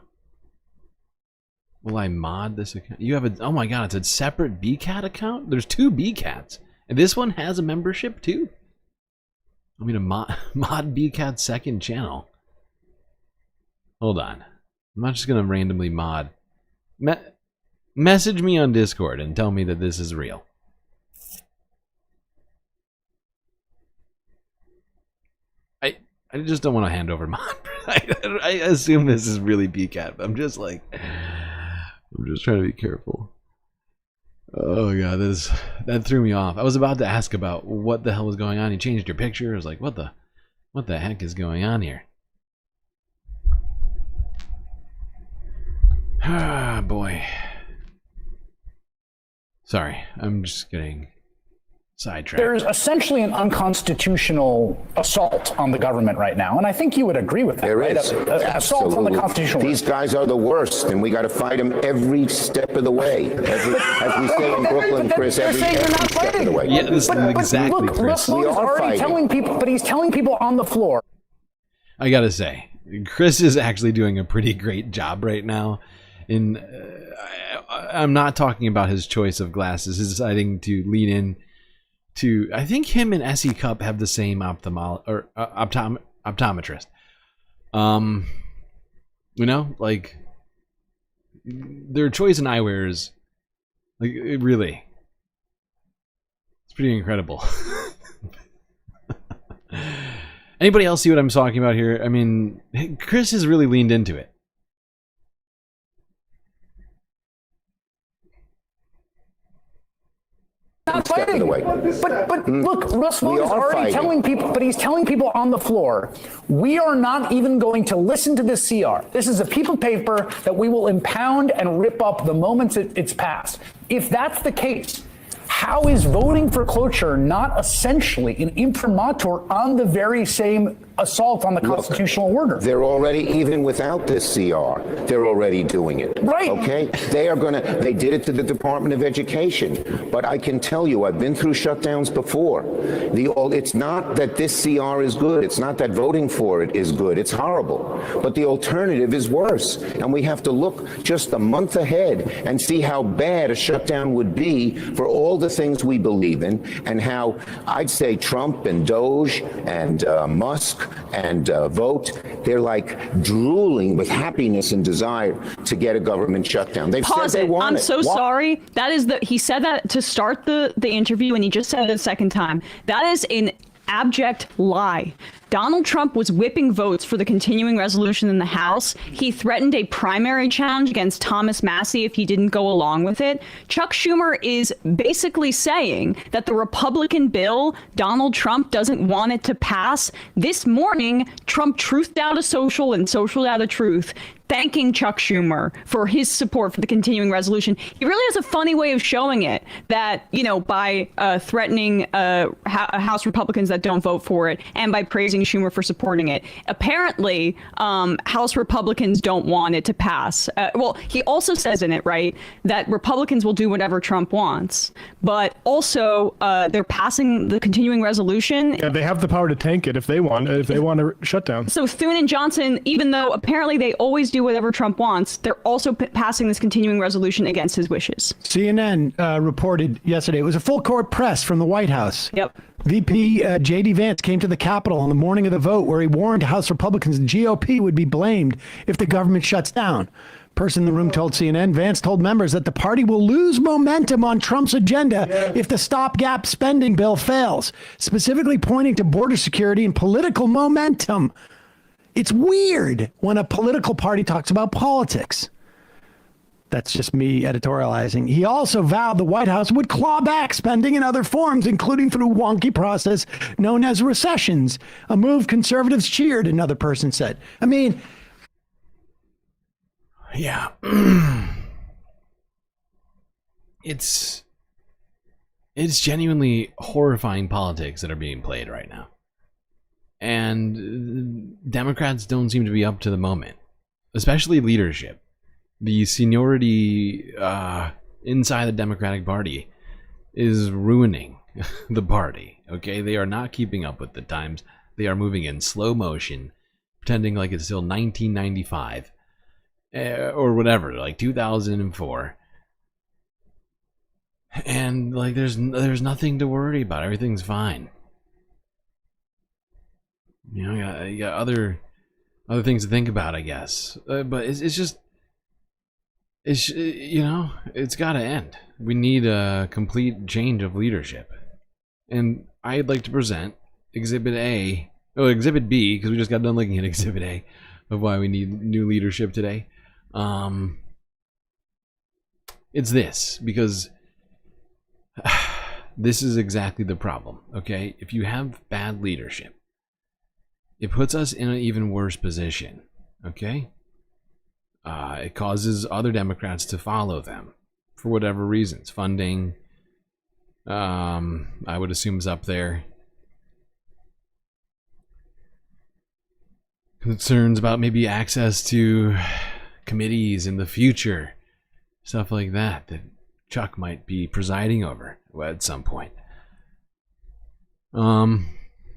Will I mod this account? You have oh my god, it's a separate BCAT account? There's 2 BCATs. And this one has a membership too? I'm gonna mod BCAT's second channel. Hold on. I'm not just gonna randomly mod. Message me on Discord and tell me that this is real. I just don't want to hand over mod. I assume this is really BCAT, but I'm just trying to be careful. Oh god, that threw me off. I was about to ask about what the hell was going on. You changed your picture. I was like, what the heck is going on here? Ah, boy. Sorry, I'm just getting sidetracked. There's essentially an unconstitutional assault on the government right now, and I think you would agree with that. There right? is. Assault on the constitutional. These guys are the worst, and we got to fight them every step of the way. As we say in Brooklyn, Chris, every step of the way. Yeah, this is exactly, look, Chris. We are already telling people, but he's telling people on the floor. I gotta say, Chris is actually doing a pretty great job right now. I'm not talking about his choice of glasses, his deciding to lean in to. I think him and S.E. Cupp have the same optometrist. You know, like their choice in eyewear is like it's pretty incredible. Anybody else see what I'm talking about here? I mean, Chris has really leaned into it. Not fighting. But look, Russ Vought is already telling people, but he's telling people on the floor, we are not even going to listen to this CR. This is a piece of paper that we will impound and rip up the moment it's passed. If that's the case, how is voting for cloture not essentially an imprimatur on the very same assault on the constitutional order? They're already, even without this CR, they're already doing it. Right. Okay? They did it to the Department of Education. But I can tell you, I've been through shutdowns before. It's not that this CR is good. It's not that voting for it is good. It's horrible. But the alternative is worse. And we have to look just a month ahead and see how bad a shutdown would be for all the things we believe in, and how I'd say Trump and DOGE and Musk and Vote, they're like drooling with happiness and desire to get a government shutdown. They've said they want I'm it. so sorry. That is he said that to start the interview, and he just said it a second time. That is an abject lie. Donald Trump was whipping votes for the continuing resolution in the House. He threatened a primary challenge against Thomas Massie if he didn't go along with it. Chuck Schumer is basically saying that the Republican bill, Donald Trump doesn't want it to pass. This morning, Trump truthed out a social and socialed out a truth, thanking Chuck Schumer for his support for the continuing resolution. He really has a funny way of showing it, that, you know, by threatening House Republicans that don't vote for it, and by praising Schumer for supporting it. Apparently, House Republicans don't want it to pass. Well, he also says in it, right, that Republicans will do whatever Trump wants, but also they're passing the continuing resolution. Yeah, they have the power to tank it if they want to shut down. So Thune and Johnson, even though apparently they always do whatever Trump wants, they're also passing this continuing resolution against his wishes. CNN reported yesterday, it was a full court press from the White House. Yep. VP J.D. Vance came to the Capitol on the morning of the vote where he warned House Republicans the GOP would be blamed if the government shuts down. Person in the room told CNN, Vance told members that the party will lose momentum on Trump's agenda if the stopgap spending bill fails, specifically pointing to border security and political momentum. It's weird when a political party talks about politics. That's just me editorializing. He also vowed the White House would claw back spending in other forms, including through a wonky process known as recessions, a move conservatives cheered, another person said. I mean... Yeah. It's genuinely horrifying politics that are being played right now. And Democrats don't seem to be up to the moment, especially leadership. The seniority inside the Democratic Party is ruining the party. Okay, they are not keeping up with the times. They are moving in slow motion, pretending like it's still 1995 or whatever, like 2004. And like there's nothing to worry about. Everything's fine. You know, you got other things to think about, I guess. But it's you know, it's got to end. We need a complete change of leadership. And I'd like to present Exhibit A, oh, Exhibit B, because we just got done looking at Exhibit A of why we need new leadership today. It's this, because this is exactly the problem, okay? If you have bad leadership, it puts us in an even worse position, okay? It causes other Democrats to follow them for whatever reasons. Funding, I would assume, is up there. Concerns about maybe access to committees in the future, stuff like that Chuck might be presiding over at some point.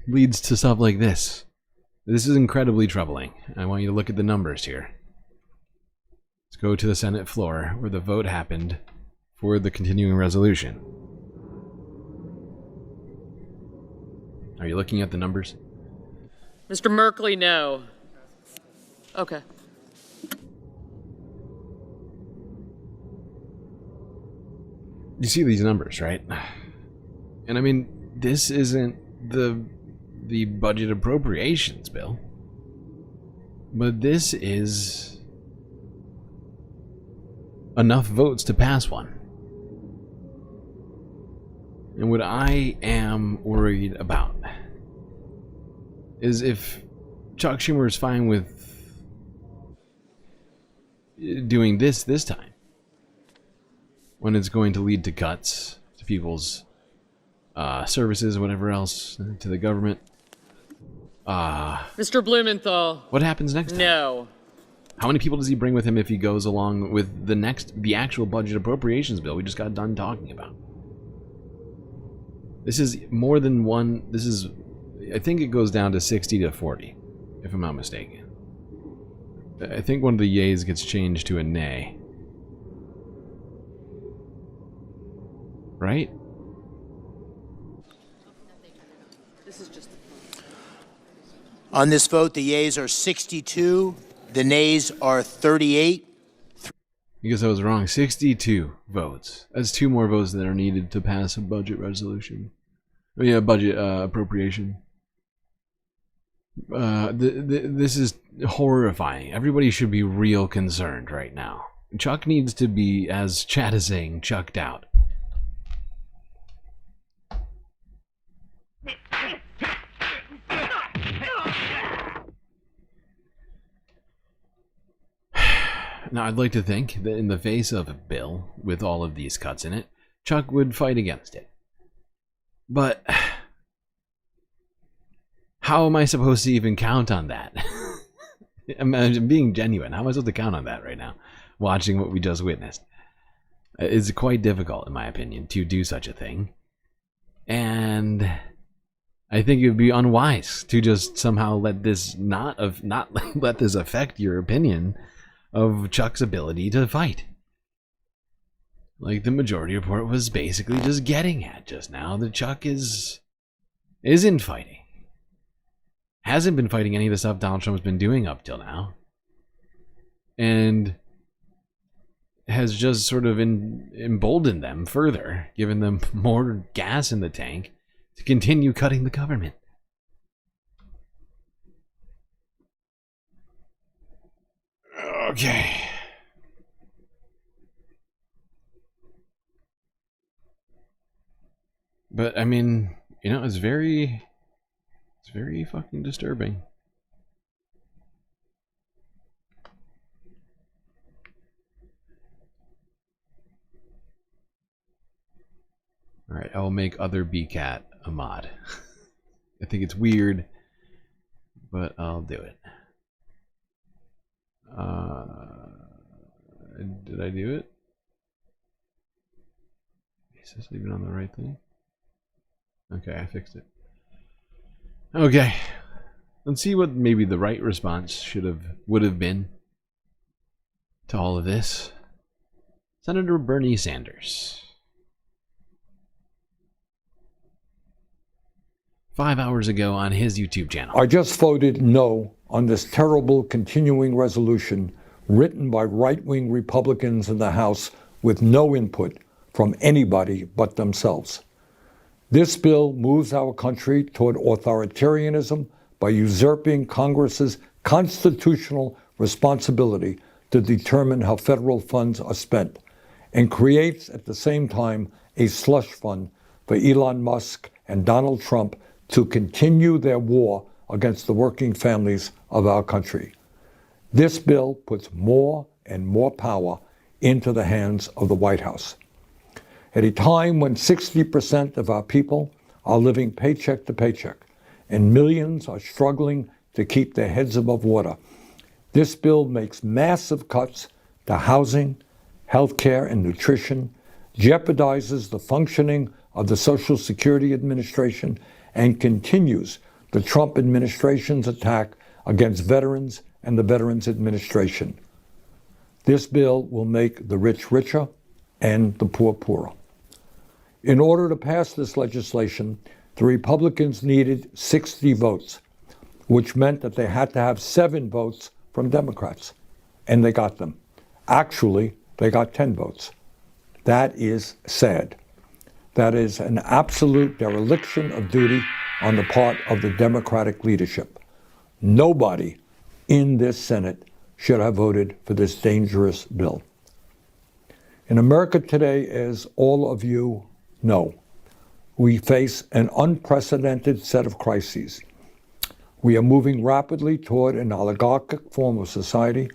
Leads to stuff like this. This is incredibly troubling. I want you to look at the numbers here. Let's go to the Senate floor where the vote happened for the continuing resolution. Are you looking at the numbers? Mr. Merkley, no. Okay. You see these numbers, right? And I mean, this isn't the budget appropriations bill, but this is enough votes to pass one. And what I am worried about is if Chuck Schumer is fine with doing this time, when it's going to lead to cuts to people's services, whatever else, to the government. Mr. Blumenthal. What happens next time? No. How many people does he bring with him if he goes along with the actual budget appropriations bill we just got done talking about? This is more than one. This is, I think it goes down to 60 to 40, if I'm not mistaken. I think one of the yays gets changed to a nay. Right? On this vote, the yeas are 62, the nays are 38. Because I was wrong. 62 votes. That's 2 more votes that are needed to pass a budget resolution. Oh, yeah, budget appropriation. This is horrifying. Everybody should be real concerned right now. Chuck needs to be, as Chad is saying, chucked out. Now, I'd like to think that in the face of a bill with all of these cuts in it, Chuck would fight against it. But how am I supposed to even count on that? I'm being genuine. How am I supposed to count on that right now, watching what we just witnessed? It's quite difficult, in my opinion, to do such a thing. And I think it would be unwise to just somehow let this not let this affect your opinion of Chuck's ability to fight. Like the majority report was basically just getting at just now, that Chuck isn't fighting. Hasn't been fighting any of the stuff Donald Trump's been doing up till now. And has just sort of emboldened them further, given them more gas in the tank to continue cutting the government. Okay. But I mean, you know, it's very fucking disturbing. All right, I will make other BCat a mod. I think it's weird, but I'll do it. Did I do it? Is this even on the right thing? Okay, I fixed it. Okay, let's see what maybe the right response would have been to all of this. Senator Bernie Sanders. 5 hours ago on his YouTube channel. I just voted no on this terrible continuing resolution written by right-wing Republicans in the House with no input from anybody but themselves. This bill moves our country toward authoritarianism by usurping Congress's constitutional responsibility to determine how federal funds are spent. and creates at the same time a slush fund for Elon Musk and Donald Trump to continue their war against the working families of our country. This bill puts more and more power into the hands of the White House. At a time when 60% of our people are living paycheck to paycheck and millions are struggling to keep their heads above water, this bill makes massive cuts to housing, health care, and nutrition, jeopardizes the functioning of the Social Security Administration, and continues the Trump administration's attack against veterans and the Veterans Administration. This bill will make the rich richer and the poor poorer. In order to pass this legislation, the Republicans needed 60 votes, which meant that they had to have 7 votes from Democrats, and they got them. Actually, they got 10 votes. That is sad. That is an absolute dereliction of duty on the part of the Democratic leadership. Nobody in this Senate should have voted for this dangerous bill. In America today, as all of you know, we face an unprecedented set of crises. We are moving rapidly toward an oligarchic form of society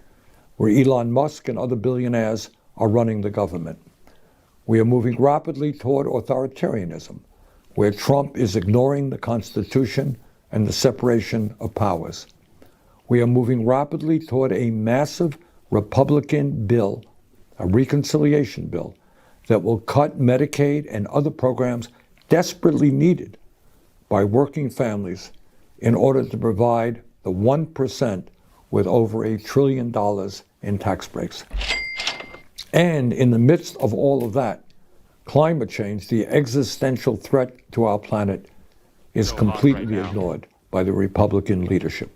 where Elon Musk and other billionaires are running the government. We are moving rapidly toward authoritarianism, where Trump is ignoring the Constitution and the separation of powers. We are moving rapidly toward a massive Republican bill, a reconciliation bill, that will cut Medicaid and other programs desperately needed by working families in order to provide the 1% with over $1 trillion in tax breaks. And in the midst of all of that, climate change, the existential threat to our planet, is completely ignored by the Republican leadership.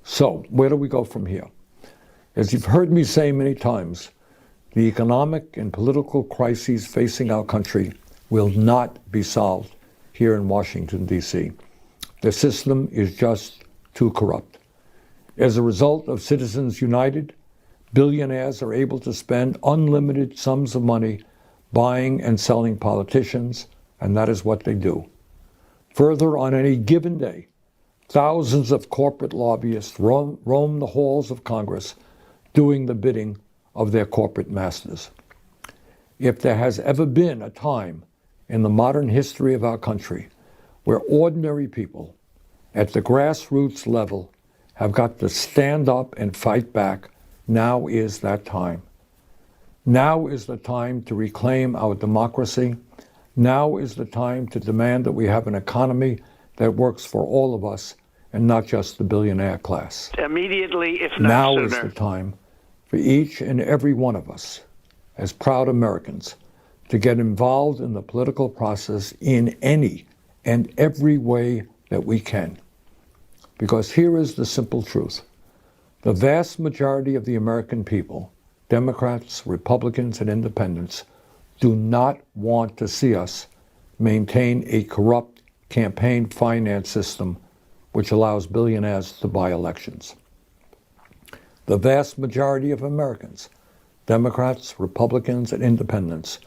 So, where do we go from here? As you've heard me say many times, the economic and political crises facing our country will not be solved here in Washington, D.C. The system is just too corrupt. As a result of Citizens United, billionaires are able to spend unlimited sums of money buying and selling politicians, and that is what they do. Further, on any given day, thousands of corporate lobbyists roam the halls of Congress doing the bidding of their corporate masters. If there has ever been a time in the modern history of our country where ordinary people at the grassroots level have got to stand up and fight back, now is that time. Now is the time to reclaim our democracy. Now is the time to demand that we have an economy that works for all of us and not just the billionaire class. Immediately, if not now sooner. Is the time for each and every one of us, as proud Americans, to get involved in the political process in any and every way that we can. Because here is the simple truth. The vast majority of the American people, Democrats, Republicans, and Independents, do not want to see us maintain a corrupt campaign finance system which allows billionaires to buy elections. The vast majority of Americans, Democrats, Republicans, and Independents,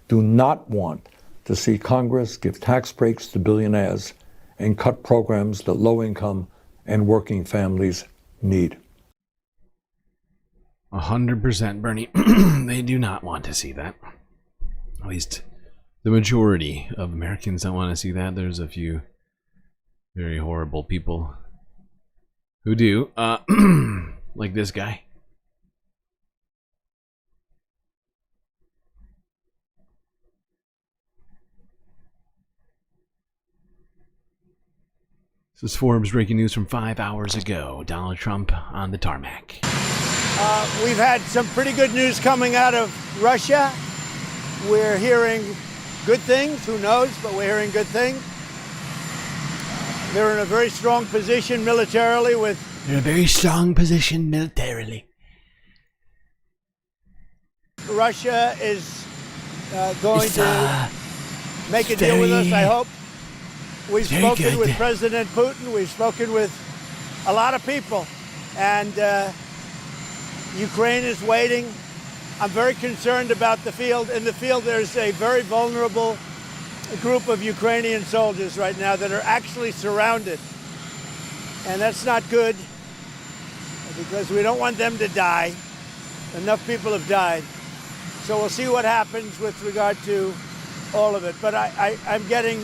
do not want to see Congress give tax breaks to billionaires and cut programs that low-income and working families need. 100%, Bernie. They do not want to see that. At least the majority of Americans don't want to see that. There's a few very horrible people who do. Like this guy. This is Forbes breaking news from 5 hours ago. Donald Trump on the tarmac. We've had some pretty good news coming out of Russia. We're hearing good things. Who knows? But we're hearing good things. They're in a very strong position militarily with... They're in a very strong position militarily. Russia is going to make a deal with us, I hope. We've spoken with President Putin. We've spoken with a lot of people. And Ukraine is waiting I'm very concerned about the field. In the field, there's a very vulnerable group of Ukrainian soldiers right now that are actually surrounded. And that's not good because we don't want them to die. Enough people have died. So we'll see what happens with regard to all of it. But I'm getting...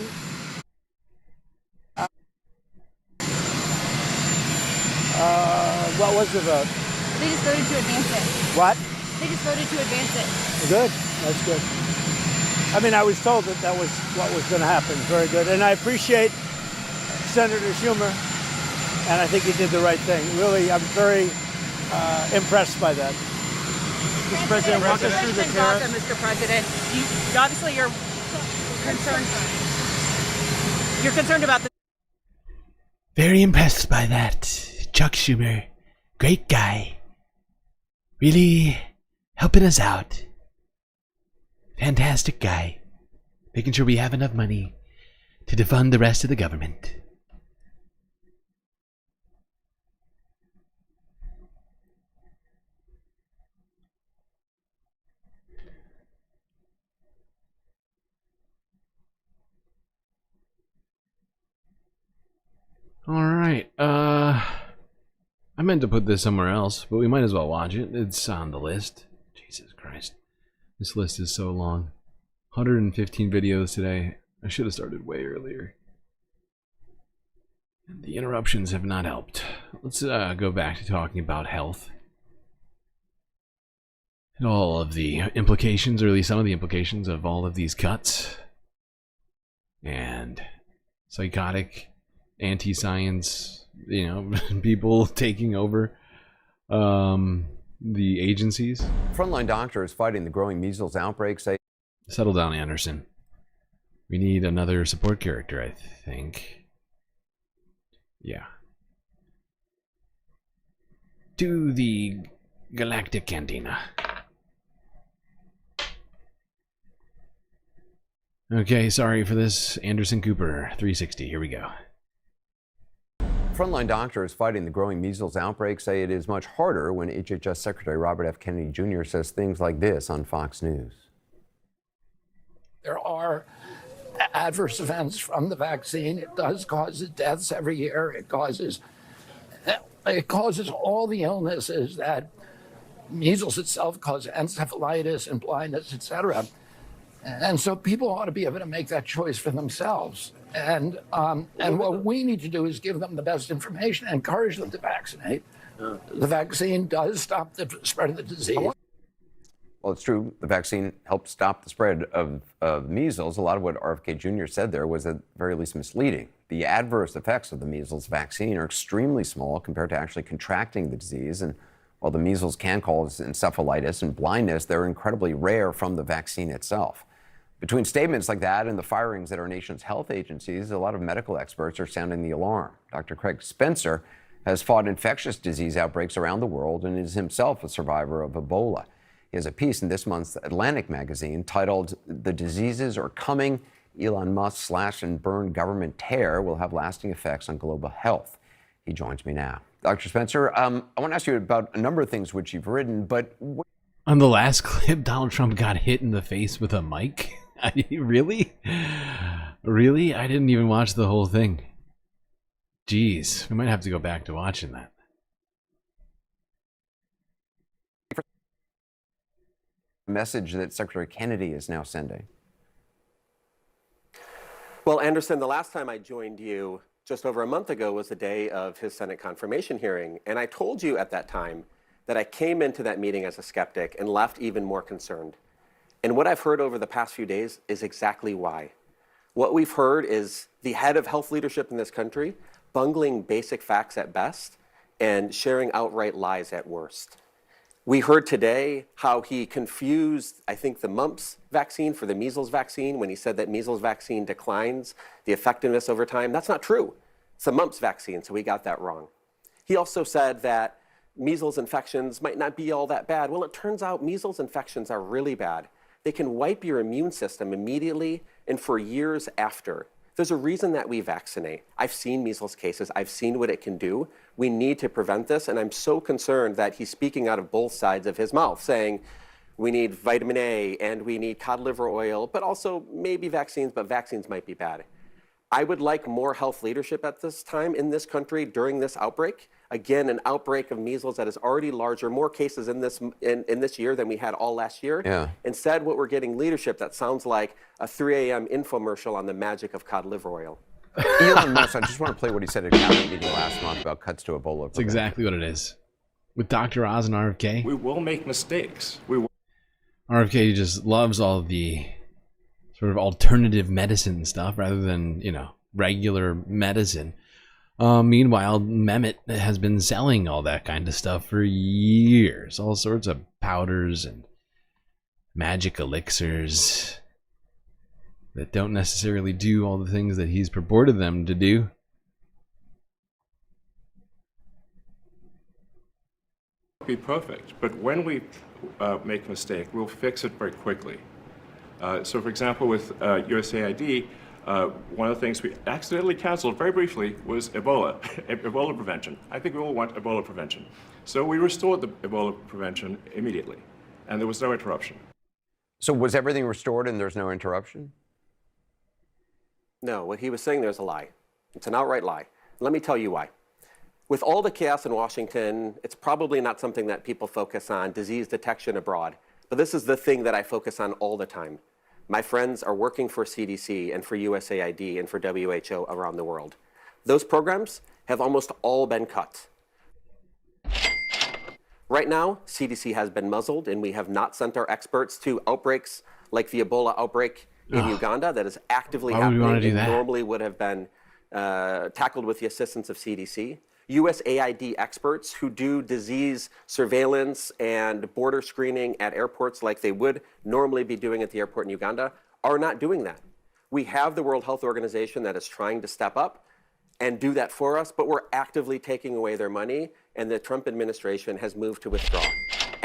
what was the vote? They just voted to advance it. What? They just voted to advance it. Good. That's good. I mean, I was told that that was what was going to happen. Very good. And I appreciate Senator Schumer, and I think he did the right thing. Really, I'm very impressed by that. Mr. President, walk us through the tariffs. Mr. President, obviously you're concerned. You're concerned about the... Very impressed by that. Chuck Schumer, great guy. Really helping us out. Fantastic guy. Making sure we have enough money to defund the rest of the government. Alright, I meant to put this somewhere else, but we might as well watch it. It's on the list. Jesus Christ. This list is so long. 115 videos today. I should have started way earlier. And the interruptions have not helped. Let's go back to talking about health. And all of the implications, or at least some of the implications of all of these cuts. And psychotic, anti-science, you know, people taking over the agencies. Frontline doctors fighting the growing measles outbreak say... Settle down, Anderson. We need another support character, I think. Yeah. Do the Galactic Cantina. Okay, sorry for this. Anderson Cooper, 360. Here we go. Frontline doctors fighting the growing measles outbreak say it is much harder when HHS Secretary Robert F. Kennedy Jr. says things like this on Fox News. There are adverse events from the vaccine. It does cause deaths every year. It causes all the illnesses that measles itself causes, encephalitis and blindness, etc. And so people ought to be able to make that choice for themselves. And what we need to do is give them the best information and encourage them to vaccinate. The vaccine does stop the spread of the disease. Well, it's true. The vaccine helped stop the spread of measles. A lot of what RFK Jr. said there was at the very least misleading. The adverse effects of the measles vaccine are extremely small compared to actually contracting the disease. And while the measles can cause encephalitis and blindness, they're incredibly rare from the vaccine itself. Between statements like that and the firings at our nation's health agencies, a lot of medical experts are sounding the alarm. Dr. Craig Spencer has fought infectious disease outbreaks around the world and is himself a survivor of Ebola. He has a piece in this month's Atlantic magazine titled "The Diseases Are Coming. Elon Musk's slash and burn government tear will have lasting effects on global health." He joins me now. Dr. Spencer, I want to ask you about a number of things which you've written, but... On the last clip, Donald Trump got hit in the face with a mic? Really? Really? I didn't even watch the whole thing. Jeez, we might have to go back to watching that. Message that Secretary Kennedy is now sending. Well, Anderson, the last time I joined you just over a month ago was the day of his Senate confirmation hearing. And I told you at that time that I came into that meeting as a skeptic and left even more concerned. And what I've heard over the past few days is exactly why. What we've heard is the head of health leadership in this country bungling basic facts at best and sharing outright lies at worst. We heard today how he confused, I think, the mumps vaccine for the measles vaccine when he said that measles vaccine declines the effectiveness over time. That's not true. It's a mumps vaccine, so he got that wrong. He also said that measles infections might not be all that bad. Well, it turns out measles infections are really bad. They can wipe your immune system immediately and for years after. There's a reason that we vaccinate. I've seen measles cases. I've seen what it can do. We need to prevent this, and I'm so concerned that he's speaking out of both sides of his mouth, saying, We need vitamin A, and we need cod liver oil, but also maybe vaccines, but vaccines might be bad. I would like more health leadership at this time in this country during this outbreak. Again, an outbreak of measles that is already larger, more cases in this year than we had all last year. Yeah. Instead, what we're getting leadership that sounds like a 3 a.m. infomercial on the magic of cod liver oil. Elon Musk, I just want to play what he said at a cabinet meeting last month about cuts to Ebola. That's exactly what it is. With Dr. Oz and RFK. We will make mistakes. RFK just loves all the sort of alternative medicine stuff rather than, regular medicine. Meanwhile, Mehmet has been selling all that kind of stuff for years. All sorts of powders and magic elixirs that don't necessarily do all the things that he's purported them to do. Be perfect, but when we make a mistake, we'll fix it very quickly. So, for example, with USAID, one of the things we accidentally canceled very briefly was Ebola, Ebola prevention. I think we all want Ebola prevention. So we restored the Ebola prevention immediately, and there was no interruption. So was everything restored and there's no interruption? No, what he was saying there's a lie. It's an outright lie. Let me tell you why. With all the chaos in Washington, it's probably not something that people focus on, disease detection abroad. But this is the thing that I focus on all the time. My friends are working for CDC and for USAID and for WHO around the world. Those programs have almost all been cut. Right now, CDC has been muzzled, and we have not sent our experts to outbreaks like the Ebola outbreak in Uganda that is actively happening and normally would have been tackled with the assistance of CDC. USAID experts who do disease surveillance and border screening at airports like they would normally be doing at the airport in Uganda are not doing that. We have the World Health Organization that is trying to step up and do that for us, but we're actively taking away their money, and the Trump administration has moved to withdraw.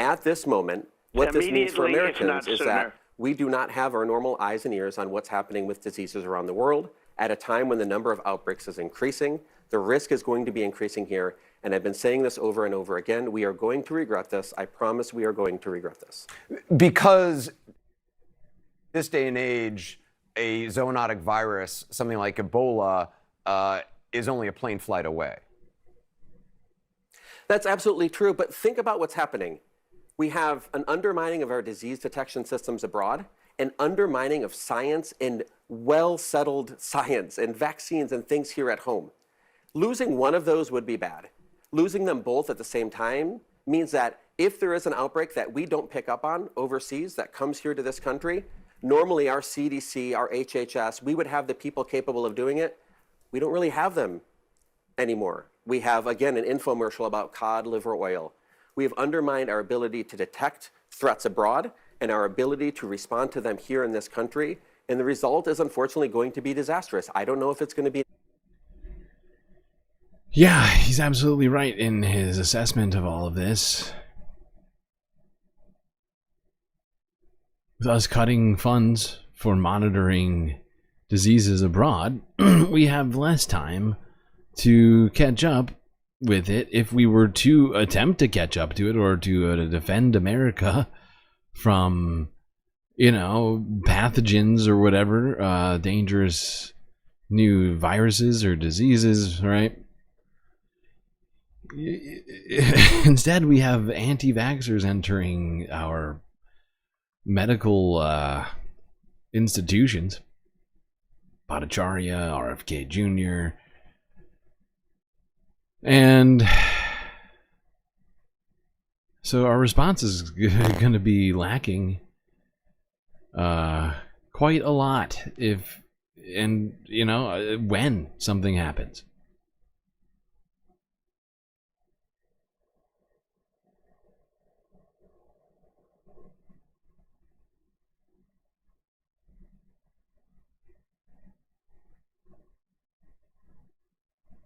At this moment, what this means for Americans is that we do not have our normal eyes and ears on what's happening with diseases around the world at a time when the number of outbreaks is increasing. The risk is going to be increasing here, and I've been saying this over and over again. We are going to regret this. I promise we are going to regret this. Because this day and age, a zoonotic virus, something like Ebola, is only a plane flight away. That's absolutely true, but think about what's happening. We have an undermining of our disease detection systems abroad, an undermining of science and well-settled science and vaccines and things here at home. Losing one of those would be bad. Losing them both at the same time means that if there is an outbreak that we don't pick up on overseas that comes here to this country, normally our CDC, our HHS, we would have the people capable of doing it. We don't really have them anymore. We have, again, an infomercial about cod liver oil. We have undermined our ability to detect threats abroad and our ability to respond to them here in this country. And the result is unfortunately going to be disastrous. I don't know if it's going to be. Yeah, he's absolutely right in his assessment of all of this. With us cutting funds for monitoring diseases abroad, we have less time to catch up with it if we were to attempt to catch up to it or to defend America from, pathogens or whatever, dangerous new viruses or diseases, right? Instead, we have anti-vaxxers entering our medical institutions. Bhattacharya, RFK Jr. And so our response is going to be lacking quite a lot when something happens.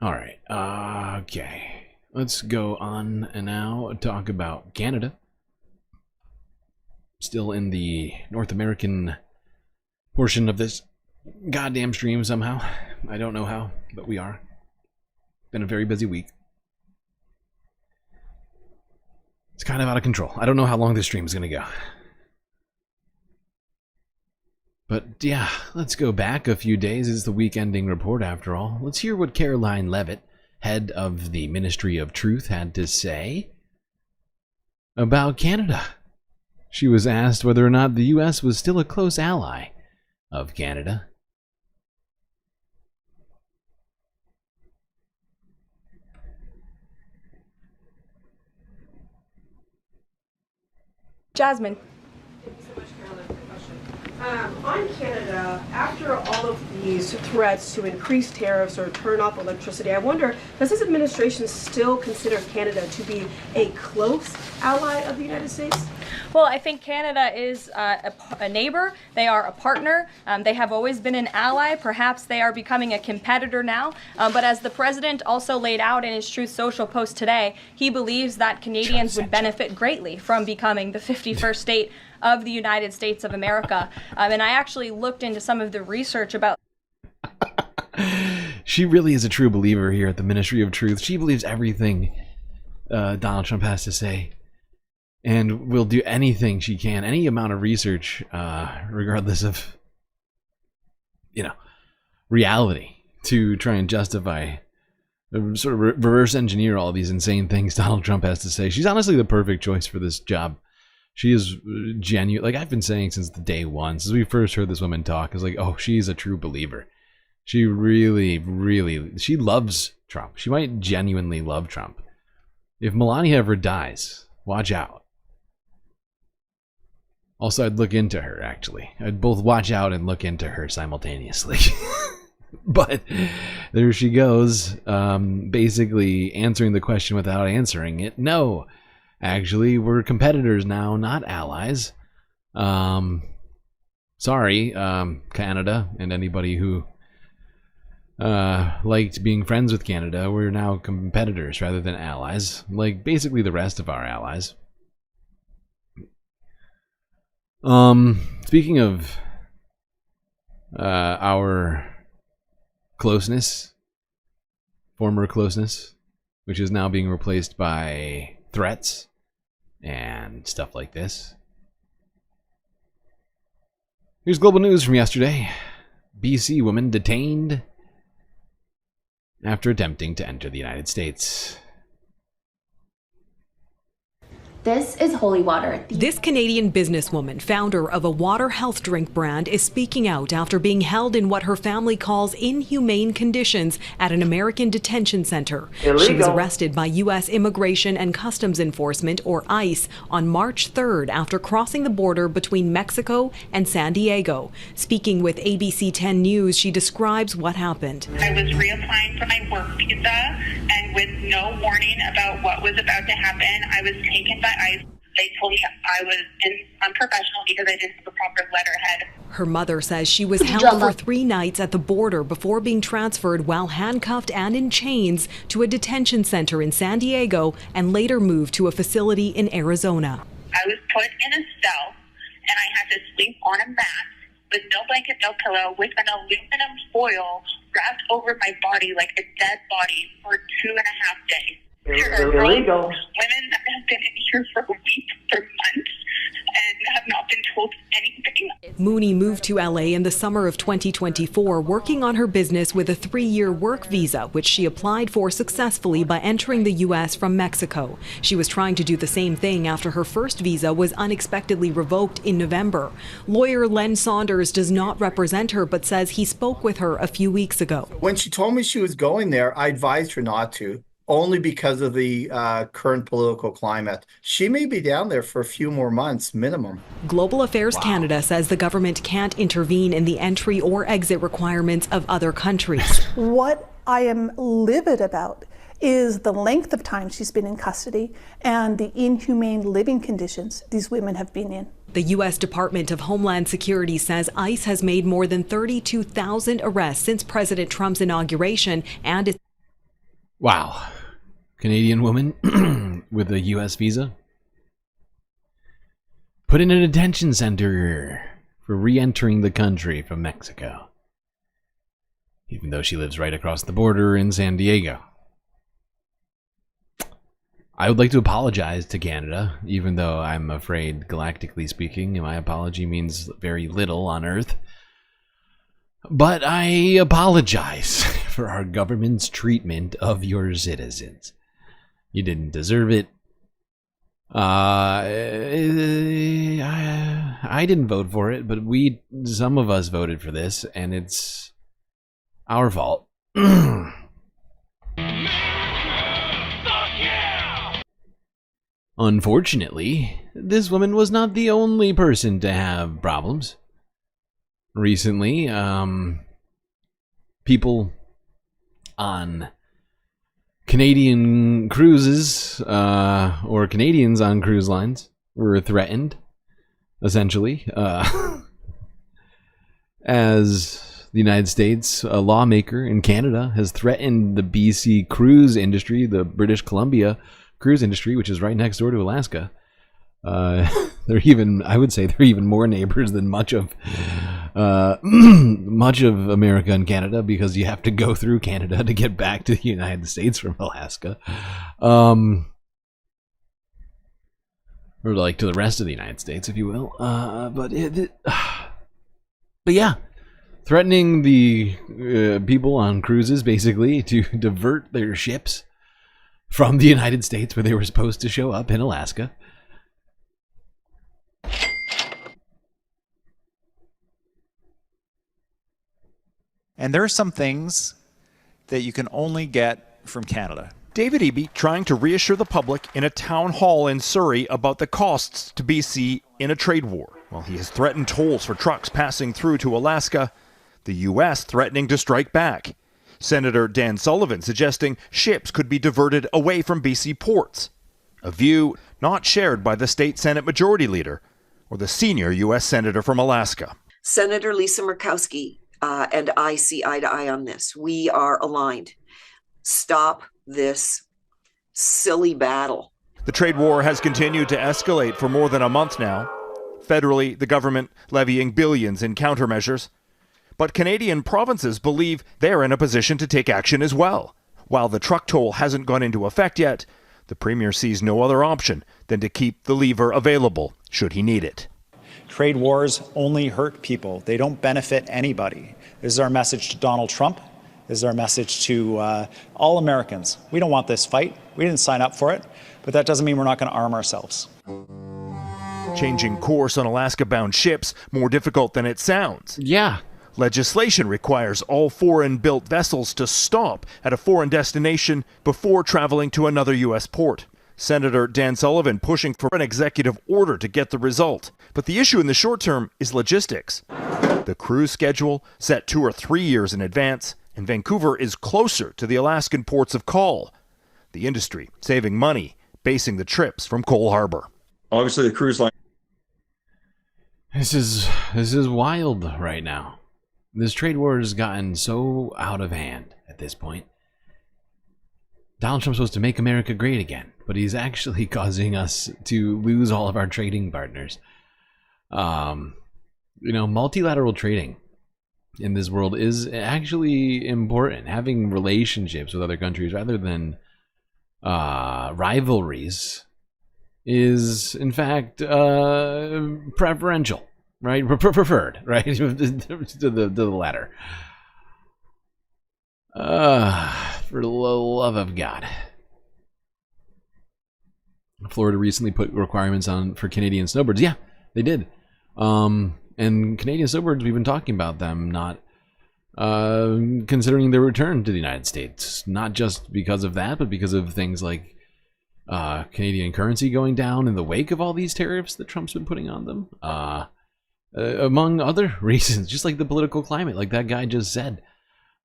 All right. Okay. Let's go on and now talk about Canada. Still in the North American portion of this goddamn stream somehow. I don't know how, but we are. Been a very busy week. It's kind of out of control. I don't know how long this stream is going to go. But yeah, let's go back a few days. It's the week-ending report after all. Let's hear what Caroline Leavitt, head of the Ministry of Truth, had to say about Canada. She was asked whether or not the U.S. was still a close ally of Canada. Jasmine. On Canada, after all of these threats to increase tariffs or turn off electricity, I wonder, does this administration still consider Canada to be a close ally of the United States? Well, I think Canada is a neighbor. They are a partner. They have always been an ally. Perhaps they are becoming a competitor now. But as the president also laid out in his Truth Social post today, he believes that Canadians would benefit greatly from becoming the 51st state of the United States of America. And I actually looked into some of the research about... She really is a true believer here at the Ministry of Truth. She believes everything Donald Trump has to say, and will do anything she can, any amount of research, regardless of, reality, to try and justify, sort of reverse engineer all these insane things Donald Trump has to say. She's honestly the perfect choice for this job. She is genuine. Like I've been saying since the day one, since we first heard this woman talk, is like, oh, she's a true believer. She really, really, she loves Trump. She might genuinely love Trump. If Melania ever dies, watch out. Also, I'd look into her, actually. I'd both watch out and look into her simultaneously. But there she goes, basically answering the question without answering it. No, actually, we're competitors now, not allies. Sorry, Canada, and anybody who liked being friends with Canada. We're now competitors rather than allies, like basically the rest of our allies. Speaking of our closeness, former closeness, which is now being replaced by threats and stuff like this. Here's global news from yesterday. BC woman detained after attempting to enter the United States. This is holy water. This Canadian businesswoman, founder of a water health drink brand, is speaking out after being held in what her family calls inhumane conditions at an American detention center. Illegal. She was arrested by U.S. Immigration and Customs Enforcement, or ICE, on March 3rd after crossing the border between Mexico and San Diego. Speaking with ABC 10 News, she describes what happened. I was reapplying for my work visa, and with no warning about what was about to happen, I was taken by ICE. They told me I was unprofessional because I didn't have a proper letterhead. Her mother says she was held for 3 nights at the border before being transferred while handcuffed and in chains to a detention center in San Diego and later moved to a facility in Arizona. I was put in a cell and I had to sleep on a mat with no blanket, no pillow, with an aluminum foil wrapped over my body like a dead body for 2.5 days. There are Illegal. women that have been in here for weeks, for months, and have not been told anything. Mooney moved to LA in the summer of 2024, working on her business with a 3-year work visa, which she applied for successfully by entering the U.S. from Mexico. She was trying to do the same thing after her first visa was unexpectedly revoked in November. Lawyer Len Saunders does not represent her, but says he spoke with her a few weeks ago. When she told me she was going there, I advised her not to, only because of the current political climate. She may be down there for a few more months minimum. Global Affairs Canada says the government can't intervene in the entry or exit requirements of other countries. What I am livid about is the length of time she's been in custody and the inhumane living conditions these women have been in. The U.S. Department of Homeland Security says ICE has made more than 32,000 arrests since President Trump's inauguration, and it's... Wow. Canadian woman with a U.S. visa put in a detention center for re-entering the country from Mexico, even though she lives right across the border in San Diego. I would like to apologize to Canada, even though I'm afraid, galactically speaking, my apology means very little on Earth. But I apologize for our government's treatment of your citizens. You didn't deserve it. I didn't vote for it, but some of us voted for this, and it's our fault. Unfortunately, this woman was not the only person to have problems. Recently, people on Canadian cruises, or Canadians on cruise lines, were threatened, essentially, as the United States, a lawmaker in Canada, has threatened the BC cruise industry, the British Columbia cruise industry, which is right next door to Alaska. They're even more neighbors than much of America and Canada, because you have to go through Canada to get back to the United States from Alaska, or like to the rest of the United States, if you will. But yeah, threatening the people on cruises basically to divert their ships from the United States, where they were supposed to show up in Alaska. And there are some things that you can only get from Canada. David Eby trying to reassure the public in a town hall in Surrey about the costs to BC in a trade war. While he has threatened tolls for trucks passing through to Alaska, the U.S. threatening to strike back. Senator Dan Sullivan suggesting ships could be diverted away from BC ports. A view not shared by the state Senate Majority Leader or the senior U.S. Senator from Alaska. Senator Lisa Murkowski and I see eye to eye on this. We are aligned. Stop this silly battle. The trade war has continued to escalate for more than a month now. Federally, the government levying billions in countermeasures. But Canadian provinces believe they're in a position to take action as well. While the truck toll hasn't gone into effect yet, the Premier sees no other option than to keep the lever available should he need it. Trade wars only hurt people. They don't benefit anybody. This is our message to Donald Trump. This is our message to all Americans. We don't want this fight. We didn't sign up for it, but that doesn't mean we're not going to arm ourselves. Changing course on Alaska-bound ships more difficult than it sounds. Yeah. Legislation requires all foreign-built vessels to stop at a foreign destination before traveling to another U.S. port. Senator Dan Sullivan pushing for an executive order to get the result. But the issue in the short term is logistics. The cruise schedule set 2 or 3 years in advance, and Vancouver is closer to the Alaskan ports of call. The industry saving money, basing the trips from Cole Harbour. Obviously, the cruise line. This is wild right now. This trade war has gotten so out of hand at this point. Donald Trump's supposed to make America great again, but he's actually causing us to lose all of our trading partners. Multilateral trading in this world is actually important. Having relationships with other countries rather than rivalries is, in fact, preferential, right? Preferred, right? to the latter. For the love of God. Florida recently put requirements on for Canadian snowbirds. Yeah, they did. And Canadian snowbirds, we've been talking about them not considering their return to the United States. Not just because of that, but because of things like Canadian currency going down in the wake of all these tariffs that Trump's been putting on them. Among other reasons, just like the political climate, like that guy just said.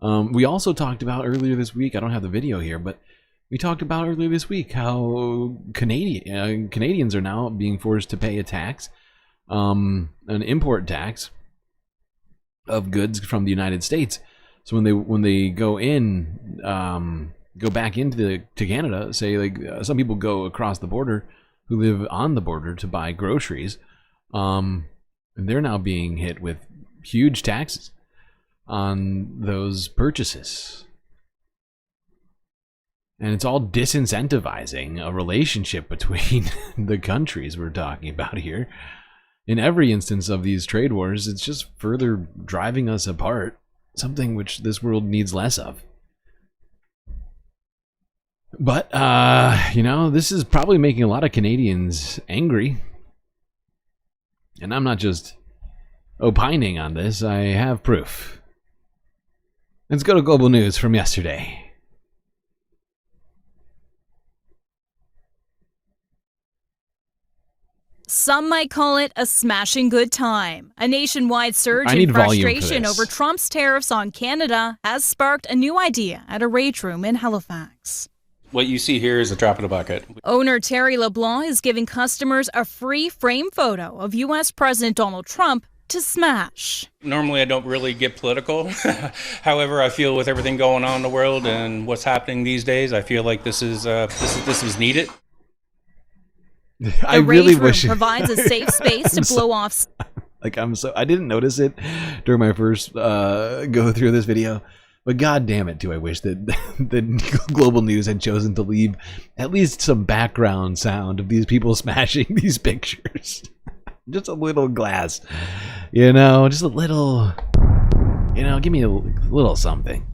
We also talked about earlier this week, I don't have the video here, but we talked about earlier this week how Canadians are now being forced to pay a tax, an import tax of goods from the United States. So when they go back into Canada, say like some people go across the border who live on the border to buy groceries, and they're now being hit with huge taxes on those purchases. And it's all disincentivizing a relationship between the countries we're talking about here. In every instance of these trade wars, it's just further driving us apart. something which this world needs less of. But, this is probably making a lot of Canadians angry. And I'm not just opining on this, I have proof. Let's go to global news from yesterday. Some might call it a smashing good time. A nationwide surge in frustration over Trump's tariffs on Canada has sparked a new idea at a rage room in Halifax. What you see here is a drop in the bucket. Owner Terry LeBlanc is giving customers a free frame photo of U.S. President Donald Trump to smash. Normally, I don't really get political. However, I feel with everything going on in the world and what's happening these days, I feel like this was needed. I really wish it provides a safe space to blow off. I didn't notice it during my first go through this video, but god damn it, do I wish that the global news had chosen to leave at least some background sound of these people smashing these pictures. Just a little glass, just a little, give me a little something.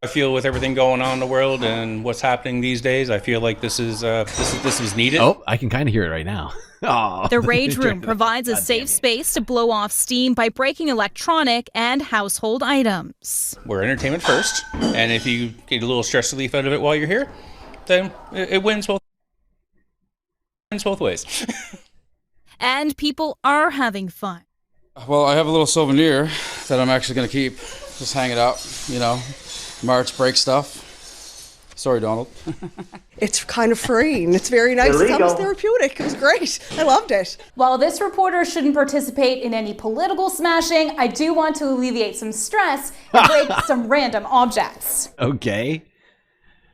I feel with everything going on in the world and what's happening these days, I feel like this was needed. Oh, I can kind of hear it right now. The rage room provides a safe space to blow off steam by breaking electronic and household items. We're entertainment first, and if you get a little stress relief out of it while you're here, then it wins both ways. And people are having fun. Well, I have a little souvenir that I'm actually going to keep. Just hang it up, March break stuff. Sorry, Donald. It's kind of freeing. It's very nice. It sounds therapeutic. It was great. I loved it. While this reporter shouldn't participate in any political smashing, I do want to alleviate some stress and break some random objects. Okay.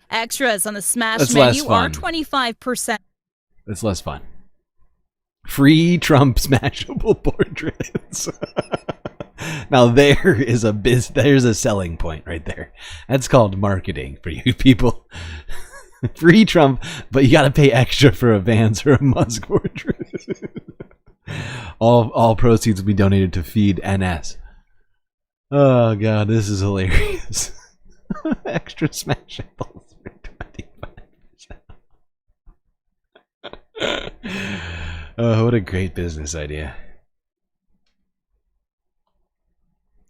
Extras on the smash menu are 25%. That's less fun. Free Trump smashable portraits. Now there's a selling point right there. That's called marketing for you people. Free Trump, but you got to pay extra for a Vance or a Musk portrait. All proceeds will be donated to Feed NS. Oh god, this is hilarious. Extra smashables for 25%. Oh, what a great business idea.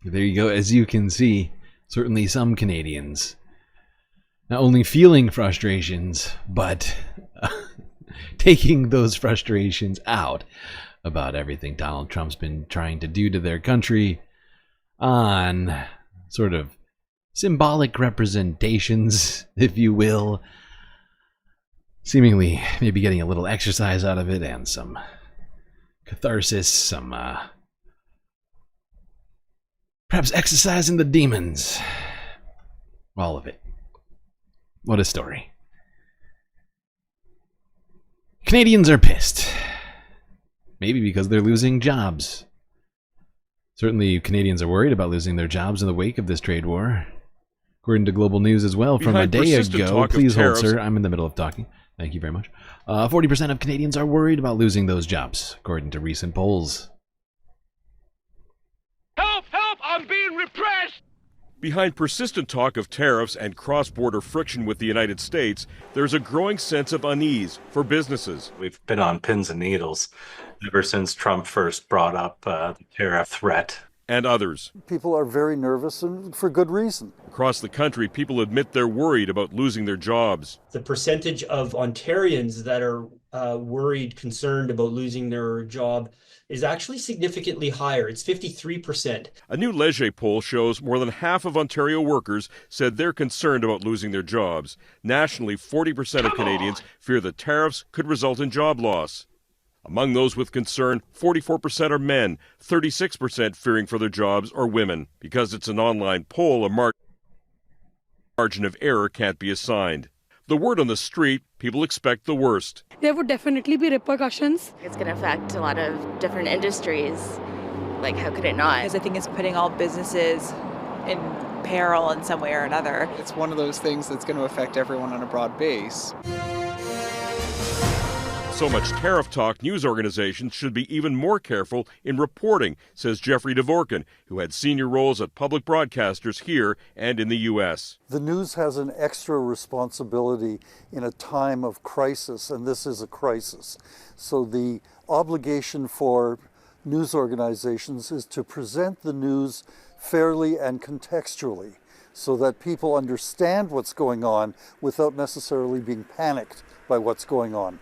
There you go. As you can see, certainly some Canadians not only feeling frustrations, but taking those frustrations out about everything Donald Trump's been trying to do to their country on sort of symbolic representations, if you will. Seemingly maybe getting a little exercise out of it and some catharsis, some perhaps exercising the demons. All of it. What a story. Canadians are pissed. Maybe because they're losing jobs. Certainly Canadians are worried about losing their jobs in the wake of this trade war. According to Global News as well, from a day ago. Please hold, sir. I'm in the middle of talking. Thank you very much. 40% of Canadians are worried about losing those jobs, according to recent polls. Help! Help! I'm being repressed! Behind persistent talk of tariffs and cross-border friction with the United States, there's a growing sense of unease for businesses. We've been on pins and needles ever since Trump first brought up the tariff threat. And others. People are very nervous, and for good reason. Across the country, people admit they're worried about losing their jobs. The percentage of Ontarians that are worried, concerned about losing their job is actually significantly higher. It's 53%. A new Leger poll shows more than half of Ontario workers said they're concerned about losing their jobs. Nationally, 40% of Canadians fear the tariffs could result in job loss. Among those with concern, 44% are men, 36% fearing for their jobs are women. Because it's an online poll, a margin of error can't be assigned. The word on the street, people expect the worst. There would definitely be repercussions. It's going to affect a lot of different industries. Like, how could it not? Because I think it's putting all businesses in peril in some way or another. It's one of those things that's going to affect everyone on a broad base. With so much tariff talk, news organizations should be even more careful in reporting, says Jeffrey Dvorkin, who had senior roles at public broadcasters here and in the U.S. The news has an extra responsibility in a time of crisis, and this is a crisis. So the obligation for news organizations is to present the news fairly and contextually so that people understand what's going on without necessarily being panicked by what's going on.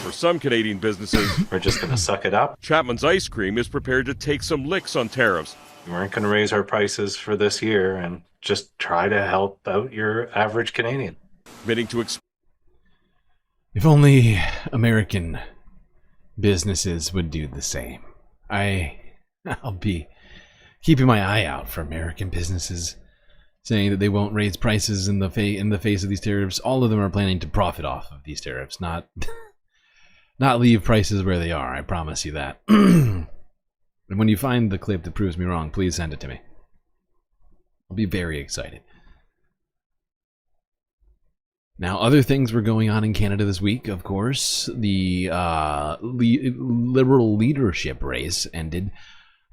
For some Canadian businesses, we're just going to suck it up. Chapman's Ice Cream is prepared to take some licks on tariffs. We weren't going to raise our prices for this year and just try to help out your average Canadian. Admitting to if only American businesses would do the same. I'll be keeping my eye out for American businesses saying that they won't raise prices in the face of these tariffs. All of them are planning to profit off of these tariffs, not leave prices where they are. I promise you that. And when you find the clip that proves me wrong, please send it to me. I'll be very excited. Now, other things were going on in Canada this week, of course. The Liberal leadership race ended.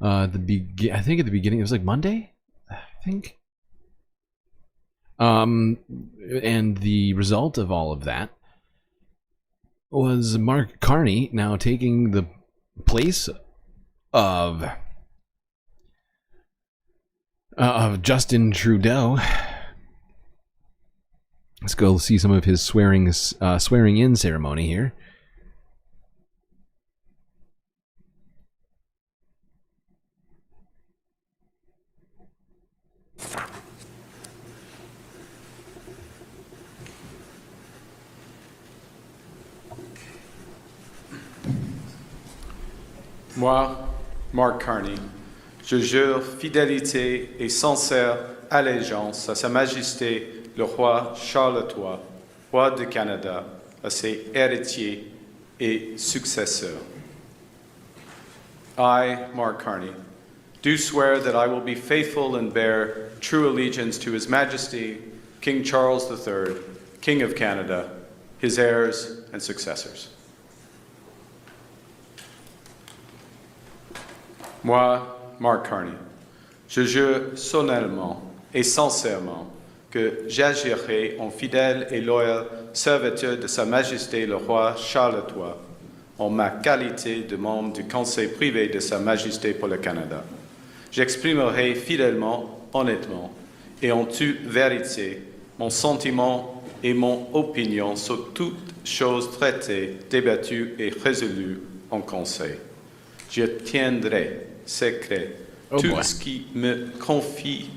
I think at the beginning, it was like Monday, I think. And the result of all of that was Mark Carney now taking the place of Justin Trudeau. Let's go see some of his swearing in ceremony here. Moi, Mark Carney, je jure fidélité et sincère allégeance à Sa Majesté le roi Charles III, roi du Canada, à ses héritiers et successeurs. I, Mark Carney, do swear that I will be faithful and bear true allegiance to His Majesty, King Charles III, King of Canada, his heirs and successors. Moi, Mark Carney, je jure solennellement et sincèrement que j'agirai en fidèle et loyal serviteur de Sa Majesté le roi Charles III, en ma qualité de membre du Conseil privé de Sa Majesté pour le Canada. J'exprimerai fidèlement, honnêtement et en toute vérité mon sentiment et mon opinion sur toutes choses traitées, débattues et résolues en Conseil. Je tiendrai secret tout ce qui me confie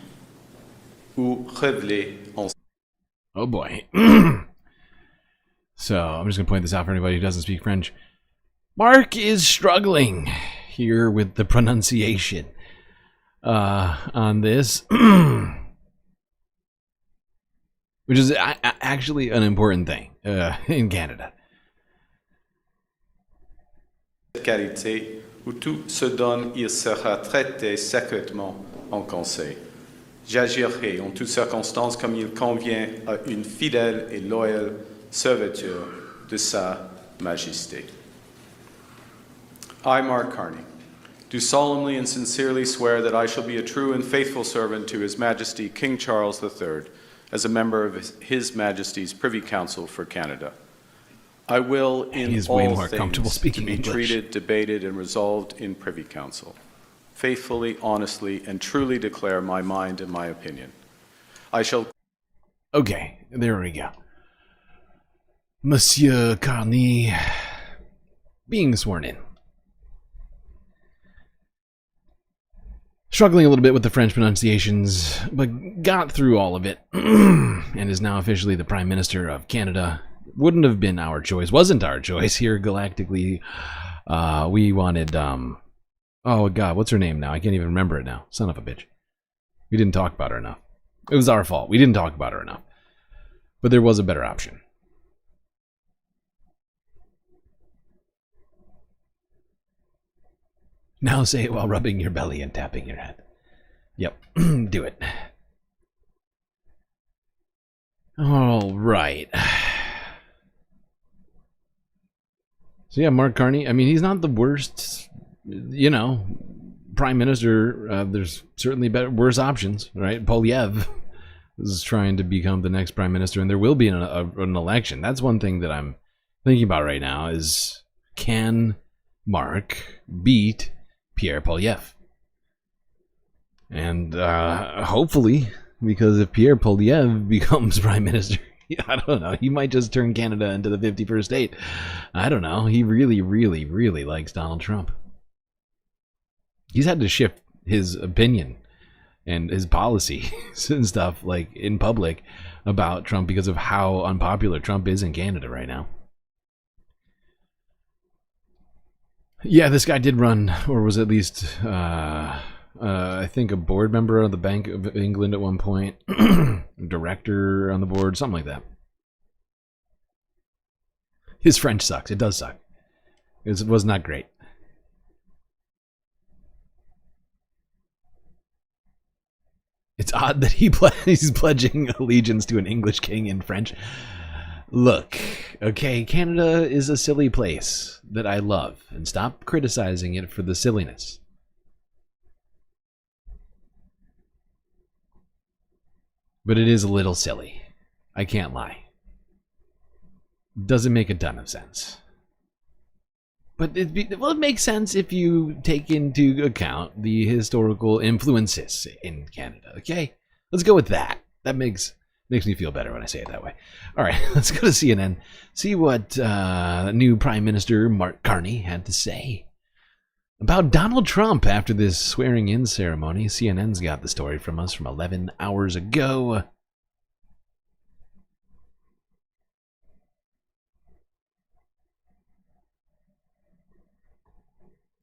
ou révélé en... Oh boy. So, I'm just going to point this out for anybody who doesn't speak French. Mark is struggling here with the pronunciation on this. Which is actually an important thing in Canada. Qualité où tout se donne, il sera traité secrètement en Conseil. J'agirai en toutes circonstances comme il convient à une fidèle et loyale serviteur de Sa Majesté. I, Mark Carney, do solemnly and sincerely swear that I shall be a true and faithful servant to His Majesty King Charles III as a member of His Majesty's Privy Council for Canada. I will, in all things, to be treated, debated, and resolved in Privy Council, faithfully, honestly, and truly declare my mind and my opinion. I shall... Okay, there we go. Monsieur Carney being sworn in. Struggling a little bit with the French pronunciations, but got through all of it, and is now officially the Prime Minister of Canada. Wouldn't have been our choice, wasn't our choice here galactically. We wanted, oh god, what's her name now? I can't even remember it now. Son of a bitch. We didn't talk about her enough. It was our fault. We didn't talk about her enough. But there was a better option. Now say it while rubbing your belly and tapping your head. Yep, do it. All right. So yeah, Mark Carney, I mean, he's not the worst, you know, prime minister. There's certainly worse options, right? Polyev is trying to become the next prime minister, and there will be an election. That's one thing that I'm thinking about right now is, can Mark beat Pierre Polyev? And hopefully, because if Pierre Polyev becomes prime minister, I don't know, he might just turn Canada into the 51st state. I don't know. He really, really, really likes Donald Trump. He's had to shift his opinion and his policies and stuff, like, in public about Trump because of how unpopular Trump is in Canada right now. Yeah, this guy did run, or was at least, I think, a board member of the Bank of England at one point, director on the board, something like that. His French sucks. It does suck. It was not great. It's odd that he's pledging allegiance to an English king in French. Look, okay, Canada is a silly place that I love, and stop criticizing it for the silliness. But it is a little silly. I can't lie. Doesn't make a ton of sense. But it makes sense if you take into account the historical influences in Canada, okay? Let's go with that. That makes me feel better when I say it that way. All right, let's go to CNN. See what new Prime Minister Mark Carney had to say about Donald Trump after this swearing-in ceremony. CNN's got the story from us from 11 hours ago.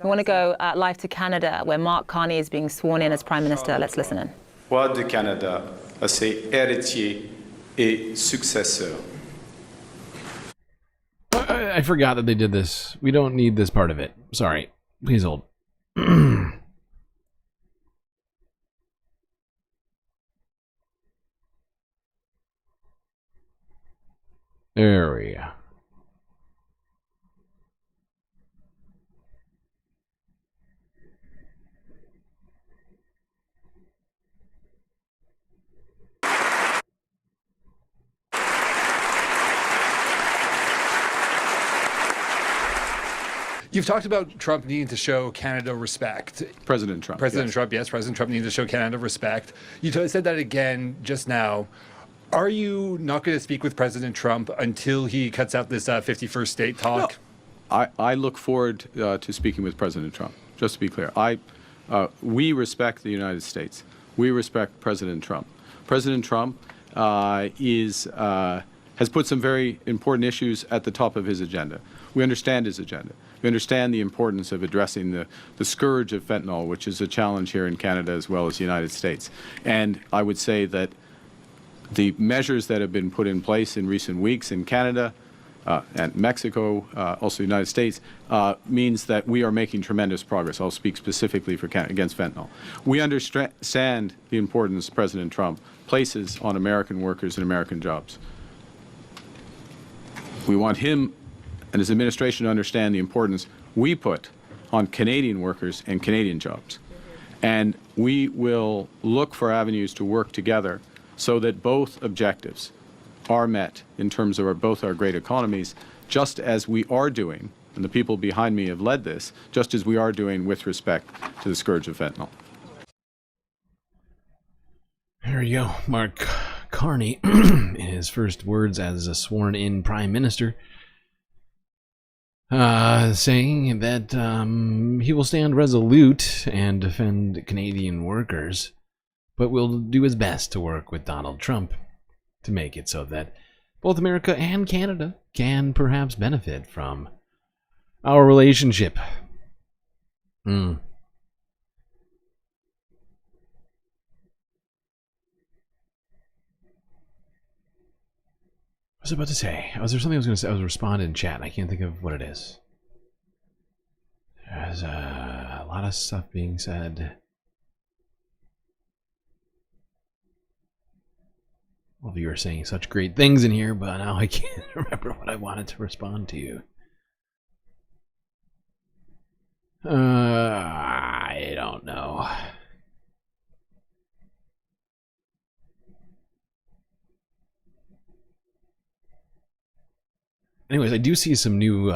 We want to go live to Canada, where Mark Carney is being sworn in as Prime Minister. Let's listen in. Roi du Canada à ses héritiers et successeurs. I forgot that they did this. We don't need this part of it. Sorry. Please hold. There we go. You've talked about Trump needing to show Canada respect. President Trump. President yes. Trump, yes. President Trump needing to show Canada respect. You said that again just now. Are you not going to speak with President Trump until he cuts out this 51st state talk? No. I look forward to speaking with President Trump, just to be clear. We respect the United States. We respect President Trump. President Trump has put some very important issues at the top of his agenda. We understand his agenda. We understand the importance of addressing the scourge of fentanyl, which is a challenge here in Canada as well as the United States. And I would say that the measures that have been put in place in recent weeks in Canada and Mexico, also the United States, means that we are making tremendous progress. I'll speak specifically for against fentanyl. We understand the importance President Trump places on American workers and American jobs. We want him and his administration to understand the importance we put on Canadian workers and Canadian jobs. And we will look for avenues to work together so that both objectives are met in terms of both our great economies, just as we are doing, and the people behind me have led this, just as we are doing with respect to the scourge of fentanyl. There you go. Mark Carney, in his first words as a sworn-in Prime Minister, saying that he will stand resolute and defend Canadian workers, but will do his best to work with Donald Trump to make it so that both America and Canada can perhaps benefit from our relationship. I was about to say, was there something I was going to say? I was responding in chat. I can't think of what it is. There's a lot of stuff being said. All of you are saying such great things in here, but now I can't remember what I wanted to respond to you. I don't know. Anyways, I do see some new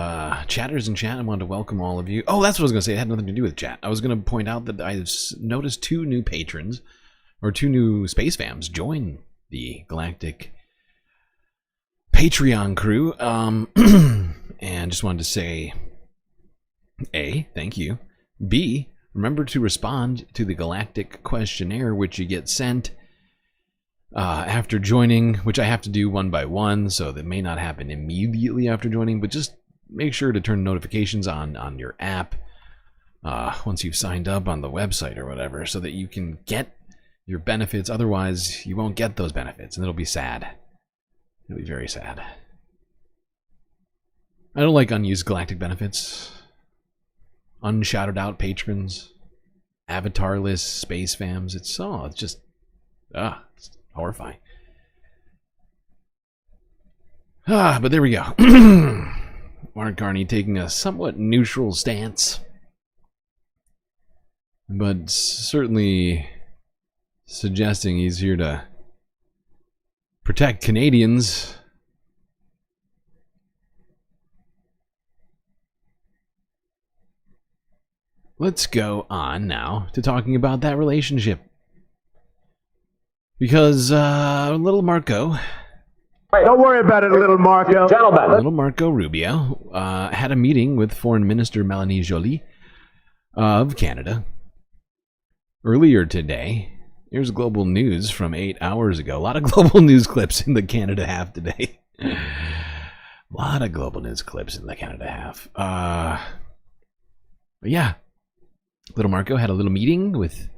chatters in chat. I wanted to welcome all of you. Oh, that's what I was going to say. It had nothing to do with chat. I was going to point out that I noticed 2 new patrons, or 2 new space fams, join the Galactic Patreon crew. And just wanted to say, A, thank you. B, remember to respond to the Galactic questionnaire, which you get sent after joining, which I have to do one by one, so that may not happen immediately after joining, but just make sure to turn notifications on your app once you've signed up on the website or whatever, so that you can get your benefits. Otherwise, you won't get those benefits, and it'll be sad. It'll be very sad. I don't like unused Galactic benefits. Unshouted out patrons. Avatarless space fams. It's just... it's horrifying. But there we go. Mark Carney taking a somewhat neutral stance, but certainly suggesting he's here to protect Canadians. Let's go on now to talking about that relationship. Because little Marco... Hey, don't worry about it, little Marco. Gentlemen. Little Marco Rubio had a meeting with Foreign Minister Melanie Joly of Canada earlier today. Here's global news from 8 hours ago. A lot of global news clips in the Canada half today. A lot of global news clips in the Canada half. But yeah, little Marco had a little meeting with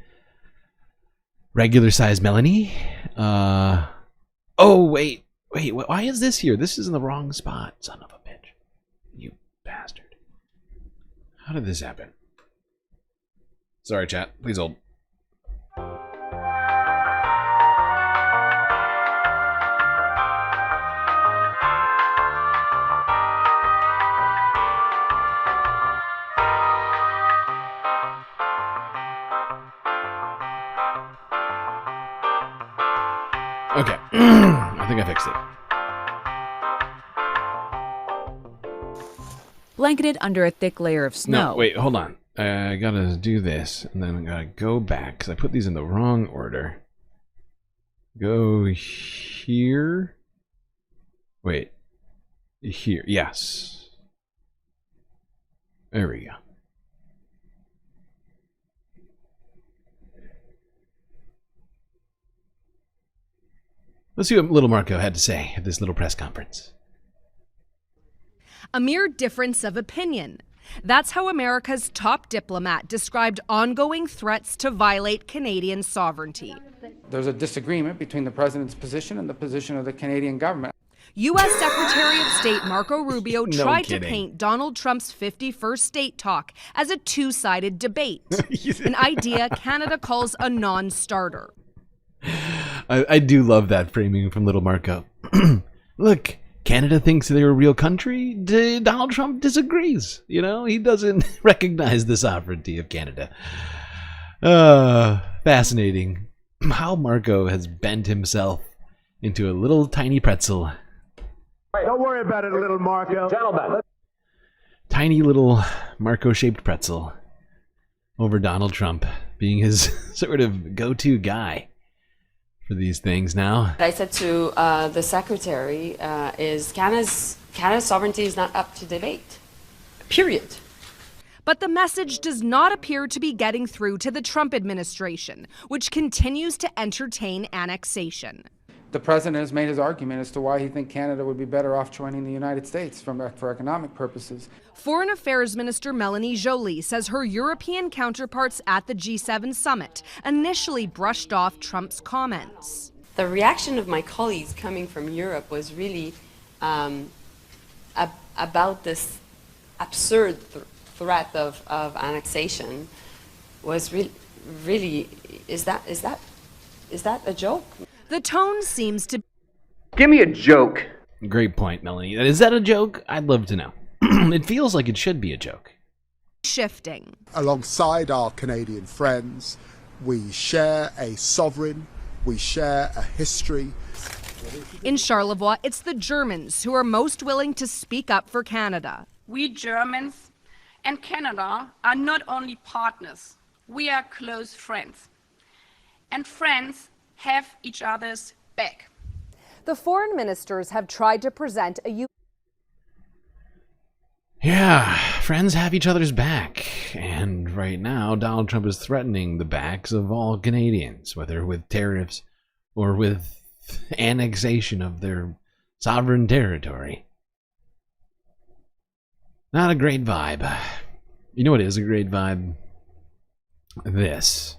regular-sized Melanie. Oh, wait, why is this here? This is in the wrong spot, son of a bitch. You bastard. How did this happen? Sorry, chat. Please hold. Okay, I think I fixed it. Blanketed under a thick layer of snow. No, wait, hold on. I gotta do this, and then I gotta go back, because I put these in the wrong order. Go here. Wait. Here, yes. There we go. Let's see what little Marco had to say at this little press conference. A mere difference of opinion. That's how America's top diplomat described ongoing threats to violate Canadian sovereignty. There's a disagreement between the president's position and the position of the Canadian government. U.S. Secretary of State Marco Rubio tried to paint Donald Trump's 51st state talk as a two-sided debate, an idea Canada calls a non-starter. I do love that framing from little Marco. Look, Canada thinks they're a real country. Donald Trump disagrees. You know, he doesn't recognize the sovereignty of Canada. Fascinating how Marco has bent himself into a little tiny pretzel. Hey, don't worry about it, little Marco. Gentlemen. Tiny little Marco-shaped pretzel over Donald Trump being his sort of go-to guy for these things now. I said to the secretary, is Canada's sovereignty is not up to debate, period. But the message does not appear to be getting through to the Trump administration, which continues to entertain annexation. The president has made his argument as to why he thinks Canada would be better off joining the United States for economic purposes. Foreign Affairs Minister Melanie Joly says her European counterparts at the G7 summit initially brushed off Trump's comments. The reaction of my colleagues coming from Europe was really about this absurd threat of annexation. Was really is that a joke? The tone seems to... Give me a joke. Great point, Melanie. Is that a joke? I'd love to know. It feels like it should be a joke. shifting. Alongside our Canadian friends, we share a sovereign, we share a history. In Charlevoix, it's the Germans who are most willing to speak up for Canada. We Germans and Canada are not only partners, we are close friends. And friends have each other's back. The foreign ministers have tried to present a Yeah, friends have each other's back. And right now, Donald Trump is threatening the backs of all Canadians, whether with tariffs or with annexation of their sovereign territory. Not a great vibe. You know what is a great vibe? This.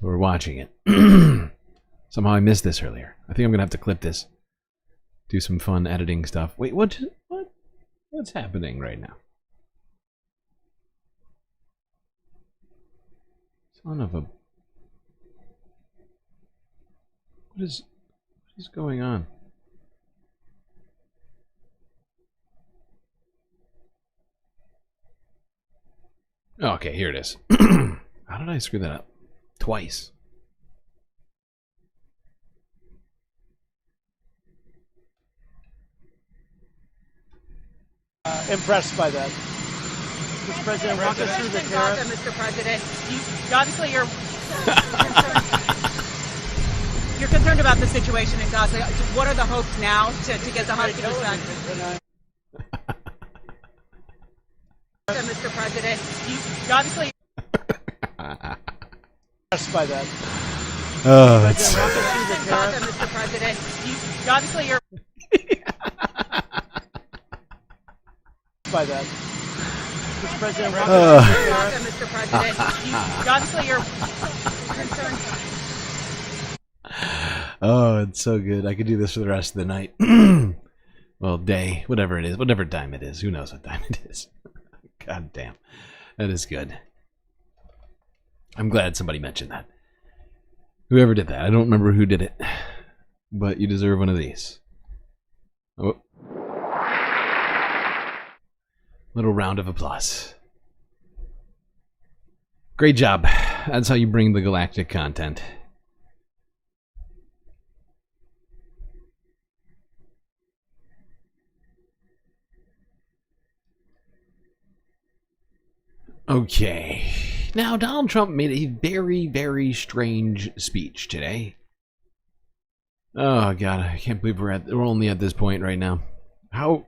We're watching it. Somehow I missed this earlier. I think I'm gonna have to clip this. Do some fun editing stuff. Wait, what's happening right now? Son of a... What is going on? Okay, here it is. How did I screw that up? Twice. Impressed by that. Mr. President, walk us through the tariff. Mr. President, obviously you're concerned about the situation in Gaza. What are the hopes now to get the hostages back? Mr. President, obviously impressed by that. Oh, that's... Mr. President, obviously you're... by that. Mr. President, Mr. President, obviously you're concerned. Oh, it's so good. I could do this for the rest of the night. Well, day, whatever it is, whatever time it is. Who knows what time it is? God damn. That is good. I'm glad somebody mentioned that. Whoever did that. I don't remember who did it. But you deserve one of these. Oh. Little round of applause. Great job. That's how you bring the Galactic content. Okay. Now, Donald Trump made a very, very strange speech today. Oh, God. I can't believe we're only at this point right now. How?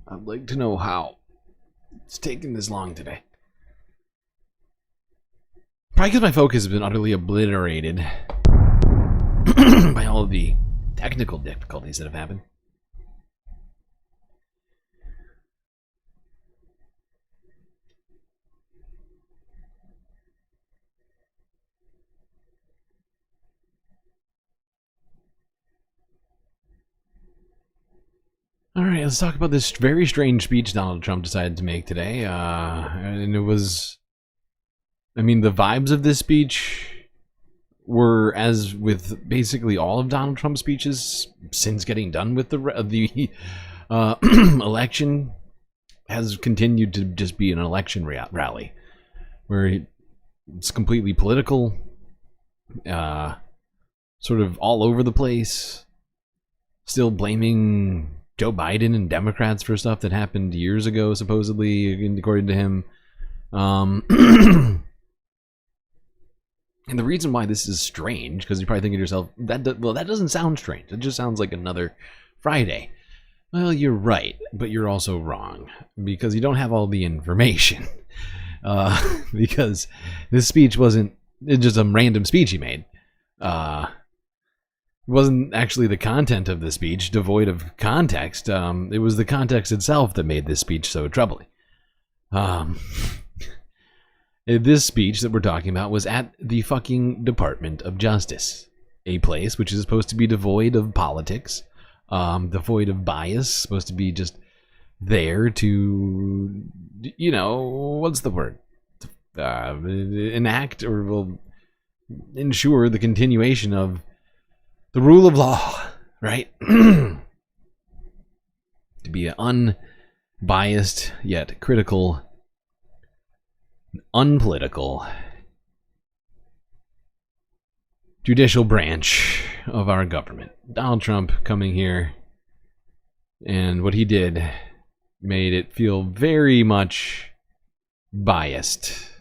I'd like to know how it's taken this long today. Probably because my focus has been utterly obliterated by all of the technical difficulties that have happened. All right, let's talk about this very strange speech Donald Trump decided to make today. And it was... I mean, the vibes of this speech were, as with basically all of Donald Trump's speeches since getting done with the election, has continued to just be an election rally. Where it's completely political, sort of all over the place, still blaming Joe Biden and Democrats for stuff that happened years ago, supposedly, according to him. And the reason why this is strange, because you're probably thinking to yourself, that doesn't sound strange. It just sounds like another Friday. Well, you're right, but you're also wrong, because you don't have all the information. Because this speech wasn't just a random speech he made. It wasn't actually the content of the speech, devoid of context. It was the context itself that made this speech so troubling. This speech that we're talking about was at the fucking Department of Justice. A place which is supposed to be devoid of politics, devoid of bias, supposed to be just there to, you know, what's the word? Enact or will ensure the continuation of the rule of law, right? To be an unbiased yet critical, unpolitical judicial branch of our government. Donald Trump coming here, and what he did made it feel very much biased.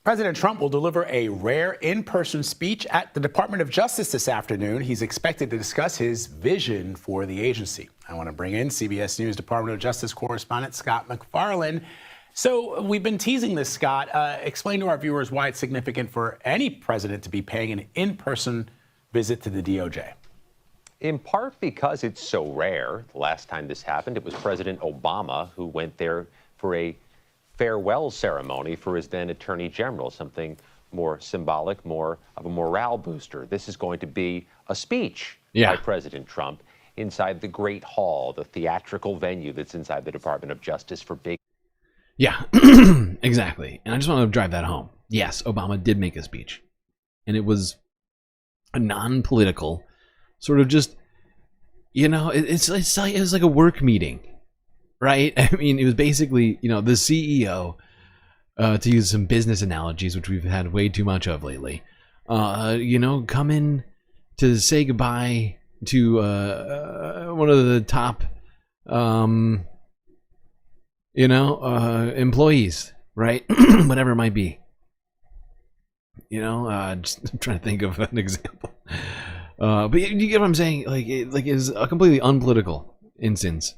President Trump will deliver a rare in-person speech at the Department of Justice this afternoon. He's expected to discuss his vision for the agency. I want to bring in CBS News Department of Justice correspondent Scott MacFarlane. So we've been teasing this, Scott. Explain to our viewers why it's significant for any president to be paying an in-person visit to the DOJ. In part because it's so rare. The last time this happened, it was President Obama who went there for a farewell ceremony for his then Attorney General, something more symbolic, more of a morale booster. This is going to be a speech by President Trump inside the Great Hall, the theatrical venue that's inside the Department of Justice for big... Yeah, exactly. And I just want to drive that home. Yes, Obama did make a speech. And it was a non-political, sort of just, you know, it was like a work meeting. Right? I mean, it was basically, you know, the CEO, to use some business analogies, which we've had way too much of lately, you know, come in to say goodbye to one of the top, you know, employees, right? Whatever it might be. You know, just I'm trying to think of an example. But you get what I'm saying? Like it's a completely unpolitical instance.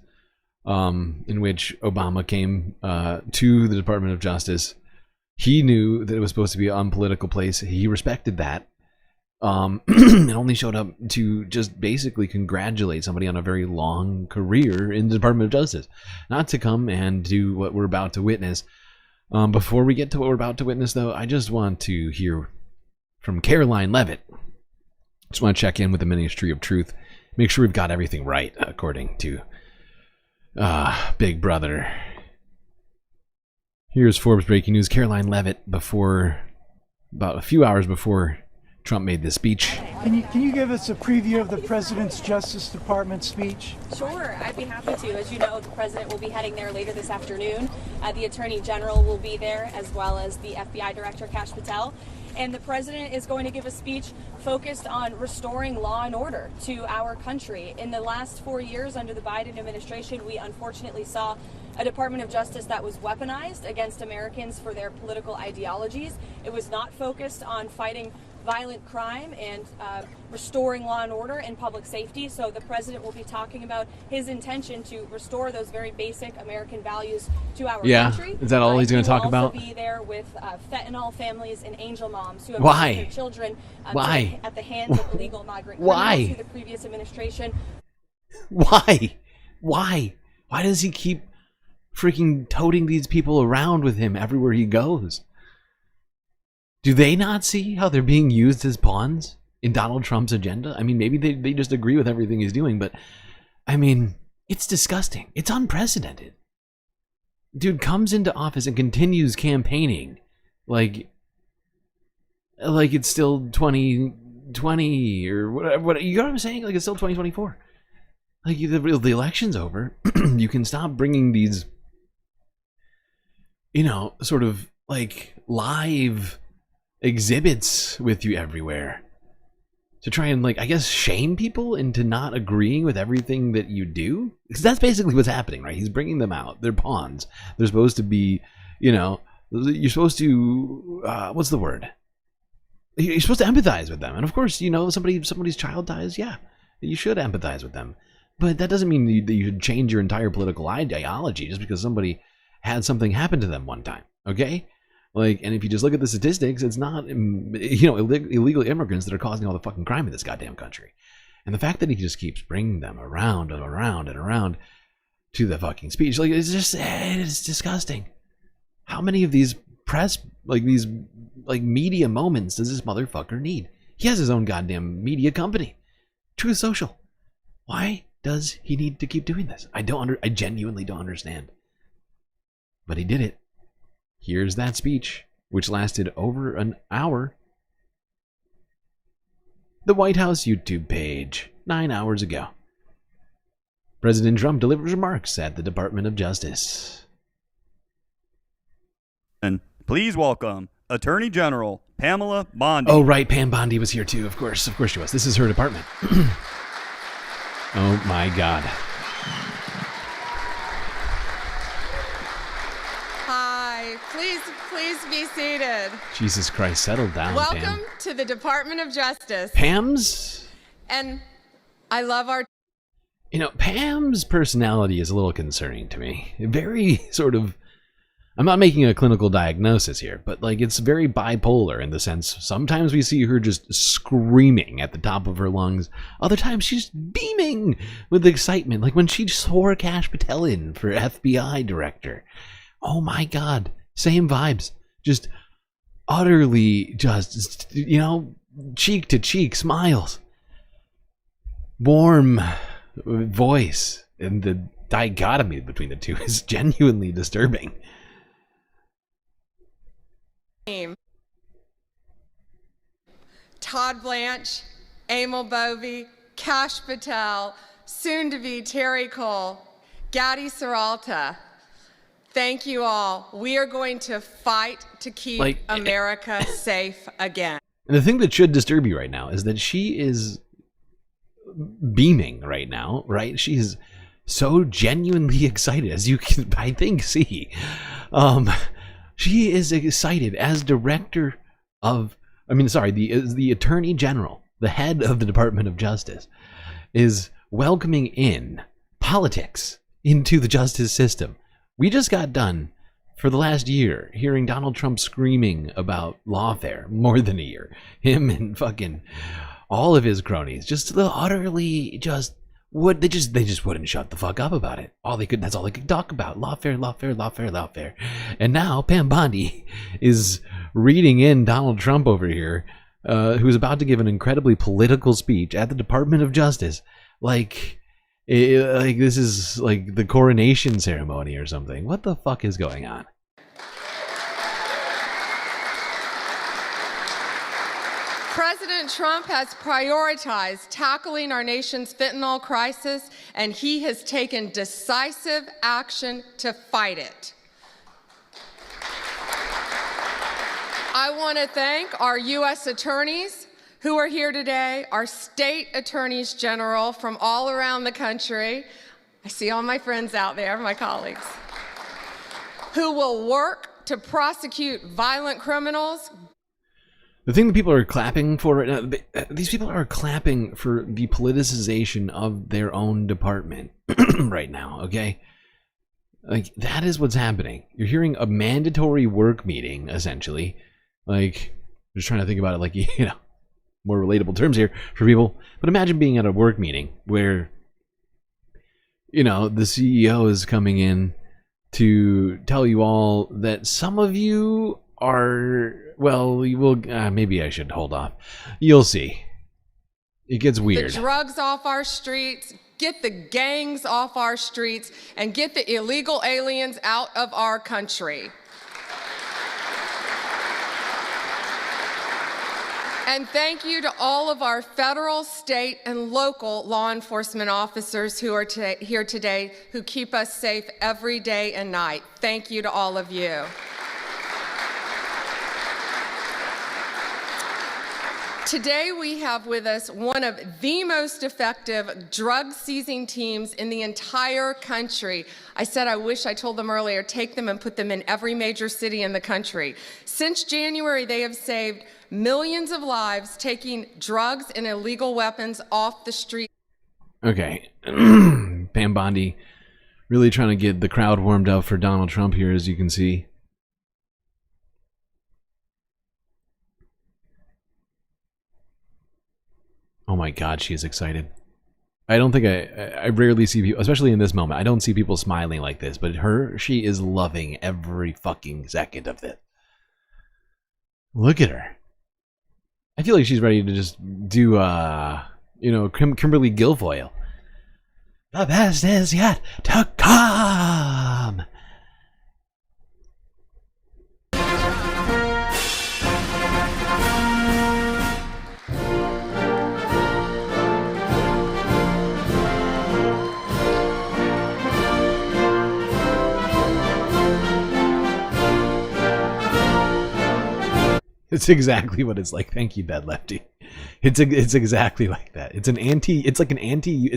In which Obama came to the Department of Justice. He knew that it was supposed to be an unpolitical place. He respected that. And only showed up to just basically congratulate somebody on a very long career in the Department of Justice. Not to come and do what we're about to witness. Before we get to what we're about to witness, though, I just want to hear from Caroline Levitt. Just want to check in with the Ministry of Truth. Make sure we've got everything right, according to Big Brother. Here's Forbes breaking news. Caroline Levitt, about a few hours before Trump made this speech. Can you give us a preview of the President's Justice Department speech? Sure, I'd be happy to. As you know, the President will be heading there later this afternoon. The Attorney General will be there, as well as the FBI Director, Kash Patel. And the President is going to give a speech focused on restoring law and order to our country. In the last 4 years under the Biden administration, we unfortunately saw a Department of Justice that was weaponized against Americans for their political ideologies. It was not focused on fighting violent crime and restoring law and order and public safety. So the President will be talking about his intention to restore those very basic American values to our country. Is that all he's going to talk about? He will also be there with fentanyl families and angel moms who have lost their children at the hands of illegal migrant criminals through the previous administration. Why? Why does he keep freaking toting these people around with him everywhere he goes? Do they not see how they're being used as pawns in Donald Trump's agenda? I mean, maybe they just agree with everything he's doing, but I mean, it's disgusting. It's unprecedented. Dude comes into office and continues campaigning like it's still 2020 or whatever. You know what I'm saying? Like it's still 2024. Like the election's over. You can stop bringing these, you know, sort of like live exhibits with you everywhere to try and, like, I guess, shame people into not agreeing with everything that you do, because that's basically what's happening, right? He's bringing them out. They're pawns. They're supposed to be, you know, you're supposed to what's the word, you're supposed to empathize with them. And of course, you know, somebody's child dies, yeah, you should empathize with them, but that doesn't mean that you should change your entire political ideology just because somebody had something happen to them one time. Okay? Like, and if you just look at the statistics, it's not, you know, illegal immigrants that are causing all the fucking crime in this goddamn country. And the fact that he just keeps bringing them around and around and around to the fucking speech, like, it's just, it's disgusting. How many of these press, like, these, like, media moments does this motherfucker need? He has his own goddamn media company, Truth Social. Why does he need to keep doing this? I genuinely don't understand. But he did it. Here's that speech, which lasted over an hour. The White House YouTube page, 9 hours ago. President Trump delivers remarks at the Department of Justice. And please welcome Attorney General Pamela Bondi. Oh, right. Pam Bondi was here, too. Of course she was. This is her department. Oh, my God. Hi. Please be seated. Jesus Christ, settle down, Welcome Pam. to the Department of Justice. Pam's? And I love our... You know, Pam's personality is a little concerning to me. Very sort of... I'm not making a clinical diagnosis here, but like it's very bipolar in the sense sometimes we see her just screaming at the top of her lungs. Other times she's beaming with excitement, like when she swore Kash Patel in for FBI director. Oh my God. Same vibes. Just utterly just, you know, cheek to cheek smiles. Warm voice. And the dichotomy between the two is genuinely disturbing. Todd Blanche, Emil Bovey, Kash Patel, soon to be Terry Cole, Gadi Saralta. Thank you all. We are going to fight to keep America safe again. And the thing that should disturb you right now is that she is beaming right now, right? She is so genuinely excited, as you can, I think, see. She is excited as director of, the Attorney General, the head of the Department of Justice, is welcoming in politics into the justice system. We just got done for the last year hearing Donald Trump screaming about lawfare, more than a year. Him and fucking all of his cronies just utterly just they just wouldn't shut the fuck up about it. That's all they could talk about. Lawfare. And now Pam Bondi is reading in Donald Trump over here, who's about to give an incredibly political speech at the Department of Justice. Like this is like the coronation ceremony or something. What the fuck is going on? President Trump has prioritized tackling our nation's fentanyl crisis, and he has taken decisive action to fight it. I want to thank our U.S. attorneys who are here today, our state attorneys general from all around the country. I see all my friends out there, my colleagues, who will work to prosecute violent criminals. The thing that people are clapping for right now, these people are clapping for the politicization of their own department right now, okay? Like, that is what's happening. You're hearing a mandatory work meeting, essentially. Like, I'm just trying to think about it like, you know, more relatable terms here for people. But imagine being at a work meeting where, you know, the CEO is coming in to tell you all that some of you are, well, you will, maybe I should hold off. You'll see. It gets weird. The drugs off our streets, get the gangs off our streets, and get the illegal aliens out of our country. And thank you to all of our federal, state, and local law enforcement officers who are here today, who keep us safe every day and night. Thank you to all of you. Today we have with us one of the most effective drug-seizing teams in the entire country. I said I wish I told them earlier, take them and put them in every major city in the country. Since January, they have saved millions of lives, taking drugs and illegal weapons off the street. Okay. Pam Bondi really trying to get the crowd warmed up for Donald Trump here, as you can see. Oh my God, she is excited. I don't think I rarely see people, especially in this moment, I don't see people smiling like this, but she is loving every fucking second of this. Look at her. I feel like she's ready to just do, you know, Kimberly Guilfoyle. The best is yet to come. It's exactly what it's like. Thank you, Bad Lefty. It's exactly like that. It's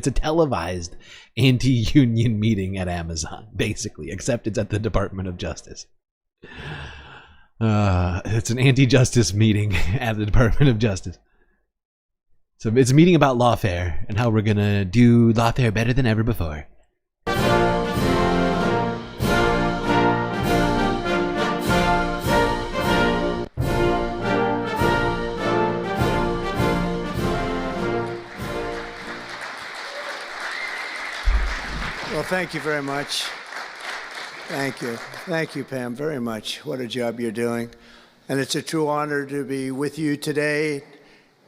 a televised anti-union meeting at Amazon, basically, except it's at the Department of Justice. It's an anti-justice meeting at the Department of Justice. So it's a meeting about lawfare and how we're gonna do lawfare better than ever before. Well, thank you very much. Thank you. Thank you, Pam, very much. What a job you're doing. And it's a true honor to be with you today.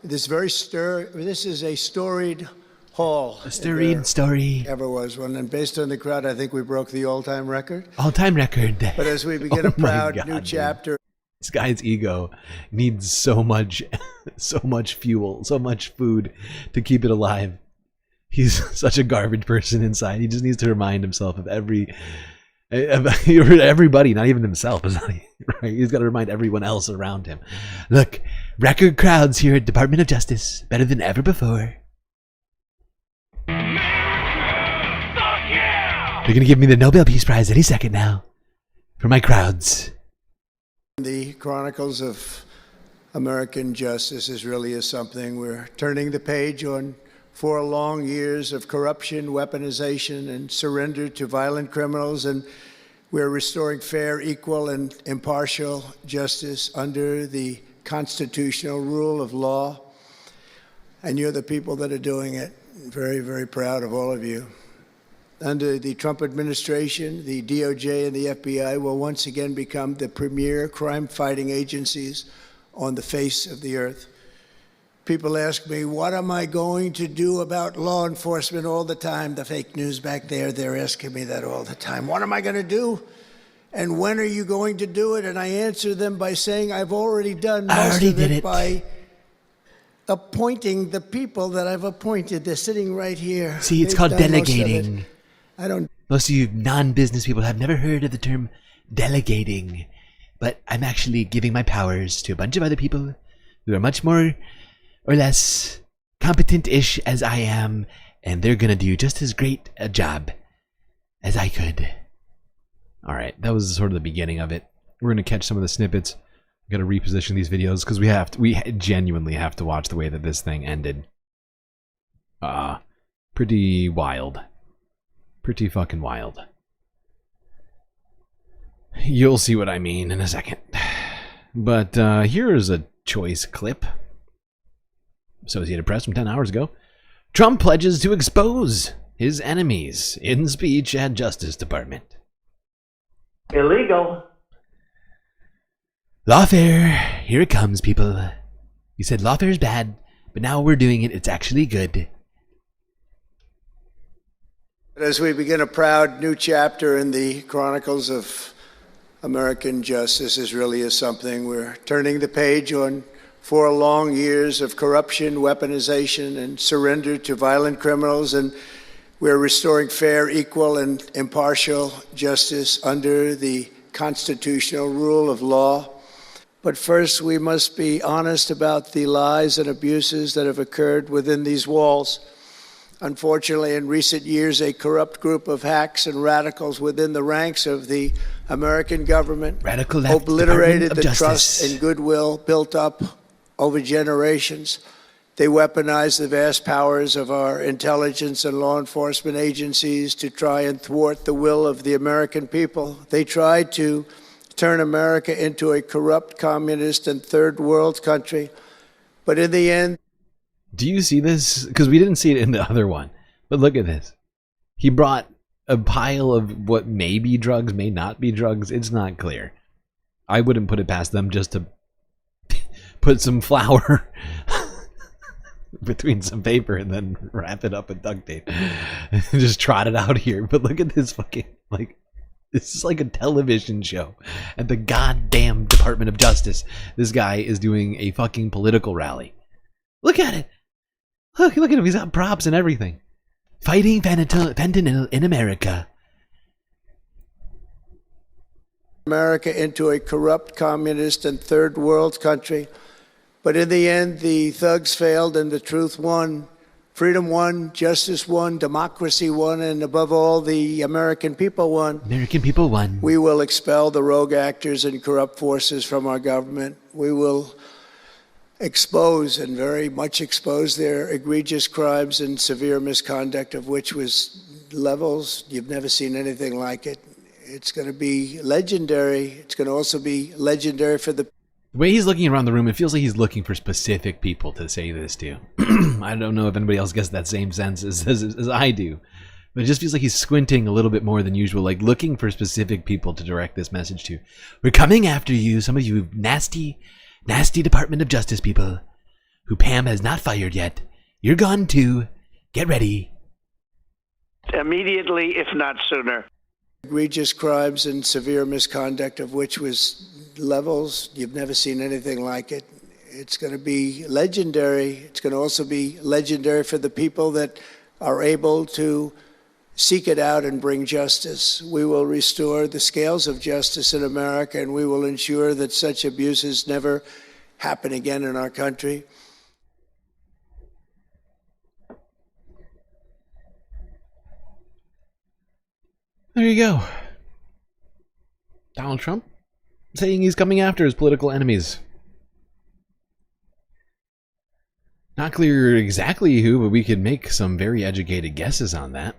This is a storied hall. A storied story. Ever was one. And based on the crowd, I think we broke the all-time record. All-time record. But as we begin a proud new chapter. This guy's ego needs so much fuel, so much food to keep it alive. He's such a garbage person inside. He just needs to remind himself of everybody, not even himself. Right? He's got to remind everyone else around him. Look, record crowds here at Department of Justice, better than ever before. They're going to give me the Nobel Peace Prize any second now for my crowds. The Chronicles of American Justice is something. We're turning the page on 4 long years of corruption, weaponization, and surrender to violent criminals, and we're restoring fair, equal, and impartial justice under the constitutional rule of law. And you're the people that are doing it. Very, very proud of all of you. Under the Trump administration, the DOJ and the FBI will once again become the premier crime-fighting agencies on the face of the earth. People ask me, what am I going to do about law enforcement all the time? The fake news back there, they're asking me that all the time. What am I going to do? And when are you going to do it? And I answer them by saying I've already done most of it by appointing the people that I've appointed. They're sitting right here. See, it's called delegating. Most of you non-business people have never heard of the term delegating, but I'm actually giving my powers to a bunch of other people who are much more or less competent-ish as I am, and they're gonna do just as great a job as I could. Alright, that was sort of the beginning of it. We're gonna catch some of the snippets. We've got to reposition these videos because we genuinely have to watch the way that this thing ended. Pretty wild. Pretty fucking wild. You'll see what I mean in a second. But here is a choice clip. Associated Press from 10 hours ago. Trump pledges to expose his enemies in speech at Justice Department. Illegal. Lawfare, here it comes, people. You said lawfare is bad, but now we're doing it. It's actually good. As we begin a proud new chapter in the Chronicles of American Justice, is something. We're turning the page on 4 long years of corruption, weaponization, and surrender to violent criminals, and we're restoring fair, equal, and impartial justice under the constitutional rule of law. But first, we must be honest about the lies and abuses that have occurred within these walls. Unfortunately, in recent years, a corrupt group of hacks and radicals within the ranks of the American government obliterated the trust and goodwill built up over generations. They weaponized the vast powers of our intelligence and law enforcement agencies to try and thwart the will of the American people. They tried to turn America into a corrupt, communist, and third world country. But in the end... Do you see this? Because we didn't see it in the other one. But look at this. He brought a pile of what may be drugs, may not be drugs. It's not clear. I wouldn't put it past them just to put some flour between some paper and then wrap it up with duct tape and just trot it out here. But look at this fucking, like, this is like a television show at the goddamn Department of Justice. This guy is doing a fucking political rally. Look at it. Look at him. He's got props and everything. Fighting fentanyl in America. America into a corrupt, communist, and third world country. But in the end, the thugs failed and the truth won. Freedom won, justice won, democracy won, and above all, the American people won. American people won. We will expel the rogue actors and corrupt forces from our government. We will expose and very much expose their egregious crimes and severe misconduct, of which was levels you've never seen anything like it. It's going to be legendary. It's going to also be legendary for the way he's looking around the room, it feels like he's looking for specific people to say this to. I don't know if anybody else gets that same sense as I do. But it just feels like he's squinting a little bit more than usual, like looking for specific people to direct this message to. We're coming after you, some of you nasty, nasty Department of Justice people who Pam has not fired yet. You're gone too. Get ready. Immediately, if not sooner. Egregious crimes and severe misconduct, of which was levels you've never seen anything like it. It's going to be legendary. It's going to also be legendary for the people that are able to seek it out and bring justice. We will restore the scales of justice in America, and we will ensure that such abuses never happen again in our country. There you go. Donald Trump saying he's coming after his political enemies. Not clear exactly who, but we could make some very educated guesses on that.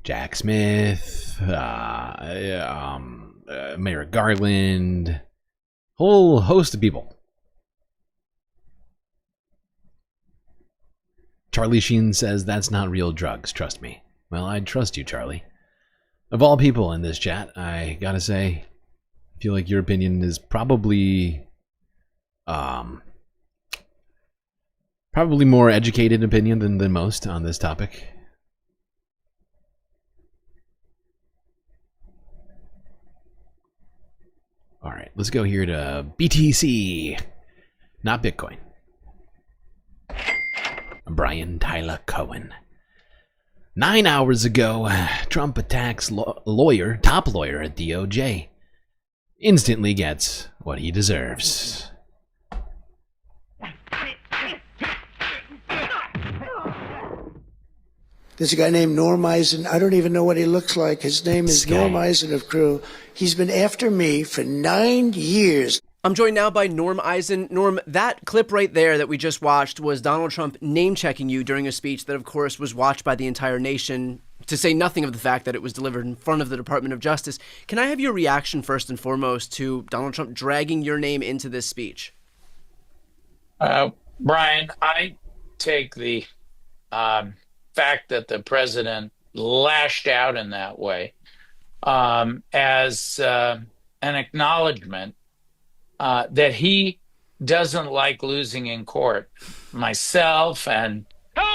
Jack Smith, Merrick Garland, whole host of people. Charlie Sheen says that's not real drugs, trust me. Well, I'd trust you, Charlie. Of all people in this chat, I gotta say, I feel like your opinion is probably more educated opinion than most on this topic. All right, let's go here to BTC, not Bitcoin. Brian Tyler Cohen. 9 hours ago, Trump attacks top lawyer at DOJ. Instantly gets what he deserves. There's a guy named Norm Eisen. I don't even know what he looks like. His name is Norm Eisen of Crew. He's been after me for 9 years. I'm joined now by Norm Eisen. Norm, that clip right there that we just watched was Donald Trump name-checking you during a speech that, of course, was watched by the entire nation, to say nothing of the fact that it was delivered in front of the Department of Justice. Can I have your reaction, first and foremost, to Donald Trump dragging your name into this speech? Brian, I take the fact that the president lashed out in that way as an acknowledgement that he doesn't like losing in court. Myself and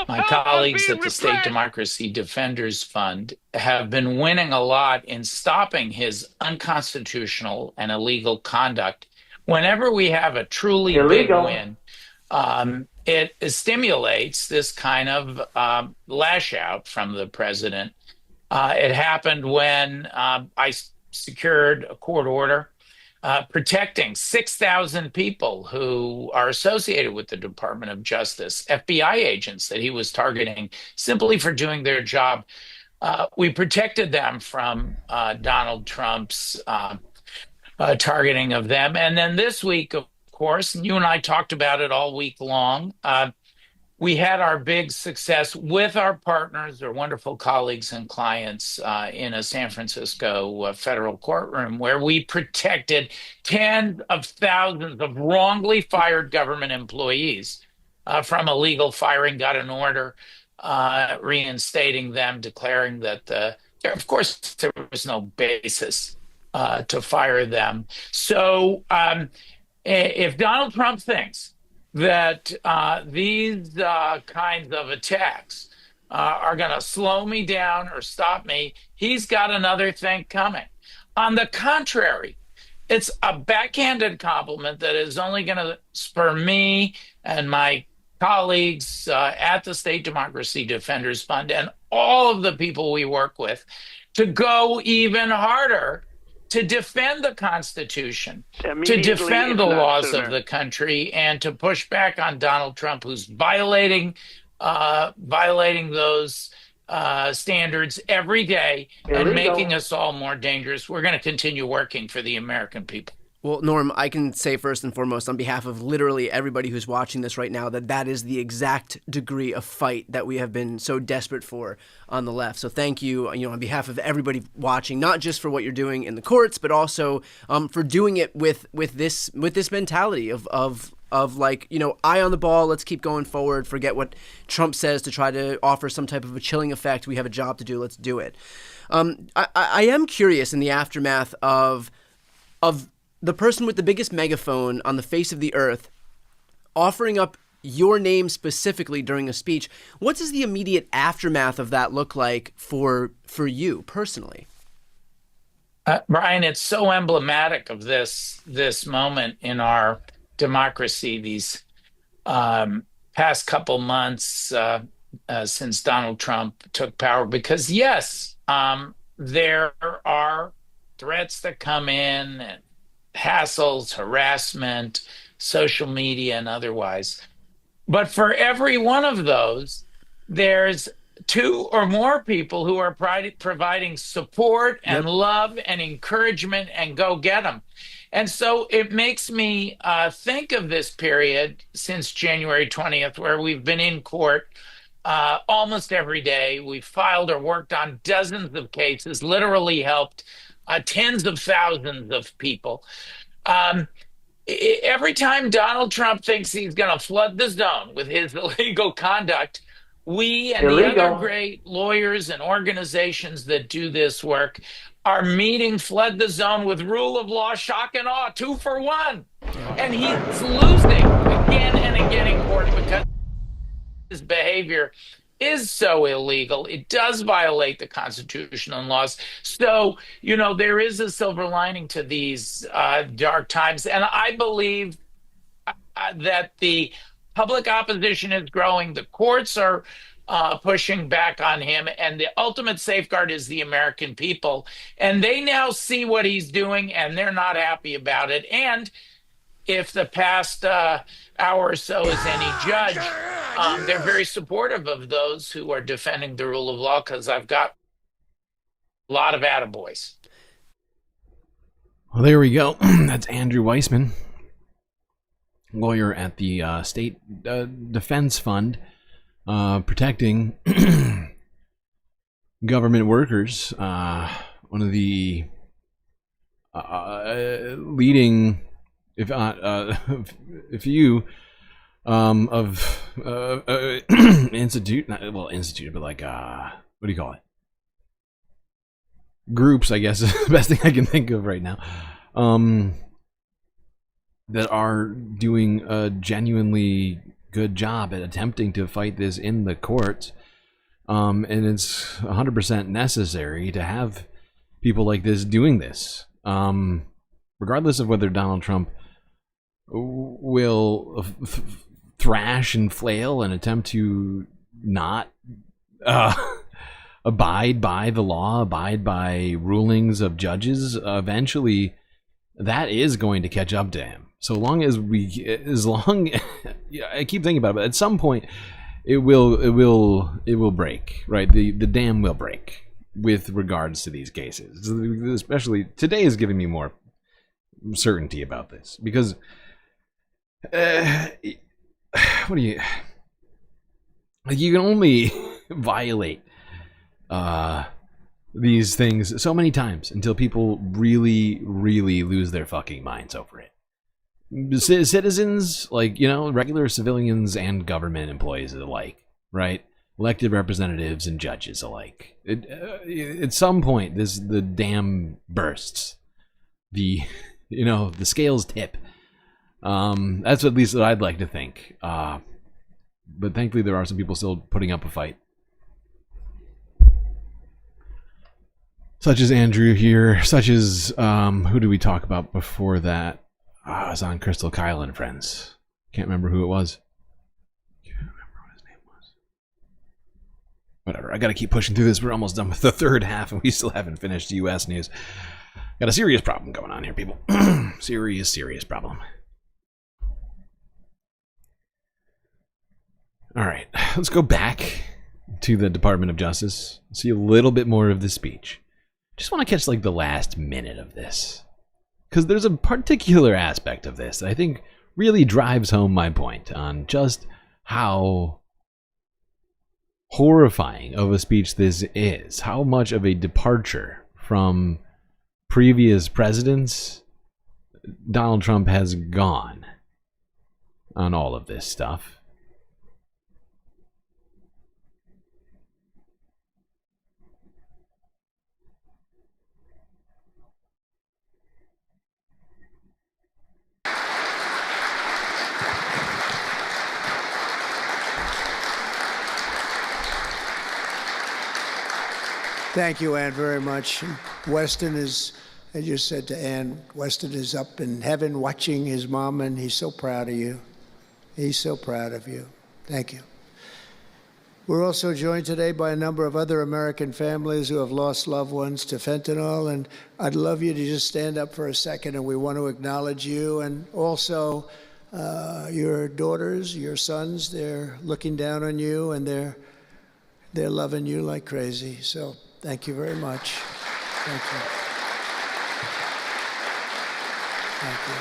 my colleagues at the State Democracy Defenders Fund have been winning a lot in stopping his unconstitutional and illegal conduct. Whenever we have a truly big win, it stimulates this kind of lash out from the president. It happened when I secured a court order protecting 6,000 people who are associated with the Department of Justice, FBI agents that he was targeting simply for doing their job. We protected them from Donald Trump's targeting of them. And then this week, of course, and you and I talked about it all week long, we had our big success with our partners, our wonderful colleagues and clients in a San Francisco federal courtroom where we protected tens of thousands of wrongly fired government employees from illegal firing, got an order reinstating them, declaring that, of course, there was no basis to fire them. So if Donald Trump thinks that these kinds of attacks are going to slow me down or stop me, he's got another thing coming. On the contrary, it's a backhanded compliment that is only going to spur me and my colleagues at the State Democracy Defenders Fund and all of the people we work with to go even harder to defend the Constitution, to Immediately, defend the if not laws sooner. of the country, and to push back on Donald Trump, who's violating those standards every day and Illegal. making us all more dangerous. We're going to continue working for the American people. Well, Norm, I can say first and foremost on behalf of literally everybody who's watching this right now that that is the exact degree of fight that we have been so desperate for on the left. So thank you, on behalf of everybody watching, not just for what you're doing in the courts, but also for doing it with this mentality of like, eye on the ball, let's keep going forward, forget what Trump says to try to offer some type of a chilling effect. We have a job to do, let's do it. I am curious in the aftermath of the person with the biggest megaphone on the face of the earth offering up your name specifically during a speech. What does the immediate aftermath of that look like for you personally? Brian, it's so emblematic of this moment in our democracy, these past couple months since Donald Trump took power, because yes, there are threats that come in and hassles, harassment, social media, and otherwise. But for every one of those, there's two or more people who are providing support and love and encouragement and go get them. And so it makes me think of this period since January 20th, where we've been in court almost every day. We've filed or worked on dozens of cases, literally helped tens of thousands of people. Every time Donald Trump thinks he's going to flood the zone with his illegal conduct, we and the other great lawyers and organizations that do this work are meeting Flood the Zone with rule of law, shock and awe, 2 for 1. And he's losing again and again in court because his behavior is so illegal. It does violate the Constitution and laws. So, there is a silver lining to these dark times. And I believe that the public opposition is growing. The courts are pushing back on him. And the ultimate safeguard is the American people. And they now see what he's doing, and they're not happy about it. And if the past hour or so is any judge, they're very supportive of those who are defending the rule of law, because I've got a lot of attaboys. Well, there we go. That's Andrew Weissman, lawyer at the State Defense Fund, protecting government workers. One of the leading, if not a few of institute, but like what do you call it? Groups, I guess, is the best thing I can think of right now. That are doing a genuinely good job at attempting to fight this in the courts. And it's 100% necessary to have people like this doing this. Regardless of whether Donald Trump will thrash and flail and attempt to not abide by the law, abide by rulings of judges, eventually that is going to catch up to him. So long as I keep thinking about it, but at some point it will break, right? The dam will break with regards to these cases. Especially today is giving me more certainty about this, because what do you can only violate these things so many times until people really lose their fucking minds over it. Citizens, regular civilians and government employees alike, right? Elected representatives and judges alike. At some point, the dam bursts. The scales tip. That's at least what I'd like to think. But thankfully, there are some people still putting up a fight. Such as Andrew here. Such as, who did we talk about before that? I was on Crystal Kyle and Friends. Can't remember who it was. Can't remember what his name was. Whatever. I got to keep pushing through this. We're almost done with the third half, and we still haven't finished U.S. news. Got a serious problem going on here, people. serious problem. All right, let's go back to the Department of Justice. See a little bit more of the speech. Just want to catch like the last minute of this, because there's a particular aspect of this that I think really drives home my point on just how horrifying of a speech this is. How much of a departure from previous presidents Donald Trump has gone on all of this stuff. Thank you, Ann, very much. Weston is, I just said to Ann, Weston is up in heaven watching his mom, and he's so proud of you. He's so proud of you. Thank you. We're also joined today by a number of other American families who have lost loved ones to fentanyl, and I'd love you to just stand up for a second, and we want to acknowledge you, and also your daughters, your sons. They're looking down on you, and they're loving you like crazy. So thank you very much. Thank you. Thank you.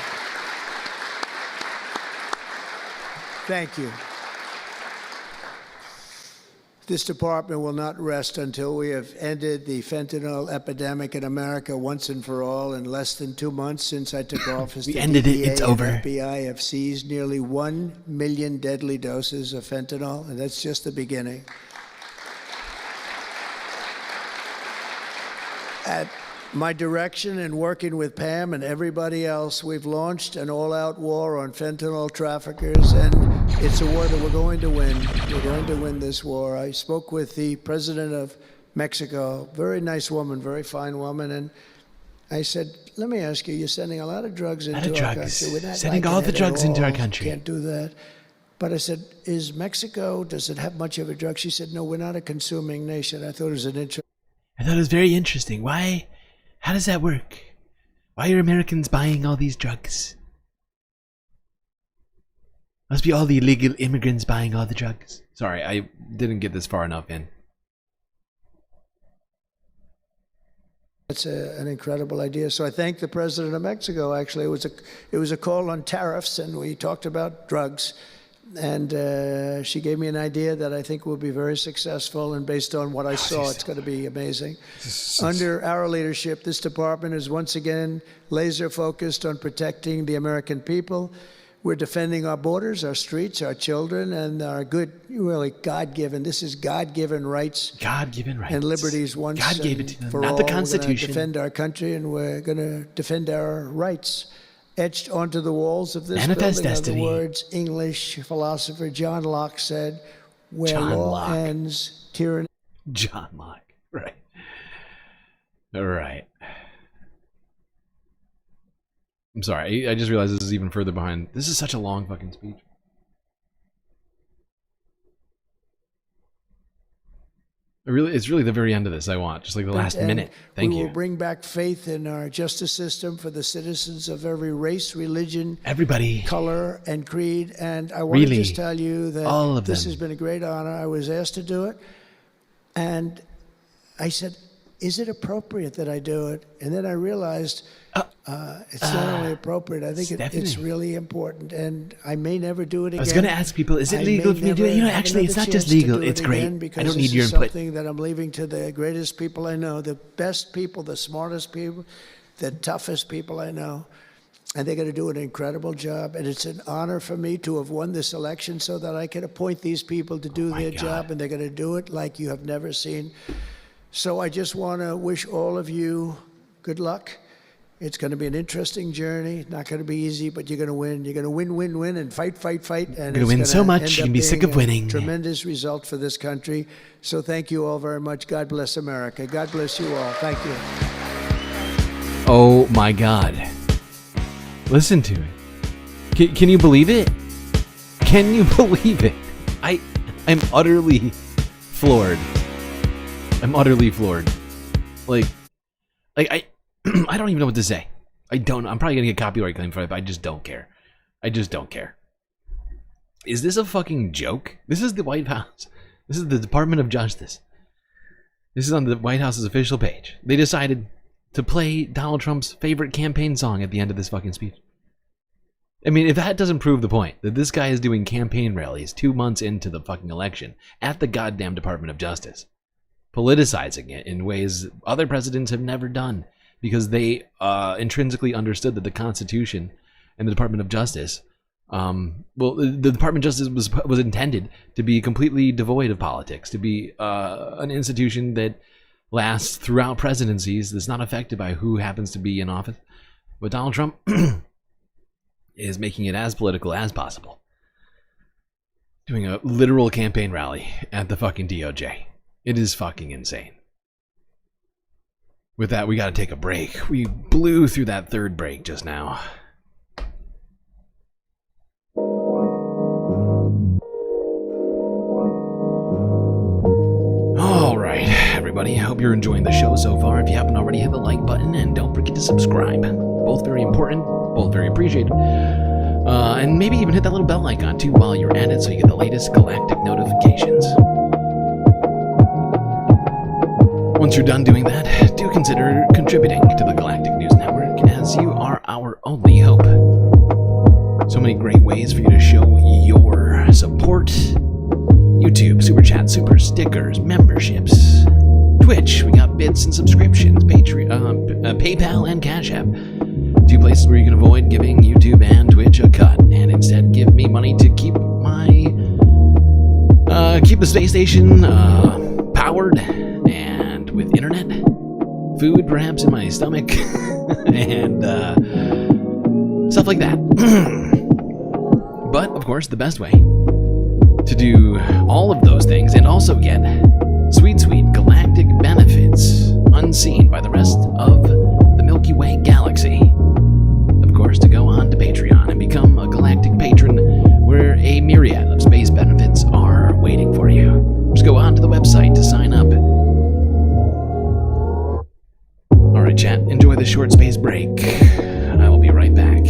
Thank you. This department will not rest until we have ended the fentanyl epidemic in America once and for all. In less than 2 months since I took office, we ended it. It's over. The FBI have seized nearly 1 million deadly doses of fentanyl, and that's just the beginning. At my direction and working with Pam and everybody else, we've launched an all-out war on fentanyl traffickers, and it's a war that we're going to win. We're going to win this war. I spoke with the president of Mexico, very nice woman, very fine woman, and I said, let me ask you, you're sending a lot of drugs into our country. We're not sending all the drugs into our country. Can't do that. But I said, is Mexico, does it have much of a drug? She said, no, we're not a consuming nation. I thought it was an interesting. I thought it was very interesting. Why? How does that work? Why are Americans buying all these drugs? Must be all the illegal immigrants buying all the drugs. Sorry, I didn't get this far enough in. That's an incredible idea. So I thank the president of Mexico. Actually, it was a call on tariffs, and we talked about drugs. And she gave me an idea that I think will be very successful, and based on what I saw, it's going to be amazing. Under our leadership, this department is once again laser focused on protecting the American people. We're defending our borders, our streets, our children, and our good, really God-given, this is God-given rights. God-given rights. And liberties once God gave it to them, for not all. the Constitution. We're going to defend our country, and we're going to defend our rights. Etched onto the walls of this Manifest building destiny. are the words English philosopher John Locke said, where law ends, tyranny. John Locke, right. All right. I'm sorry, I just realized this is even further behind. This is such a long fucking speech. It's really the very end of this I want, just like the last minute. Thank you. We will bring back faith in our justice system for the citizens of every race, religion, everybody, color, and creed. And I want to just tell you that this has been a great honor. I was asked to do it, and I said, is it appropriate that I do it? And then I realized it's not only appropriate, I think it's really important, and I may never do it again. I was going to ask people, is it legal for me to do it? You know, actually, it's not just legal, it's great. I don't need your input. Something that I'm leaving to the greatest people I know, the best people, the smartest people, the toughest people I know, and they're going to do an incredible job, and it's an honor for me to have won this election so that I can appoint these people to do their job, and they're going to do it like you have never seen. So I just want to wish all of you good luck. It's going to be an interesting journey. Not going to be easy, but you're going to win. You're going to win, win, win, and fight, fight, fight. And you're going to win so much, you can be sick of winning. Tremendous result for this country. So thank you all very much. God bless America. God bless you all. Thank you. Oh my God. Listen to it. Can you believe it? Can you believe it? I'm utterly floored I'm utterly floored. Like I I don't even know what to say. I'm probably gonna get copyright claim for it, but I just don't care. I just don't care. Is this a fucking joke? This is the White House. This is the Department of Justice. This is on the White House's official page. They decided to play Donald Trump's favorite campaign song at the end of this fucking speech. I mean, if that doesn't prove the point, that this guy is doing campaign rallies 2 months into the fucking election at the goddamn Department of Justice, politicizing it in ways other presidents have never done, because they intrinsically understood that the Constitution and the Department of Justice, the Department of Justice was intended to be completely devoid of politics, to be an institution that lasts throughout presidencies, that's not affected by who happens to be in office. But Donald Trump is making it as political as possible, doing a literal campaign rally at the fucking DOJ. It is fucking insane. With that, we gotta take a break. We blew through that third break just now. Alright, everybody, I hope you're enjoying the show so far. If you haven't already, hit the like button and don't forget to subscribe. Both very important, both very appreciated. And maybe even hit that little bell icon too while you're at it so you get the latest Galactic notifications. Once you're done doing that, do consider contributing to the Galactic News Network, as you are our only hope. So many great ways for you to show your support. YouTube, Super Chat, Super Stickers, memberships. Twitch, we got bits and subscriptions. Patreon, PayPal, and Cash App. 2 places where you can avoid giving YouTube and Twitch a cut, and instead give me money to keep keep the space station powered and with internet, food perhaps in my stomach, and stuff like that. But of course, the best way to do all of those things and also get sweet galactic benefits unseen by the rest of the Milky Way galaxy, of course, to go on to Patreon and become a galactic patron, where a myriad of space benefits are waiting for you. Just go on to the website to sign up. Alright, chat, enjoy the short space break. I will be right back.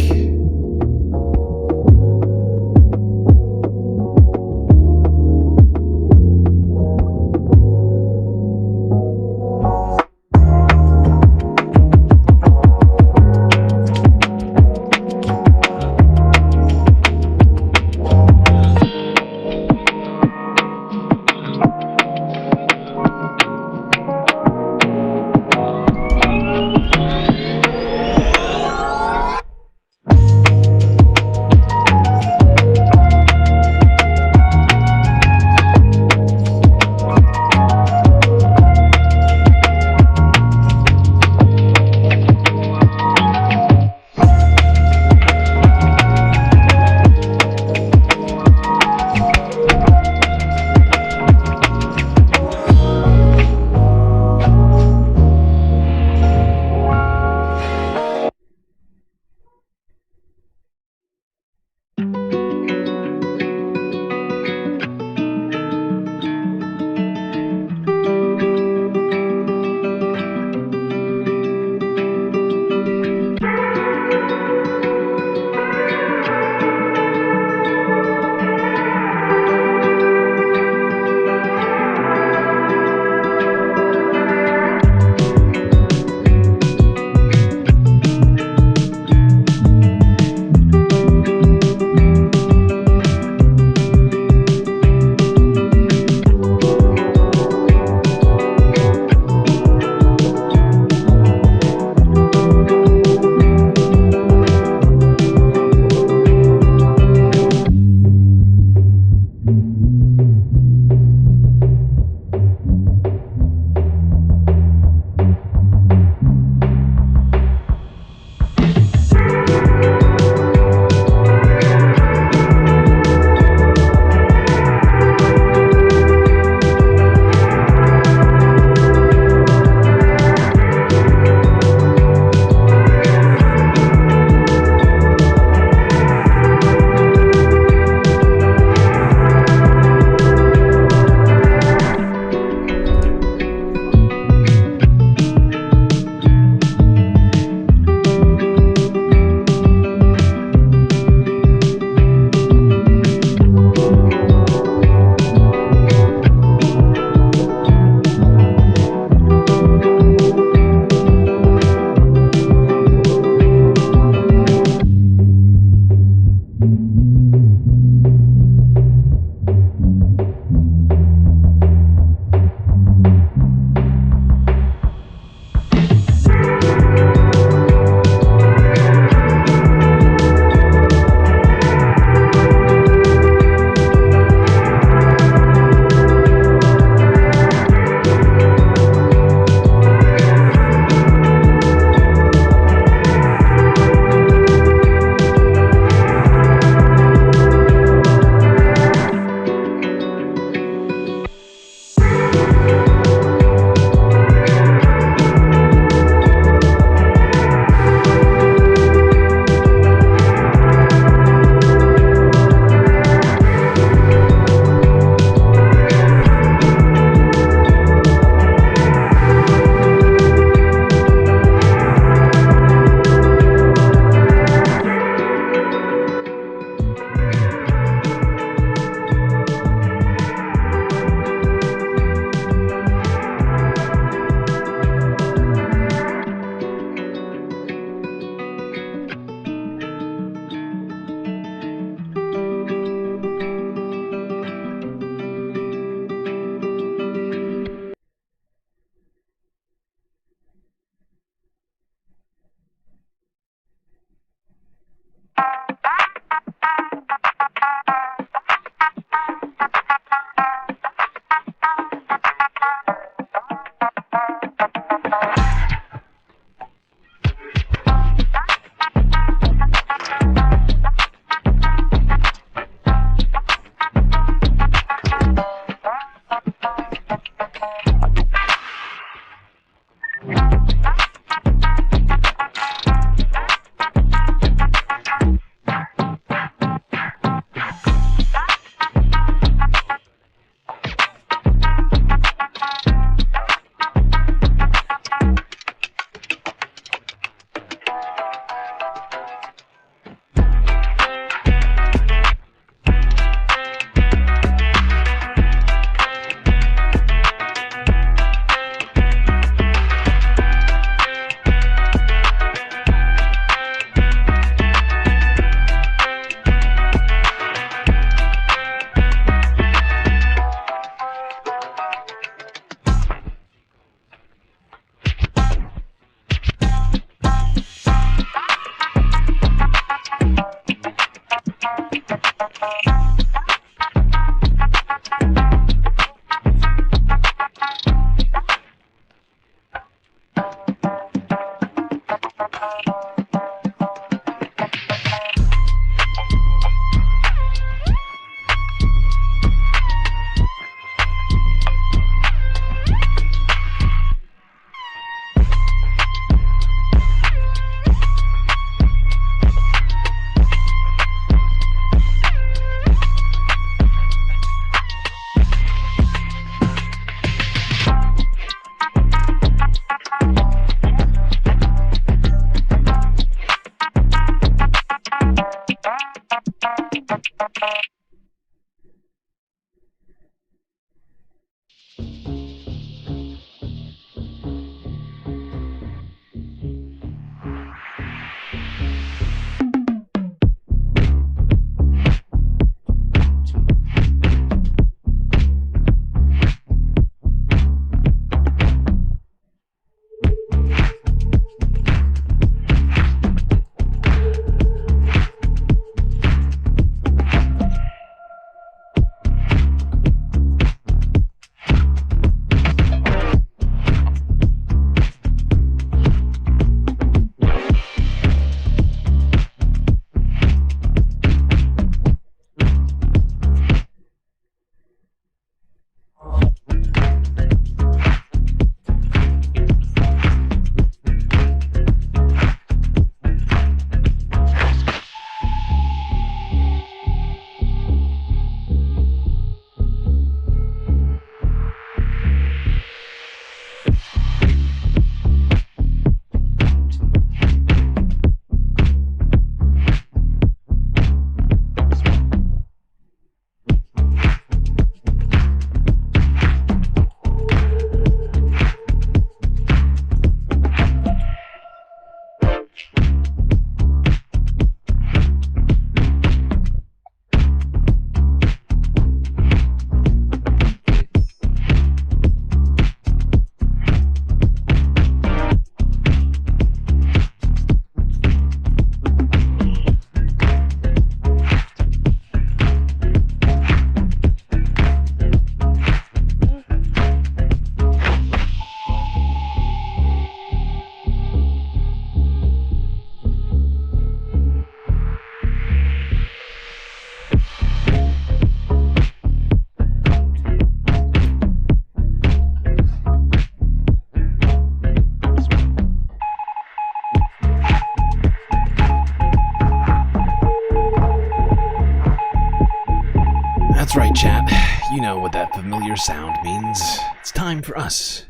what that familiar sound means. It's time for us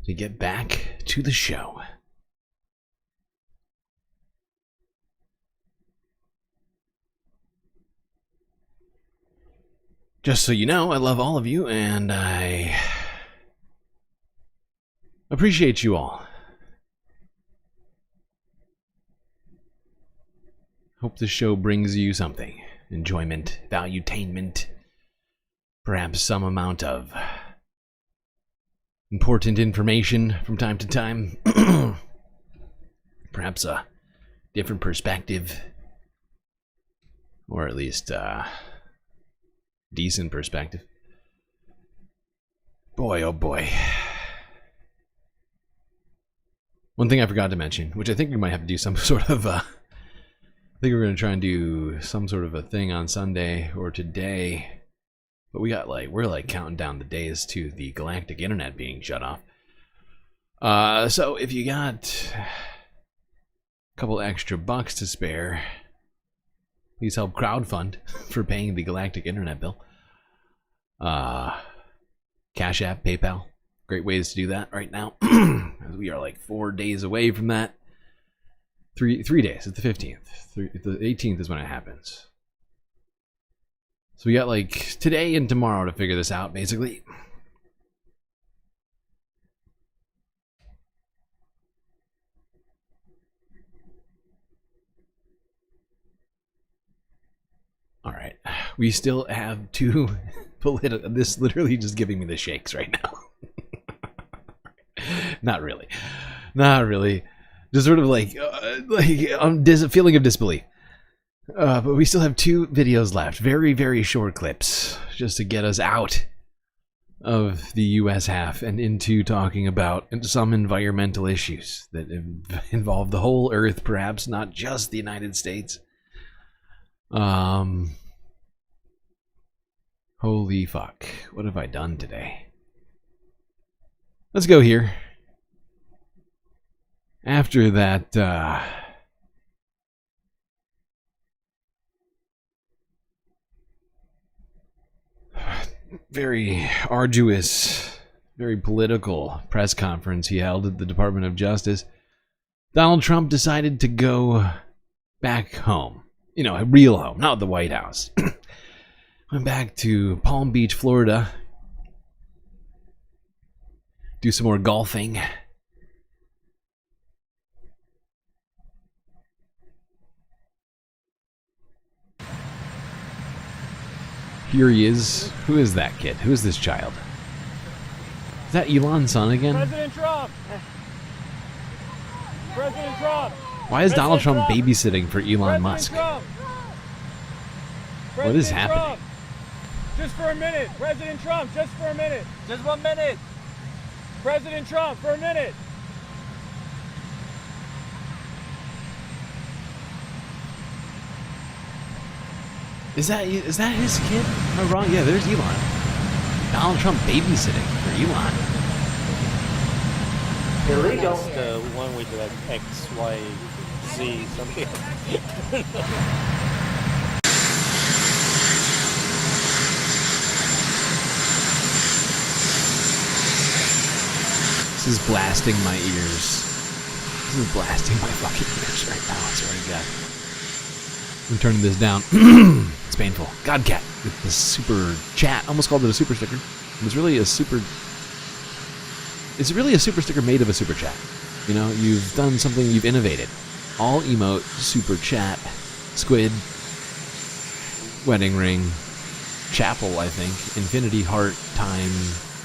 to get back to the show. Just so you know, I love all of you, and I appreciate you all. Hope this show brings you something. Enjoyment, valuetainment, perhaps some amount of important information from time to time. Perhaps a different perspective. Or at least decent perspective. Boy, oh boy. One thing I forgot to mention, which I think we might have to do some sort of I think we're going to try and do some sort of a thing on Sunday or today. But we're like counting down the days to the galactic internet being shut off. So if you got a couple extra bucks to spare, please help crowdfund for paying the galactic internet bill. Cash App, PayPal, great ways to do that right now. We are like 4 days away from that. Three days. It's the 15th. The 18th is when it happens. So we got like today and tomorrow to figure this out, basically. All right. We still have two political. This literally just giving me the shakes right now. Not really. Not really. Just sort of like a feeling of disbelief. But we still have 2 videos left. Very, very short clips. Just to get us out of the US half and into talking about some environmental issues that involve the whole Earth, perhaps not just the United States. Holy fuck. What have I done today? Let's go here. After that, very arduous, very political press conference he held at the Department of Justice, Donald Trump decided to go back home. You know, a real home, not the White House. Went back to Palm Beach, Florida. Do some more golfing. Here he is. Who is that kid? Who is this child? Is that Elon's son again? President Trump! President Trump! Why is Donald Trump babysitting for Elon Musk? What is happening? Trump. Just for a minute. President Trump, just for a minute. Just 1 minute. President Trump, for a minute. Is that his kid? Am I wrong? Yeah, there's Elon. Donald Trump babysitting for Elon. Illegal. The one with the X, Y, Z, something. This is blasting my ears. This is blasting my fucking ears right now, I swear to God. I'm turning this down. It's painful. Godcat with the super chat. Almost called it a super sticker. It was really a super... It's really a super sticker made of a super chat. You know, you've done something, you've innovated. All emote, super chat, squid, wedding ring, chapel, I think, infinity heart, time,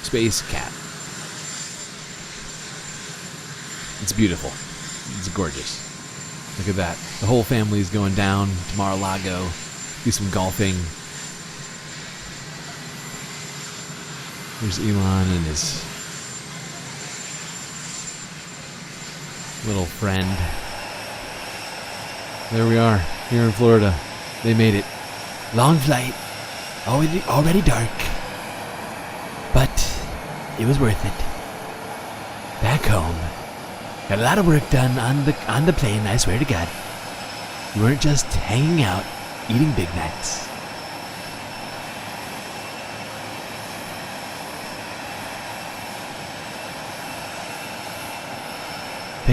space cat. It's beautiful. It's gorgeous. Look at that. The whole family's going down to Mar-a-Lago, do some golfing. There's Elon and his little friend. There we are, here in Florida. They made it. Long flight, already dark, but it was worth it. Back home, got a lot of work done on the plane. I swear to God, we weren't just hanging out, eating Big Macs.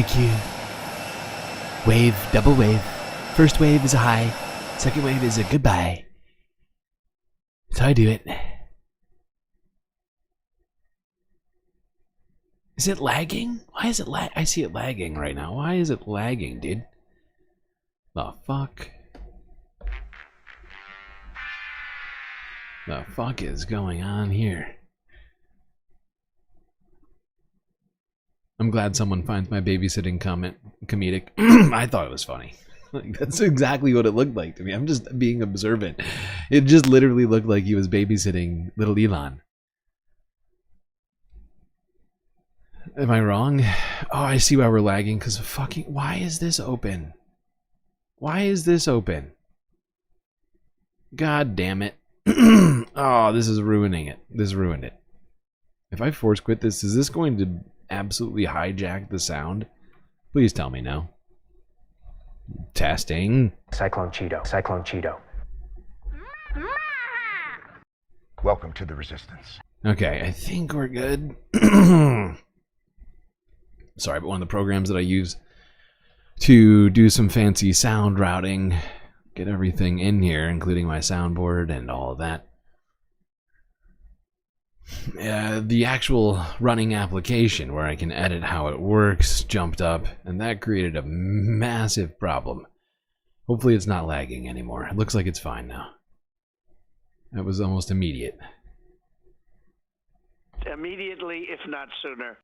Thank you. Wave, double wave. First wave is a hi. Second wave is a goodbye. That's how I do it. Is it lagging? Why is it I see it lagging right now. Why is it lagging, dude? The fuck? The fuck is going on here? I'm glad someone finds my babysitting comment comedic. I thought it was funny. Like, that's exactly what it looked like to me. I'm just being observant. It just literally looked like he was babysitting little Elon. Am I wrong? Oh, I see why we're lagging, because fucking... Why is this open? Why is this open? God damn it. Oh, this is ruining it. This ruined it. If I force quit this, is this going to absolutely hijack the sound? Please tell me no. Testing. Cyclone Cheeto. Cyclone Cheeto. Welcome to the Resistance. Okay, I think we're good. Sorry, but one of the programs that I use to do some fancy sound routing, get everything in here, including my soundboard and all of that. The actual running application where I can edit how it works jumped up, and that created a massive problem. Hopefully it's not lagging anymore. It looks like it's fine now. That was almost immediate. Immediately, if not sooner.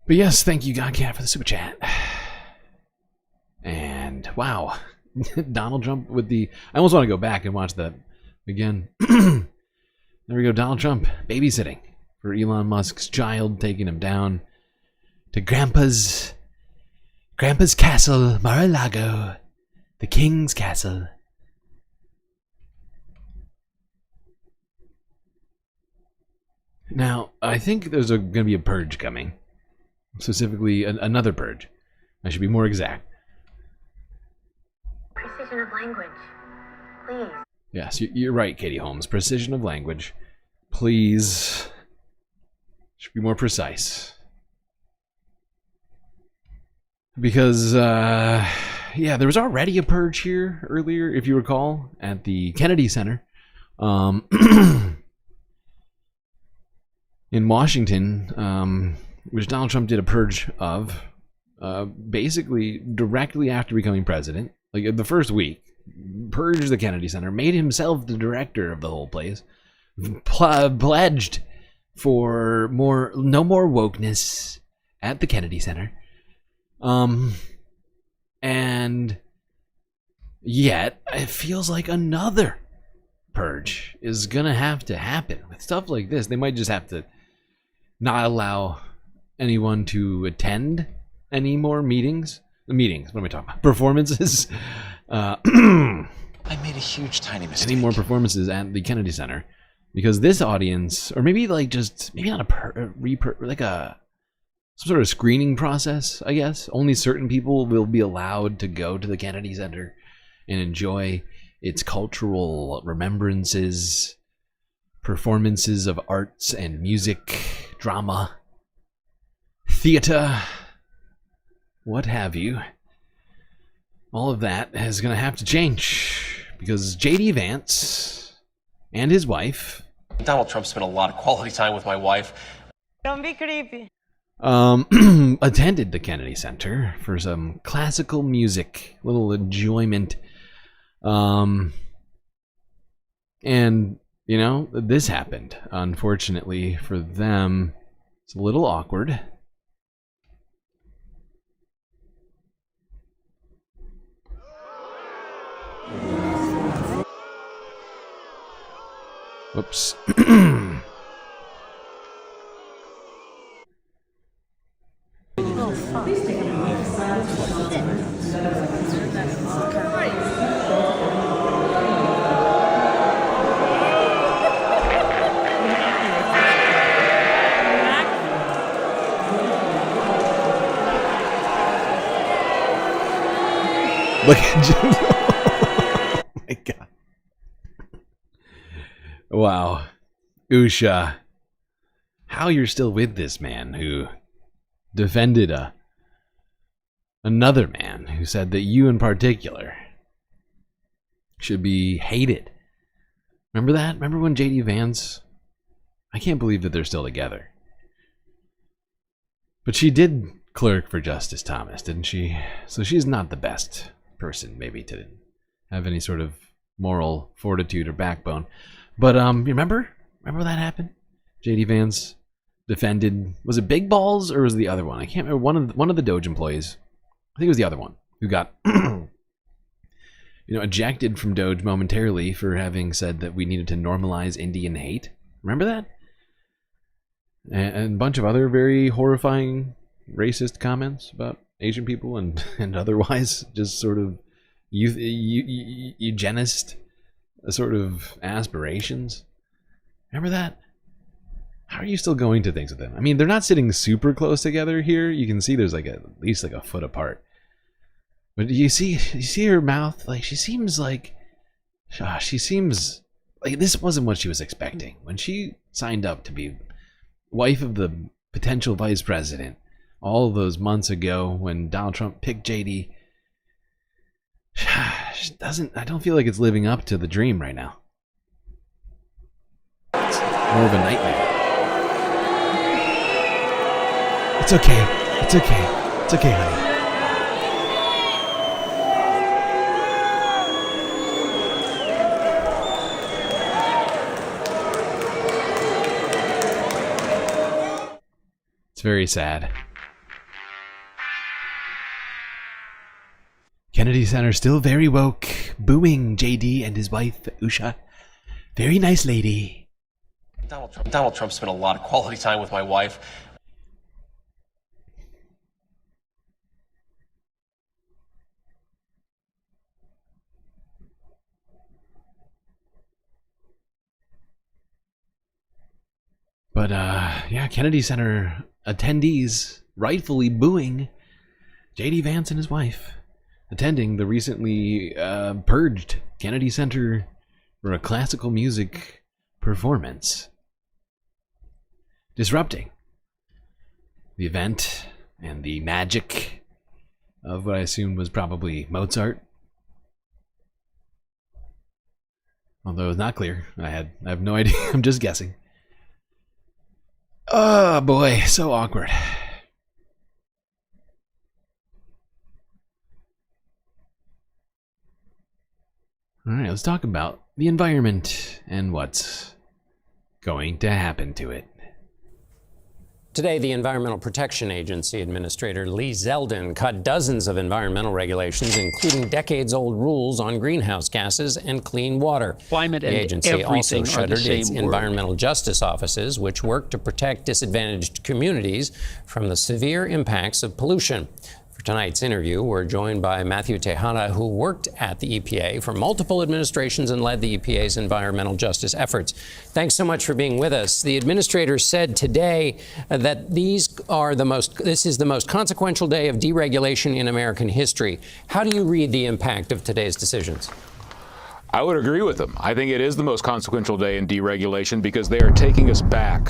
But yes, thank you, Godcat, for the super chat. And wow, Donald Trump with the... I almost want to go back and watch that again. There we go, Donald Trump babysitting for Elon Musk's child, taking him down to Grandpa's castle, Mar-a-Lago, the king's castle. Now, I think there's going to be a purge coming. Specifically, another purge. I should be more exact. Precision of language, please. Yes, you're right, Katie Holmes. Precision of language. Please. Should be more precise. Because, yeah, there was already a purge here earlier, if you recall, at the Kennedy Center. In Washington, which Donald Trump did a purge of, basically directly after becoming president, like the first week, purged the Kennedy Center, made himself the director of the whole place, pledged for no more wokeness at the Kennedy Center, and yet it feels like another purge is gonna have to happen with stuff like this. They might just have to not allow anyone to attend any more meetings. What am I talking about? Performances. I made a huge tiny mistake. Any more performances at the Kennedy Center, because this audience, or maybe like just maybe not some sort of screening process, I guess. Only certain people will be allowed to go to the Kennedy Center and enjoy its cultural remembrances, performances of arts and music, drama, theater, what have you. All of that is going to have to change because J.D. Vance and his wife... Donald Trump spent a lot of quality time with my wife. Don't be creepy. Attended the Kennedy Center for some classical music, little enjoyment. And, you know, this happened. Unfortunately for them, it's a little awkward. Whoops. Look at Jim. Oh my God. Wow. Usha. How you're still with this man who defended another man who said that you in particular should be hated. Remember that? Remember when J.D. Vance? I can't believe that they're still together. But she did clerk for Justice Thomas, didn't she? So she's not the best person, maybe, to have any sort of moral fortitude or backbone. But you remember that happened? J.D. Vance defended, was it Big Balls or was it the other one? I can't remember. One of the DOGE employees, I think it was the other one, who got ejected from DOGE momentarily for having said that we needed to normalize Indian hate. Remember that? And a bunch of other very horrifying racist comments about Asian people and otherwise just sort of eugenist sort of aspirations. Remember that? How are you still going to things with them? I mean, they're not sitting super close together here. You can see there's at least a foot apart. But you see her mouth, she seems like this wasn't what she was expecting. When she signed up to be wife of the potential vice president all those months ago when Donald Trump picked JD, I don't feel like it's living up to the dream right now. It's more of a nightmare. It's okay. It's okay. It's okay, honey. It's very sad. Kennedy Center still very woke, booing JD and his wife, Usha. Very nice lady. Donald Trump spent a lot of quality time with my wife. But, yeah, Kennedy Center attendees rightfully booing J.D. Vance and his wife, attending the recently purged Kennedy Center for a classical music performance, disrupting the event and the magic of what I assumed was probably Mozart. Although it's not clear. I have no idea. I'm just guessing. Oh boy, so awkward. All right, let's talk about the environment and what's going to happen to it. Today, the Environmental Protection Agency Administrator Lee Zeldin cut dozens of environmental regulations, including decades-old rules on greenhouse gases and clean water. Climate and the agency also shuttered its word. environmental justice offices, which work to protect disadvantaged communities from the severe impacts of pollution. For tonight's interview, we're joined by Matthew Tejada, who worked at the EPA for multiple administrations and led the EPA's environmental justice efforts. Thanks so much for being with us. The administrator said today that this is the most consequential day of deregulation in American history. How do you read the impact of today's decisions? I would agree with them. I think it is the most consequential day in deregulation because they are taking us back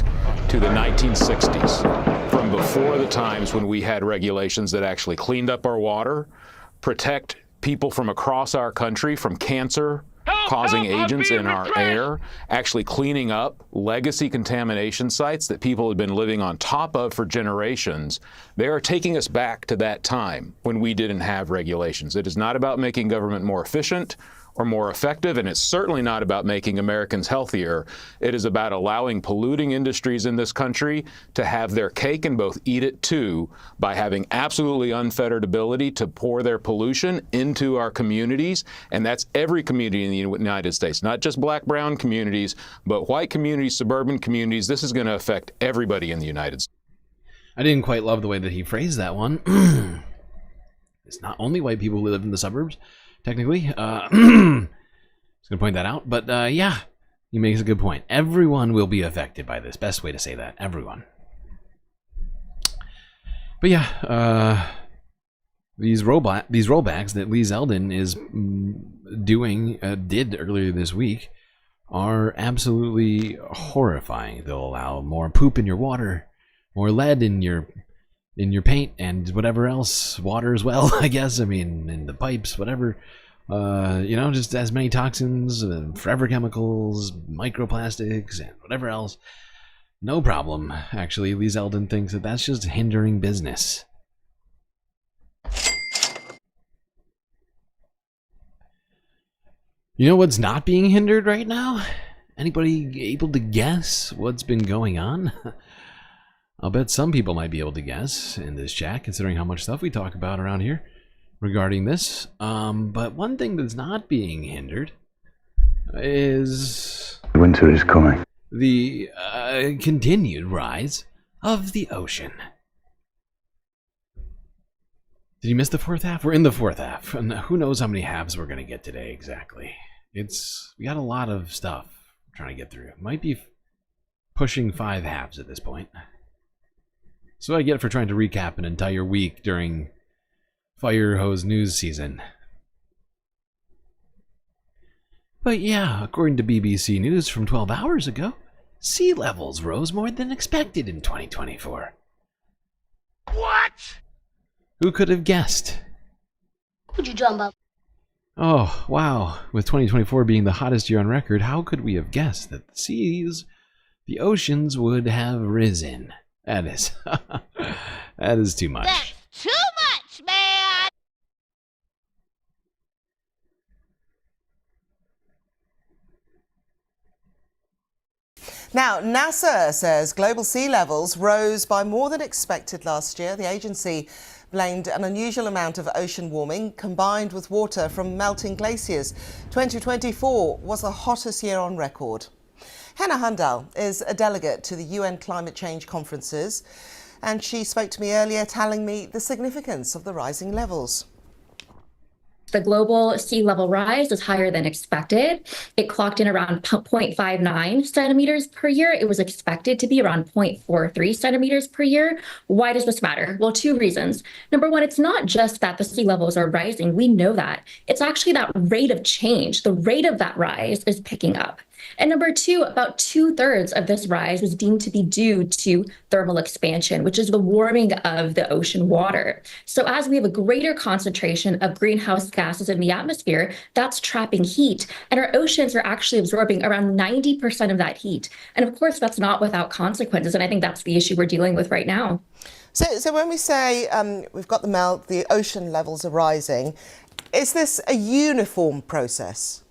to the 1960s, from before the times when we had regulations that actually cleaned up our water, protect people from across our country from cancer causing agents in our air, actually cleaning up legacy contamination sites that people have been living on top of for generations. They are taking us back to that time when we didn't have regulations. It is not about making government more efficient or more effective, and it's certainly not about making Americans healthier. It is about allowing polluting industries in this country to have their cake and both eat it too, by having absolutely unfettered ability to pour their pollution into our communities. And that's every community in the United States, not just black, brown communities, but white communities, suburban communities. This is going to affect everybody in the United States. I didn't quite love the way that he phrased that one. It's not only white people who live in the suburbs. Technically, just gonna point that out, but yeah, he makes a good point. Everyone will be affected by this. Best way to say that, everyone. But yeah, these rollbacks that Lee Zeldin is did earlier this week are absolutely horrifying. They'll allow more poop in your water, more lead in your in your paint and whatever else, water as well, I guess. I mean, in the pipes, whatever. You know, just as many toxins, forever chemicals, microplastics, and whatever else. No problem. Actually, Lee Zeldin thinks that that's just hindering business. You know what's not being hindered right now? Anybody able to guess what's been going on? I'll bet some people might be able to guess in this chat, considering how much stuff we talk about around here regarding this. But one thing that's not being hindered is... Winter is coming. The continued rise of the ocean. Did you miss the fourth half? We're in the fourth half, and who knows how many halves we're going to get today exactly. We got a lot of stuff we're trying to get through. Might be pushing 5 halves at this point. So I get for trying to recap an entire week during Fire Hose News season. But yeah, according to BBC News from 12 hours ago, sea levels rose more than expected in 2024. What? Who could have guessed? Would you jump up? Oh, wow. With 2024 being the hottest year on record, how could we have guessed that the seas, the oceans would have risen? That is, that is too much. That's too much, man! Now, NASA says global sea levels rose by more than expected last year. The agency blamed an unusual amount of ocean warming combined with water from melting glaciers. 2024 was the hottest year on record. Hannah Hundal is a delegate to the UN climate change conferences, and she spoke to me earlier telling me the significance of the rising levels. The global sea level rise is higher than expected. It clocked in around 0.59 centimeters per year. It was expected to be around 0.43 centimeters per year. Why does this matter? Well, 2 reasons. Number one, it's not just that the sea levels are rising. We know that. It's actually that rate of change. The rate of that rise is picking up. And number 2, about 2/3 of this rise was deemed to be due to thermal expansion, which is the warming of the ocean water. So as we have a greater concentration of greenhouse gases in the atmosphere, that's trapping heat. And our oceans are actually absorbing around 90% of that heat. And of course, that's not without consequences. And I think that's the issue we're dealing with right now. So when we say we've got the ocean levels are rising, is this a uniform process?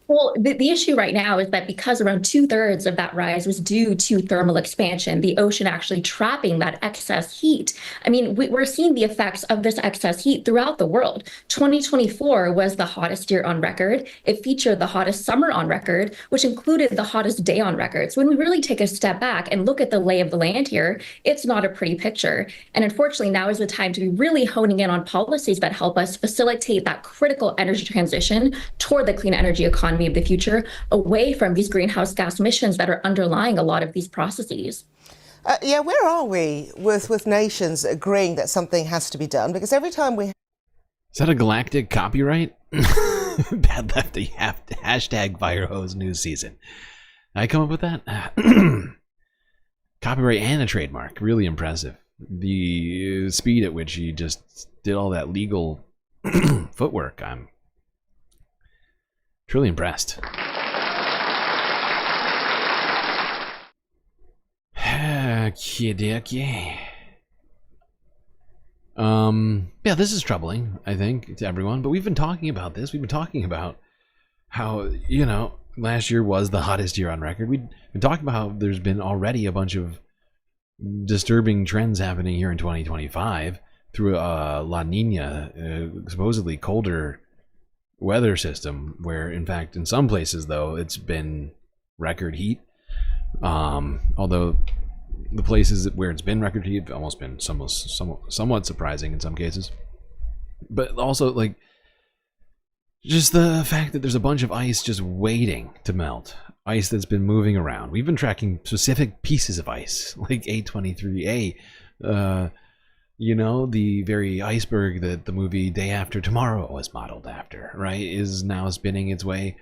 Well, the issue right now is that because around 2/3 of that rise was due to thermal expansion, the ocean actually trapping that excess heat. I mean, we're seeing the effects of this excess heat throughout the world. 2024 was the hottest year on record. It featured the hottest summer on record, which included the hottest day on record. So when we really take a step back and look at the lay of the land here, it's not a pretty picture. And unfortunately, now is the time to be really honing in on policies that help us facilitate that critical energy transition toward the clean energy economy of the future, away from these greenhouse gas emissions that are underlying a lot of these processes. Where are we with nations agreeing that something has to be done? Because every time we... Is that a Galactic copyright? Bad lefty, hashtag Fire Hose News season. I come up with that? Copyright and a trademark. Really impressive. The speed at which he just did all that legal footwork. I'm truly impressed. Yeah, this is troubling, I think, to everyone. But we've been talking about this. We've been talking about how, you know, last year was the hottest year on record. We've been talking about how there's been already a bunch of disturbing trends happening here in 2025 through La Nina, supposedly colder weather system, where in fact in some places though it's been record heat, although the places where it's been record heat have almost been somewhat surprising in some cases. But also, like, just the fact that there's a bunch of ice just waiting to melt, ice that's been moving around. We've been tracking specific pieces of ice like A23A, you know, the very iceberg that the movie Day After Tomorrow was modeled after, right, is now spinning its way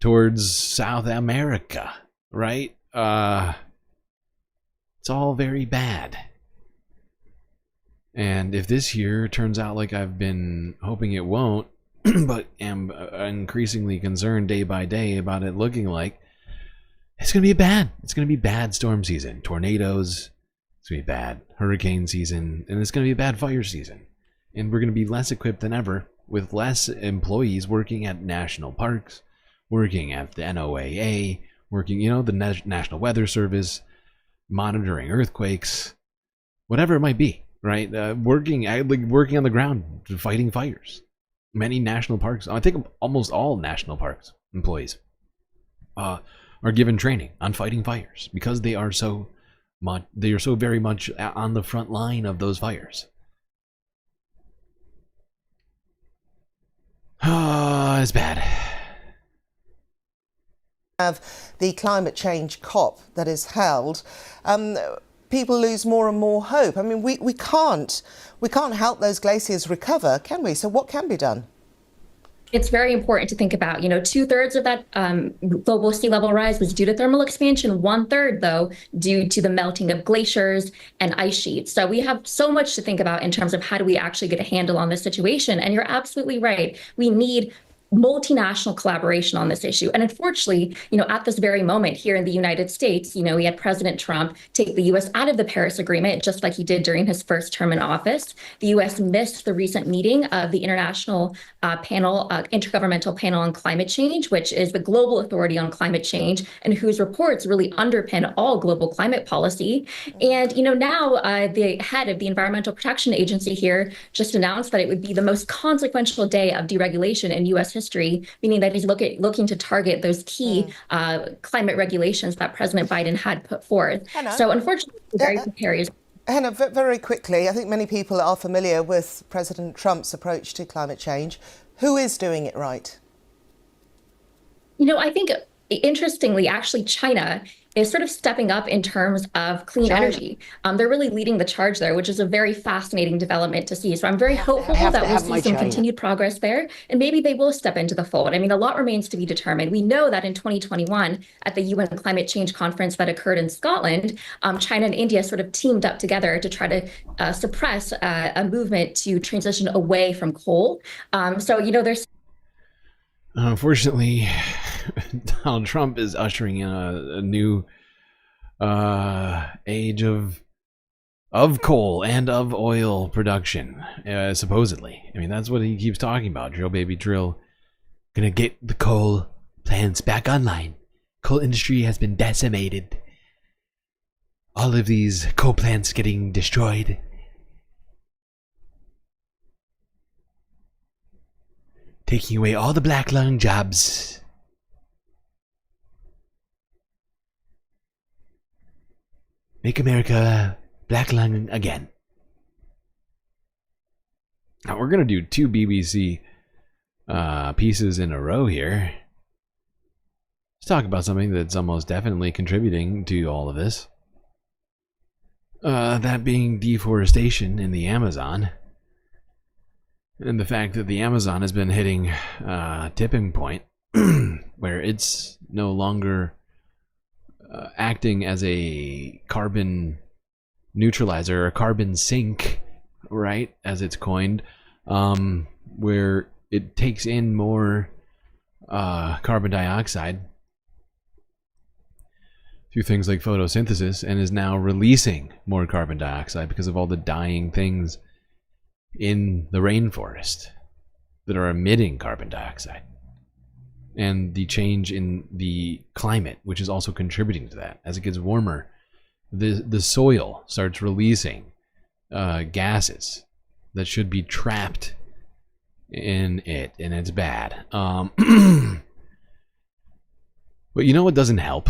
towards South America, right? It's It's all very bad. And if this year turns out like I've been hoping it won't, but am increasingly concerned day by day about it looking like, it's going to be bad. It's going to be bad storm season. Tornadoes. It's going to be bad hurricane season. And it's going to be a bad fire season. And we're going to be less equipped than ever with less employees working at national parks, working at the NOAA, working, the National Weather Service, monitoring earthquakes, whatever it might be, right? Working on the ground, fighting fires. Many national parks, I think almost all national parks employees are given training on fighting fires because they are so very much on the front line of those fires. It's bad. Have the climate change COP that is held, people lose more and more hope. I mean, we can't help those glaciers recover, can we? So what can be done? It's very important to think about, 2/3 of that global sea level rise was due to thermal expansion, 1/3 though due to the melting of glaciers and ice sheets. So we have so much to think about in terms of how do we actually get a handle on this situation. And you're absolutely right. We need multinational collaboration on this issue. And unfortunately, at this very moment here in the United States, we had President Trump take the U.S. out of the Paris Agreement, just like he did during his first term in office. The U.S. missed the recent meeting of the Intergovernmental Panel on Climate Change, which is the global authority on climate change and whose reports really underpin all global climate policy. And, now the head of the Environmental Protection Agency here just announced that it would be the most consequential day of deregulation in U.S. history, meaning that he's looking to target those key climate regulations that President Biden had put forth. So unfortunately, very precarious. Hannah, very quickly, I think many people are familiar with President Trump's approach to climate change. Who is doing it right? I think, interestingly, actually, China is sort of stepping up in terms of clean energy. They're really leading the charge there, which is a very fascinating development to see. So I'm very hopeful that we'll see some continued progress there, and maybe they will step into the fold. I mean, a lot remains to be determined. We know that in 2021, at the UN Climate Change Conference that occurred in Scotland, China and India sort of teamed up together to try to suppress a movement to transition away from coal. So, there's... Unfortunately, Donald Trump is ushering in a new age of coal and of oil production, supposedly. I mean, that's what he keeps talking about. Drill, baby, drill. Gonna get the coal plants back online. Coal industry has been decimated. All of these coal plants getting destroyed. Taking away all the black lung jobs. Make America black lung again. Now we're going to do 2 BBC pieces in a row here. Let's talk about something that's almost definitely contributing to all of this. That being deforestation in the Amazon. And the fact that the Amazon has been hitting a tipping point where it's no longer acting as a carbon neutralizer, or carbon sink, right, as it's coined, where it takes in more carbon dioxide through things like photosynthesis and is now releasing more carbon dioxide because of all the dying things in the rainforest that are emitting carbon dioxide, and the change in the climate, which is also contributing to that. As it gets warmer, the soil starts releasing gases that should be trapped in it, and it's bad. But you know what doesn't help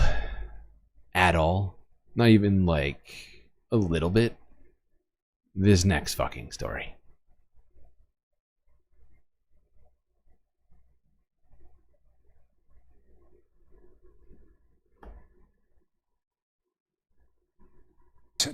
at all? Not even like a little bit? This next fucking story.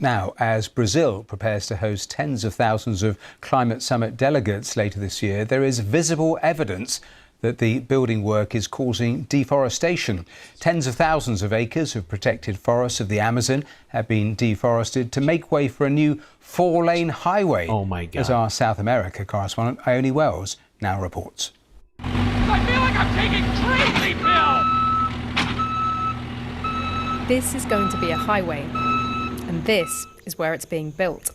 Now, as Brazil prepares to host tens of thousands of climate summit delegates later this year, there is visible evidence that the building work is causing deforestation. Tens of thousands of acres of protected forests of the Amazon have been deforested to make way for a new 4-lane highway. Oh my God. As our South America correspondent Ione Wells now reports. I feel like I'm taking crazy pills! This is going to be a highway, and this is where it's being built.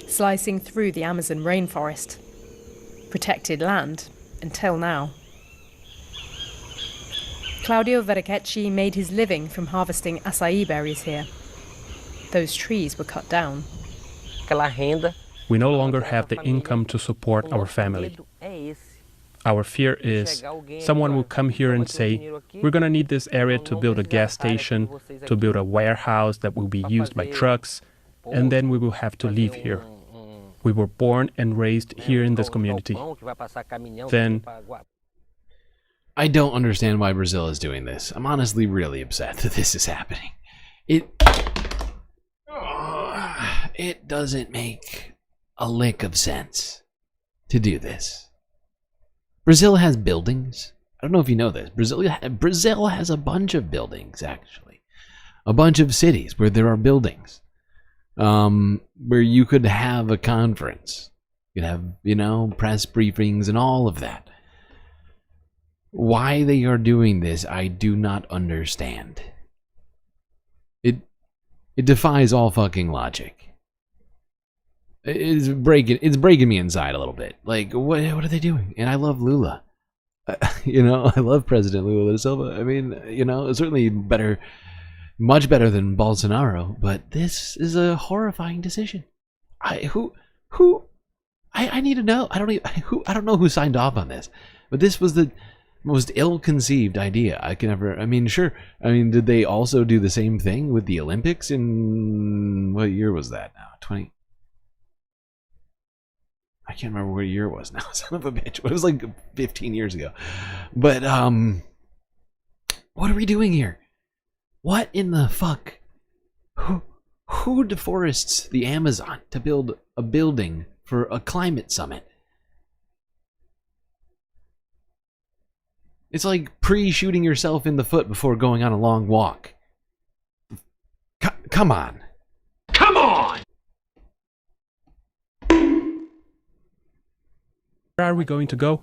Slicing through the Amazon rainforest. Protected land, until now. Claudio Verrececci made his living from harvesting acai berries here. Those trees were cut down. We no longer have the income to support our family. Our fear is someone will come here and say, we're going to need this area to build a gas station, to build a warehouse that will be used by trucks, and then we will have to leave here. We were born and raised here in this community. Then I don't understand why Brazil is doing this. I'm honestly really upset that this is happening. It doesn't make a lick of sense to do this. Brazil has buildings. I don't know if you know this. Brazil has a bunch of buildings, actually. A bunch of cities where there are buildings. Where you could have a conference. You could have, you know, press briefings and all of that. Why they are doing this, I do not understand. It defies all fucking logic. It's breaking me inside a little bit. Like, what are they doing? And I love Lula. You know, I love President Lula da Silva. I mean, you know, certainly better, much better than Bolsonaro. But this is a horrifying decision. I need to know. I don't know who signed off on this. But this was the most ill-conceived idea I can ever. I mean, sure. I mean, did they also do the same thing with the Olympics in what year was that now? 20. I can't remember what year it was now. Son of a bitch. It was like 15 years ago. But what are we doing here? What in the fuck? Who deforests the Amazon to build a building for a climate summit? It's like pre-shooting yourself in the foot before going on a long walk. Come on. Come on! where are we going to go?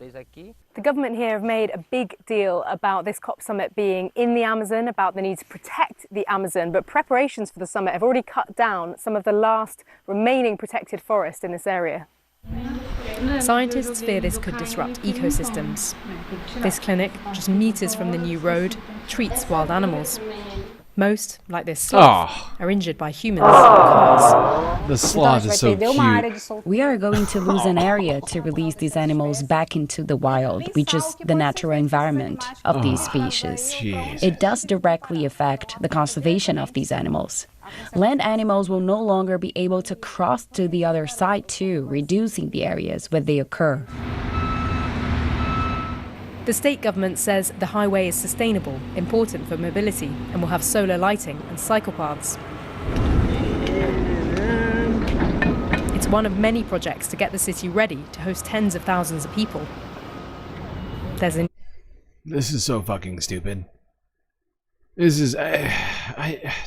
The government here have made a big deal about this COP summit being in the Amazon, about the need to protect the Amazon, but preparations for the summit have already cut down some of the last remaining protected forest in this area. Scientists fear this could disrupt ecosystems. This clinic, just meters from the new road, treats wild animals. Most, like this sloth, are injured by humans or cars. The sloth is so cute. We are going to lose an area to release these animals back into the wild, which is the natural environment of these species. Geez. It does directly affect the conservation of these animals. Land animals will no longer be able to cross to the other side too, reducing the areas where they occur. The state government says the highway is sustainable, important for mobility, and will have solar lighting and cycle paths. It's one of many projects to get the city ready to host tens of thousands of people. This is so fucking stupid. This is...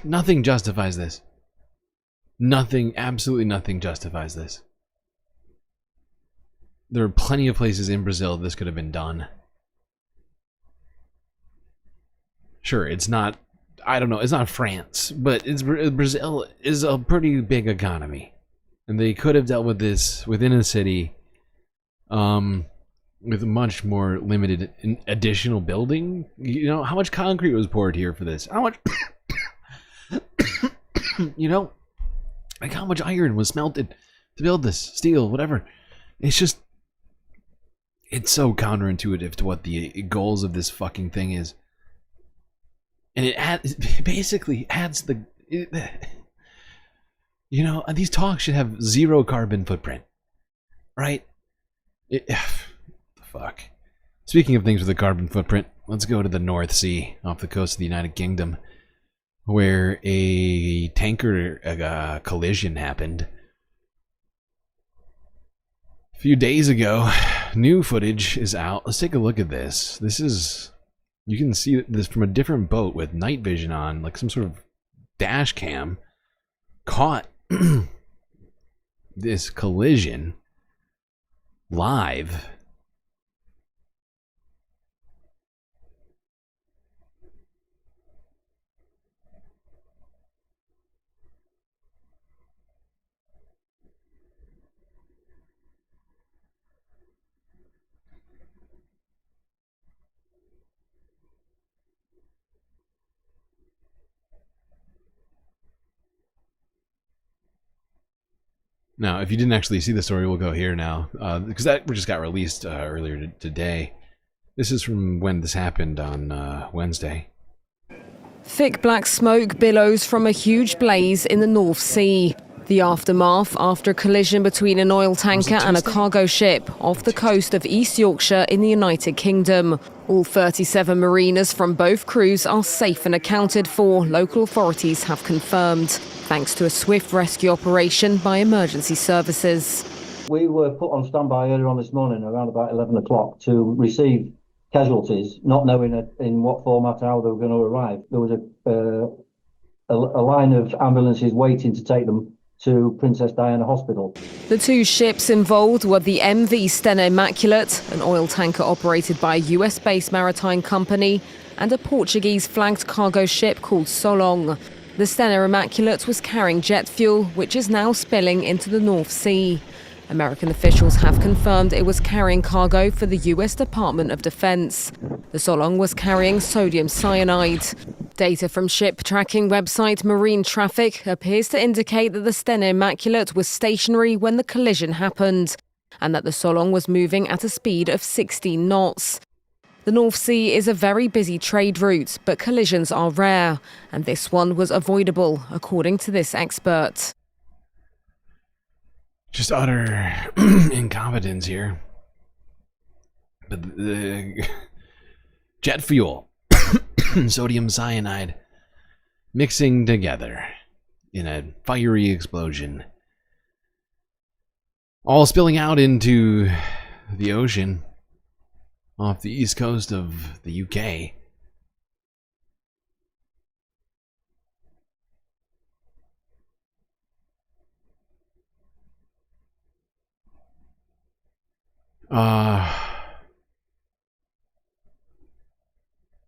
nothing justifies this. Nothing, absolutely nothing justifies this. There are plenty of places in Brazil this could have been done. Sure, it's not, I don't know, it's not France, but Brazil is a pretty big economy. And they could have dealt with this within a city with much more limited additional building. You know, how much concrete was poured here for this? How much, you know, like how much iron was smelted to build this, steel, whatever. It's just, it's so counterintuitive to what the goals of this fucking thing is. And it basically adds the, you know, these talks should have zero carbon footprint, right? Fuck. Speaking of things with a carbon footprint, let's go to the North Sea off the coast of the United Kingdom, where a tanker collision happened. few days ago, new footage is out. Let's take a look at this. This is, you can see this from a different boat with night vision on, like some sort of dash cam, caught this collision live. Now, if you didn't actually see the story, we'll go here now, because that just got released earlier today. This is from when this happened on Wednesday. Thick black smoke billows from a huge blaze in the North Sea. The aftermath after a collision between an oil tanker and a cargo ship off the coast of East Yorkshire in the United Kingdom. All 37 mariners from both crews are safe and accounted for, local authorities have confirmed, thanks to a swift rescue operation by emergency services. We were put on standby earlier on this morning around about 11 o'clock to receive casualties, not knowing in what format, how they were going to arrive. There was a line of ambulances waiting to take them to Princess Diana Hospital. The two ships involved were the MV Stena Immaculate, an oil tanker operated by a US-based maritime company, and a Portuguese-flagged cargo ship called Solong. The Stena Immaculate was carrying jet fuel, which is now spilling into the North Sea. American officials have confirmed it was carrying cargo for the US Department of Defense. The Solong was carrying sodium cyanide. Data from ship tracking website Marine Traffic appears to indicate that the Stena Immaculate was stationary when the collision happened, and that the Solong was moving at a speed of 16 knots. The North Sea is a very busy trade route, but collisions are rare, and this one was avoidable, according to this expert. Just utter incompetence here. But the jet fuel, sodium cyanide, mixing together in a fiery explosion, all spilling out into the ocean off the east coast of the UK.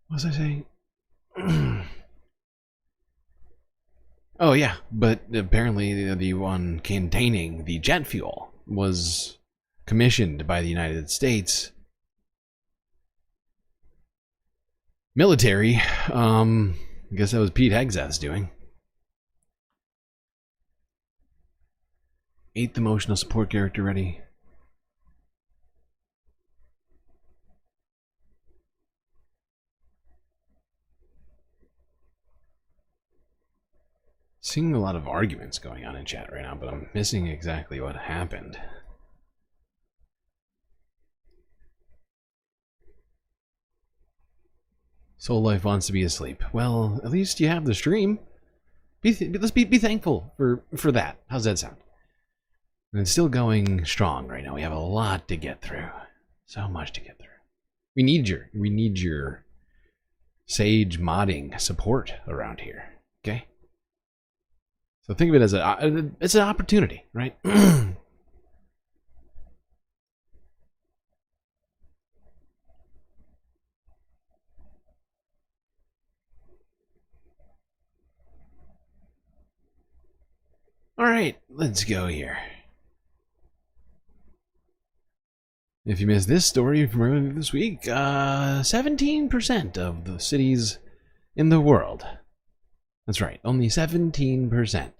What was I saying? Oh yeah, but apparently the one containing the jet fuel was commissioned by the United States military. I guess that was Pete Hegseth's doing. 8th emotional support character ready. Seeing a lot of arguments going on in chat right now, but I'm missing exactly what happened. Soul Life wants to be asleep. Well, at least you have the stream. Let's be thankful for that. How's that sound? And it's still going strong right now. We have a lot to get through. So much to get through. We need your sage modding support around here. Okay? So think of it as it's an opportunity, right? All right, let's go here. If you missed this story from earlier this week, 17% of the cities in the world, that's right, only 17%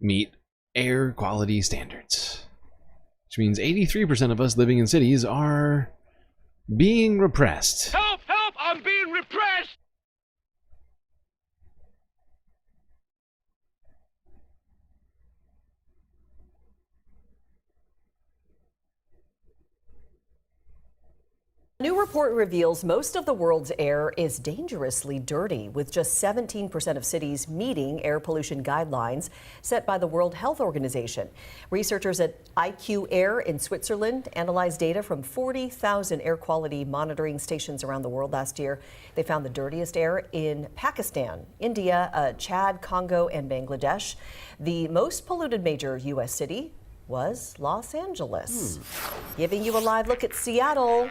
meet air quality standards, which means 83% of us living in cities are being repressed. Help! Help! I'm being repressed! A new report reveals most of the world's air is dangerously dirty, with just 17% of cities meeting air pollution guidelines set by the World Health Organization. Researchers at IQ Air in Switzerland analyzed data from 40,000 air quality monitoring stations around the world last year. They found the dirtiest air in Pakistan, India, Chad, Congo, and Bangladesh. The most polluted major U.S. city was Los Angeles. Giving you a live look at Seattle.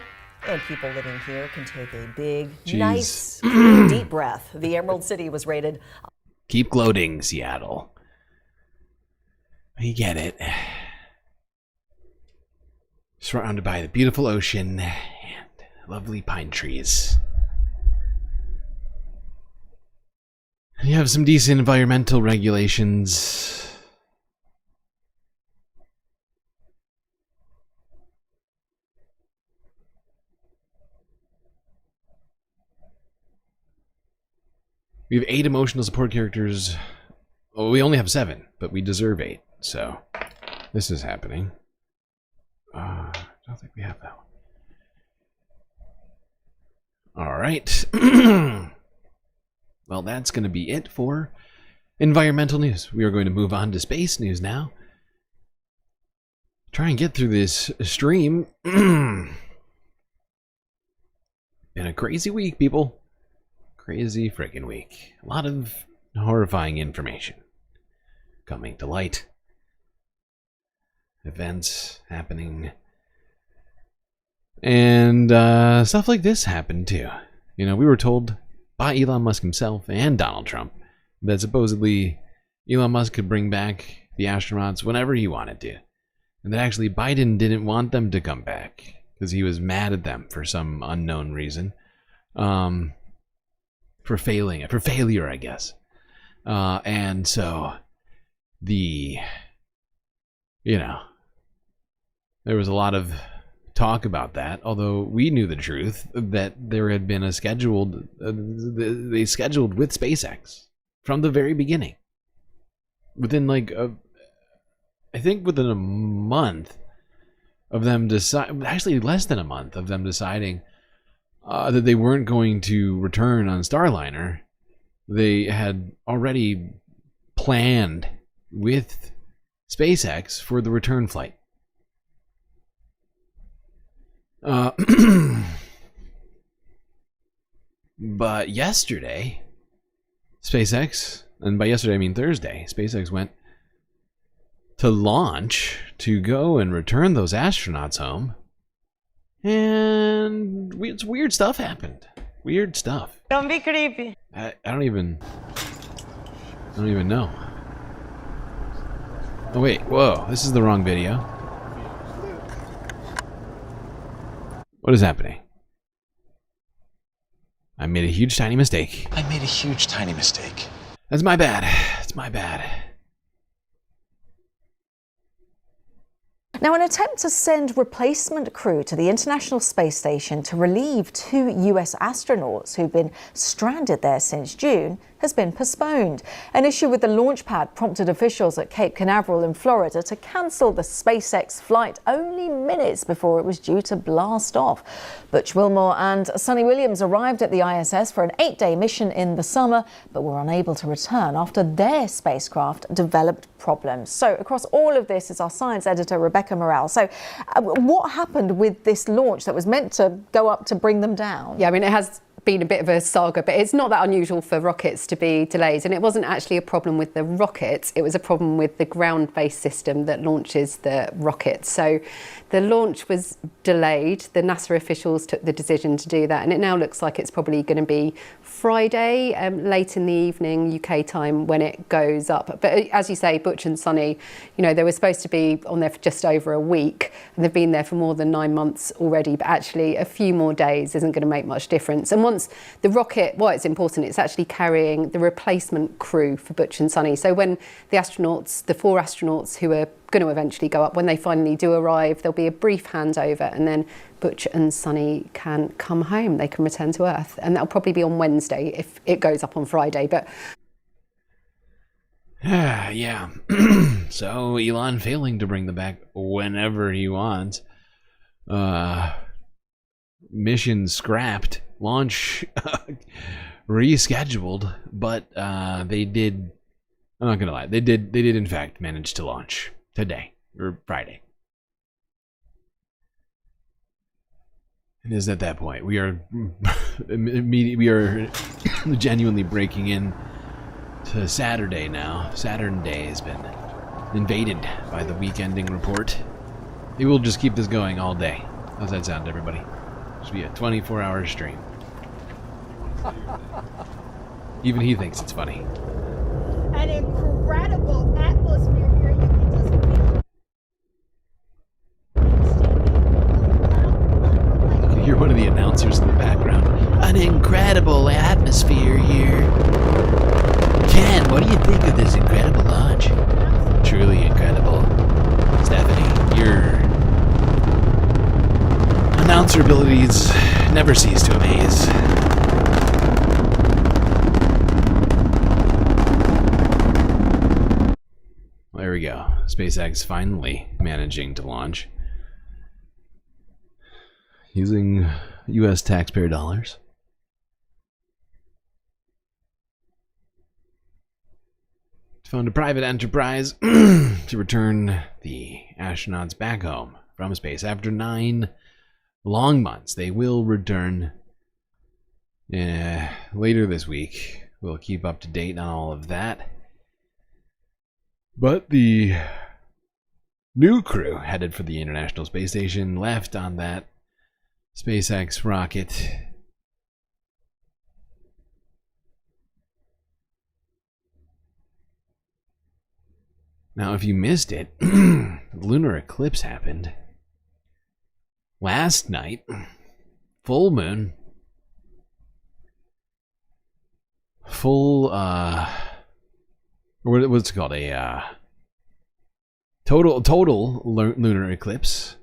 And people living here can take a big, nice, deep breath. The Emerald City was rated. Keep gloating, Seattle. We get it. Surrounded by the beautiful ocean and lovely pine trees. You have some decent environmental regulations. We have 8 emotional support characters. Well, we only have 7, but we deserve 8. So, this is happening. I don't think we have that one. Alright. Well, that's going to be it for environmental news. We are going to move on to space news now. Try and get through this stream. Been a crazy week, people. Crazy freaking week. A lot of horrifying information coming to light. Events happening. And stuff like this happened too. You know, we were told by Elon Musk himself and Donald Trump that supposedly Elon Musk could bring back the astronauts whenever he wanted to. And that actually Biden didn't want them to come back because he was mad at them for some unknown reason. For failure, I guess. And so there was a lot of talk about that, although we knew the truth that there had been they scheduled with SpaceX from the very beginning. Within I think within a month of them actually less than a month of them deciding that they weren't going to return on Starliner, they had already planned with SpaceX for the return flight. But yesterday, SpaceX, and by yesterday I mean Thursday, SpaceX went to launch to go and return those astronauts home. And weird stuff happened. Weird stuff. Don't be creepy. I don't even know. Oh wait, whoa, this is the wrong video. What is happening? I made a huge tiny mistake. That's my bad. It's my bad. Now, an attempt to send replacement crew to the International Space Station to relieve 2 US astronauts who've been stranded there since June has been postponed. An issue with the launch pad prompted officials at Cape Canaveral in Florida to cancel the SpaceX flight only minutes before it was due to blast off. Butch Wilmore and Sonny Williams arrived at the ISS for an 8-day mission in the summer, but were unable to return after their spacecraft developed problems. So across all of this is our science editor, Rebecca Morale. So what happened with this launch that was meant to go up to bring them down? Yeah, I mean, it has been a bit of a saga, but it's not that unusual for rockets to be delayed. And it wasn't actually a problem with the rockets, it was a problem with the ground-based system that launches the rockets. So the launch was delayed. The NASA officials took the decision to do that, and it now looks like it's probably going to be Friday, late in the evening UK time, when it goes up. But as you say, Butch and Sonny, you know, they were supposed to be on there for just over a week, and they've been there for more than 9 months already. But actually, a few more days isn't going to make much difference. And once the rocket, well, it's important, it's actually carrying the replacement crew for Butch and Sonny. So when the astronauts, the 4 astronauts who are going to eventually go up, when they finally do arrive, there'll be a brief handover, and then Butch and Sonny can come home. They can return to Earth, and that'll probably be on Wednesday if it goes up on Friday. But yeah. So Elon failing to bring them back whenever he wants. mission scrapped, launch rescheduled, but they did. I'm not gonna lie, they did in fact manage to launch today or Friday. It is at that point we are genuinely breaking in to Saturday now. Saturn day has been invaded by the week-ending report. We will just keep this going all day. How's that sound, everybody? Should be a 24-hour stream. Even he thinks it's funny. An incredible atmosphere here. You can just feel. You can hear one of the announcers in the background. An incredible atmosphere here. Ken, what do you think of this incredible launch? Truly incredible. Stephanie, your announcer abilities never cease to amaze. There we go. SpaceX finally managing to launch using US taxpayer dollars. Found a private enterprise to return the astronauts back home from space after 9 long months. They will return later this week. We'll keep up to date on all of that. But the new crew headed for the International Space Station left on that SpaceX rocket. Now, if you missed it, the lunar eclipse happened last night. Full moon. Full, what's it called? A total lunar eclipse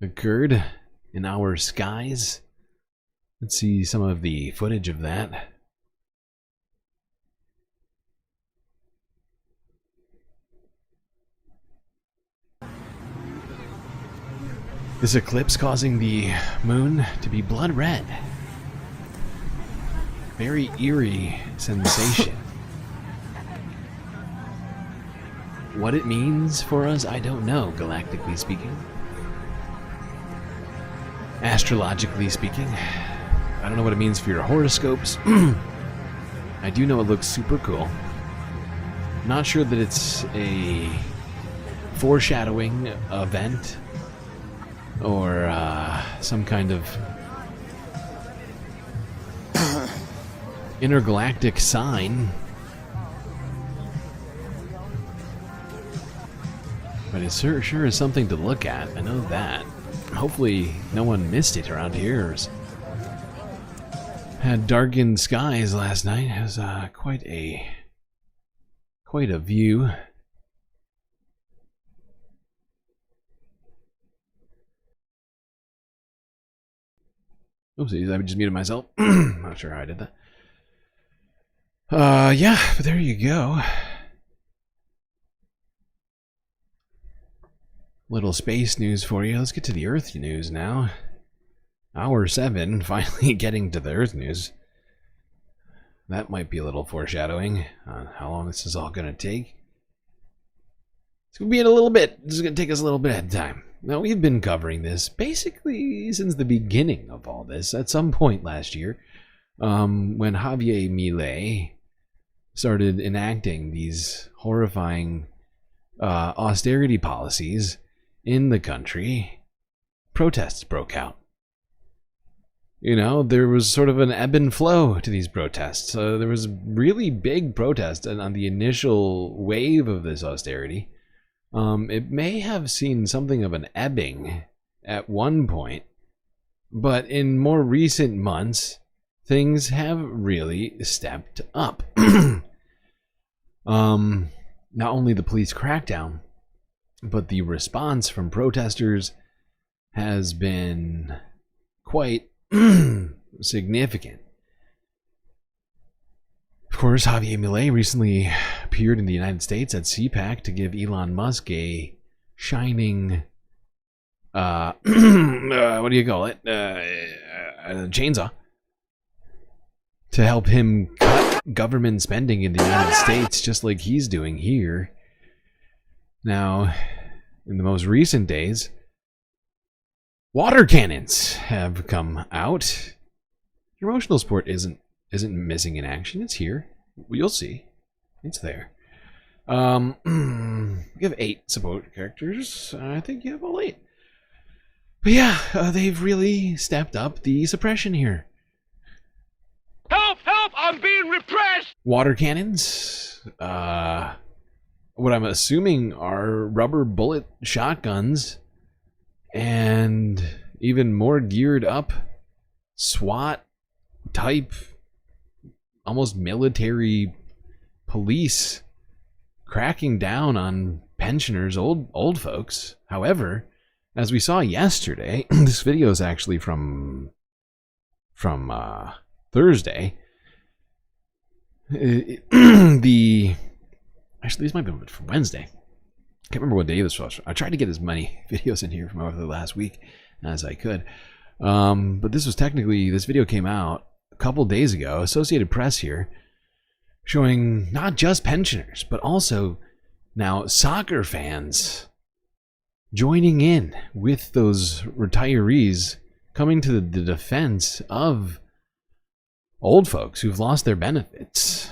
occurred in our skies. Let's see some of the footage of that. This eclipse causing the moon to be blood red. Very eerie sensation. What it means for us, I don't know, galactically speaking. Astrologically speaking. I don't know what it means for your horoscopes. I do know it looks super cool. Not sure that it's a foreshadowing event or some kind of intergalactic sign. But it sure is something to look at. I know that. Hopefully no one missed it around here. Had darkened skies last night. It was quite a view. Oopsies, I just muted myself. Not sure how I did that. Yeah, but there you go. Little space news for you. Let's get to the Earth news now. Hour 7, finally getting to the Earth news. That might be a little foreshadowing on how long this is all going to take. It's going to be in a little bit. This is going to take us a little bit of time. Now, we've been covering this basically since the beginning of all this. At some point last year, when Javier Milei started enacting these horrifying austerity policies in the country, protests broke out. You know, there was sort of an ebb and flow to these protests. There was really big protests on the initial wave of this austerity. It may have seen something of an ebbing at one point, but in more recent months, things have really stepped up. Not only the police crackdown, but the response from protesters has been quite significant. Of course, Javier Milei recently appeared in the United States at CPAC to give Elon Musk a shining, what do you call it? chainsaw to help him cut government spending in the United States, just like he's doing here. Now, in the most recent days, water cannons have come out. Your emotional support isn't missing in action. It's here. You'll see. It's there. You have 8 support characters. I think you have all 8. But yeah, they've really stepped up the suppression here. Help! Help! I'm being repressed! Water cannons. What I'm assuming are rubber bullet shotguns. And even more geared up SWAT type, almost military police cracking down on pensioners, old folks. However, as we saw yesterday, this video is actually from Thursday. Actually, this might be from Wednesday. I can't remember what day this was. I tried to get as many videos in here from over the last week as I could. But this video came out a couple days ago. Associated Press here, showing not just pensioners, but also now soccer fans joining in with those retirees, coming to the defense of old folks who've lost their benefits.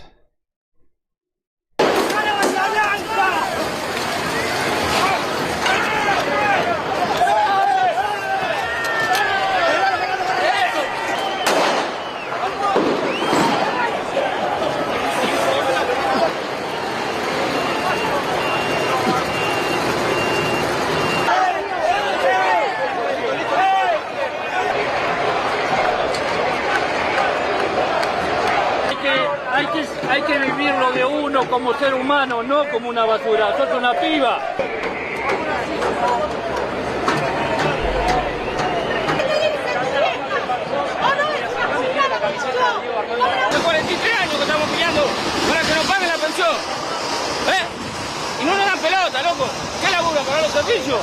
Hay que vivirlo de uno como ser humano, no como una basura. Sos una piba. Hace 43 años que estamos peleando para que nos paguen la pensión. Y no nos dan pelota, loco. ¿Qué laburo? ¿Pagar los servicios?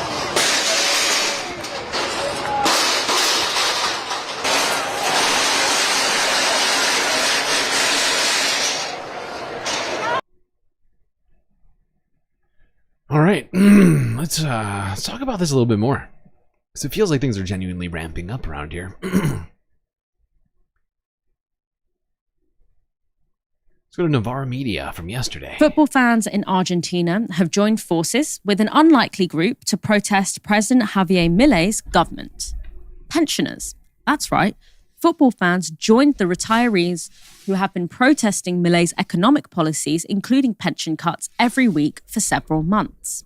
All right, let's talk about this a little bit more, because it feels like things are genuinely ramping up around here. Let's go to Navarra Media from yesterday. Football fans in Argentina have joined forces with an unlikely group to protest President Javier Milei's government. Pensioners. That's right. Football fans joined the retirees who have been protesting Milei's economic policies, including pension cuts, every week for several months.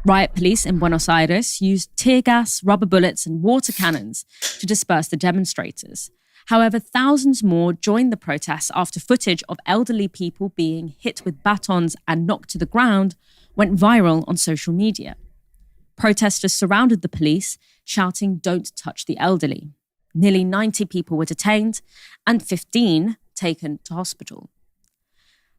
Riot police in Buenos Aires used tear gas, rubber bullets, and water cannons to disperse the demonstrators. However, thousands more joined the protests after footage of elderly people being hit with batons and knocked to the ground went viral on social media. Protesters surrounded the police, shouting, "Don't touch the elderly." Nearly 90 people were detained and 15 taken to hospital.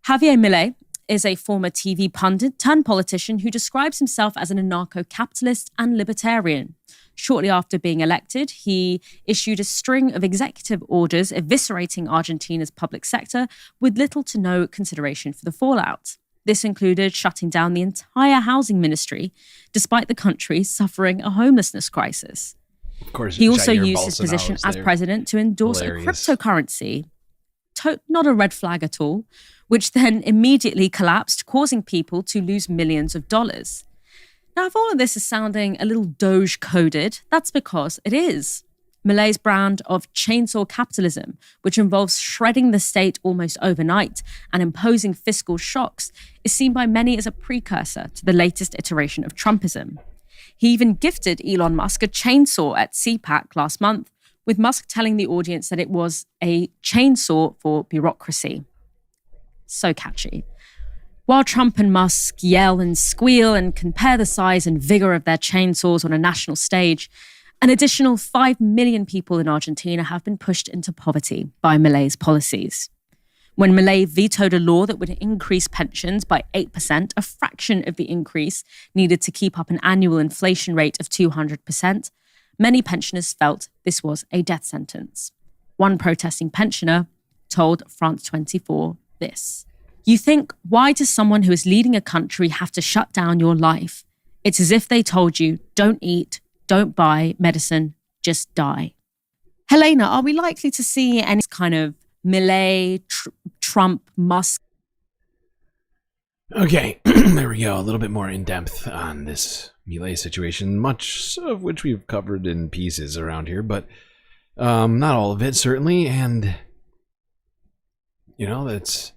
Javier Milei is a former TV pundit turned politician who describes himself as an anarcho-capitalist and libertarian. Shortly after being elected, he issued a string of executive orders eviscerating Argentina's public sector with little to no consideration for the fallout. This included shutting down the entire housing ministry, despite the country suffering a homelessness crisis. Of course, he also used his position as president to endorse Hilarious. a cryptocurrency, not a red flag at all, which then immediately collapsed, causing people to lose millions of dollars. Now, if all of this is sounding a little DOGE coded, that's because it is. Milei's brand of chainsaw capitalism, which involves shredding the state almost overnight and imposing fiscal shocks, is seen by many as a precursor to the latest iteration of Trumpism. He even gifted Elon Musk a chainsaw at CPAC last month, with Musk telling the audience that it was a chainsaw for bureaucracy. So catchy. While Trump and Musk yell and squeal and compare the size and vigor of their chainsaws on a national stage, an additional 5 million people in Argentina have been pushed into poverty by Milei's policies. When Milei vetoed a law that would increase pensions by 8%, a fraction of the increase needed to keep up an annual inflation rate of 200%, many pensioners felt this was a death sentence. One protesting pensioner told France 24 this. You think, why does someone who is leading a country have to shut down your life? It's as if they told you, don't eat, don't buy medicine, just die. Helena, are we likely to see any kind of melee, Trump, Musk? Okay, there we go. A little bit more in depth on this melee situation, much of which we've covered in pieces around here, but not all of it, certainly. And, you know, it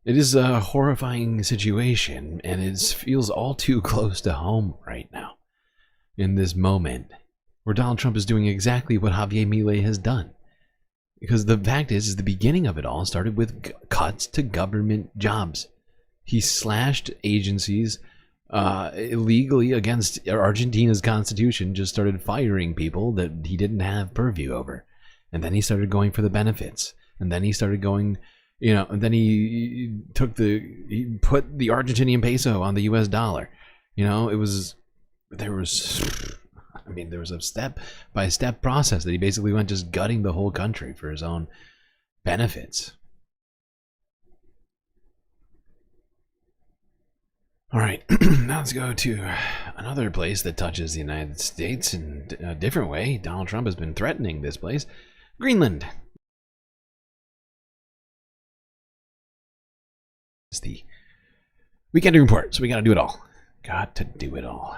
is a horrifying situation, and it feels all too close to home right now, in this moment, where Donald Trump is doing exactly what Javier Milei has done. Because the fact is the beginning of it all started with cuts to government jobs. He slashed agencies illegally against Argentina's constitution, just started firing people that he didn't have purview over. And then he started going for the benefits. And then he started going, you know, and then he put the Argentinian peso on the US dollar. You know, there was a step-by-step process that he basically went just gutting the whole country for his own benefits. All right, now let's go to another place that touches the United States in a different way. Donald Trump has been threatening this place, Greenland. It's the weekend report, so we got to do it all. Got to do it all.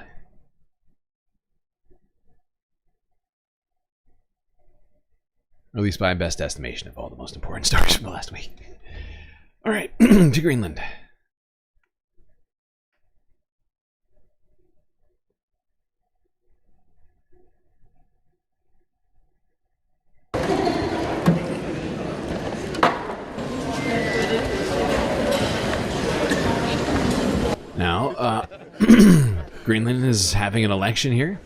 Or at least by best estimation of all the most important stories from the last week. All right, to Greenland. Now, Greenland is having an election here.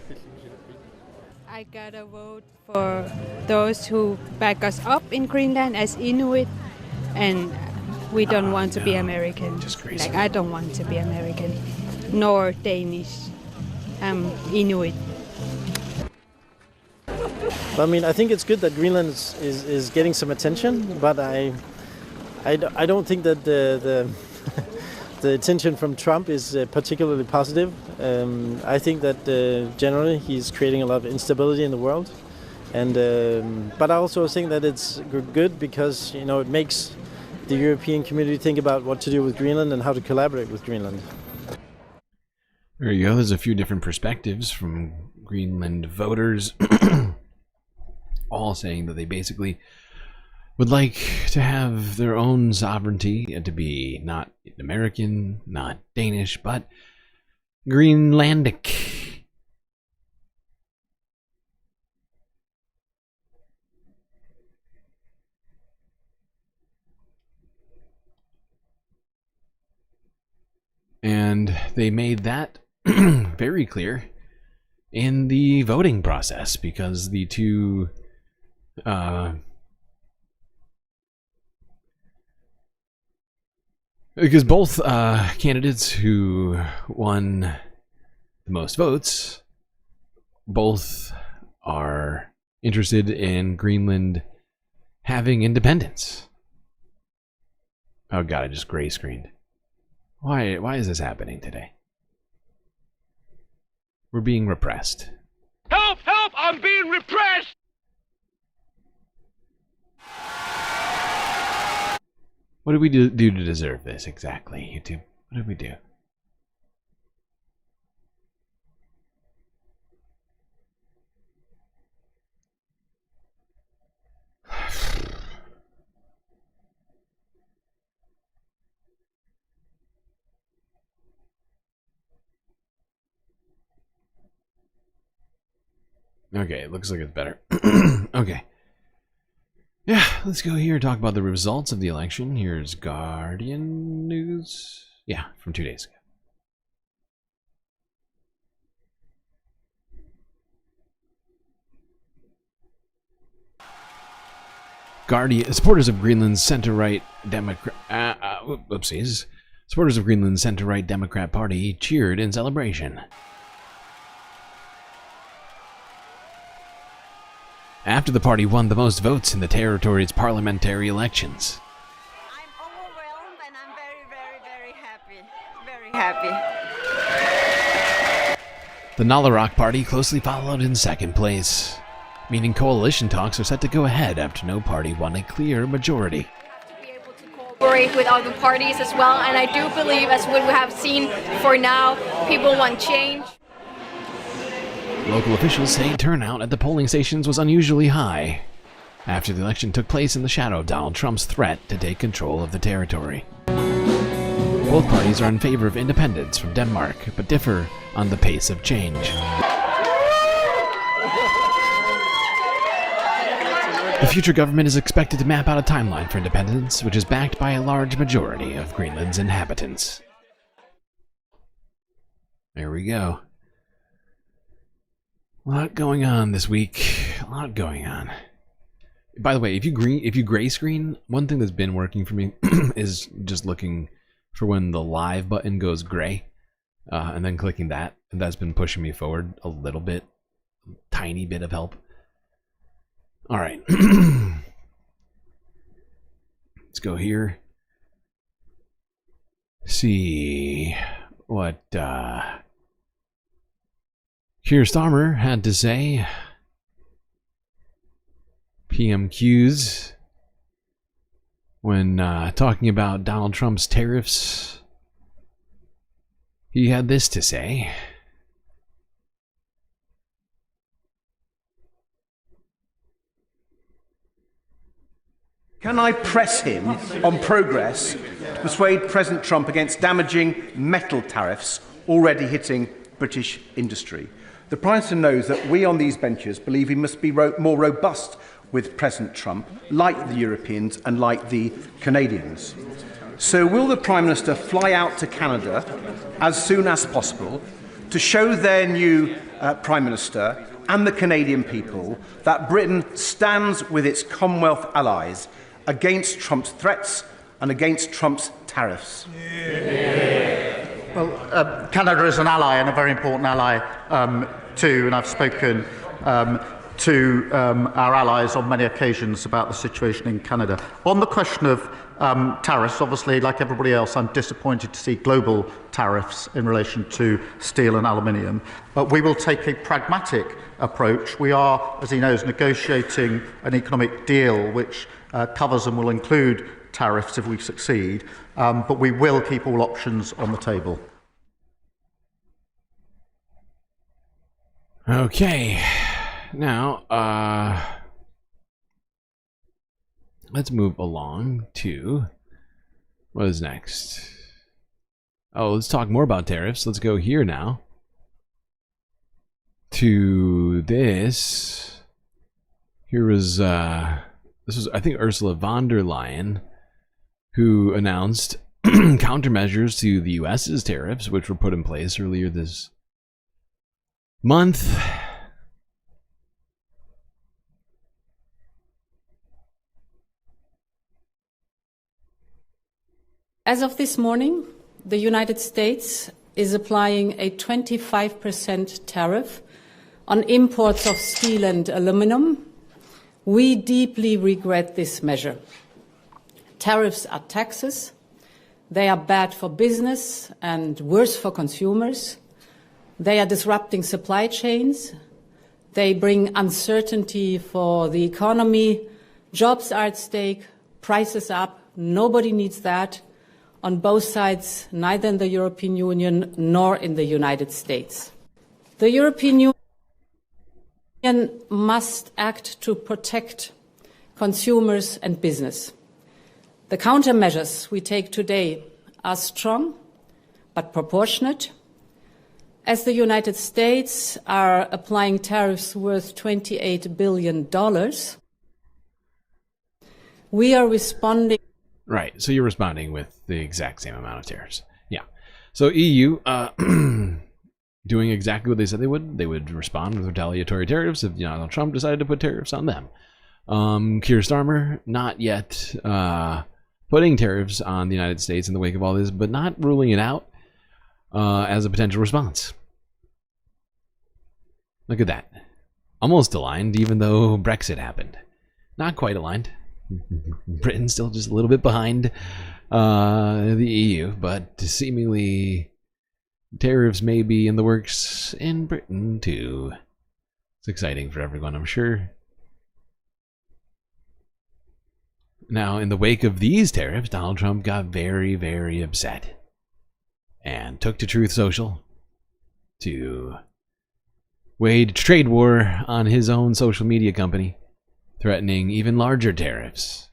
I gotta vote for those who back us up in Greenland as Inuit, and we don't want to be American. Like, I don't want to be American, nor Danish. I'm Inuit. I mean, I think it's good that Greenland is getting some attention, but I don't think that the the attention from Trump is particularly positive. I think that generally he's creating a lot of instability in the world, and but I also think that it's good because, you know, it makes the European community think about what to do with Greenland and how to collaborate with Greenland. There you go. There's a few different perspectives from Greenland voters, all saying that they basically would like to have their own sovereignty and to be not American, not Danish, but Greenlandic. And they made that very clear in the voting process, because the two because both candidates who won the most votes, both are interested in Greenland having independence. Oh god, I just gray screened. Why is this happening today? We're being repressed. Help! Help! I'm being repressed! What did we do to deserve this exactly, YouTube? What did we do? Okay, it looks like it's better. Okay. Yeah, let's go here and talk about the results of the election. Here's Guardian News. Yeah, from 2 days ago. Supporters of Greenland's center-right Democrat... whoopsies. Supporters of Greenland's center-right Democrat Party cheered in celebration. after the party won the most votes in the territory's parliamentary elections. Happy. The Nalarok party closely followed in second place, meaning coalition talks are set to go ahead after no party won a clear majority. Cooperate with other parties as well, and I do believe, as what we have seen for now, people want change. Local officials say turnout at the polling stations was unusually high after the election took place in the shadow of Donald Trump's threat to take control of the territory. Both parties are in favor of independence from Denmark, but differ on the pace of change. The future government is expected to map out a timeline for independence, which is backed by a large majority of Greenland's inhabitants. There we go. A lot going on this week. A lot going on. By the way, if you gray screen, one thing that's been working for me is just looking for when the live button goes gray, and then clicking that. And that's been pushing me forward a little bit. Tiny bit of help. All right. Let's go here. See what Keir Starmer had to say. PMQs when talking about Donald Trump's tariffs. He had this to say. Can I press him on progress to persuade President Trump against damaging metal tariffs already hitting British industry? The Prime Minister knows that we on these benches believe he must be more robust with President Trump, like the Europeans and like the Canadians. So will the Prime Minister fly out to Canada as soon as possible to show their new Prime Minister and the Canadian people that Britain stands with its Commonwealth allies against Trump's threats and against Trump's tariffs? Well, Canada is an ally, and a very important ally too, and I've spoken to our allies on many occasions about the situation in Canada. On the question of tariffs, obviously, like everybody else, I'm disappointed to see global tariffs in relation to steel and aluminium. But we will take a pragmatic approach. We are, as he knows, negotiating an economic deal which covers and will include tariffs if we succeed, but we will keep all options on the table. Okay, now let's move along to what is next. Oh, let's talk more about tariffs. Let's go here now to this. Here was this was, I think, Ursula von der Leyen, who announced countermeasures to the U.S.'s tariffs, which were put in place earlier this month. As of this morning, the United States is applying a 25% tariff on imports of steel and aluminum. We deeply regret this measure. Tariffs are taxes. They are bad for business and worse for consumers. They are disrupting supply chains. They bring uncertainty for the economy. Jobs are at stake, prices up. Nobody needs that on both sides, neither in the European Union nor in the United States. The European Union must act to protect consumers and business. The countermeasures we take today are strong but proportionate. As the United States are applying tariffs worth $28 billion, we are responding. Right, so you're responding with the exact same amount of tariffs. Yeah. So EU doing exactly what they said they would. They would respond with retaliatory tariffs if Donald Trump decided to put tariffs on them. Keir Starmer, not yet putting tariffs on the United States in the wake of all this, but not ruling it out as a potential response. Look at that. almost aligned, even though Brexit happened. Not quite aligned. Britain's still just a little bit behind the EU, but seemingly tariffs may be in the works in Britain too. It's exciting for everyone, I'm sure. Now, in the wake of these tariffs, Donald Trump got very, very upset and took to Truth Social to wage a trade war on his own social media company, threatening even larger tariffs.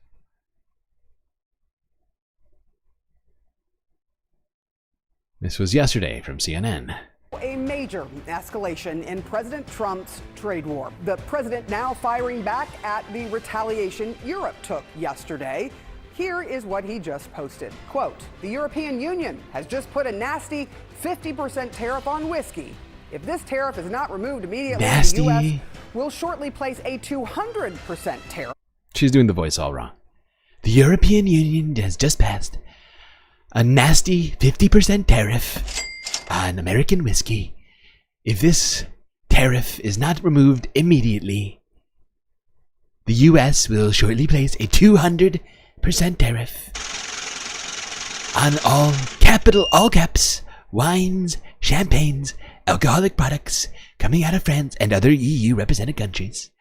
This was yesterday from CNN. A major escalation in President Trump's trade war. The president now firing back at the retaliation Europe took yesterday. Here is what he just posted. Quote, "The European Union has just put a nasty 50% tariff on whiskey. If this tariff is not removed immediately, the U.S. will shortly place a 200% tariff." She's doing the voice all wrong. The European Union has just passed a nasty 50% tariff on American whiskey. If this tariff is not removed immediately, the U.S. will shortly place a 200% tariff on all caps, wines, champagnes, alcoholic products coming out of France and other EU represented countries.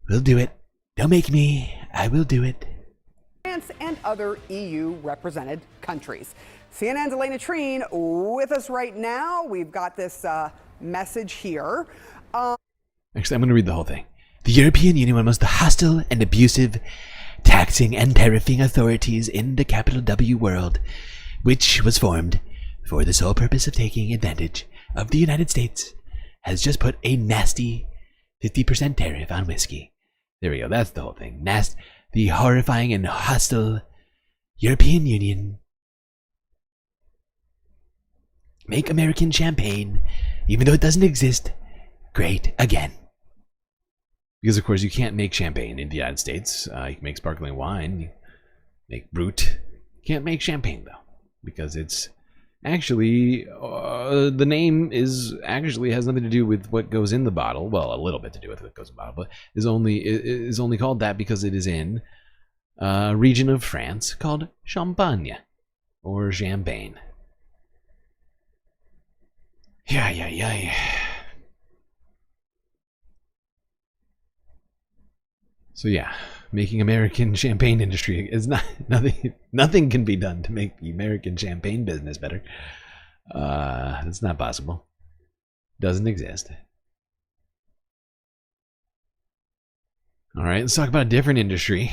We'll do it. Don't make me. I will do it. France and other EU represented countries. CNN's Elena Treen with us right now. We've got this message here. Actually, I'm going to read the whole thing. The European Union was the hostile and abusive taxing and tariffing authorities in the capital W world, which was formed for the sole purpose of taking advantage of the United States, has just put a nasty 50% tariff on whiskey. There we go. That's the whole thing. The horrifying and hostile European Union make American champagne, even though it doesn't exist, great again. Because, of course, you can't make champagne in the United States. You can make sparkling wine, you make brut. You can't make champagne, though, because it's actually, the name has nothing to do with what goes in the bottle. Well, a little bit to do with what goes in the bottle, but is only called that because it is in a region of France called Champagne, or Champagne. Yeah. So yeah, making American champagne industry is nothing can be done to make the American champagne business better. It's not possible. Doesn't exist. All right, let's talk about a different industry,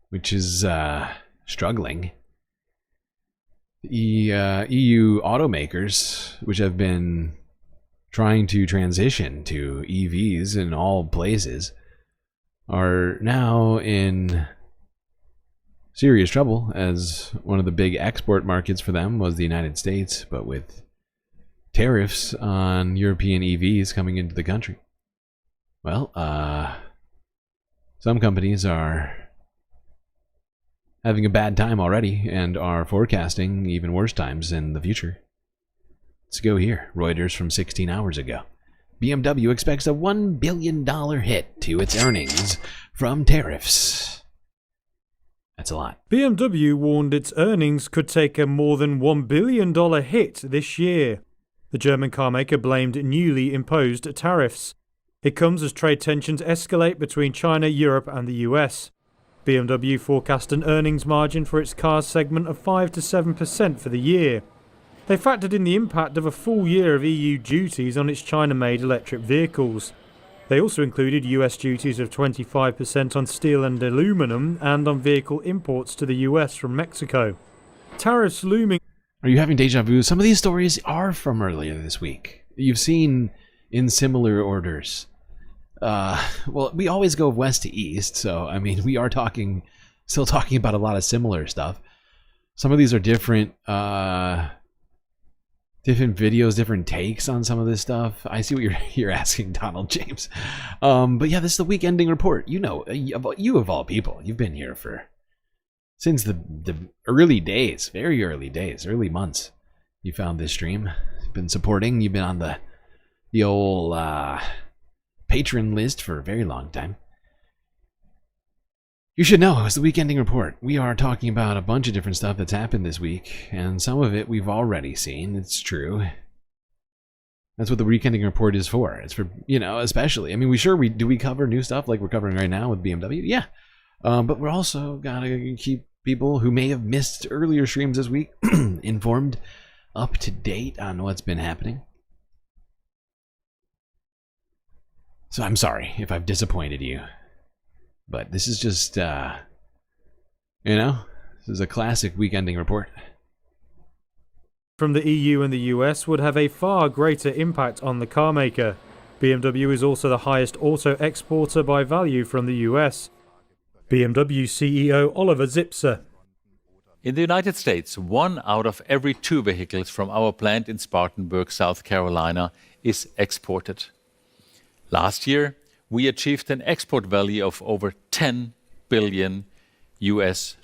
which is struggling. The EU automakers, which have been trying to transition to EVs in all places, are now in serious trouble, as one of the big export markets for them was the United States, but with tariffs on European EVs coming into the country. Well, some companies are having a bad time already and are forecasting even worse times in the future. Let's go here. Reuters from 16 hours ago. BMW expects a $1 billion hit to its earnings from tariffs. That's a lot. BMW warned its earnings could take a more than $1 billion hit this year. The German carmaker blamed newly imposed tariffs. It comes as trade tensions escalate between China, Europe and the US. BMW forecast an earnings margin for its cars segment of 5 to 7% for the year. They factored in the impact of a full year of EU duties on its China-made electric vehicles. They also included US duties of 25% on steel and aluminum and on vehicle imports to the US from Mexico. Tariffs looming. Are you having deja vu? Some of these stories are from earlier this week. You've seen in similar orders. Well, we always go west to east, so I mean, we are still talking about a lot of similar stuff. Some of these are different videos, different takes on some of this stuff. I see what you're asking, Donald James. But yeah, this is the week ending report. You know, you of all people, you've been here since the early days, very early days, early months. You found this stream, you've been supporting, you've been on the the old patron list for a very long time. You should know, it's the week ending report. We are talking about a bunch of different stuff that's happened this week, and some of it we've already seen. It's true. That's what the week ending report is for. It's for, you know, especially. I mean, we cover new stuff like we're covering right now with BMW? Yeah. But we're also gotta keep people who may have missed earlier streams this week informed, up to date on what's been happening. So I'm sorry if I've disappointed you. But this is just, you know, this is a classic week ending report. From the EU and the US would have a far greater impact on the car maker. BMW is also the highest auto exporter by value from the US. BMW CEO Oliver Zipser. In the United States, 1 out of every 2 vehicles from our plant in Spartanburg, South Carolina, is exported. Last year, we achieved an export value of over $10 billion US.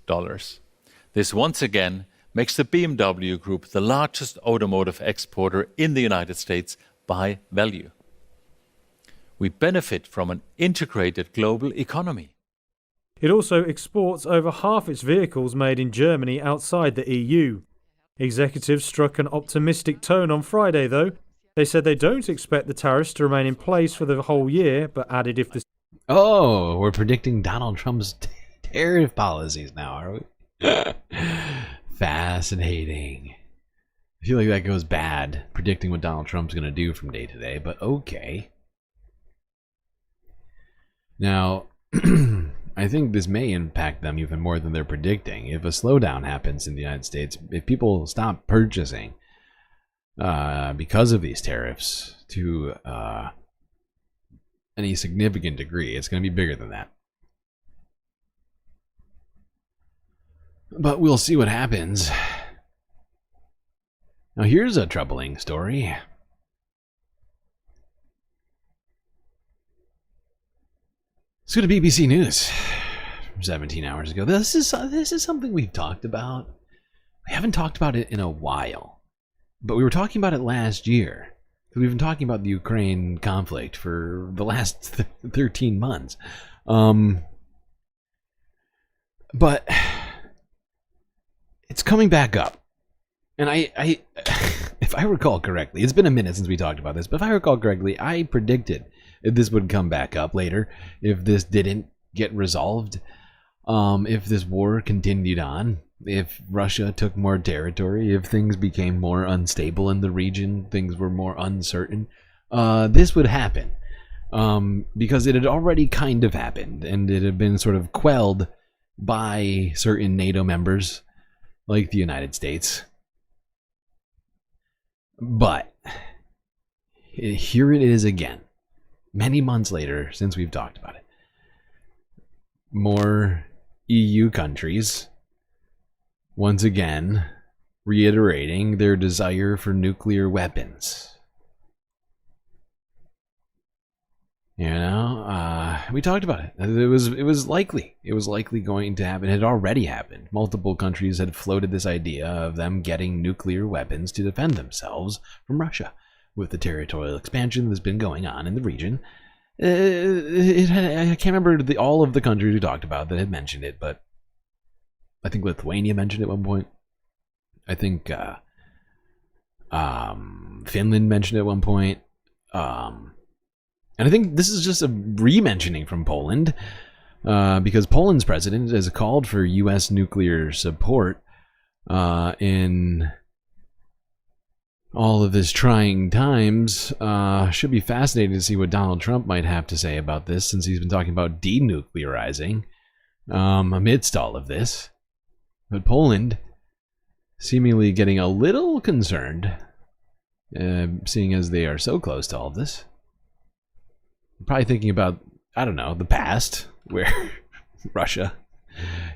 This once again makes the BMW Group the largest automotive exporter in the United States by value. We benefit from an integrated global economy. It also exports over half its vehicles made in Germany outside the EU. Executives struck an optimistic tone on Friday, though. They said they don't expect the tariffs to remain in place for the whole year, but added if the... Oh, we're predicting Donald Trump's tariff policies now, are we? Fascinating. I feel like that goes bad, predicting what Donald Trump's going to do from day to day, but okay. Now, I think this may impact them even more than they're predicting. If a slowdown happens in the United States, if people stop purchasing because of these tariffs to any significant degree, it's going to be bigger than that. But we'll see what happens. Now here's a troubling story. Let's go to BBC News from 17 hours ago. This is something we've talked about. We haven't talked about it in a while, but we were talking about it last year. We've been talking about the Ukraine conflict for the last 13 months. But it's coming back up. And I if I recall correctly, it's been a minute since we talked about this, but if I recall correctly, I predicted this would come back up later if this didn't get resolved, if this war continued on, if Russia took more territory, if things became more unstable in the region, things were more uncertain, this would happen. Because it had already kind of happened, and it had been sort of quelled by certain NATO members, like the United States. But here it is again, many months later since we've talked about it. More EU countries, once again, reiterating their desire for nuclear weapons. You know, we talked about it. It was likely. It was likely going to happen. It had already happened. Multiple countries had floated this idea of them getting nuclear weapons to defend themselves from Russia. With the territorial expansion that's been going on in the region, I can't remember all of the countries we talked about that had mentioned it, but I think Lithuania mentioned it at one point. I think Finland mentioned it at one point. And I think this is just a re-mentioning from Poland, because Poland's president has called for U.S. nuclear support in all of this trying times. Should be fascinating to see what Donald Trump might have to say about this, since he's been talking about denuclearizing amidst all of this. But Poland seemingly getting a little concerned, seeing as they are so close to all of this. Probably thinking about, I don't know, the past, where Russia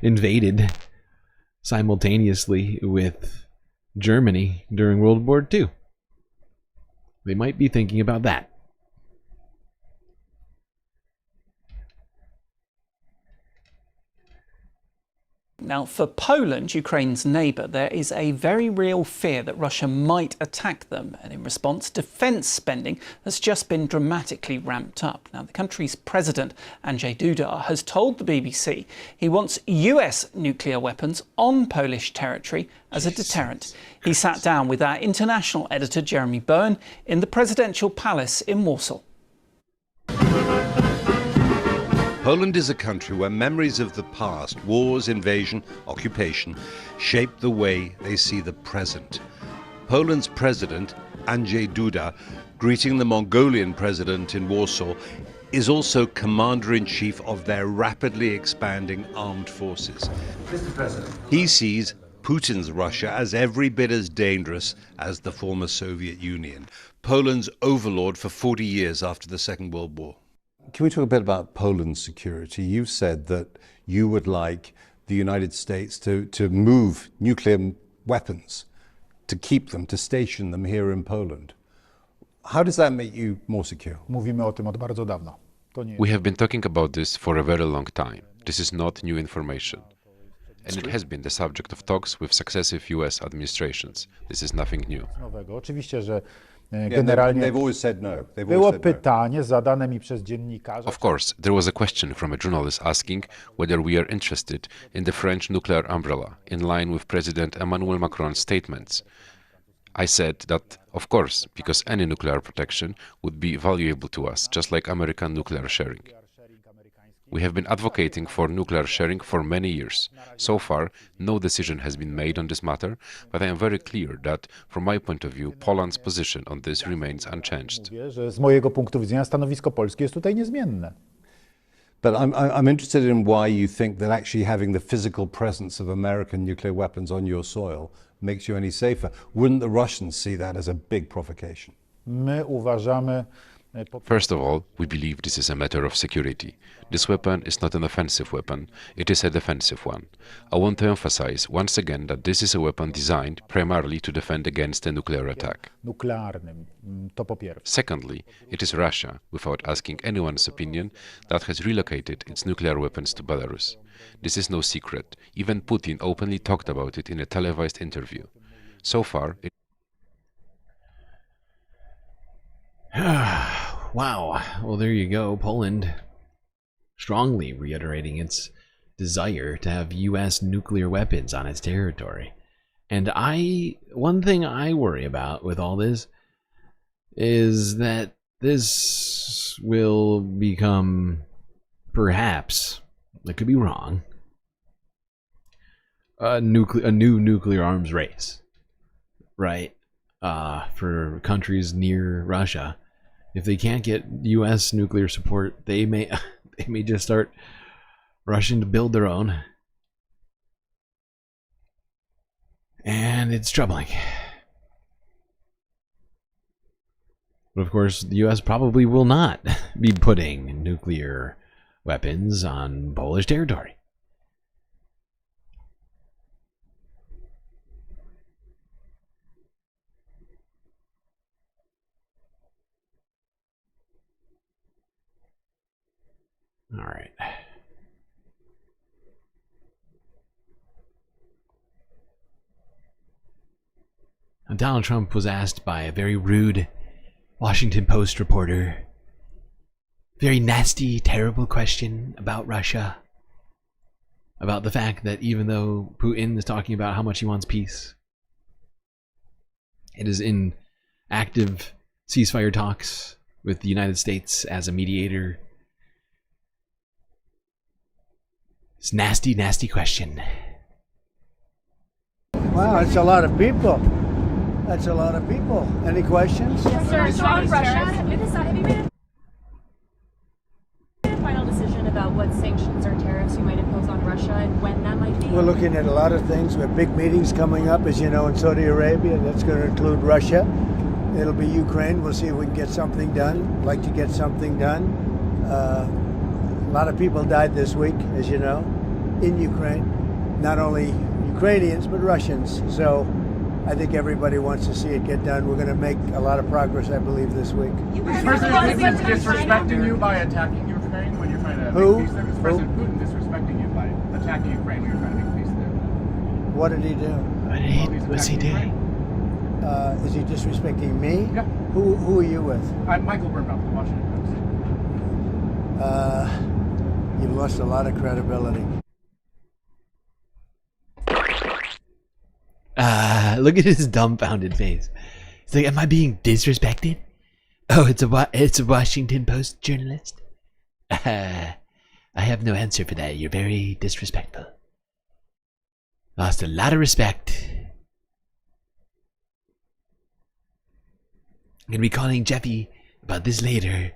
invaded simultaneously with Germany during World War II. They might be thinking about that. Now, for Poland, Ukraine's neighbour, there is a very real fear that Russia might attack them. And in response, defence spending has just been dramatically ramped up. Now, the country's president, Andrzej Duda, has told the BBC he wants US nuclear weapons on Polish territory as a deterrent. He sat down with our international editor, Jeremy Bowen, in the presidential palace in Warsaw. Poland is a country where memories of the past, wars, invasion, occupation, shape the way they see the present. Poland's president, Andrzej Duda, greeting the Mongolian president in Warsaw, is also commander-in-chief of their rapidly expanding armed forces. Mr. President. He sees Putin's Russia as every bit as dangerous as the former Soviet Union, Poland's overlord for 40 years after the Second World War. Can we talk a bit about Poland's security? You've said that you would like the United States to move nuclear weapons, to keep them, to station them here in Poland. How does that make you more secure? We have been talking about this for a very long time. This is not new information. And it has been the subject of talks with successive US administrations. This is nothing new. They've always said no. Of course, there was a question from a journalist asking whether we are interested in the French nuclear umbrella, in line with President Emmanuel Macron's statements. I said that, of course, because any nuclear protection would be valuable to us, just like American nuclear sharing. We have been advocating for nuclear sharing for many years. So far, no decision has been made on this matter, but I am very clear that, from my point of view, Poland's position on this remains unchanged. But I'm interested in why you think that actually having the physical presence of American nuclear weapons on your soil makes you any safer. Wouldn't the Russians see that as a big provocation? First of all, we believe this is a matter of security. This weapon is not an offensive weapon, it is a defensive one. I want to emphasize once again that this is a weapon designed primarily to defend against a nuclear attack. Secondly, it is Russia, without asking anyone's opinion, that has relocated its nuclear weapons to Belarus. This is no secret. Even Putin openly talked about it in a televised interview. So far, Wow. Well, there you go. Poland strongly reiterating its desire to have U.S. nuclear weapons on its territory. And one thing I worry about with all this is that this will become, perhaps, I could be wrong, a new nuclear arms race, right? For countries near Russia. If they can't get U.S. nuclear support, they may just start rushing to build their own. And it's troubling. But of course, the U.S. probably will not be putting nuclear weapons on Polish territory. All right. Now, Donald Trump was asked by a very rude Washington Post reporter, very nasty, terrible question about Russia, about the fact that even though Putin is talking about how much he wants peace, it is in active ceasefire talks with the United States as a mediator. It's nasty, nasty question. Wow, that's a lot of people. That's a lot of people. Any questions? Yes, sir. So on Russia, have you made a final decision about what sanctions or tariffs you might impose on Russia and when that might be? We're looking at a lot of things. We have big meetings coming up, as you know, in Saudi Arabia. That's going to include Russia. It'll be Ukraine. We'll see if we can get something done. I'd like to get something done. A lot of people died this week, as you know, in Ukraine. Not only Ukrainians, but Russians. So I think everybody wants to see it get done. We're going to make a lot of progress, I believe, this week. Is President Putin disrespecting you by attacking Ukraine when you're trying to make peace there? Is President Putin disrespecting you by attacking Ukraine when you're trying to make peace there? What did he do? What's he doing? Is he disrespecting me? Yeah. Who are you with? I'm Michael Burnbaum from Washington Post. You've lost a lot of credibility. Look at his dumbfounded face. He's like, am I being disrespected? Oh, it's a Washington Post journalist? I have no answer for that. You're very disrespectful. Lost a lot of respect. I'm gonna be calling Jeffy about this later.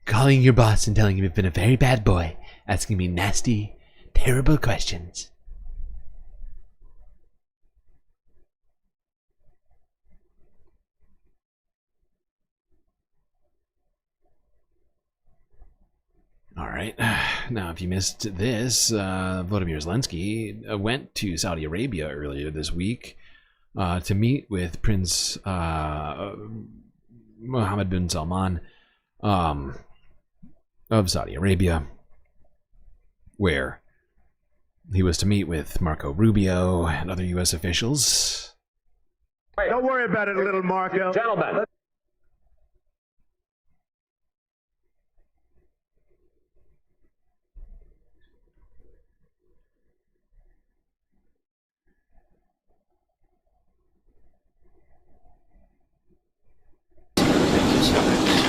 Calling your boss and telling him you've been a very bad boy, asking me nasty, terrible questions. Alright, now if you missed this, Volodymyr Zelensky went to Saudi Arabia earlier this week to meet with Prince Mohammed bin Salman of Saudi Arabia, where he was to meet with Marco Rubio and other U.S. officials. Don't worry about it, little Marco. Gentlemen.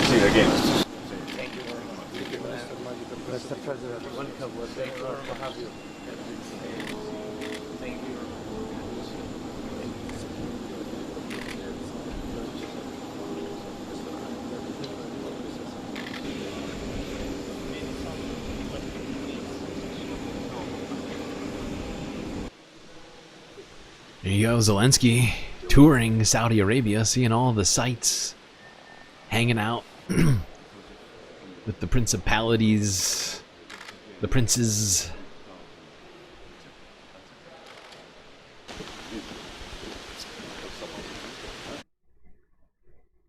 See you again. Thank you very much. Mr. President, welcome. We're thankful to have you. Thank you. There you go, Zelensky touring Saudi Arabia, seeing all the sights, hanging out with the principalities, the princes.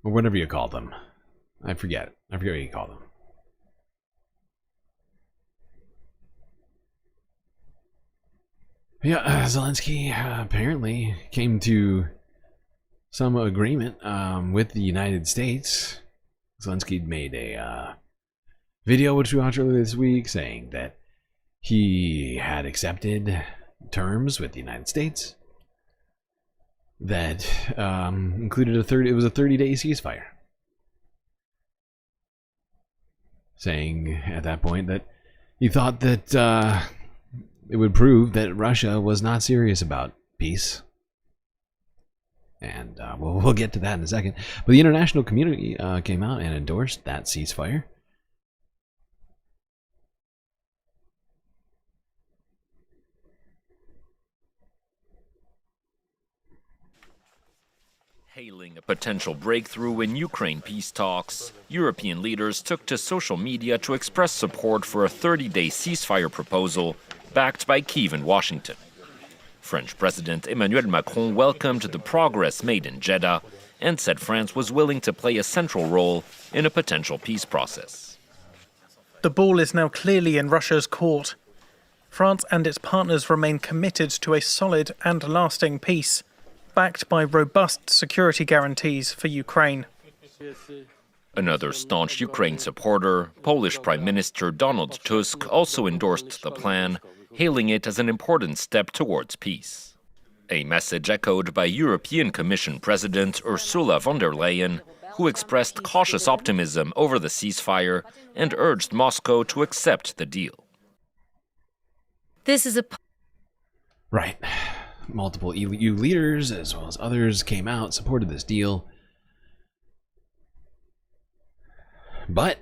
Or whatever you call them. I forget what you call them. Yeah, Zelensky apparently came to some agreement with the United States. Zelensky made a video which we watched earlier this week saying that he had accepted terms with the United States that included a 30-day ceasefire. Saying at that point that he thought that it would prove that Russia was not serious about peace. And we'll get to that in a second. But the international community came out and endorsed that ceasefire. Hailing a potential breakthrough in Ukraine peace talks, European leaders took to social media to express support for a 30-day ceasefire proposal backed by Kyiv and Washington. French President Emmanuel Macron welcomed the progress made in Jeddah and said France was willing to play a central role in a potential peace process. The ball is now clearly in Russia's court. France and its partners remain committed to a solid and lasting peace, backed by robust security guarantees for Ukraine. Another staunch Ukraine supporter, Polish Prime Minister Donald Tusk, also endorsed the plan, hailing it as an important step towards peace. A message echoed by European Commission President Ursula von der Leyen, who expressed cautious optimism over the ceasefire and urged Moscow to accept the deal. This is a... Right. Multiple EU leaders, as well as others, came out, supported this deal. But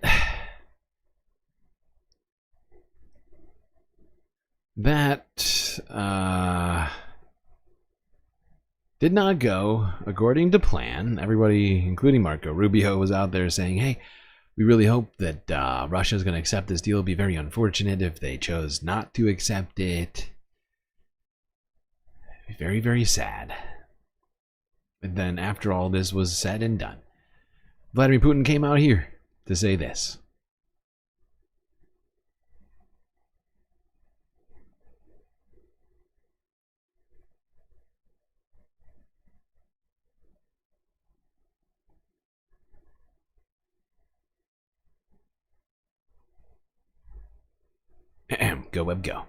that did not go according to plan. Everybody, including Marco Rubio, was out there saying, hey, we really hope that Russia is going to accept this deal. It would be very unfortunate if they chose not to accept it. It'd be very, very sad. But then after all this was said and done, Vladimir Putin came out here to say this. Go Web Go.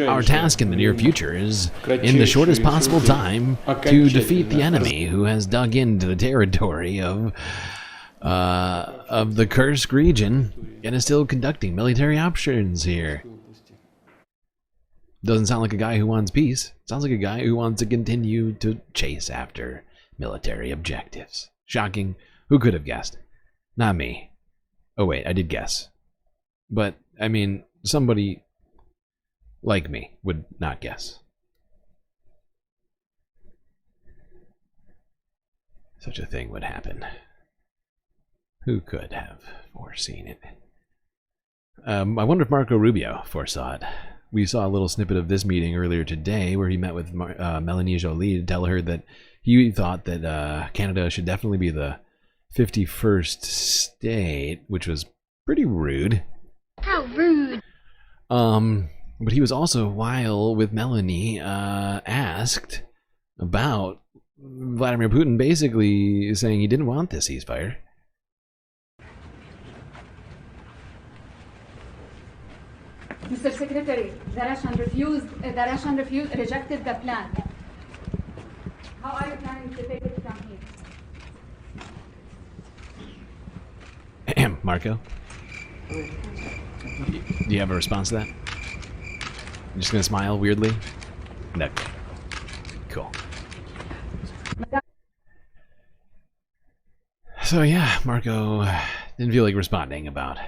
Our task in the near future is, in the shortest possible time, to defeat the enemy who has dug into the territory of the Kursk region and is still conducting military operations here. Doesn't sound like a guy who wants peace. Sounds like a guy who wants to continue to chase after military objectives. Shocking. Who could have guessed? Not me. Oh wait, I did guess. But, I mean, somebody like me would not guess. Such a thing would happen. Who could have foreseen it? I wonder if Marco Rubio foresaw it. We saw a little snippet of this meeting earlier today where he met with Melanie Joly to tell her that he thought that Canada should definitely be the 51st state, which was pretty rude. How rude. But he was also, while with Melanie, asked about Vladimir Putin basically saying he didn't want this ceasefire. Mr. Secretary, the Russian rejected the plan. How are you planning to take it from here? Marco? Do you have a response to that? You're just gonna smile weirdly? No. Cool. So yeah, Marco didn't feel like responding about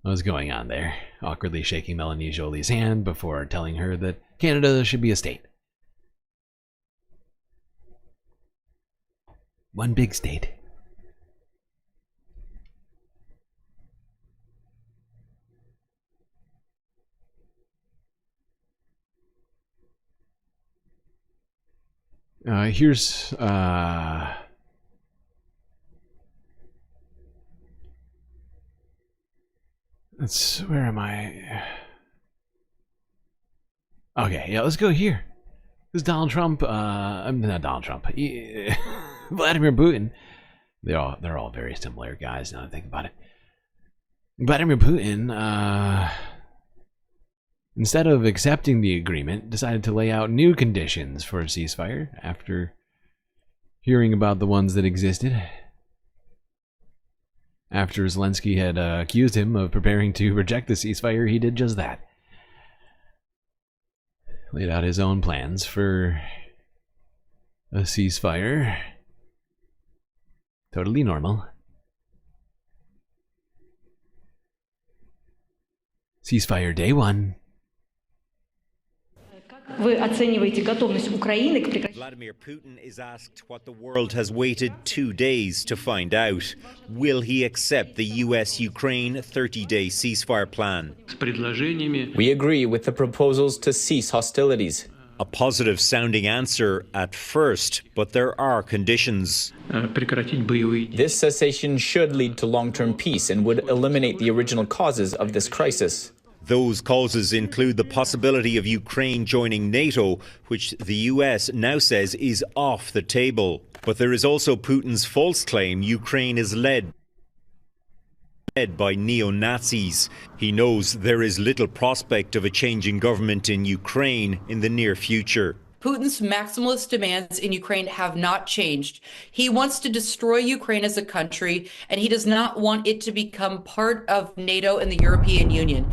what was going on there, awkwardly shaking Melanie Joly's hand before telling her that Canada should be a state. One big state. Here's where am I? Okay, yeah, let's go here. This is Donald Trump. Not Donald Trump. Vladimir Putin. They're all very similar guys. Now that I think about it. Vladimir Putin, instead of accepting the agreement, decided to lay out new conditions for a ceasefire after hearing about the ones that existed. After Zelensky had accused him of preparing to reject the ceasefire, he did just that. Laid out his own plans for a ceasefire. Totally normal. Ceasefire day one. Vladimir Putin is asked what the world has waited 2 days to find out. Will he accept the US-Ukraine 30-day ceasefire plan? We agree with the proposals to cease hostilities. A positive-sounding answer at first, but there are conditions. This cessation should lead to long-term peace and would eliminate the original causes of this crisis. Those causes include the possibility of Ukraine joining NATO, which the US now says is off the table. But there is also Putin's false claim Ukraine is led by neo-Nazis. He knows there is little prospect of a changing government in Ukraine in the near future. Putin's maximalist demands in Ukraine have not changed. He wants to destroy Ukraine as a country, and he does not want it to become part of NATO and the European Union.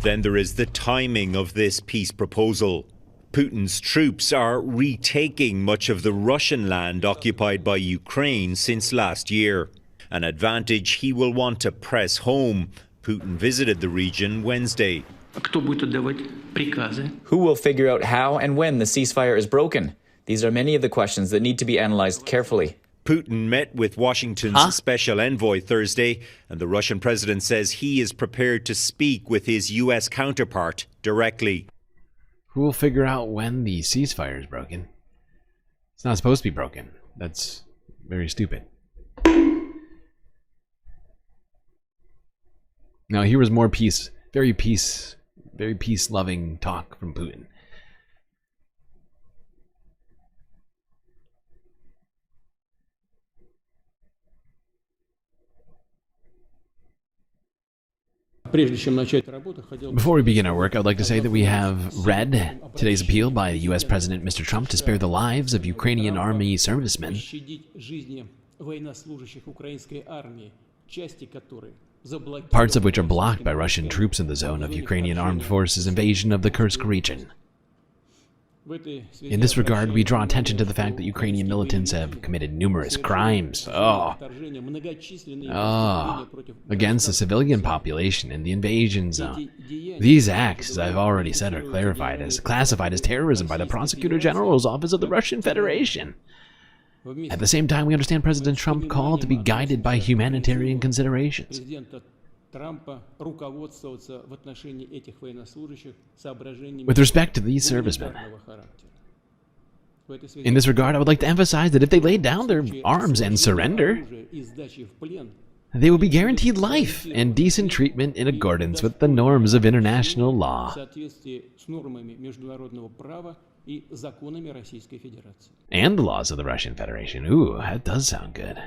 Then there is the timing of this peace proposal. Putin's troops are retaking much of the Russian land occupied by Ukraine since last year, an advantage he will want to press home. Putin visited the region Wednesday. Who will figure out how and when the ceasefire is broken? These are many of the questions that need to be analyzed carefully. Putin met with Washington's special envoy Thursday, and the Russian president says he is prepared to speak with his US counterpart directly. Who will figure out when the ceasefire is broken? It's not supposed to be broken. That's very stupid. Now, here was more peace, very peace-loving talk from Putin. Before we begin our work, I would like to say that we have read today's appeal by U.S. President Mr. Trump to spare the lives of Ukrainian army servicemen, parts of which are blocked by Russian troops in the zone of Ukrainian armed forces invasion of the Kursk region. In this regard, we draw attention to the fact that Ukrainian militants have committed numerous crimes against the civilian population in the invasion zone. These acts, as I've already said, are classified as terrorism by the Prosecutor General's Office of the Russian Federation. At the same time, we understand President Trump's call to be guided by humanitarian considerations. With respect to these servicemen, in this regard, I would like to emphasize that if they lay down their arms and surrender, they will be guaranteed life and decent treatment in accordance with the norms of international law and the laws of the Russian Federation. Ooh, that does sound good.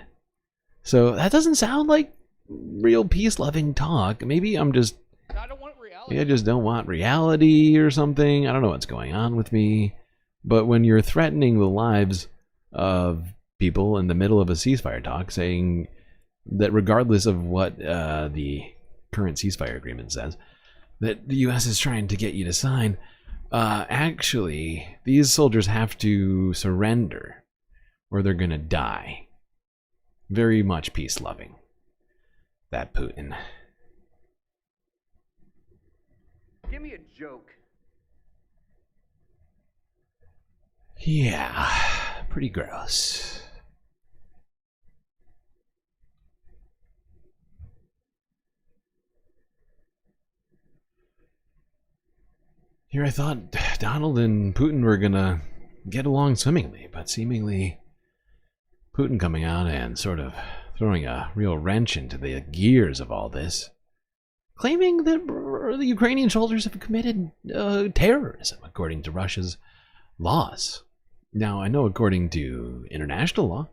So that doesn't sound like real peace-loving talk. Maybe I just don't want reality or something. I don't know what's going on with me. But when you're threatening the lives of people in the middle of a ceasefire talk, saying that regardless of what the current ceasefire agreement says, that the U.S. is trying to get you to sign, actually, these soldiers have to surrender or they're going to die. Very much peace-loving. That Putin. Give me a joke. Yeah, pretty gross. Here I thought Donald and Putin were gonna get along swimmingly, but seemingly Putin coming out and sort of throwing a real wrench into the gears of all this, claiming that the Ukrainian soldiers have committed terrorism according to Russia's laws. Now, I know according to international law,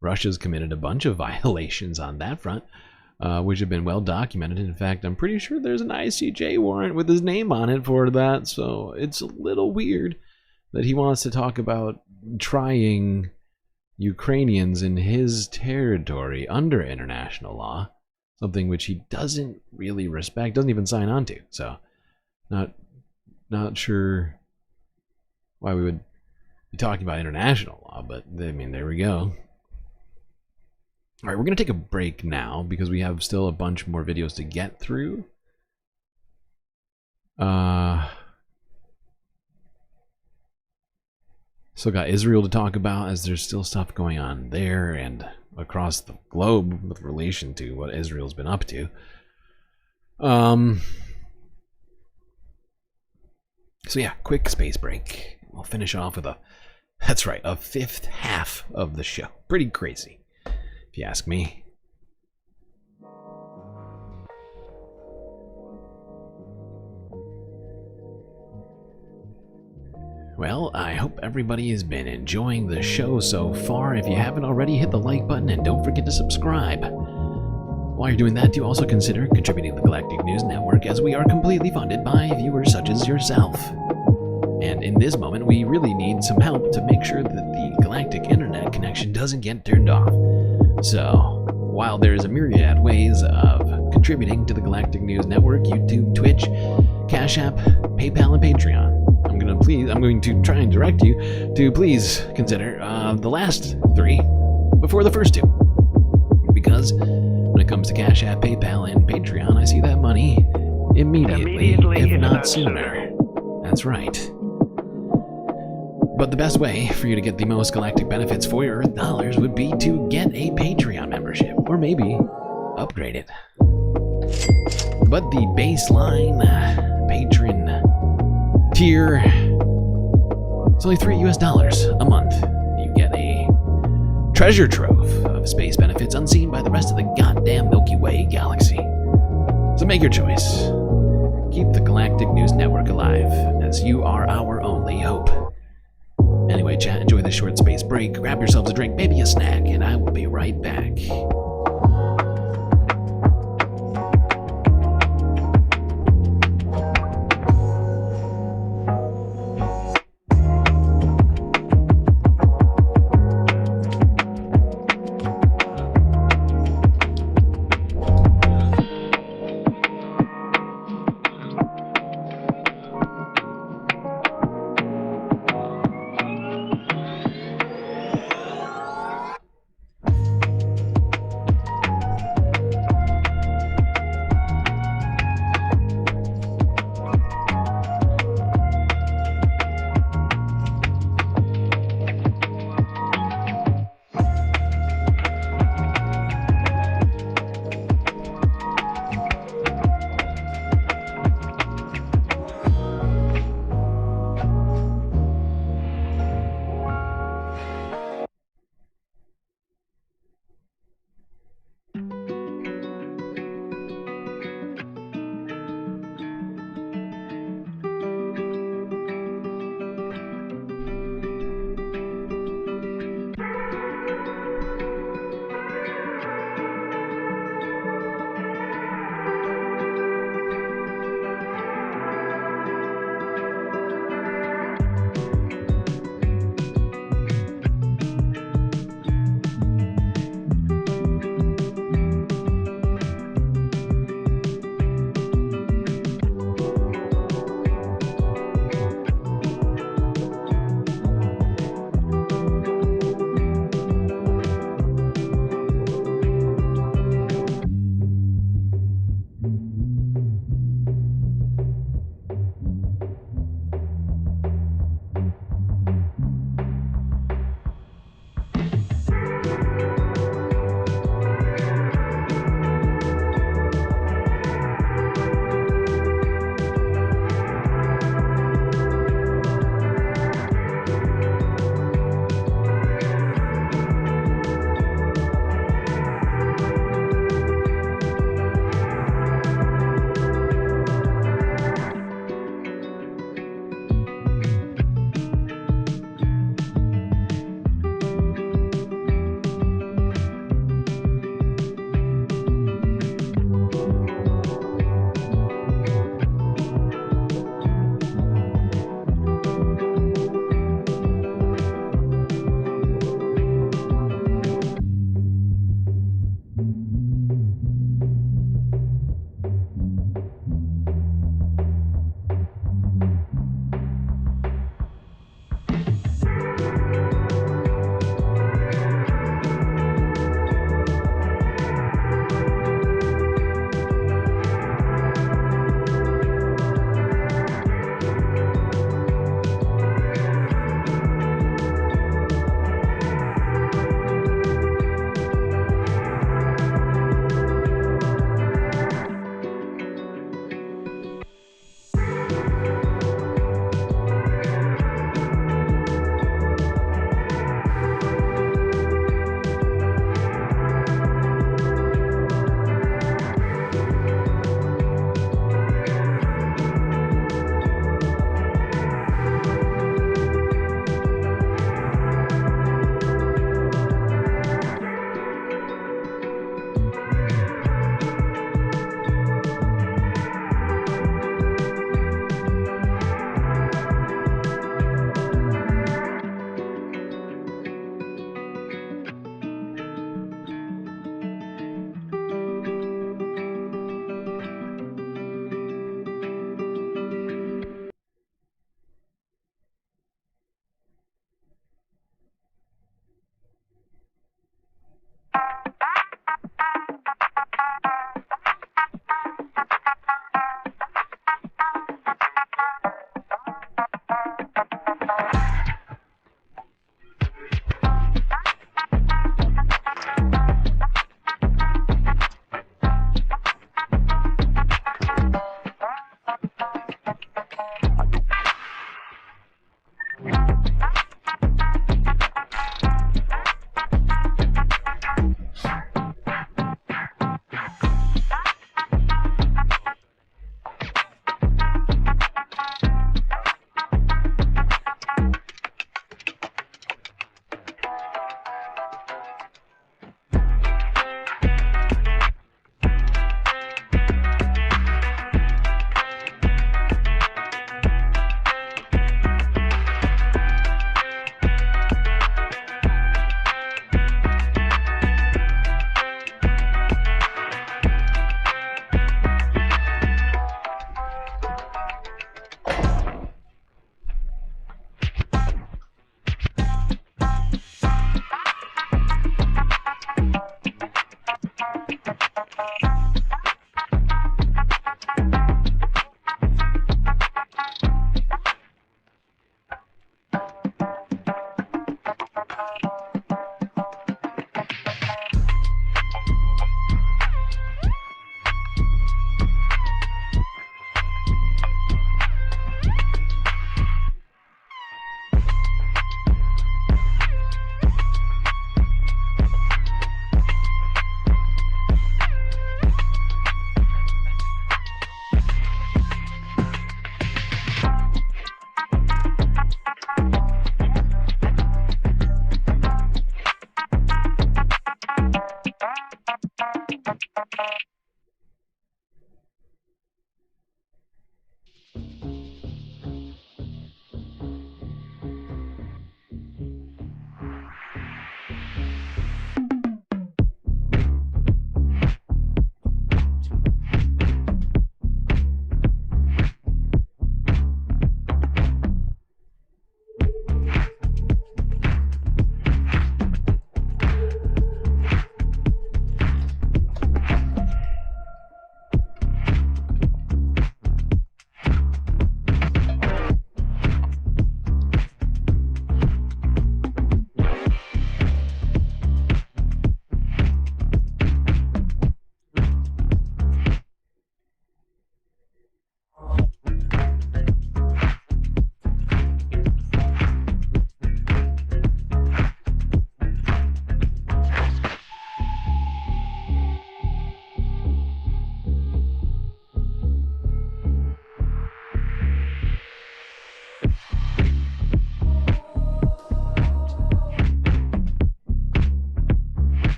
Russia's committed a bunch of violations on that front, which have been well documented. In fact, I'm pretty sure there's an ICJ warrant with his name on it for that, so it's a little weird that he wants to talk about trying Ukrainians in his territory under international law, something which he doesn't really respect, doesn't even sign on to. So, not sure why we would be talking about international law, but I mean, there we go. All right, we're going to take a break now because we have still a bunch more videos to get through. Still got Israel to talk about, as there's still stuff going on there and across the globe with relation to what Israel's been up to. So yeah, quick space break. We'll finish off with that's right, a fifth half of the show. Pretty crazy, if you ask me. Well, I hope everybody has been enjoying the show so far. If you haven't already, hit the like button and don't forget to subscribe. While you're doing that, do also consider contributing to the Galactic News Network, as we are completely funded by viewers such as yourself. And in this moment, we really need some help to make sure that the Galactic internet connection doesn't get turned off. So, while there's a myriad ways of contributing to the Galactic News Network, YouTube, Twitch, Cash App, PayPal, and Patreon, I'm going to try and direct you to please consider the last three before the first two. Because when it comes to Cash App, PayPal, and Patreon, I see that money immediately if not sooner. That's right. But the best way for you to get the most galactic benefits for your Earth dollars would be to get a Patreon membership, or maybe upgrade it. But the baseline patron tier, it's only $3 a month. You get a treasure trove of space benefits unseen by the rest of the goddamn Milky Way galaxy. So make your choice. Keep the Galactic News Network alive, as you are our only hope. Anyway, chat, enjoy this short space break. Grab yourselves a drink, maybe a snack, and I will be right back.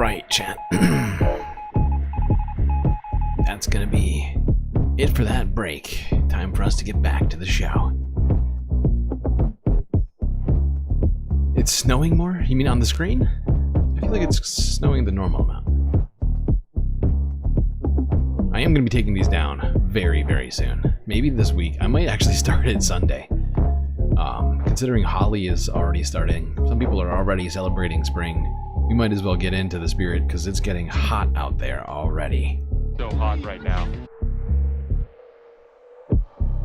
right, chat. That's gonna be it for that break. Time for us to get back to the show. It's snowing more? You mean on the screen? I feel like it's snowing the normal amount. I am going to be taking these down very, very soon. Maybe this week. I might actually start it Sunday. Considering Holly is already starting, some people are already celebrating spring. We might as well get into the spirit because it's getting hot out there already. So hot right now.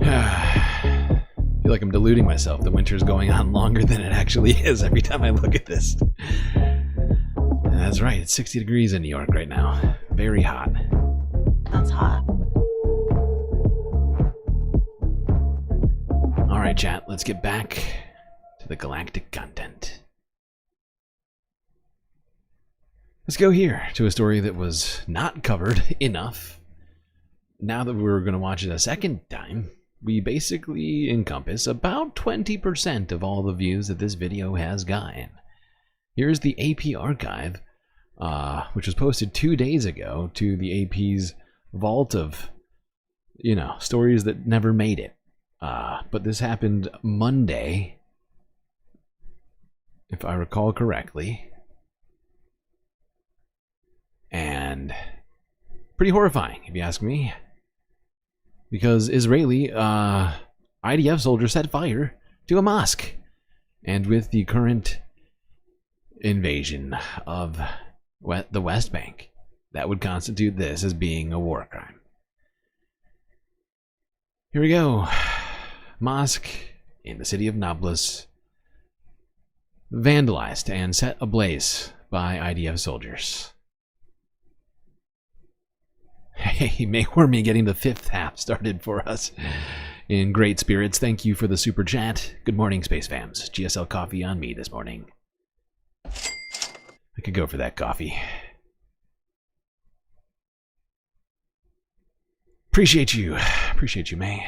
I feel like I'm deluding myself. The winter's going on longer than it actually is every time I look at this. And that's right, it's 60 degrees in New York right now. Very hot. That's hot. Alright, chat, let's get back to the galactic content. Let's go here to a story that was not covered enough. Now that we're going to watch it a second time, we basically encompass about 20% of all the views that this video has gotten. Here's the AP archive, which was posted 2 days ago to the AP's vault of, stories that never made it. But this happened Monday, if I recall correctly. And pretty horrifying, if you ask me. Because Israeli IDF soldiers set fire to a mosque. And with the current invasion of the West Bank, that would constitute this as being a war crime. Here we go. Mosque in the city of Nablus vandalized and set ablaze by IDF soldiers. Hey, Maywormy getting the 5th half started for us in great spirits. Thank you for the super chat. Good morning, Space Fams. GSL coffee on me this morning. I could go for that coffee. Appreciate you. Appreciate you, May.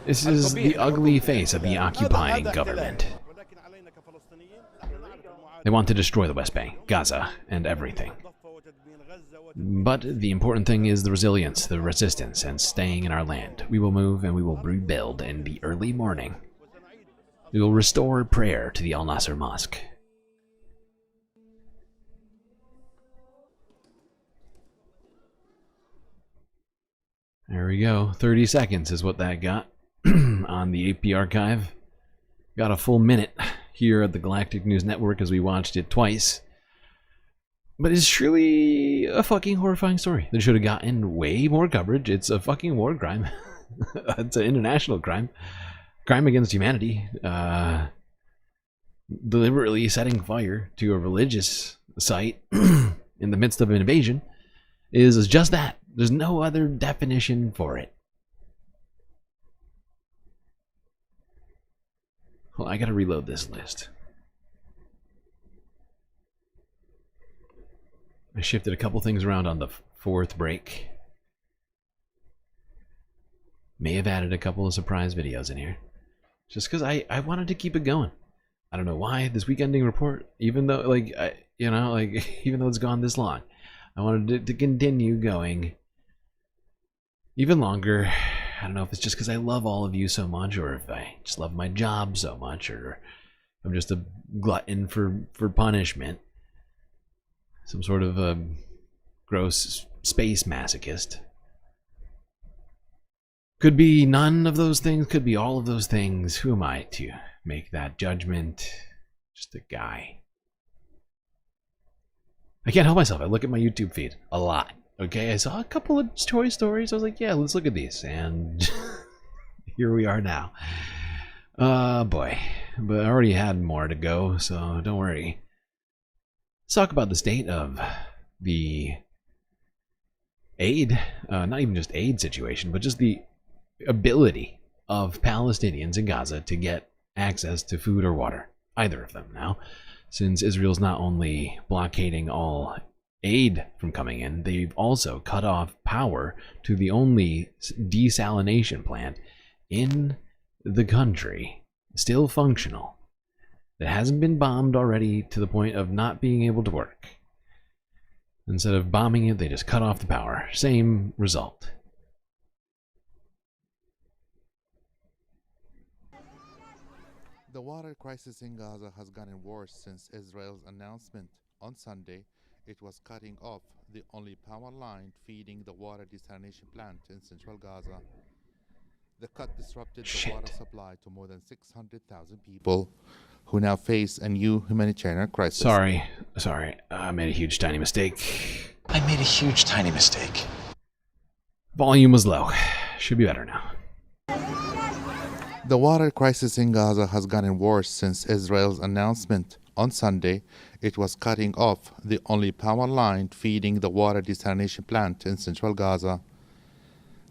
This is the ugly face of the occupying government. They want to destroy the West Bank, Gaza, and everything. But the important thing is the resilience, the resistance, and staying in our land. We will move and we will rebuild in the early morning. We will restore prayer to the Al Nasser Mosque. There we go. 30 seconds is what that got on the AP archive. Got a full minute here at the Galactic News Network as we watched it twice. But it's truly a fucking horrifying story that should have gotten way more coverage. It's a fucking war crime. It's an international crime. Crime against humanity. Deliberately setting fire to a religious site in the midst of an invasion is just that. There's no other definition for it. Well, I gotta reload this list. I shifted a couple things around on the 4th break. May have added a couple of surprise videos in here. Just because I wanted to keep it going. I don't know why. This week ending report, even though, even though it's gone this long, I wanted it to continue going even longer. I don't know if it's just because I love all of you so much, or if I just love my job so much, or I'm just a glutton for punishment. Some sort of a gross space masochist. Could be none of those things, could be all of those things. Who am I to make that judgment? Just a guy. I can't help myself. I look at my YouTube feed a lot. Okay, I saw a couple of Toy Stories. I was like, yeah, let's look at these. And here we are now. Boy. But I already had more to go, so don't worry. Let's talk about the state of the aid, not even just aid situation, but just the ability of Palestinians in Gaza to get access to food or water. Either of them now, since Israel's not only blockading all aid from coming in, they've also cut off power to the only desalination plant in the country, still functional, that hasn't been bombed already to the point of not being able to work. Instead of bombing it, they just cut off the power. Same result. The water crisis in Gaza has gotten worse since Israel's announcement on Sunday it was cutting off the only power line feeding the water desalination plant in central Gaza. The cut disrupted the water supply to more than 600,000 people who now face a new humanitarian crisis. Sorry. I made a huge tiny mistake. Volume was low. Should be better now. The water crisis in Gaza has gotten worse since Israel's announcement on Sunday it was cutting off the only power line feeding the water desalination plant in central Gaza.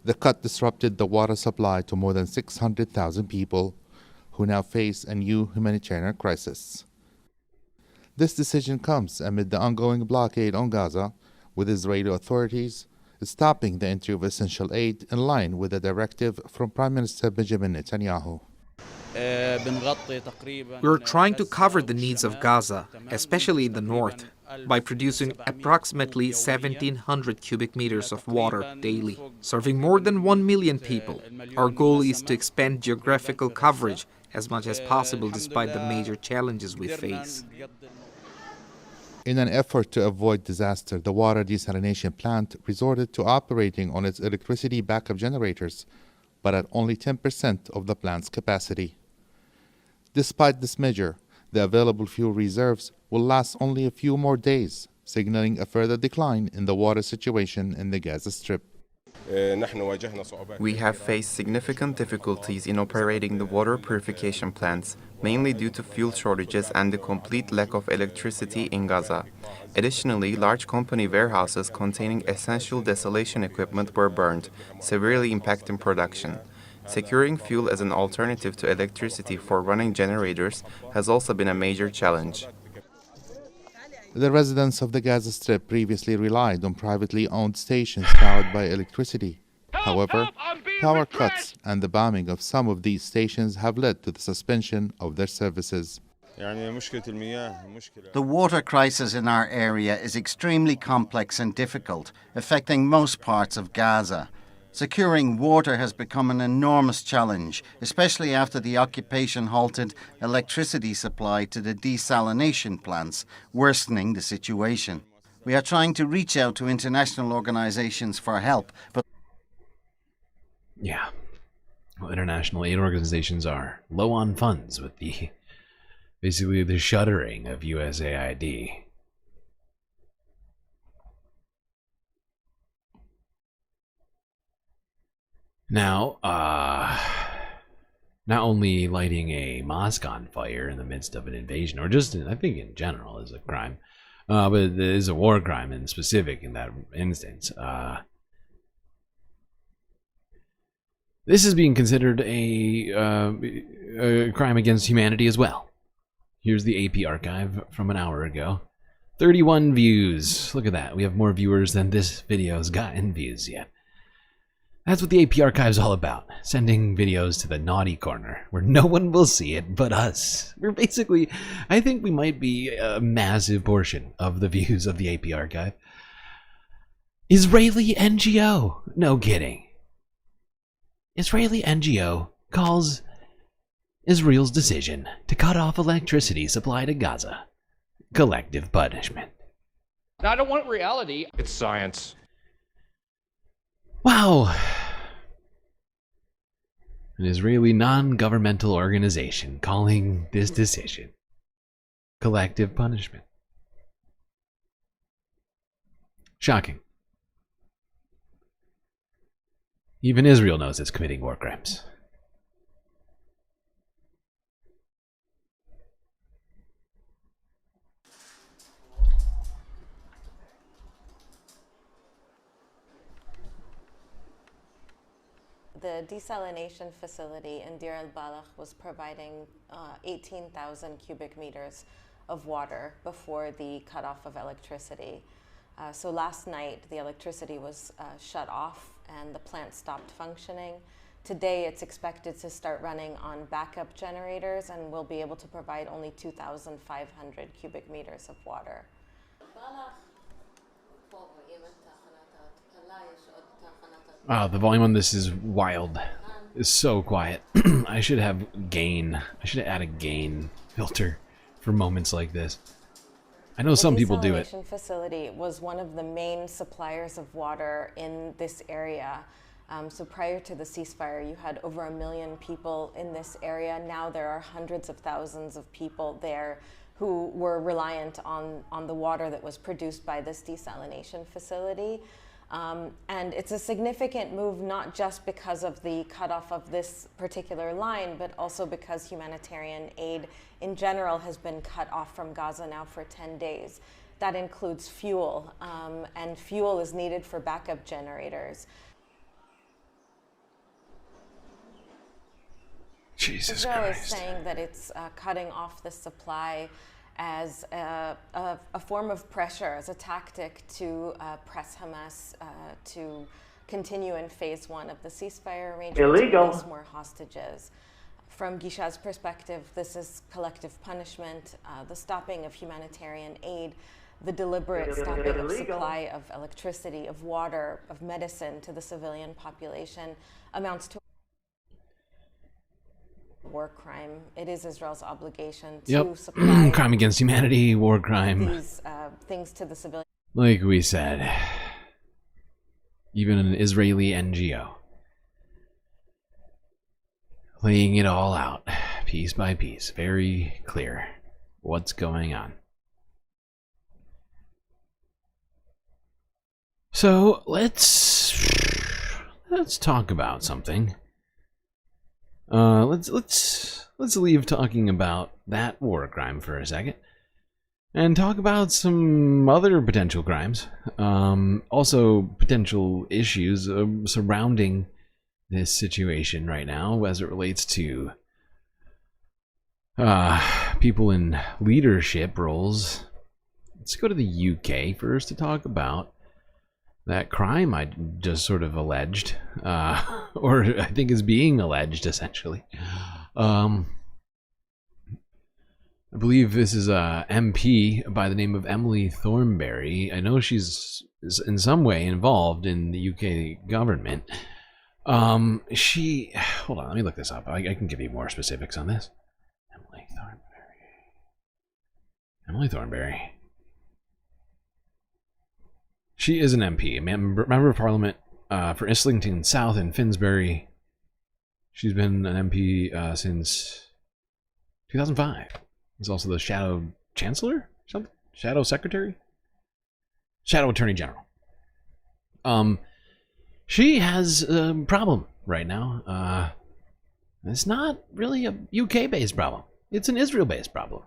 The cut disrupted the water supply to more than 600,000 people who now face a new humanitarian crisis. This decision comes amid the ongoing blockade on Gaza, with Israeli authorities stopping the entry of essential aid in line with a directive from Prime Minister Benjamin Netanyahu. We're trying to cover the needs of Gaza, especially in the north, by producing approximately 1,700 cubic meters of water daily, serving more than 1 million people. Our goal is to expand geographical coverage as much as possible despite the major challenges we face. In an effort to avoid disaster, the water desalination plant resorted to operating on its electricity backup generators, but at only 10% of the plant's capacity. Despite this measure, the available fuel reserves will last only a few more days, signaling a further decline in the water situation in the Gaza Strip. We have faced significant difficulties in operating the water purification plants, mainly due to fuel shortages and the complete lack of electricity in Gaza. Additionally, large company warehouses containing essential desalination equipment were burned, severely impacting production. Securing fuel as an alternative to electricity for running generators has also been a major challenge. The residents of the Gaza Strip previously relied on privately owned stations powered by electricity. However, power cuts and the bombing of some of these stations have led to the suspension of their services. The water crisis in our area is extremely complex and difficult, affecting most parts of Gaza. Securing water has become an enormous challenge, especially after the occupation halted electricity supply to the desalination plants, worsening the situation. We are trying to reach out to international organizations for help, but... Yeah. Well, international aid organizations are low on funds with basically the shuttering of USAID. Now, not only lighting a mosque on fire in the midst of an invasion, or just, I think in general, is a crime, but it is a war crime in specific in that instance. This is being considered a crime against humanity as well. Here's the AP archive from an hour ago. 31 views. Look at that. We have more viewers than this video's gotten views yet. That's what the AP archive is all about. Sending videos to the naughty corner, where no one will see it but us. We're basically, I think we might be a massive portion of the views of the AP archive. Israeli NGO. No kidding. Israeli NGO calls Israel's decision to cut off electricity supply to Gaza collective punishment. Now, I don't want reality. It's science. Wow. An Israeli non-governmental organization calling this decision collective punishment. Shocking. Even Israel knows it's committing war crimes. The desalination facility in Deir el-Balach was providing 18,000 cubic meters of water before the cutoff of electricity. So last night, the electricity was shut off and the plant stopped functioning. Today, it's expected to start running on backup generators and will be able to provide only 2,500 cubic meters of water. Wow, the volume on this is wild. It's so quiet. I should have gain. I should add a gain filter for moments like this. I know some people do it. The desalination facility was one of the main suppliers of water in this area. So prior to the ceasefire, you had over 1 million people in this area. Now there are hundreds of thousands of people there who were reliant on the water that was produced by this desalination facility. And it's a significant move, not just because of the cutoff of this particular line, but also because humanitarian aid in general has been cut off from Gaza now for 10 days. That includes fuel, and fuel is needed for backup generators. Jesus Israel Christ. is saying that it's cutting off the supply as a form of pressure, as a tactic to press Hamas to continue in phase 1 of the ceasefire arrangement, to release more hostages. From Gisha's perspective, this is collective punishment, the stopping of humanitarian aid, the deliberate stopping of supply of electricity, of water, of medicine to the civilian population amounts to war crime. It is Israel's obligation to supply crime against humanity, war crime. These things to the civilian. Like we said, even an Israeli NGO laying it all out, piece by piece, very clear what's going on. So let's talk about something. Let's leave talking about that war crime for a second and talk about some other potential crimes. Also potential issues surrounding this situation right now as it relates to people in leadership roles. Let's go to the UK first to talk about that crime I just sort of alleged, or I think is being alleged, essentially. I believe this is a MP by the name of Emily Thornberry. I know she's in some way involved in the UK government. Hold on, let me look this up. I can give you more specifics on this. Emily Thornberry. She is an MP, a member of Parliament for Islington South and Finsbury. She's been an MP since 2005. She's also the Shadow Chancellor? Something? Shadow Secretary? Shadow Attorney General. She has a problem right now. It's not really a UK-based problem. It's an Israel-based problem.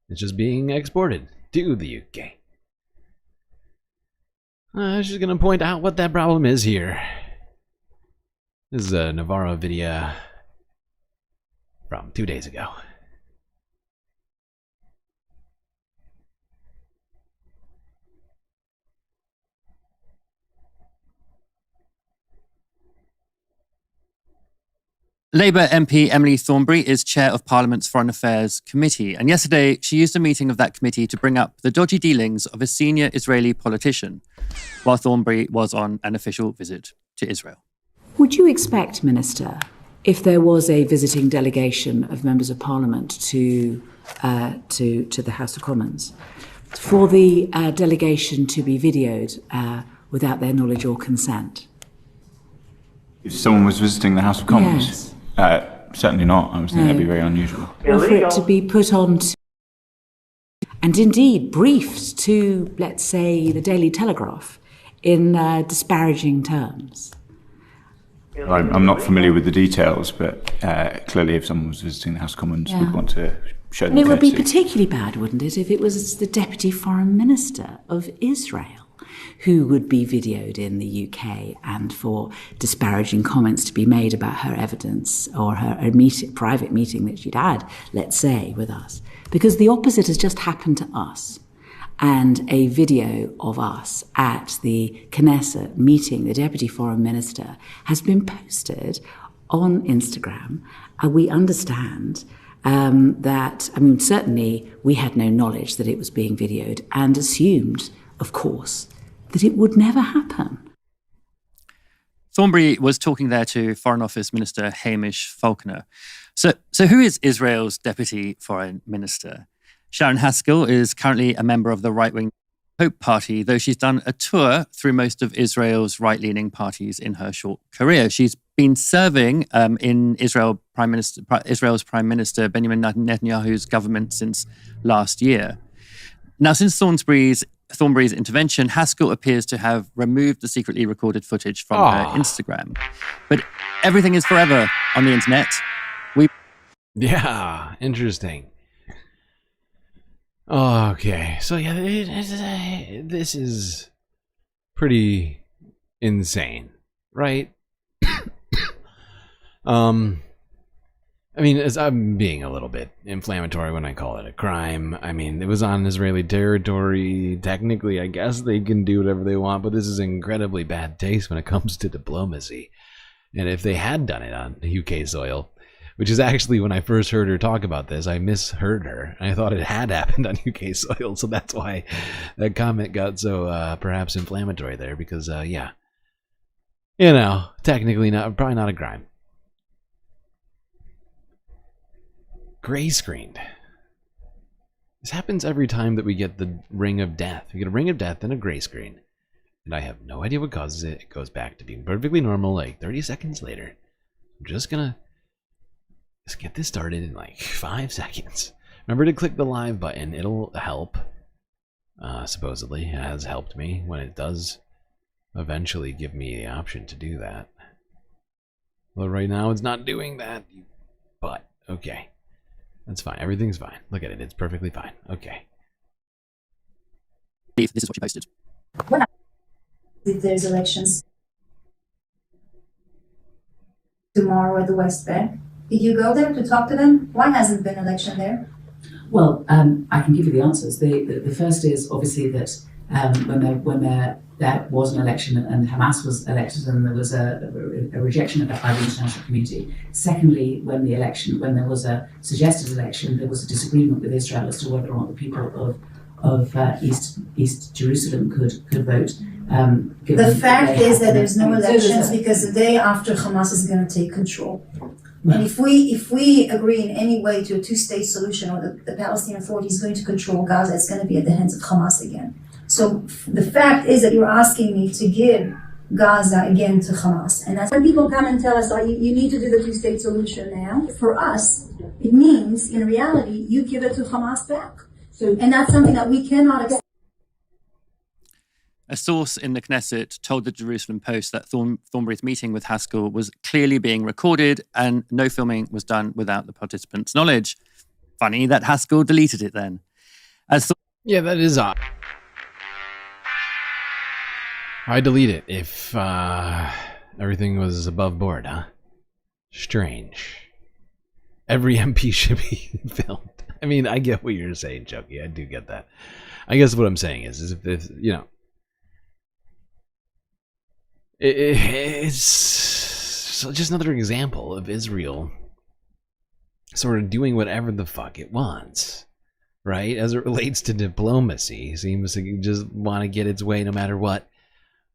It's just being exported to the UK. She's going to point out what that problem is here. This is a Navarro video from 2 days ago. Labour MP Emily Thornberry is chair of Parliament's Foreign Affairs Committee, and yesterday she used a meeting of that committee to bring up the dodgy dealings of a senior Israeli politician, while Thornberry was on an official visit to Israel. Would you expect, Minister, if there was a visiting delegation of members of Parliament to the House of Commons, for the delegation to be videoed without their knowledge or consent? If someone was visiting the House of Commons? Yes. Certainly not. I would think that'd be very unusual. Or for it to be put on and indeed briefed to, let's say, the Daily Telegraph in disparaging terms. I'm not familiar with the details, but clearly if someone was visiting the House of Commons, we'd want to show them And it would be courtesy. particularly bad, wouldn't it, if it was the Deputy Foreign Minister of Israel who would be videoed in the UK and for disparaging comments to be made about her evidence or her private meeting that she'd had, let's say, with us. Because the opposite has just happened to us. And a video of us at the Knesset meeting the Deputy Foreign Minister has been posted on Instagram. We understand that, I mean, certainly we had no knowledge that it was being videoed and assumed, of course, that it would never happen. Thornberry was talking there to Foreign Office Minister Hamish Falconer. So who is Israel's Deputy Foreign Minister? Sharon Haskell is currently a member of the right-wing Hope Party, though she's done a tour through most of Israel's right-leaning parties in her short career. She's been serving in Israel's Prime Minister Benjamin Netanyahu's government since last year. Now, since Thornberry's intervention, Haskell appears to have removed the secretly recorded footage from her Instagram. But everything is forever on the internet. Yeah, interesting. Okay, so yeah, this is pretty insane, right? I mean, I'm being a little bit inflammatory when I call it a crime. I mean, it was on Israeli territory. Technically, I guess they can do whatever they want, but this is incredibly bad taste when it comes to diplomacy. And if they had done it on UK soil, which is actually when I first heard her talk about this, I misheard her. I thought it had happened on UK soil, so that's why that comment got so perhaps inflammatory there, because, yeah. You know, technically probably not a crime. Gray screened. This happens every time that we get the ring of death. We get a ring of death and a gray screen. And I have no idea what causes it. It goes back to being perfectly normal like 30 seconds later. I'm just gonna get this started in like 5 seconds. Remember to click the live button. It'll help. Supposedly, it has helped me when it does eventually give me the option to do that. Well, right now it's not doing that. But, okay. That's fine. Everything's fine. Look at it. It's perfectly fine. Okay. This is what you posted. If there's elections tomorrow at the West Bank, did you go there to talk to them? Why hasn't been an election there? Well, I can give you the answers. The first is obviously that when there was an election and Hamas was elected and there was a rejection of that by the international community. Secondly, when there was a suggested election, there was a disagreement with Israel as to whether or not the people of East Jerusalem could vote. The fact is that there's no elections because the day after Hamas is going to take control. And if we agree in any way to a two-state solution, or the Palestinian Authority is going to control Gaza, it's going to be at the hands of Hamas again. So the fact is that you're asking me to give Gaza again to Hamas. And that's when people come and tell us, oh, you need to do the two-state solution now. For us, it means, in reality, you give it to Hamas back. And that's something that we cannot accept. A source in the Knesset told the Jerusalem Post that Thornberry's meeting with Haskell was clearly being recorded and no filming was done without the participants' knowledge. Funny that Haskell deleted it then. Yeah, that is odd. I delete it if everything was above board, huh? Strange. Every MP should be filmed. I mean, I get what you're saying, Chucky. I do get that. I guess what I'm saying is if you know, it's just another example of Israel sort of doing whatever the fuck it wants, right? As it relates to diplomacy, it seems to just want to get its way no matter what.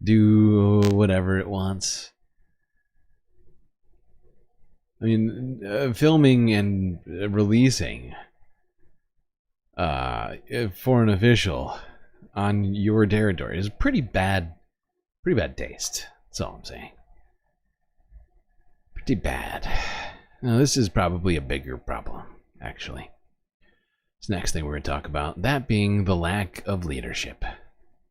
Do whatever it wants. I mean, filming and releasing a foreign official on your territory is pretty bad taste. That's all I'm saying. Pretty bad. Now, this is probably a bigger problem, actually. This next thing we're going to talk about, that being the lack of leadership.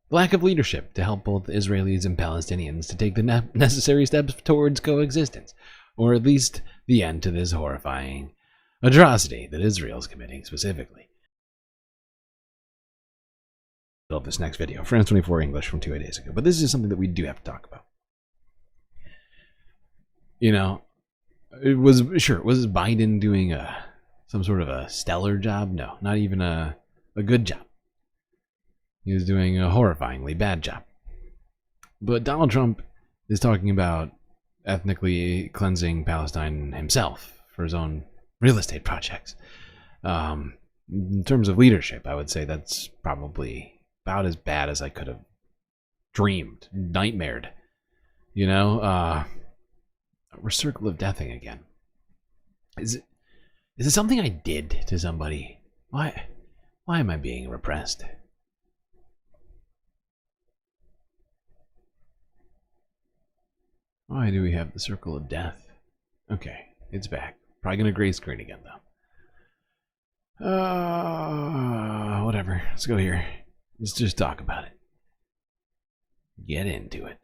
The lack of leadership to help both Israelis and Palestinians to take the necessary steps towards coexistence, or at least the end to this horrifying atrocity that Israel's committing specifically. I love this next video, France 24 English from 2 days ago, but this is something that we do have to talk about. You know, was Biden doing some sort of a stellar job? No, not even a good job. He was doing a horrifyingly bad job. But Donald Trump is talking about ethnically cleansing Palestine himself for his own real estate projects. In terms of leadership, I would say that's probably about as bad as I could have dreamed, nightmared. You know, we're circle of deathing again. Is it something I did to somebody? Why am I being repressed? Why do we have the circle of death? Okay, it's back. Probably gonna gray screen again though. Whatever. Let's go here. Let's just talk about it. Get into it.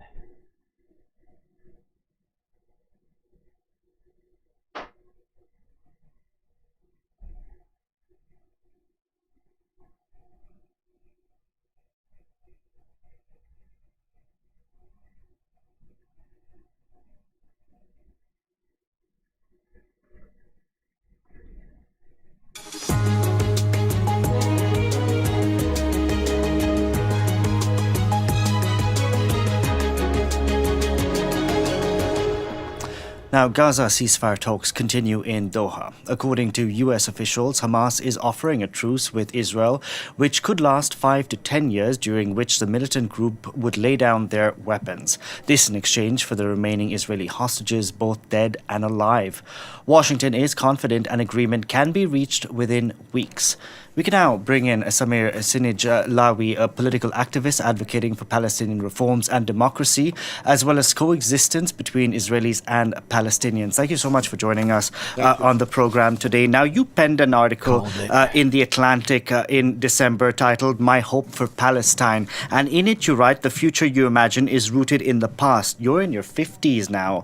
Now, Gaza ceasefire talks continue in Doha. According to U.S. officials, Hamas is offering a truce with Israel, which could last 5 to 10 years, during which the militant group would lay down their weapons. This in exchange for the remaining Israeli hostages, both dead and alive. Washington is confident an agreement can be reached within weeks. We can now bring in Samir Sinij-Lawi, a political activist advocating for Palestinian reforms and democracy, as well as coexistence between Israelis and Palestinians. Thank you so much for joining us on the program today. Now, you penned an article in The Atlantic in December titled "My Hope for Palestine." And in it, you write, "The future you imagine is rooted in the past." You're in your 50s now.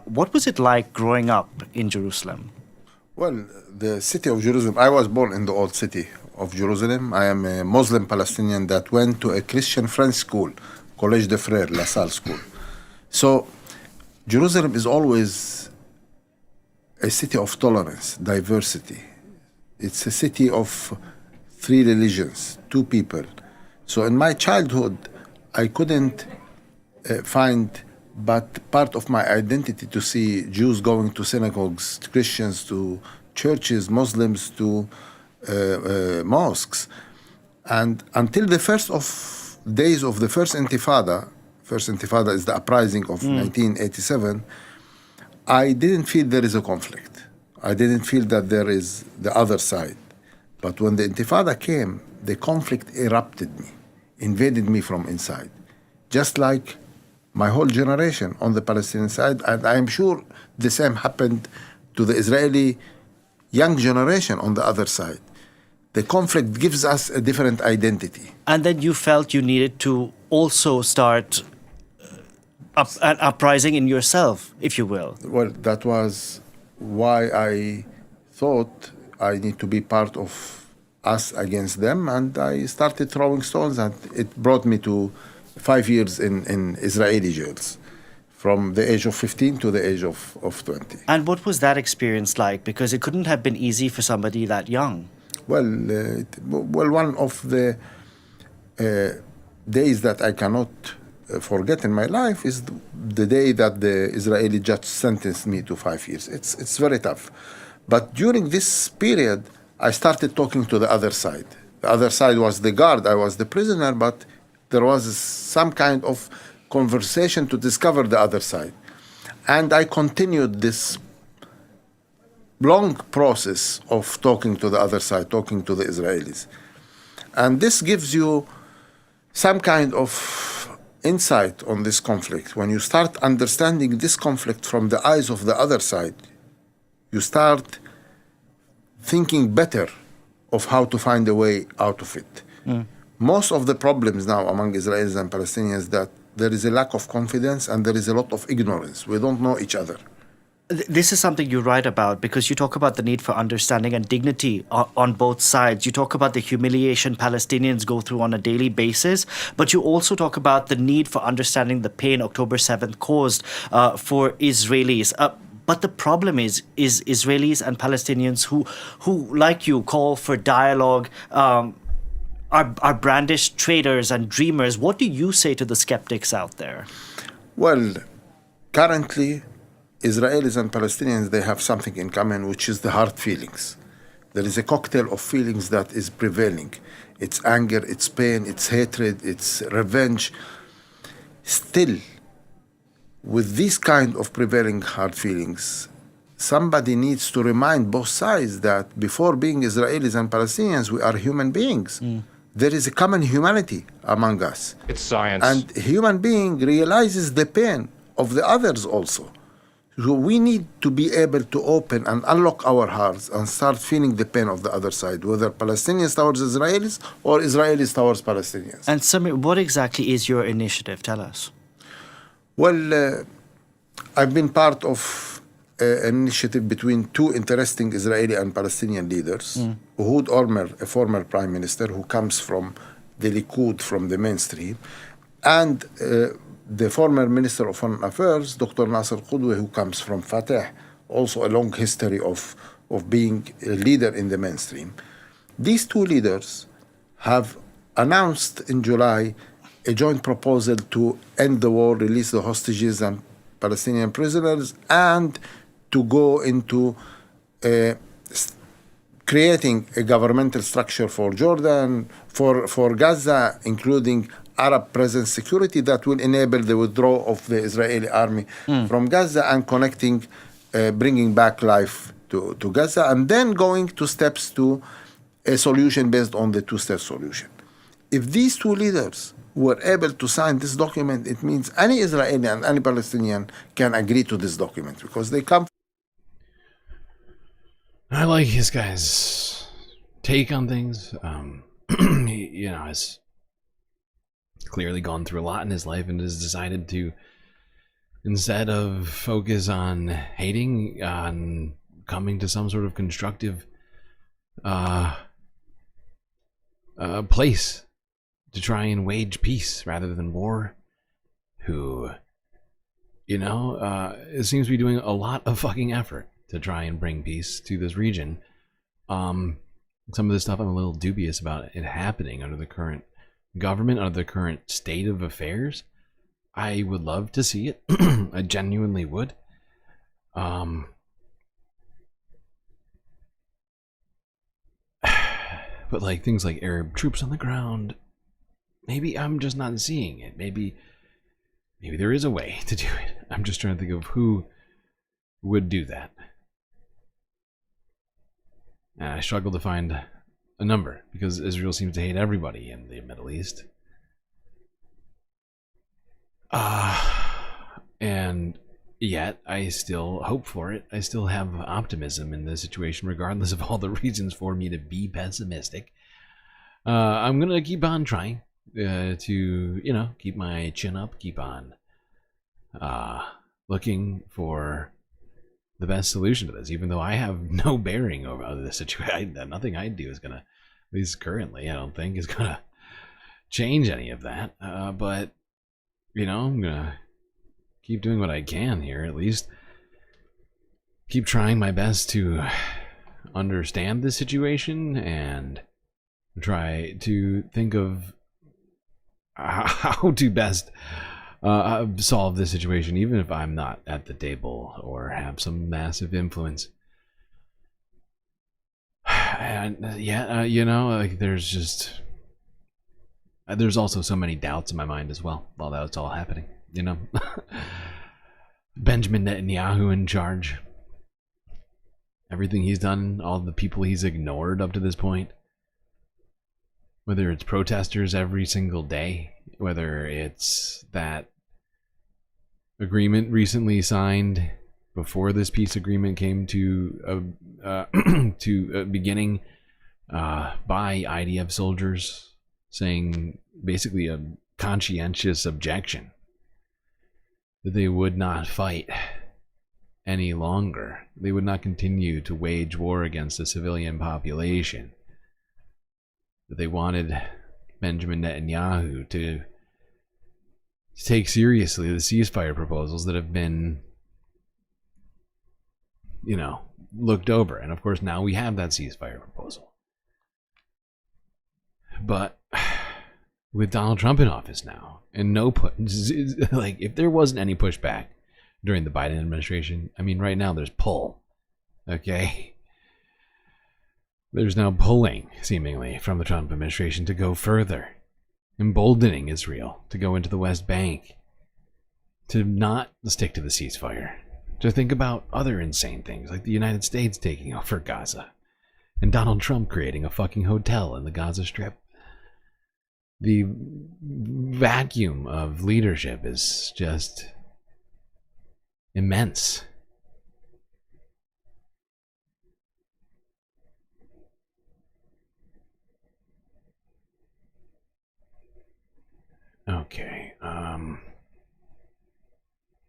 What was it like growing up in Jerusalem? Well, the city of Jerusalem, I was born in the old city of Jerusalem. I am a Muslim Palestinian that went to a Christian French school, Collège des Frères, La Salle School. So, Jerusalem is always a city of tolerance, diversity. It's a city of 3 religions, 2 people. So in my childhood, I couldn't find but part of my identity to see Jews going to synagogues, Christians to churches, Muslims to mosques. And until the first of days of the first Intifada is the uprising of 1987, I didn't feel there is a conflict. I didn't feel that there is the other side. But when the Intifada came, the conflict erupted me, invaded me from inside. Just like my whole generation on the Palestinian side, and I'm sure the same happened to the Israeli young generation on the other side. The conflict gives us a different identity. And then you felt you needed to also start an uprising in yourself, if you will. Well, that was why I thought I need to be part of us against them, and I started throwing stones, and it brought me to 5 years in Israeli jails, from the age of 15 to the age of 20. And what was that experience like? Because it couldn't have been easy for somebody that young. Well, one of the days that I cannot forget in my life is the day that the Israeli judge sentenced me to 5 years. It's very tough. But during this period, I started talking to the other side. The other side was the guard. I was the prisoner, but there was some kind of conversation to discover the other side. And I continued this long process of talking to the other side, talking to the Israelis. And this gives you some kind of insight on this conflict. When you start understanding this conflict from the eyes of the other side, you start thinking better of how to find a way out of it. Most of the problems now among Israelis and Palestinians that there is a lack of confidence and there is a lot of ignorance. We don't know each other. This is something you write about because you talk about the need for understanding and dignity on both sides. You talk about the humiliation Palestinians go through on a daily basis, but you also talk about the need for understanding the pain October 7th caused for Israelis. But the problem is Israelis and Palestinians who, like you, call for dialogue, are brandished traitors and dreamers. What do you say to the skeptics out there? Well, currently, Israelis and Palestinians, they have something in common, which is the hard feelings. There is a cocktail of feelings that is prevailing. It's anger, it's pain, it's hatred, it's revenge. Still, with these kind of prevailing hard feelings, somebody needs to remind both sides that before being Israelis and Palestinians, we are human beings. There is a common humanity among us. It's science. And a human being realizes the pain of the others also. So we need to be able to open and unlock our hearts and start feeling the pain of the other side, whether Palestinians towards Israelis or Israelis towards Palestinians. And Samir, what exactly is your initiative? Tell us. Well, I've been part of an initiative between two interesting Israeli and Palestinian leaders. Ehud Olmert, a former prime minister who comes from the Likud, from the mainstream, and the former Minister of Foreign Affairs, Dr. Nasser Qudwe, who comes from Fatah, also a long history of being a leader in the mainstream. These two leaders have announced in July a joint proposal to end the war, release the hostages and Palestinian prisoners, and to go into creating a governmental structure for Jordan, for Gaza, including Arab presence security that will enable the withdrawal of the Israeli army from Gaza and connecting, bringing back life to Gaza, and then going to steps to a solution based on the two-state solution. If these two leaders were able to sign this document, it means any Israeli and any Palestinian can agree to this document because they come. I like his guy's take on things. He, has clearly gone through a lot in his life and has decided to, instead of focus on hating, on coming to some sort of constructive place to try and wage peace rather than war. Who, it seems to be doing a lot of fucking effort to try and bring peace to this region. Some of this stuff I'm a little dubious about it happening under the current government, under the current state of affairs. I would love to see it. I genuinely would. But like things like Arab troops on the ground, maybe I'm just not seeing it. Maybe there is a way to do it. I'm just trying to think of who would do that. And I struggle to find a number because Israel seems to hate everybody in the Middle East. And yet I still hope for it. I still have optimism in this situation, regardless of all the reasons for me to be pessimistic. I'm gonna keep on trying to, keep my chin up, keep on looking for the best solution to this, even though I have no bearing over this situation. Nothing I do is gonna, at least currently, I don't think is gonna change any of that. But I'm gonna keep doing what I can here, at least keep trying my best to understand the situation and try to think of how to best solve this situation, even if I'm not at the table or have some massive influence. And like there's also so many doubts in my mind as well while that's all happening. Benjamin Netanyahu in charge. Everything he's done, all the people he's ignored up to this point. Whether it's protesters every single day, whether it's that agreement recently signed before this peace agreement came to beginning by IDF soldiers, saying basically a conscientious objection that they would not fight any longer. They would not continue to wage war against the civilian population. That they wanted Benjamin Netanyahu to take seriously the ceasefire proposals that have been, looked over. And of course now we have that ceasefire proposal. But with Donald Trump in office now, and no put, like, if there wasn't any pushback during the Biden administration, I mean, right now there's pull. Okay? There's now pulling, seemingly, from the Trump administration to go further, emboldening Israel to go into the West Bank, to not stick to the ceasefire, to think about other insane things like the United States taking over Gaza and Donald Trump creating a fucking hotel in the Gaza Strip. The vacuum of leadership is just immense. Okay,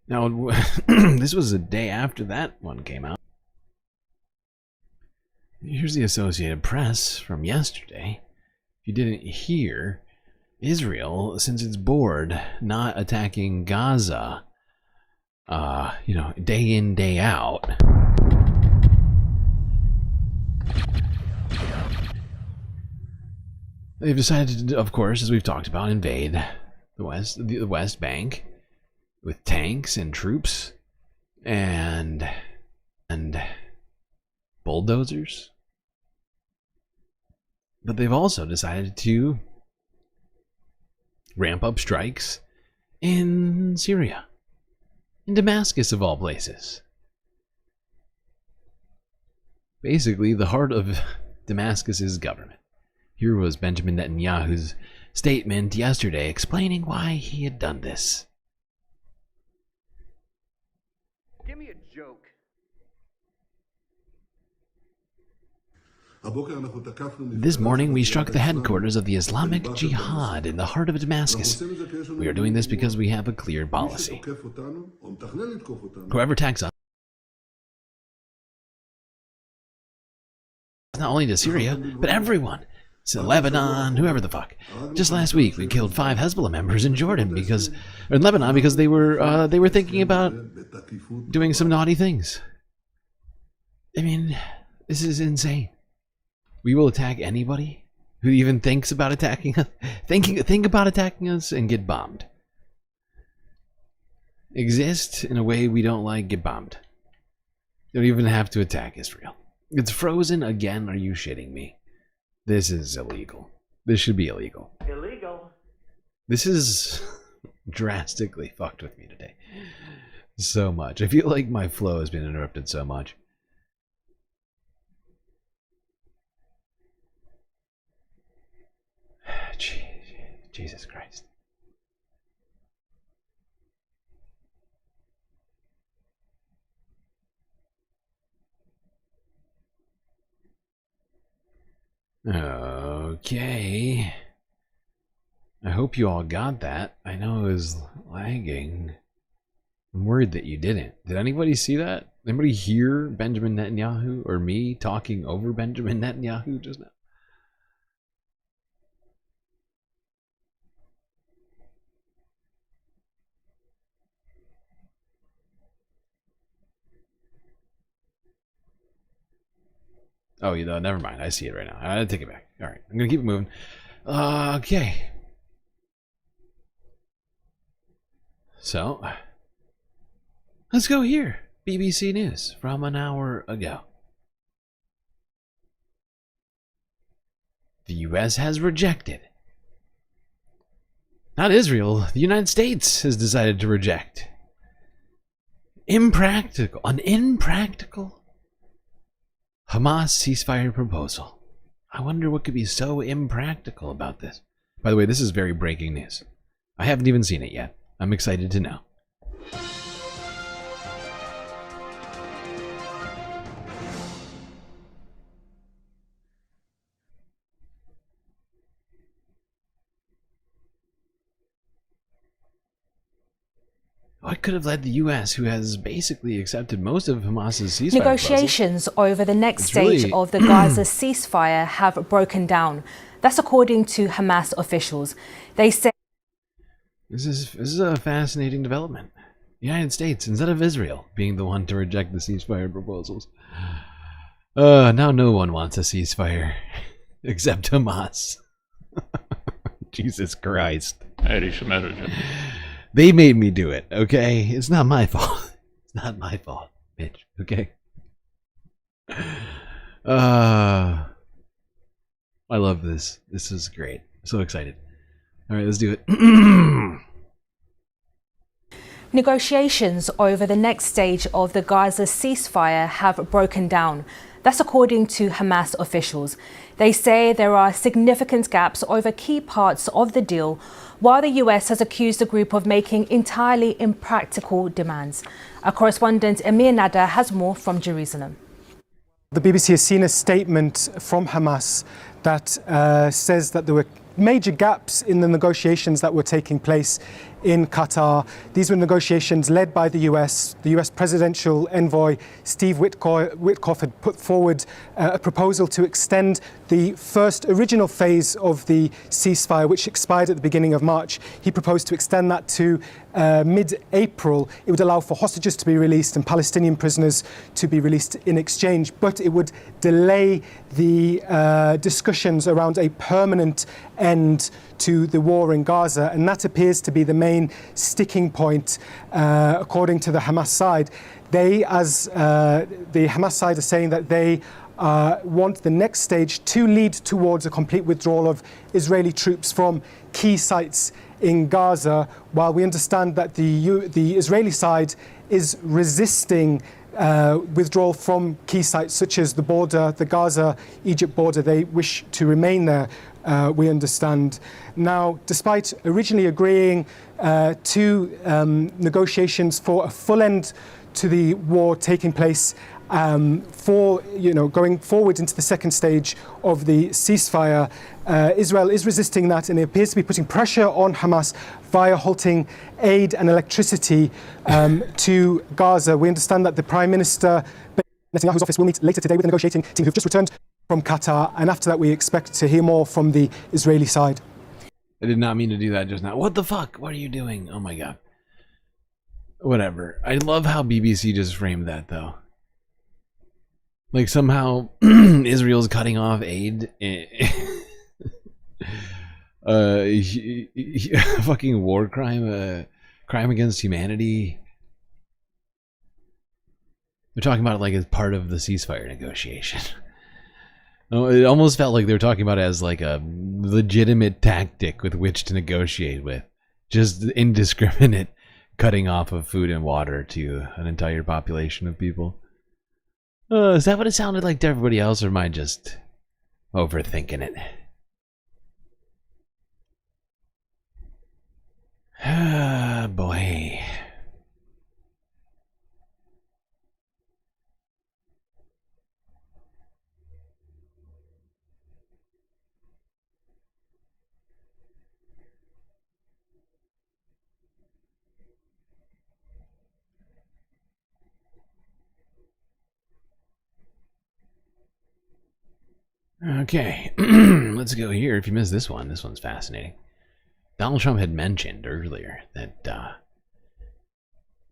now, this was a day after that one came out. Here's the Associated Press from yesterday. If you didn't hear, Israel, since it's bored not attacking Gaza, day in, day out, they've decided to, of course, as we've talked about, invade the West Bank with tanks and troops and bulldozers. But they've also decided to ramp up strikes in Syria, in Damascus of all places. Basically, the heart of Damascus's government. Here was Benjamin Netanyahu's statement yesterday explaining why he had done this. Give me a joke. This morning, we struck the headquarters of the Islamic Jihad in the heart of Damascus. We are doing this because we have a clear policy. Whoever attacks us, not only to Syria, but everyone. So Lebanon, whoever the fuck. Just last week, we killed 5 Hezbollah members in Jordan in Lebanon because they were thinking about doing some naughty things. I mean, this is insane. We will attack anybody who even thinks about attacking us. Think about attacking us and get bombed. Exist in a way we don't like, get bombed. You don't even have to attack Israel. It's frozen again. Are you shitting me? This is illegal. This should be illegal. Illegal. This is drastically fucked with me today. So much. I feel like my flow has been interrupted so much. Jesus Christ. Okay. I hope you all got that. I know it was lagging. I'm worried that you didn't. Did anybody see that? Anybody hear Benjamin Netanyahu or me talking over Benjamin Netanyahu just now? Oh, never mind. I see it right now. I take it back. All right, I'm gonna keep it moving. Okay. So, let's go here. BBC News from an hour ago. The U.S. has rejected. Not Israel. The United States has decided to reject. An impractical Hamas ceasefire proposal. I wonder what could be so impractical about this. By the way, this is very breaking news. I haven't even seen it yet. I'm excited to know. What could have led the U.S., who has basically accepted most of Hamas's ceasefire Negotiations over the next stage of the Gaza ceasefire have broken down. That's according to Hamas officials. They say this is a fascinating development. The United States, instead of Israel, being the one to reject the ceasefire proposals. Now no one wants a ceasefire except Hamas. Jesus Christ. They made me do it, okay? It's not my fault. It's not my fault, bitch, okay? I love this. This is great. So excited. All right, let's do it. Negotiations over the next stage of the Gaza ceasefire have broken down. That's according to Hamas officials. They say there are significant gaps over key parts of the deal, while the US has accused the group of making entirely impractical demands. Our correspondent Emir Nada has more from Jerusalem. The BBC has seen a statement from Hamas that says that there were major gaps in the negotiations that were taking place in Qatar. These were negotiations led by the US. The US presidential envoy Steve Witkoff had put forward a proposal to extend the first original phase of the ceasefire, which expired at the beginning of March. He proposed to extend that to mid-April. It would allow for hostages to be released and Palestinian prisoners to be released in exchange, but it would delay the discussions around a permanent end to the war in Gaza, and that appears to be the main sticking point, according to the Hamas side. They, as the Hamas side, are saying that they want the next stage to lead towards a complete withdrawal of Israeli troops from key sites in Gaza, while we understand that the Israeli side is resisting withdrawal from key sites such as the border, the Gaza-Egypt border. They wish to remain there, we understand. Now, despite originally agreeing to negotiations for a full end to the war taking place, for going forward into the second stage of the ceasefire, Israel is resisting that, and it appears to be putting pressure on Hamas via halting aid and electricity to Gaza. We understand that the Prime Minister Netanyahu's office will meet later today with the negotiating team who've just returned from Qatar, and after that we expect to hear more from the Israeli side. I did not mean to do that just now. What the fuck? What are you doing? Oh my god. Whatever. I love how BBC just framed that though. Like somehow Israel's cutting off aid. Fucking war crime, crime against humanity. They're talking about it like as part of the ceasefire negotiation. It almost felt like they were talking about it as like a legitimate tactic with which to negotiate with. Just indiscriminate cutting off of food and water to an entire population of people. Is that what it sounded like to everybody else, or am I just overthinking it? Ah, boy. Okay, let's go here. If you missed this one's fascinating. Donald Trump had mentioned earlier that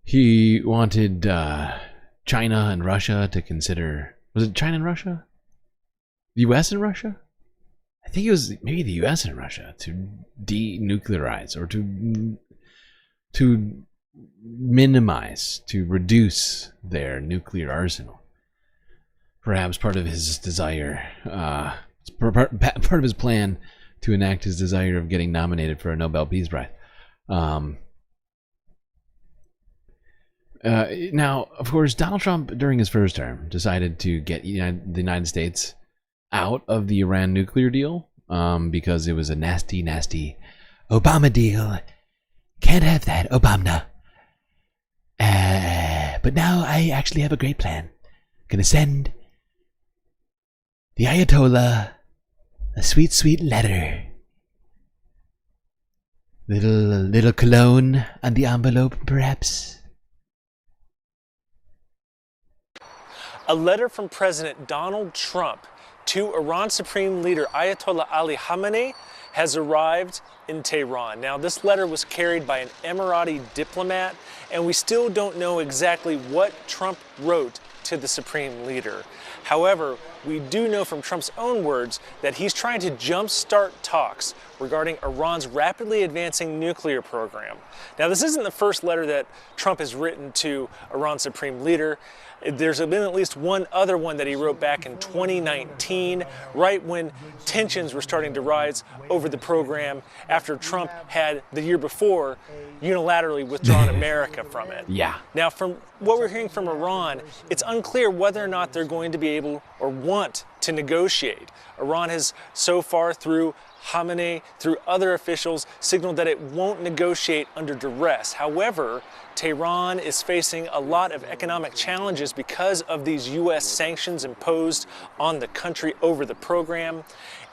he wanted China and Russia to consider... Was it China and Russia? The US and Russia? I think it was maybe the US and Russia to denuclearize or to minimize, to reduce their nuclear arsenal. Perhaps part of his desire, part of his plan to enact his desire of getting nominated for a Nobel Peace Prize. Now, of course, Donald Trump, during his first term, decided to get the United States out of the Iran nuclear deal because it was a nasty, nasty Obama deal. Can't have that, Obama. But now I actually have a great plan. Gonna send the Ayatollah a sweet, sweet letter. Little cologne on the envelope, perhaps. A letter from President Donald Trump to Iran Supreme Leader Ayatollah Ali Khamenei has arrived in Tehran. Now, this letter was carried by an Emirati diplomat, and we still don't know exactly what Trump wrote to the Supreme Leader. However, we do know from Trump's own words that he's trying to jumpstart talks regarding Iran's rapidly advancing nuclear program. Now, this isn't the first letter that Trump has written to Iran's Supreme Leader. There's been at least one other one that he wrote back in 2019, right when tensions were starting to rise over the program after Trump had, the year before, unilaterally withdrawn America from it. Yeah. Now, from what we're hearing from Iran, it's unclear whether or not they're going to be able or want to negotiate. Iran has so far, through Khamenei, through other officials, signaled that it won't negotiate under duress. However, Tehran is facing a lot of economic challenges because of these U.S. sanctions imposed on the country over the program.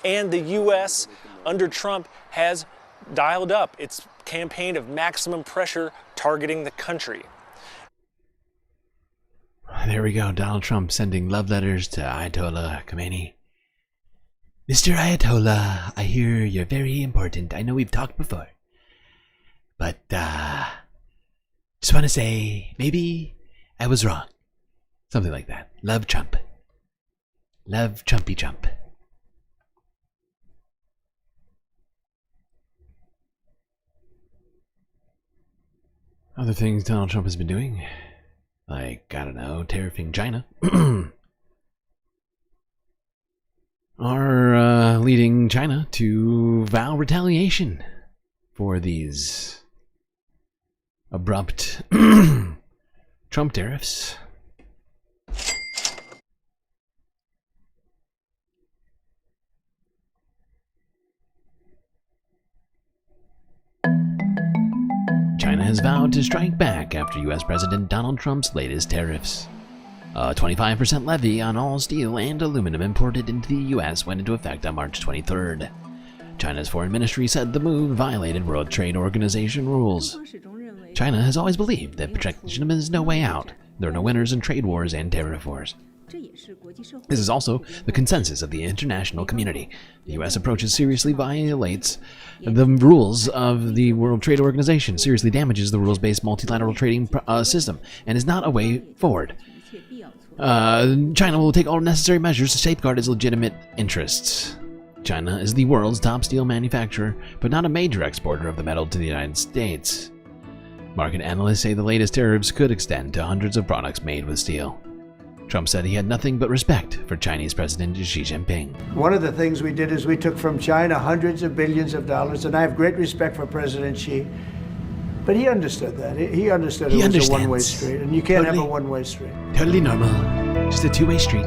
And the U.S., under Trump, has dialed up its campaign of maximum pressure targeting the country. There we go, Donald Trump sending love letters to Ayatollah Khamenei. Mr. Ayatollah, I hear you're very important. I know we've talked before. But, just want to say, maybe I was wrong. Something like that. Love Trump. Love Trumpy Trump. Other things Donald Trump has been doing, like, I don't know, tariffing China, are leading China to vow retaliation for these abrupt Trump tariffs. China has vowed to strike back after U.S. President Donald Trump's latest tariffs. A 25% levy on all steel and aluminum imported into the U.S. went into effect on March 23rd. China's foreign ministry said the move violated World Trade Organization rules. China has always believed that protectionism is no way out. There are no winners in trade wars and tariff wars. This is also the consensus of the international community. The U.S. approach seriously violates the rules of the World Trade Organization, seriously damages the rules-based multilateral trading system, and is not a way forward. China will take all necessary measures to safeguard its legitimate interests. China is the world's top steel manufacturer, but not a major exporter of the metal to the United States. Market analysts say the latest tariffs could extend to hundreds of products made with steel. Trump said he had nothing but respect for Chinese President Xi Jinping. One of the things we did is we took from China hundreds of billions of dollars, and I have great respect for President Xi. But he understood that. He understood it was a one-way street, and you can't have a one-way street. Totally normal. Just a two-way street.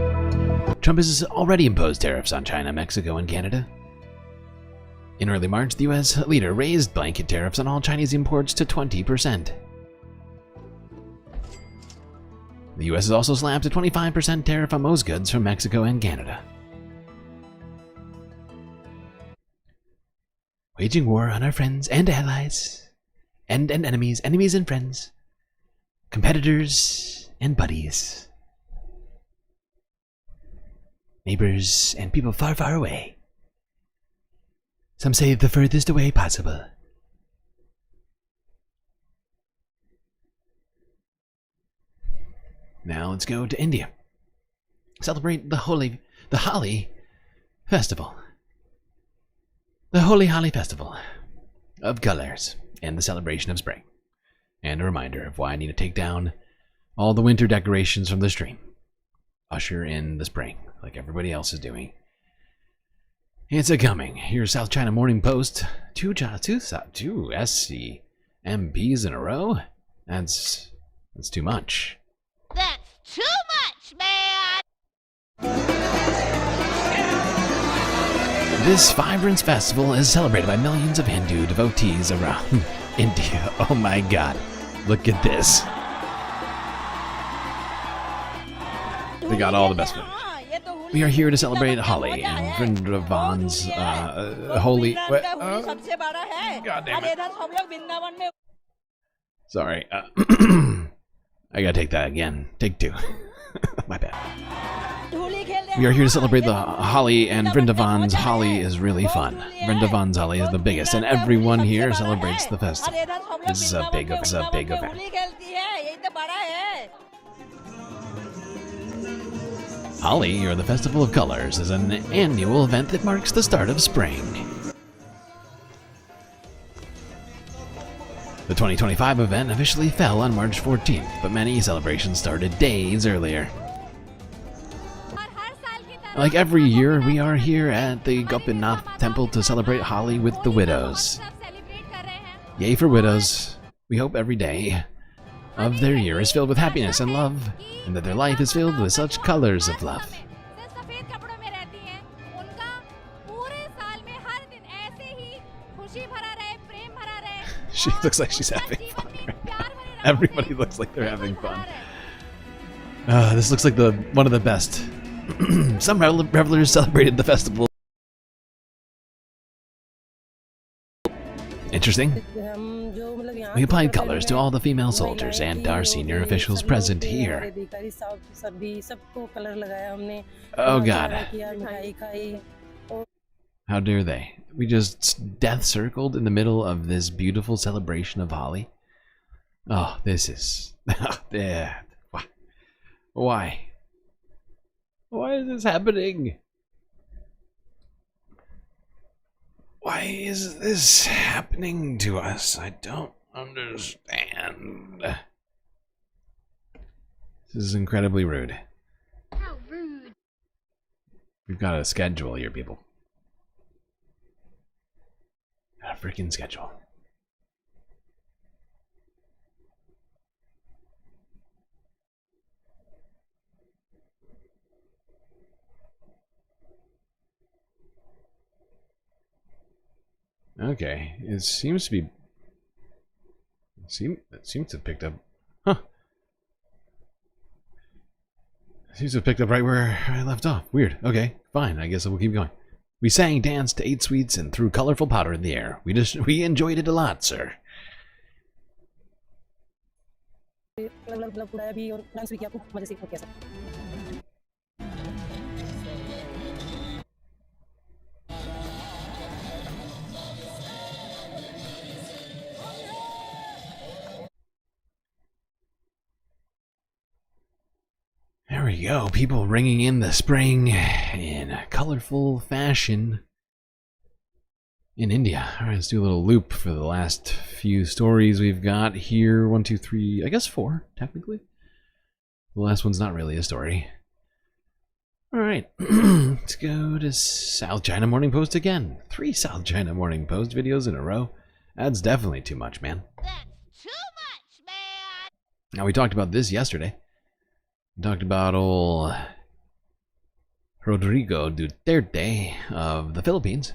Trump has already imposed tariffs on China, Mexico, and Canada. In early March, the U.S. leader raised blanket tariffs on all Chinese imports to 20%. The U.S. has also slapped a 25% tariff on most goods from Mexico and Canada. Waging war on our friends and allies, and enemies, enemies and friends, competitors and buddies, neighbors and people far, far away. Some say the furthest away possible. Now let's go to India. Celebrate the Holi Festival. The Holi Festival of colors and the celebration of spring. And a reminder of why I need to take down all the winter decorations from the stream. Usher in the spring, like everybody else is doing. It's a coming. Here's South China Morning Post. Two SCMPs in a row? That's too much. That's too much, man! This vibrant festival is celebrated by millions of Hindu devotees around India. Oh my god. Look at this. They got all the best food. We are here to celebrate Holi and Vrindavan's holy... God damn it. Sorry. I gotta take that again. Take two. My bad. We are here to celebrate the Holi, and Vrindavan's Holi is really fun. Vrindavan's Holi is the biggest, and everyone here celebrates the festival. This is a big event. Holi, or the Festival of Colors, is an annual event that marks the start of spring. The 2025 event officially fell on March 14th, but many celebrations started days earlier. Like every year, we are here at the Gopinath Temple to celebrate Holi with the widows. Yay for widows. We hope every day of their year is filled with happiness and love, and that their life is filled with such colors of love. She looks like she's having fun right now. Everybody looks like they're having fun. This looks like one of the best. Some revelers celebrated the festival. Interesting. We applied colors to all the female soldiers and our senior officials present here. Oh God. How dare they? We just death circled in the middle of this beautiful celebration of Holi. Oh, this is... yeah. Why? Why is this happening? Why is this happening to us? I don't understand. This is incredibly rude. How rude. We've got a schedule here, people. Got a freaking schedule. Okay, it seems to be. It seems to have picked up. Huh. It seems to have picked up right where I left off. Weird. Okay, fine. I guess we'll keep going. We sang, danced, ate sweets, and threw colorful powder in the air. We enjoyed it a lot, sir. There we go, people ringing in the spring in a colorful fashion in India. All right, let's do a little loop for the last few stories we've got here. 1, 2, 3, I guess 4, technically. The last one's not really a story. All right, let's go to South China Morning Post again. 3 South China Morning Post videos in a row. That's definitely too much, man. That's too much, man. Now, we talked about this yesterday. We talked about old Rodrigo Duterte of the Philippines,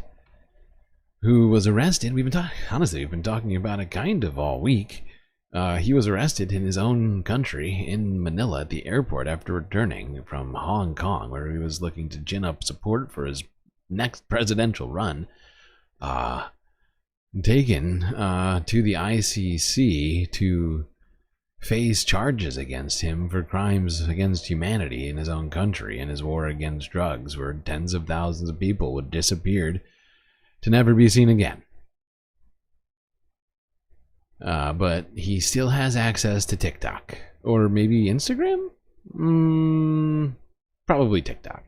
who was arrested. We've been talking about it kind of all week. He was arrested in his own country in Manila at the airport after returning from Hong Kong, where he was looking to gin up support for his next presidential run. Taken to the ICC to face charges against him for crimes against humanity in his own country and his war against drugs, where tens of thousands of people would disappeared to never be seen again. But he still has access to TikTok. Or maybe Instagram? Probably TikTok.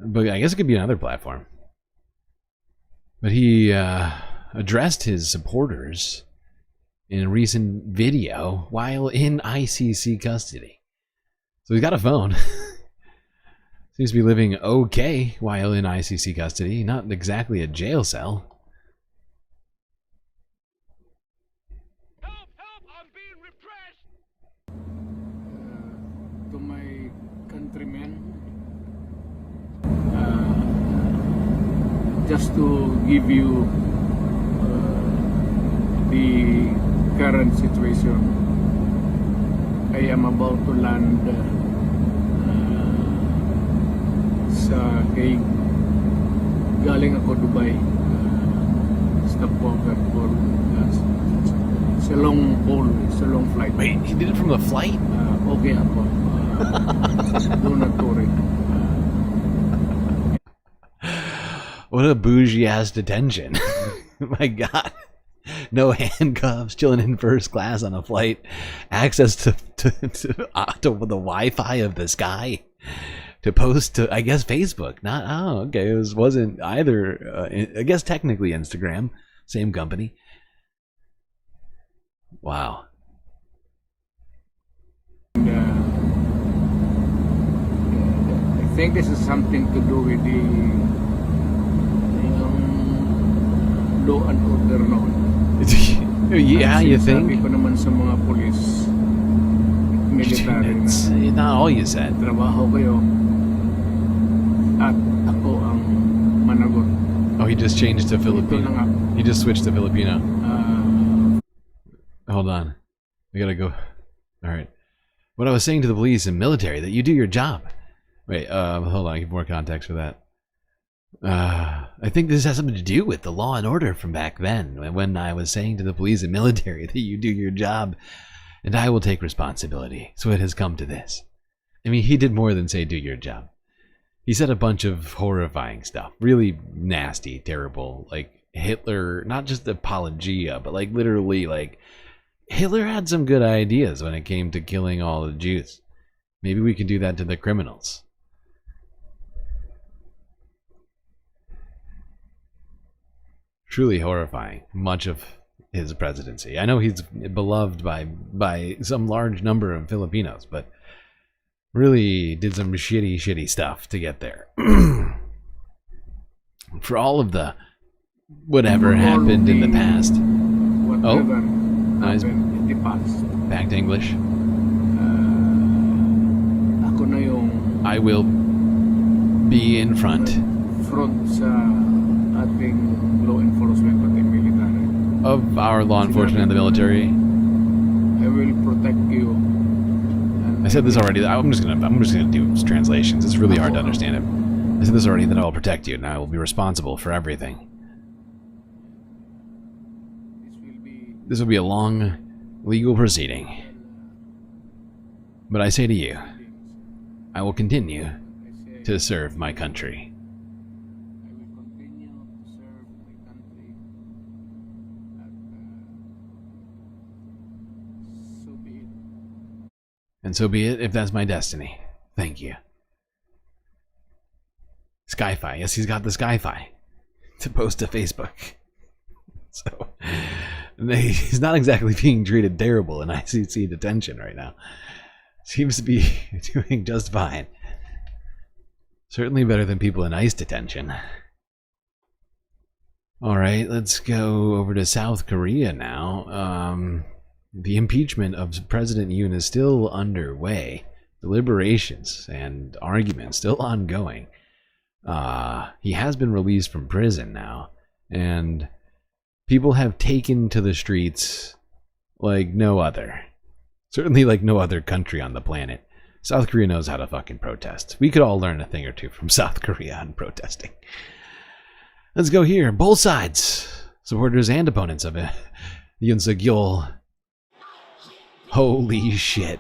But I guess it could be another platform. But he addressed his supporters in a recent video while in ICC custody. So he's got a phone. Seems to be living okay while in ICC custody. Not exactly a jail cell. To my countrymen, just to give you the current situation. I am about to land sa Hague. Galing ako Dubai. Stopover for it's a long haul, it's a long flight. Wait, he did it from the flight? Okay ako. Do not worry. What a bougie ass detention. My God. No handcuffs, chilling in first class on a flight, access to the Wi-Fi of the sky. to post to, I guess, Facebook. Not, oh, okay, it wasn't either, I guess technically Instagram, same company. Wow. And, I think this is something to do with the law and order noon. Yeah, you think? Sabi ko naman sa mga police, military It's not all you said. Trabaho kayo at ako ang managot. Oh, he just changed to Filipino. He just switched to Filipino. Hold on. We gotta go. Alright. What I was saying to the police and military, that you do your job. Wait, hold on, I give more context for that. I think this has something to do with the law and order from back then, when I was saying to the police and military that you do your job, and I will take responsibility. So it has come to this. I mean, he did more than say do your job. He said a bunch of horrifying stuff. Really nasty, terrible. Like, Hitler, not just apologia, but like literally, like, Hitler had some good ideas when it came to killing all the Jews. Maybe we can do that to the criminals. Truly horrifying, much of his presidency. I know he's beloved by some large number of Filipinos, but really did some shitty stuff to get there. For all of the whatever happened in the past. Oh, nice. Back to English. I will be in front. Law enforcement pati military. Of our law enforcement and the military. I will protect you. I said this already. I'm just gonna do translations. It's really hard to understand it. I said this already, that I will protect you and I will be responsible for everything. This will be a long legal proceeding. But I say to you, I will continue to serve my country. And so be it, if that's my destiny. Thank you. Sky-Fi. Yes, he's got the Sky-Fi to post to Facebook. So, he's not exactly being treated terrible in ICC detention right now. Seems to be doing just fine. Certainly better than people in ICE detention. Alright, let's go over to South Korea now. The impeachment of President Yoon is still underway. Deliberations and arguments still ongoing. He has been released from prison now, and people have taken to the streets like no other. Certainly like no other country on the planet. South Korea knows how to fucking protest. We could all learn a thing or two from South Korea on protesting. Let's go here. Both sides. Supporters and opponents of it. Yoon Suk-yeol. Holy shit.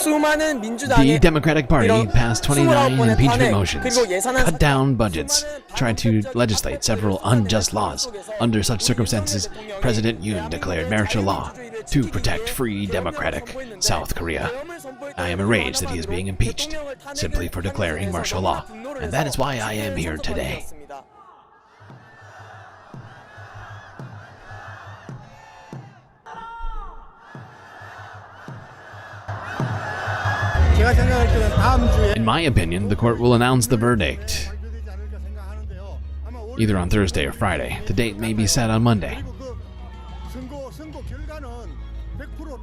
The Democratic Party passed 29 impeachment motions, cut down budgets, tried to legislate several unjust laws. Under such circumstances, President Yoon declared martial law to protect free democratic South Korea. I am enraged that he is being impeached simply for declaring martial law, and that is why I am here today. In my opinion, the court will announce the verdict either on Thursday or Friday. The date may be set on Monday.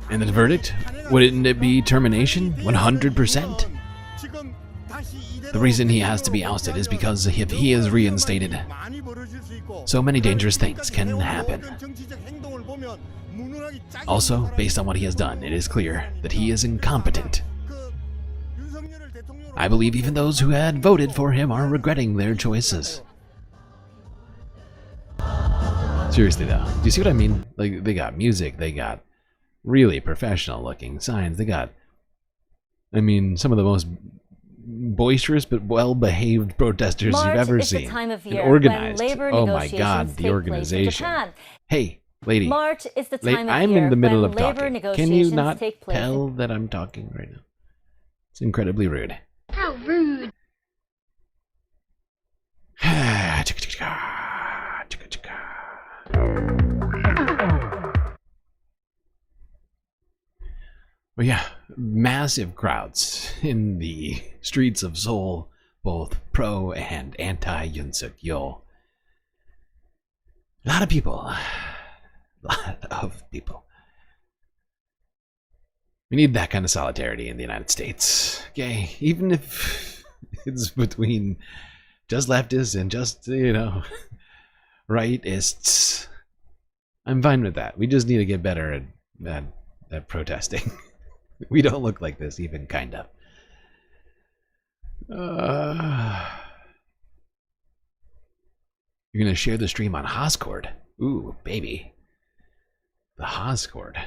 And the verdict? Wouldn't it be termination? 100%? The reason he has to be ousted is because if he is reinstated, so many dangerous things can happen. Also, based on what he has done, it is clear that he is incompetent. I believe even those who had voted for him are regretting their choices. Seriously though, do you see what I mean? Like, they got music, they got really professional looking signs, they got, I mean, some of the most boisterous but well-behaved protesters you've ever seen. March is the time of year and organized. when labor Oh my god, negotiations the take organization. place in Japan. Hey, Lady. March is the time of I'm year in the middle when of labor talking. negotiations Can you not take place. tell that I'm talking right now? It's incredibly rude. How rude. But yeah, massive crowds in the streets of Seoul, both pro and anti-Yoon Suk Yeol. A lot of people. We need that kind of solidarity in the United States. Okay, even if it's between just leftists and just, rightists. I'm fine with that. We just need to get better at protesting. We don't look like this, even kind of. You're gonna share the stream on Hoscord. Ooh, baby. The Hoscord.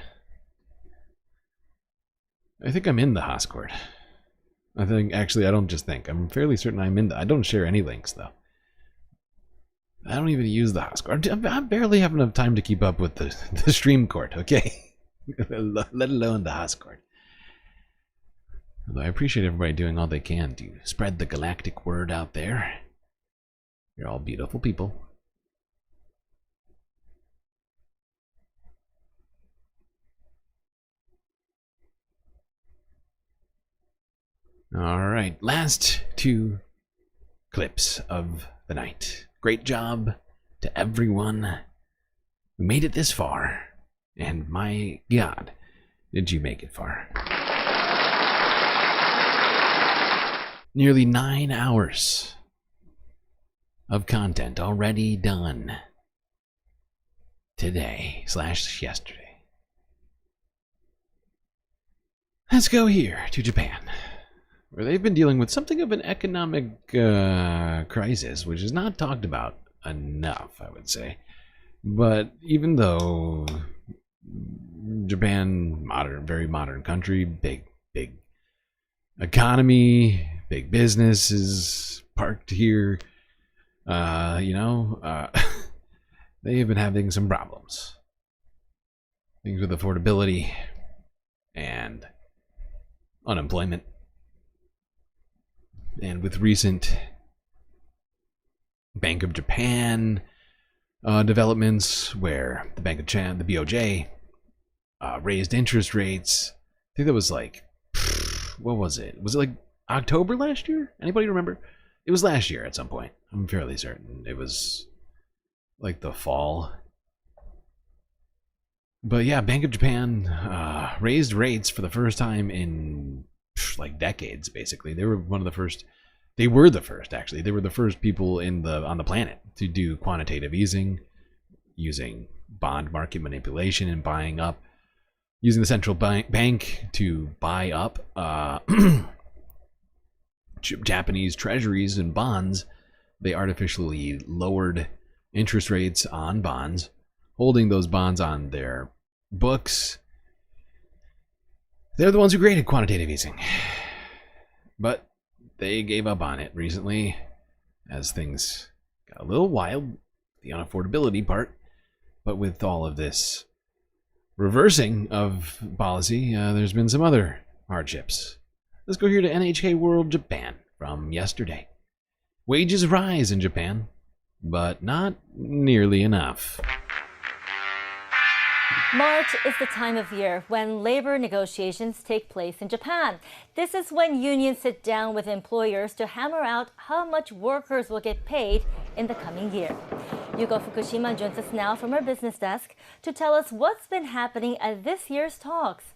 I think I'm in the Hoscord. I don't just think. I'm fairly certain I'm in I don't share any links, though. I don't even use the Hoscord. I barely have enough time to keep up with the stream court, okay? Let alone the Hoscord. Although I appreciate everybody doing all they can to spread the galactic word out there. You're all beautiful people. All right, last two clips of the night. Great job to everyone who made it this far. And my God, did you make it far. Nearly 9 hours of content already done today/yesterday. Let's go here to Japan, where they've been dealing with something of an economic crisis, which is not talked about enough, I would say. But even though Japan, very modern country, big economy, big businesses parked here, they have been having some problems. Things with affordability and unemployment. And with recent Bank of Japan developments, where the Bank of Japan, the BOJ, raised interest rates. I think that was like, what was it? Was it like October last year? Anybody remember? It was last year at some point. I'm fairly certain. It was like the fall. But yeah, Bank of Japan raised rates for the first time in like decades, basically. They were one of the first. They were the first, actually. They were the first people on the planet to do quantitative easing, using bond market manipulation and buying up, using the central bank to buy up Japanese treasuries and bonds. They artificially lowered interest rates on bonds, holding those bonds on their books. They're the ones who created quantitative easing. But they gave up on it recently as things got a little wild, the unaffordability part. But with all of this reversing of policy, there's been some other hardships. Let's go here to NHK World Japan from yesterday. Wages rise in Japan, but not nearly enough. March is the time of year when labor negotiations take place in Japan. This is when unions sit down with employers to hammer out how much workers will get paid in the coming year. Yuko Fukushima joins us now from our business desk to tell us what's been happening at this year's talks.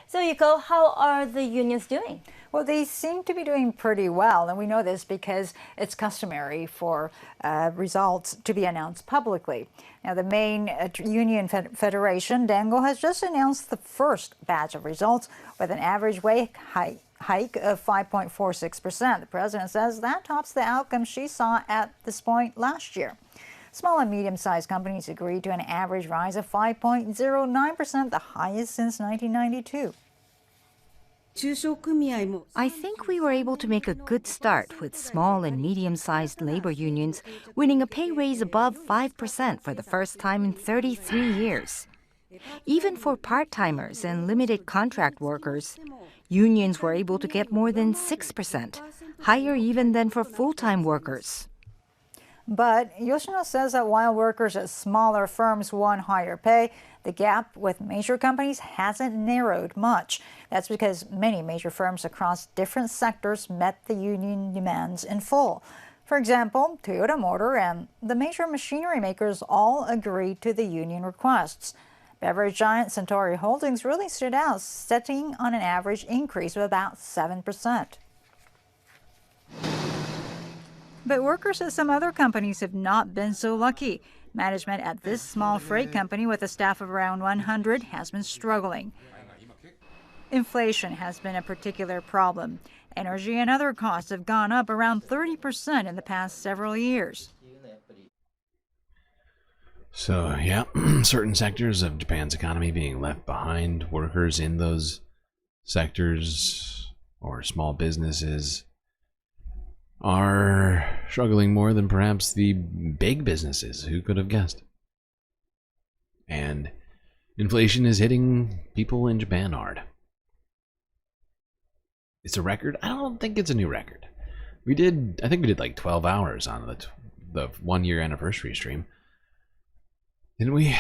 So Yuko, how are the unions doing? Well, they seem to be doing pretty well, and we know this because it's customary for results to be announced publicly. Now, the main union federation, Dengo, has just announced the first batch of results with an average wage hike of 5.46%. The president says that tops the outcome she saw at this point last year. Small and medium-sized companies agreed to an average rise of 5.09%, the highest since 1992. I think we were able to make a good start with small and medium-sized labor unions winning a pay raise above 5% for the first time in 33 years. Even for part-timers and limited contract workers, unions were able to get more than 6%, higher even than for full-time workers. But Yoshino says that while workers at smaller firms won higher pay, the gap with major companies hasn't narrowed much. That's because many major firms across different sectors met the union demands in full. For example, Toyota Motor and the major machinery makers all agreed to the union requests. Beverage giant Centauri Holdings really stood out, setting on an average increase of about 7%. But workers at some other companies have not been so lucky. Management at this small freight company with a staff of around 100 has been struggling. Inflation has been a particular problem. Energy and other costs have gone up around 30% in the past several years. So, yeah, certain sectors of Japan's economy being left behind, workers in those sectors or small businesses are struggling more than perhaps the big businesses. Who could have guessed? And inflation is hitting people in Japan hard. It's a record? I don't think it's a new record. I think we did like 12 hours on the 1 year anniversary stream. Didn't we?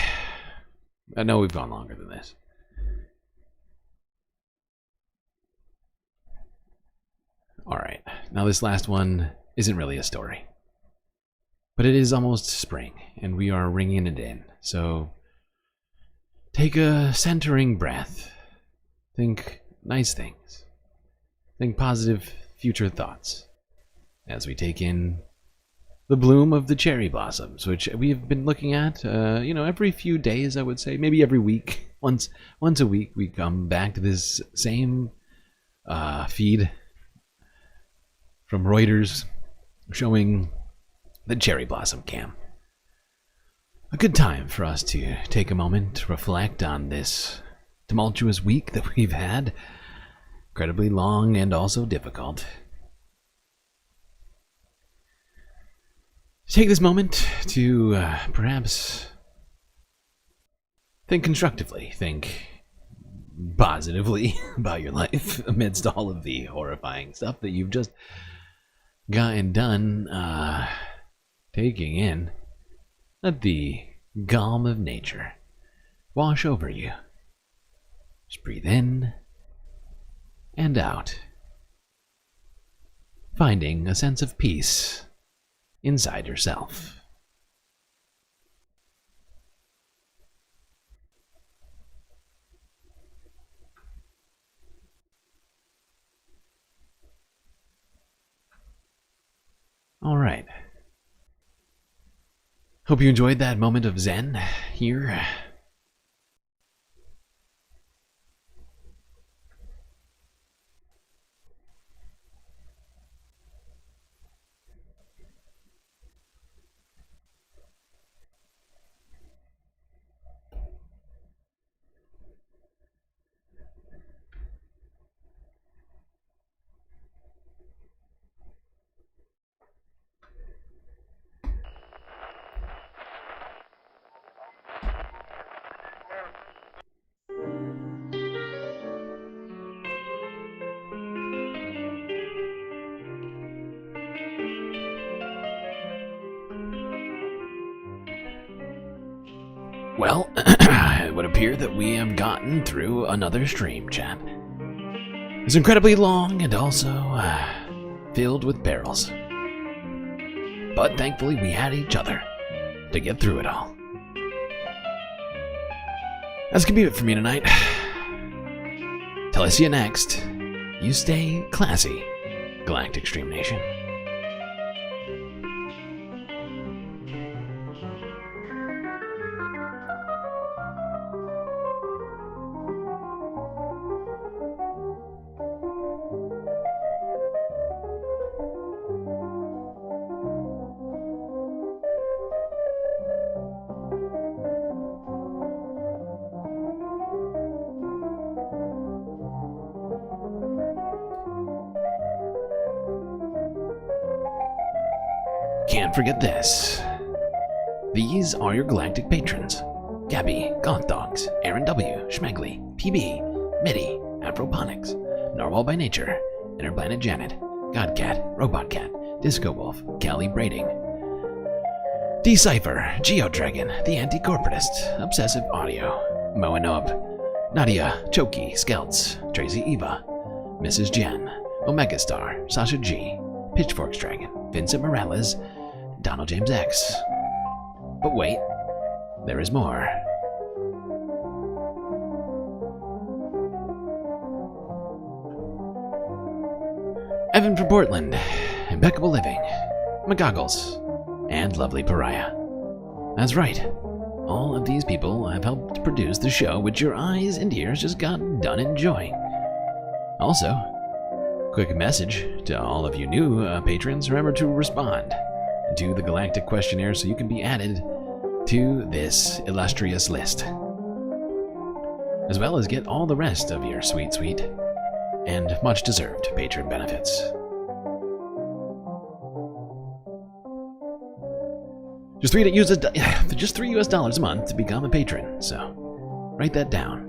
I know we've gone longer than this. Alright, now this last one isn't really a story. But it is almost spring, and we are ringing it in. So, take a centering breath. Think nice things. Think positive future thoughts. As we take in the bloom of the cherry blossoms, which we've been looking at, every few days, I would say. Maybe every week. Once a week, we come back to this same feed from Reuters showing the cherry blossom cam. A good time for us to take a moment to reflect on this tumultuous week that we've had. Incredibly long and also difficult. Take this moment to perhaps think constructively, think positively about your life amidst all of the horrifying stuff that you've just gotten done taking in. Let the calm of nature wash over you. Just breathe in and out, finding a sense of peace inside yourself. All right. Hope you enjoyed that moment of zen here. Well, it would appear that we have gotten through another stream, chat. It's incredibly long and also filled with perils. But thankfully we had each other to get through it all. That's gonna be it for me tonight. Till I see you next, you stay classy, Galactic Stream Nation. can't forget this. These are your Galactic patrons. Gabby, Goth Dogs, Aaron W, Schmegley, PB, Mitty, Afroponics, Narwhal by Nature, Interplanet Janet, Godcat, Robot Cat, Disco Wolf, Callie Braiding, Decipher, Geodragon, The Anti-Corporatist, Obsessive Audio, Moanob, Nadia, Choki, Skelts, Tracy Eva, Mrs. Jen, Omega Star, Sasha G, Pitchforks Dragon, Vincent Morales, Donald James X. But wait, there is more. Evan from Portland, Impeccable Living, McGoggles, and Lovely Pariah. That's right. All of these people have helped produce the show which your eyes and ears just got done enjoying. Also, quick message to all of you new patrons, remember to respond to the Galactic questionnaire so you can be added to this illustrious list, as well as get all the rest of your sweet and much deserved patron benefits. Just $3 US a month to become a patron, so write that down.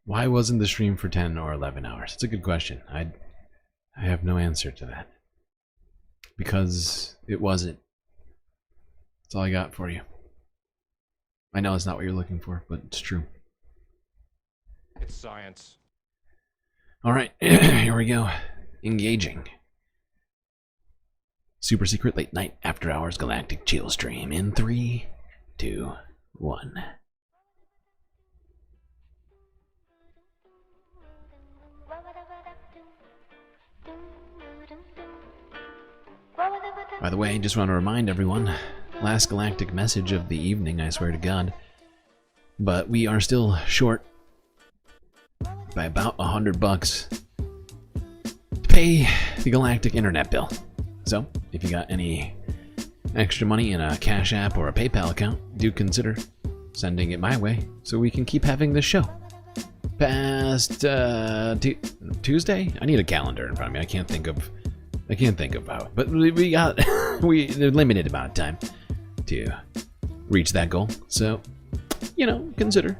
Why wasn't the stream for 10 or 11 hours? It's a good question. I have no answer to that. Because it wasn't. That's all I got for you. I know it's not what you're looking for, but it's true. It's science. Alright, here we go. Engaging. Super secret late night after hours galactic chill stream in 3, 2, 1. By the way, just want to remind everyone, last galactic message of the evening, I swear to God. But we are still short by about $100 to pay the galactic internet bill. So, if you got any extra money in a Cash App or a PayPal account, do consider sending it my way so we can keep having this show. Past Tuesday? I need a calendar in front of me. I can't think of how. But we got a limited amount of time to reach that goal. So, you know, consider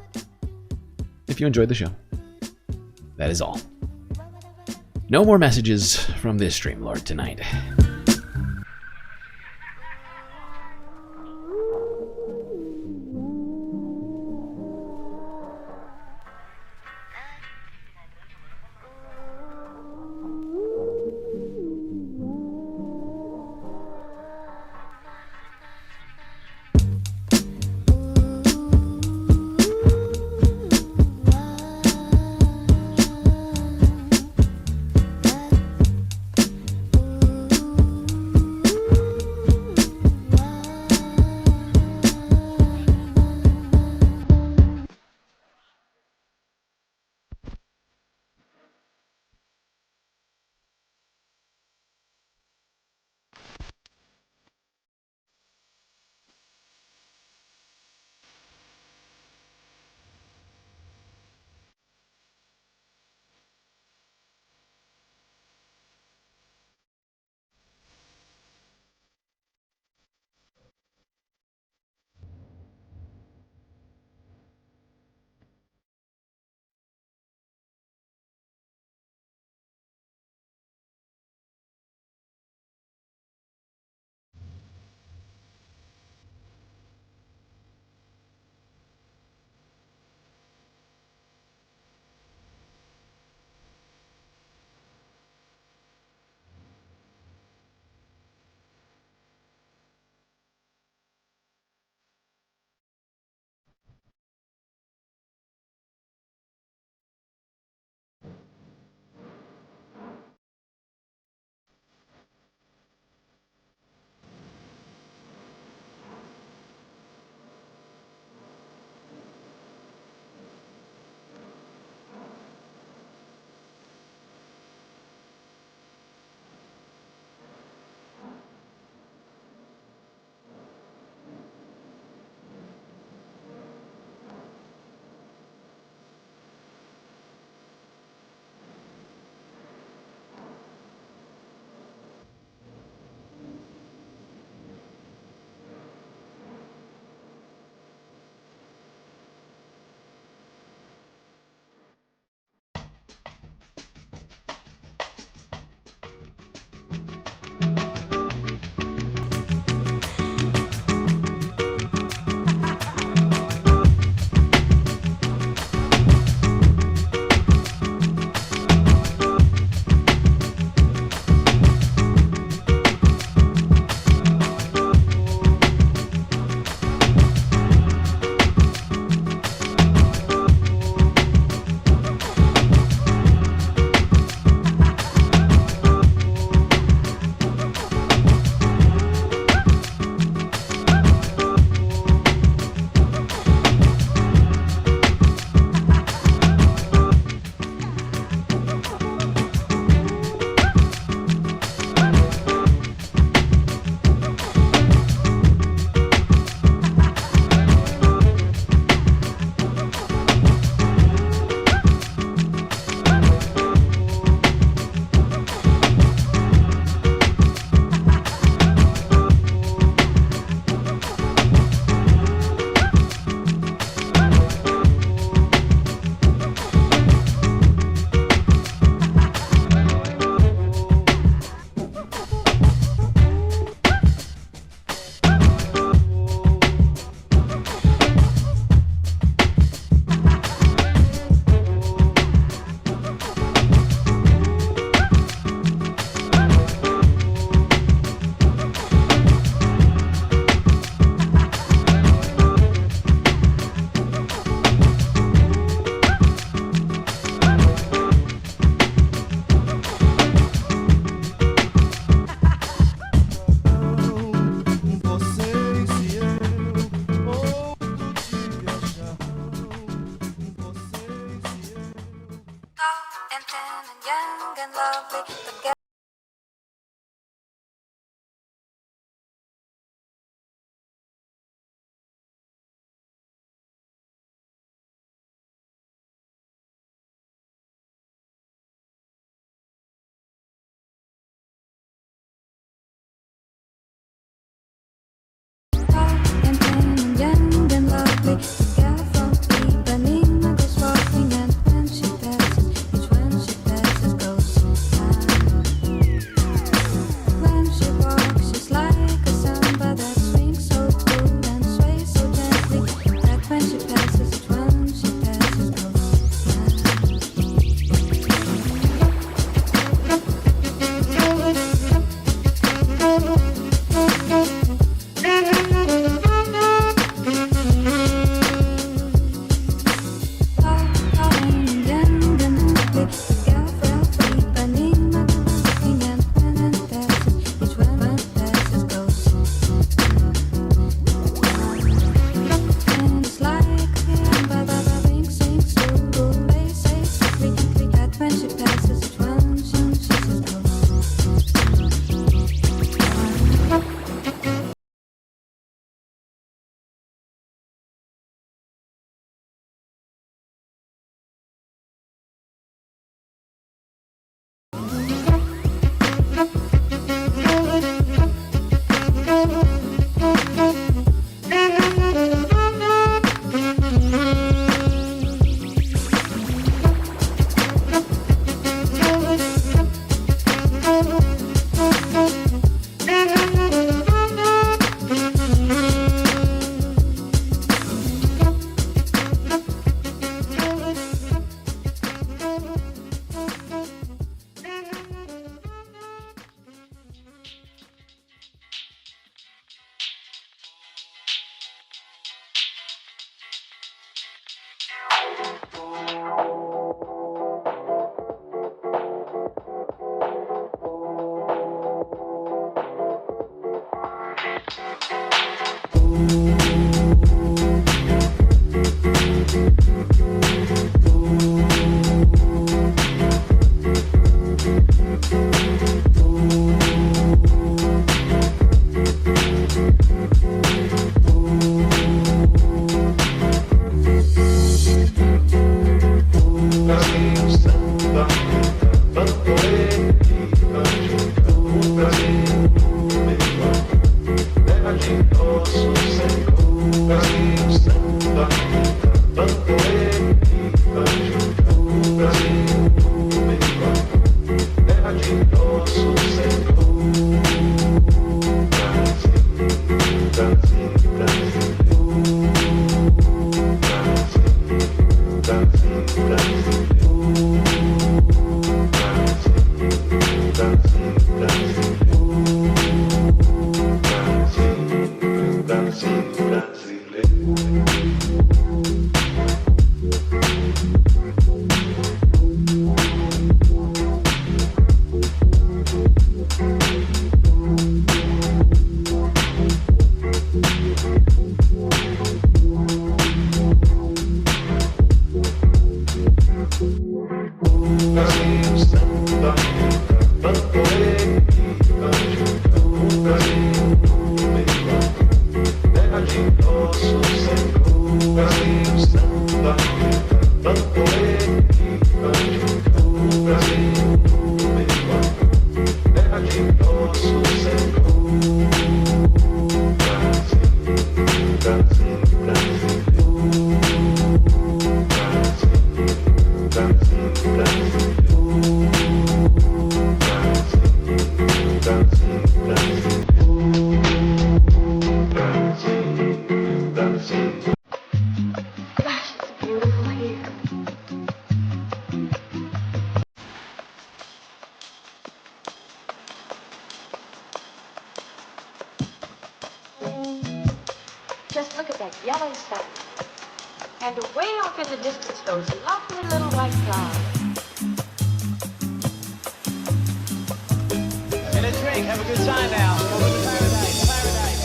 if you enjoyed the show. That is all. No more messages from this Streamlord tonight. Just look at that yellow sun. And way off in the distance, those lovely little white clouds. Get a drink, have a good time now. Go to paradise, paradise.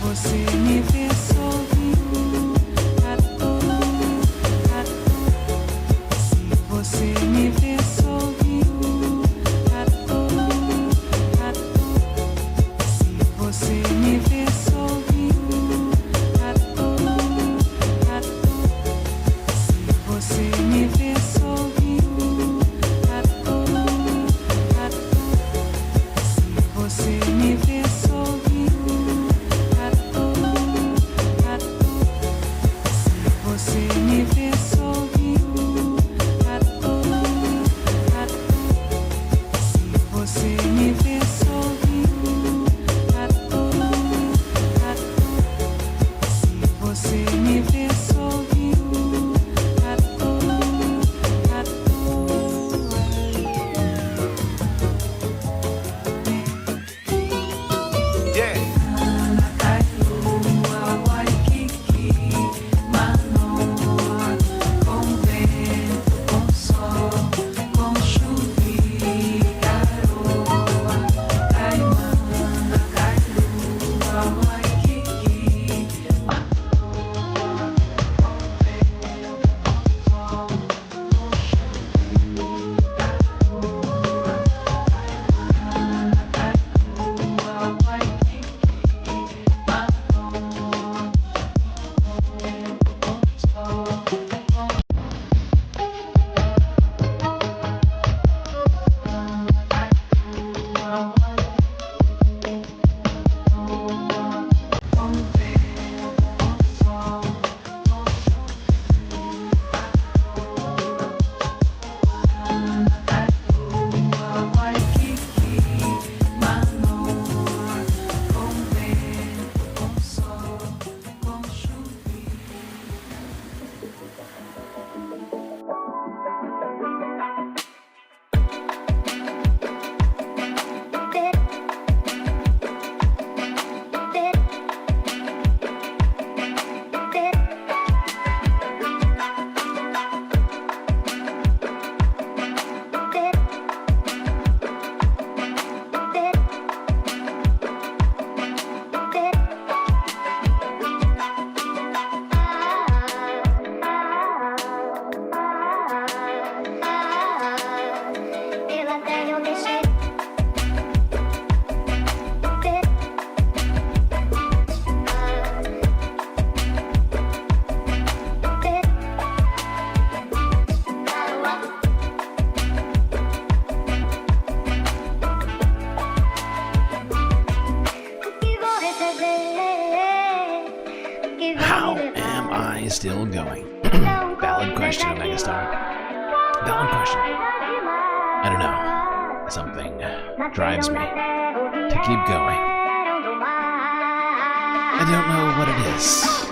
Você me vê sorrindo à toa. Se você me vê sorrindo still going? Valid question, Megastar. Valid question. I don't know. Something drives me to keep going. I don't know what it is.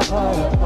Bye.